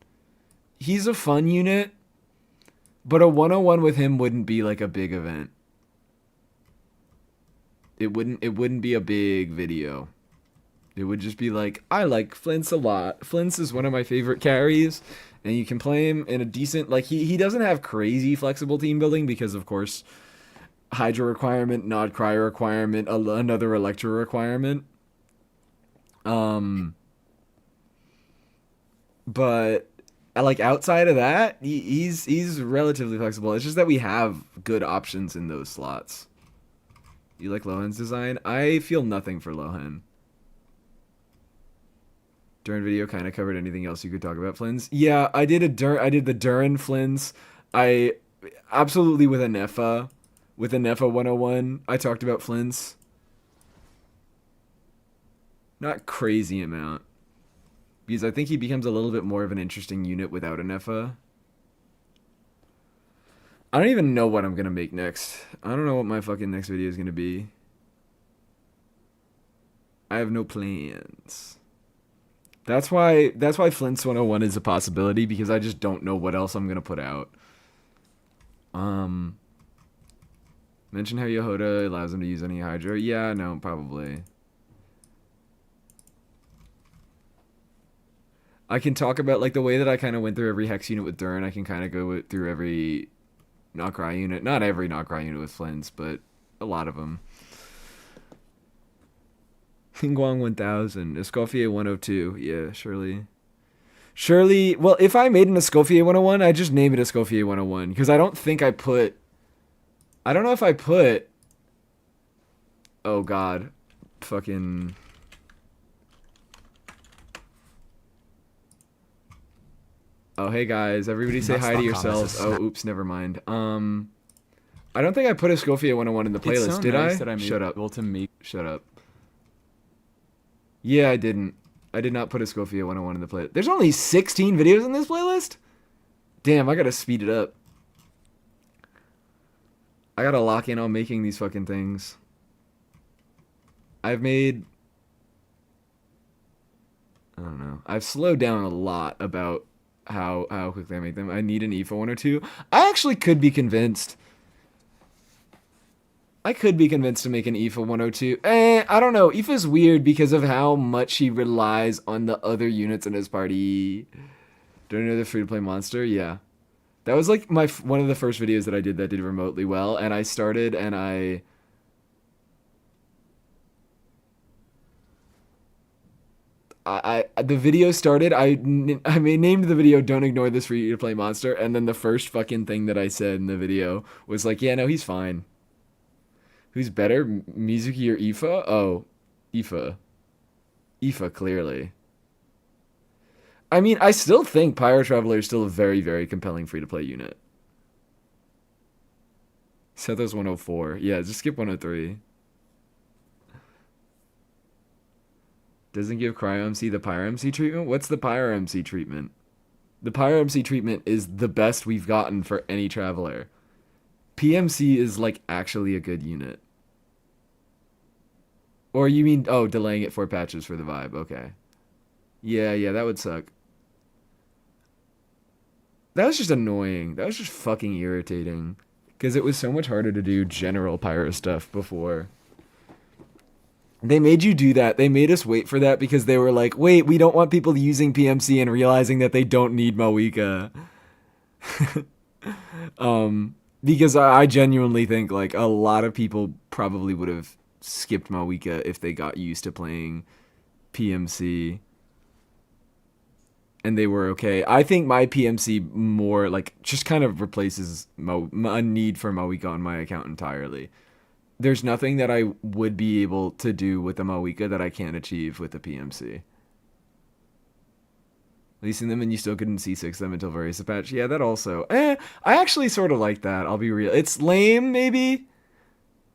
He's a fun unit, but a 101 with him wouldn't be like a big event. It wouldn't be a big video. It would just be like, I like Flint's a lot. Flint's is one of my favorite carries, and you can play him in a decent, like, he doesn't have crazy flexible team building because, of course, Hydra requirement, Nod Cryo requirement, another Electra requirement. But like outside of that, he's relatively flexible. It's just that we have good options in those slots. You like Lohan's design? I feel nothing for Lohan. Durin video kind of covered anything else you could talk about Flynn's. Yeah, I did the Durin Flynn's. I absolutely with a Nefa 101. I talked about Flynn's. Not crazy amount. Because I think he becomes a little bit more of an interesting unit without a Nefa. I don't even know what I'm going to make next. I don't know what my fucking next video is going to be. I have no plans. That's why Flint's 101 is a possibility, because I just don't know what else I'm going to put out. Mention how Yehoda allows him to use any Hydra. Yeah, no, probably. I can talk about, like, the way that I kind of went through every Hex unit with Durin. I can kind of go through every Nokrai unit. Not every Nokrai unit with Flynn's, but a lot of them. Hingguang 1000. Escoffier 102. Yeah, surely. Surely, well, if I made an Escoffier 101, I'd just name it Escoffier 101. Because I don't think I put... I don't know if I put... Oh, God. Fucking... Oh, hey guys, everybody say hi to yourselves. Oh, oops, never mind. I don't think I put Escoffier 101 in the playlist, it's so did nice I? That I'm Shut up. able to make... Shut up. Yeah, I didn't. I did not put Escoffier 101 in the playlist. There's only 16 videos in this playlist? Damn, I gotta speed it up. I gotta lock in on making these fucking things. I've made... I don't know. I've slowed down a lot about how quickly I make them. I need an EFA 102. I actually could be convinced. I could be convinced to make an IFA 102. I don't know. IFA's weird because of how much he relies on the other units in his party. Don't you know the free-to-play monster? Yeah. That was like one of the first videos that I did that did remotely well. And I started and the video started, I named the video "Don't Ignore This Free-to-Play Monster," and then the first fucking thing that I said in the video was like, yeah, no, he's fine. Who's better, Mizuki or Ifa? Oh, Ifa. Ifa, clearly. I mean, I still think Pyro Traveler is still a very, very compelling free-to-play unit. Sethos 104. Yeah, just skip 103. Doesn't give Cryo MC the Pyro MC treatment? What's the Pyro MC treatment? The Pyro MC treatment is the best we've gotten for any Traveler. PMC is, like, actually a good unit. Or you mean, oh, delaying it 4 patches for the vibe. Okay. Yeah, that would suck. That was just annoying. That was just fucking irritating. Because it was so much harder to do general pyro stuff before. They made you do that. They made us wait for that because they were like, wait, we don't want people using PMC and realizing that they don't need Mawika. Because I genuinely think, like, a lot of people probably would have skipped Mawika if they got used to playing PMC and they were okay. I think my PMC more like just kind of replaces a need for Mawika on my account entirely. There's nothing that I would be able to do with a Mawika that I can't achieve with a PMC. Releasing them and you still couldn't C6 them until various patch. Yeah, that also. I actually sort of like that. I'll be real. It's lame, maybe.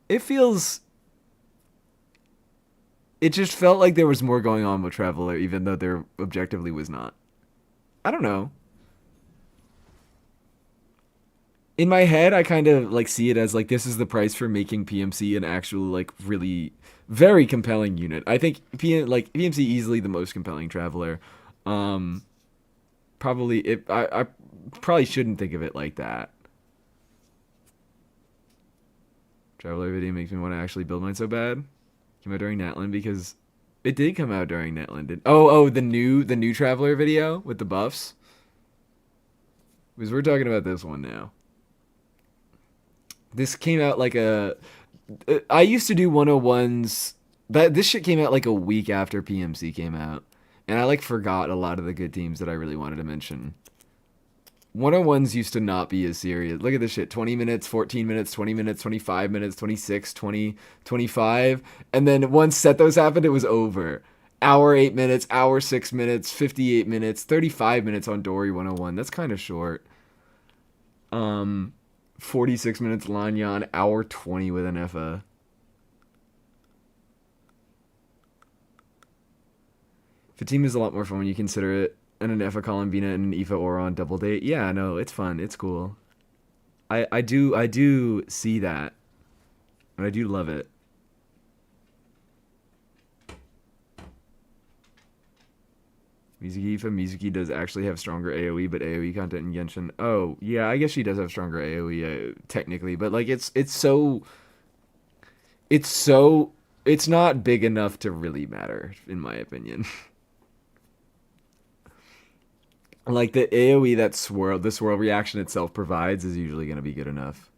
It feels... It just felt like there was more going on with Traveler, even though there objectively was not. I don't know. In my head, I kind of like see it as like this is the price for making PMC an actual like really very compelling unit. I think PMC easily the most compelling Traveler. Probably I probably shouldn't think of it like that. Traveler video makes me want to actually build mine so bad. Came out during Natland because it did come out during Natland. Oh, the new Traveler video with the buffs. Because we're talking about this one now. This came out like I used to do 101s. This shit came out like a week after PMC came out. And I like forgot a lot of the good teams that I really wanted to mention. 101s used to not be as serious. Look at this shit. 20 minutes, 14 minutes, 20 minutes, 25 minutes, 26, 20, 25. And then once Sethos happened, it was over. Hour 8 minutes, hour 6 minutes, 58 minutes, 35 minutes on Dory 101. That's kind of short. 46 minutes Lanyan, hour 20 with an FA. The team is a lot more fun when you consider it. And an Efa Columbina and an Ifa Aura on double date. Yeah, no, it's fun. It's cool. I do see that. And I do love it. Mizuki does actually have stronger AoE, but AoE content in Genshin. Oh, yeah, I guess she does have stronger AoE, technically. But, like, it's not big enough to really matter, in my opinion. Like, the AoE that the swirl reaction itself provides is usually going to be good enough.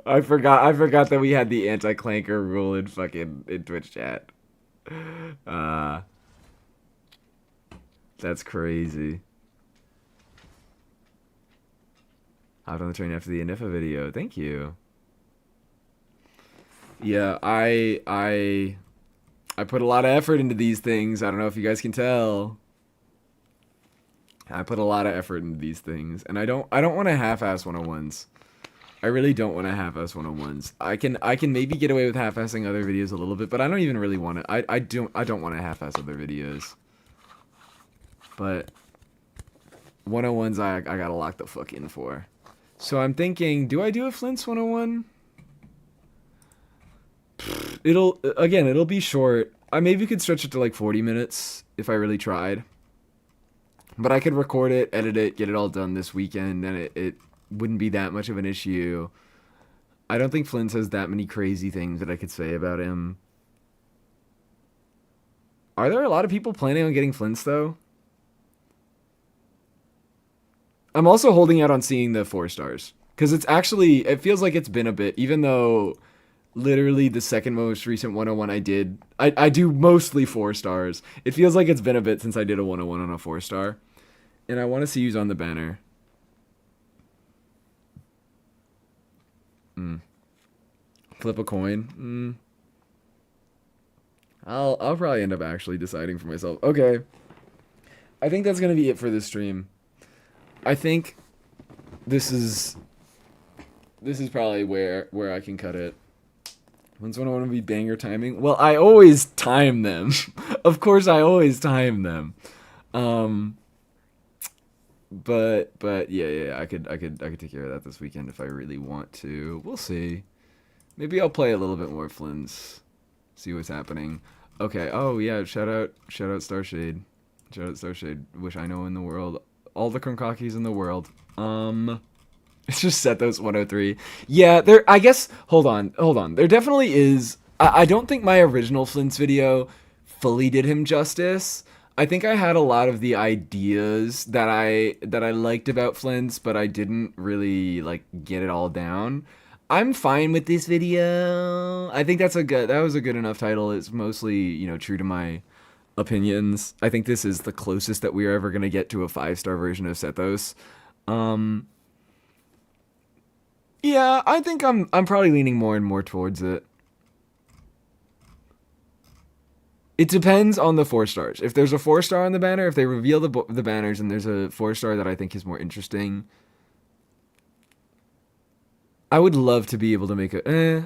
I forgot that we had the anti-clanker rule in Twitch chat. That's crazy. Hopped on the train after the Anifa video. Thank you. Yeah, I put a lot of effort into these things. I don't know if you guys can tell. I put a lot of effort into these things, and I don't want to half-ass 101s. I really don't want to half-ass 101s. I can maybe get away with half-assing other videos a little bit, but I don't even really want to. I don't want to half-ass other videos. But 101s I gotta lock the fuck in for. So I'm thinking, do I do a Flint's 101? It'll be short. I maybe could stretch it to like 40 minutes if I really tried. But I could record it, edit it, get it all done this weekend, and it wouldn't be that much of an issue. I don't think Flint's has that many crazy things that I could say about him. Are there a lot of people planning on getting Flint's, though? I'm also holding out on seeing the 4 stars. Because it feels like it's been a bit, even though literally the second most recent 101 I do mostly 4 stars. It feels like it's been a bit since I did a 101 on a 4 star. And I want to see who's on the banner. Flip a coin. I'll probably end up actually deciding for myself. Okay. I think that's going to be it for this stream. I think this is probably where I can cut it. When's when I want to be banger timing? Well, I always time them. Of course I always time them. But yeah, I could take care of that this weekend if I really want to. We'll see. Maybe I'll play a little bit more Flynn's. See what's happening. Okay. Oh yeah, shout out Starshade. Shout out Starshade. Wish I know in the world. All the Kronkakis in the world. It's just Sethos 103. Yeah, I guess hold on. There definitely is. I don't think my original Flynn's video fully did him justice. I think I had a lot of the ideas that I liked about Flynn's, but I didn't really like get it all down. I'm fine with this video. I think that was a good enough title. It's mostly, true to my opinions. I think this is the closest that we are ever going to get to a 5-star version of Sethos. Yeah, I think I'm probably leaning more and more towards it. It depends on the 4 stars. If there's a 4-star on the banner, if they reveal the banners and there's a 4-star that I think is more interesting, I would love to be able to make I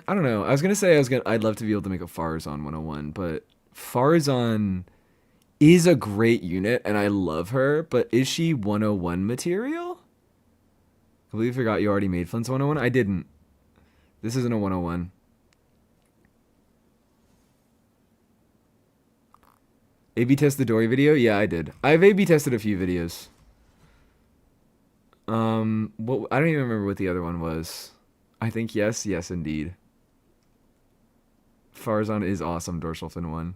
don't know. I'd love to be able to make a Farazan 101, but Farazan is a great unit and I love her, but is she 101 material? I completely forgot you already made Flynn's 101. I didn't. This isn't a 101. A/B test the Dory video? Yeah, I did. I've A/B tested a few videos. I don't even remember what the other one was. I think yes, indeed. Farazan is awesome, dorsal fin 1.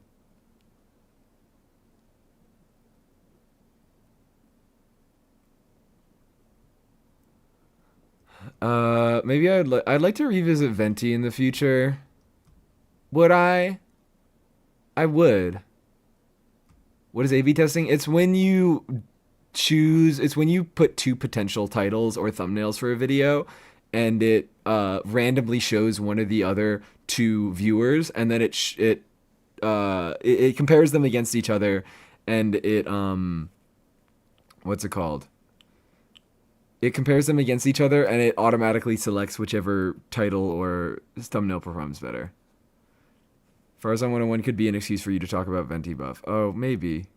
Maybe I'd like to revisit Venti in the future. Would I? I would. What is A/B testing? It's when you put 2 potential titles or thumbnails for a video, and it randomly shows one or the other 2 viewers, and then it compares them against each other, and it what's it called? It compares them against each other, and it automatically selects whichever title or thumbnail performs better. Farazan 101 could be an excuse for you to talk about Venti buff. Oh, maybe.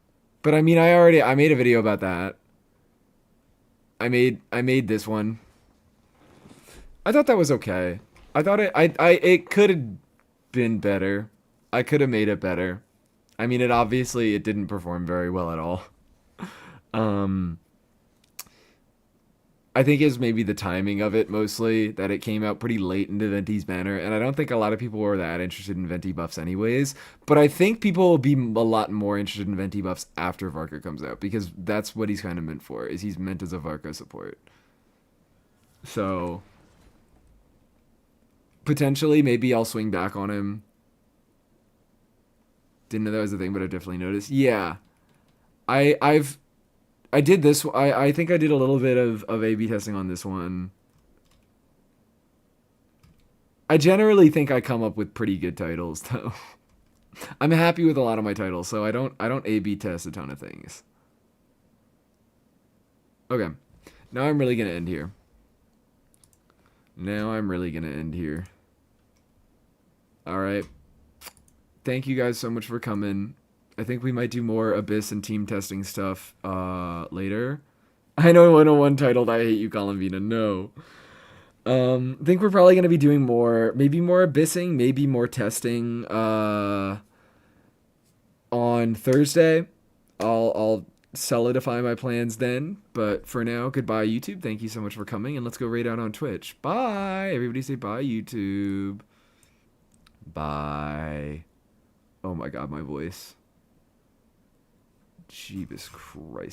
But I mean, I made a video about that. I made this one. I thought that was okay. I thought it could have been better. I could have made it better. I mean, it didn't perform very well at all. I think it's maybe the timing of it mostly, that it came out pretty late into Venti's banner, and I don't think a lot of people were that interested in Venti buffs anyways, but I think people will be a lot more interested in Venti buffs after Varka comes out, because that's what he's kind of meant for, is he's meant as a Varka support. So, potentially, maybe I'll swing back on him. Didn't know that was a thing, but I definitely noticed. Yeah. I did this. I think I did a little bit of A/B testing on this one. I generally think I come up with pretty good titles, though. I'm happy with a lot of my titles, so I don't A/B test a ton of things. Okay, now I'm really gonna end here. All right. Thank you guys so much for coming. I think we might do more Abyss and team testing stuff later. I know 101 titled I Hate You, Columbina. No. I think we're probably gonna be doing more, maybe more abyssing, maybe more testing. On Thursday, I'll solidify my plans then. But for now, goodbye YouTube. Thank you so much for coming, and let's go raid out on Twitch. Bye. Everybody say bye YouTube. Bye. Oh my god, my voice. Jeebus Christ.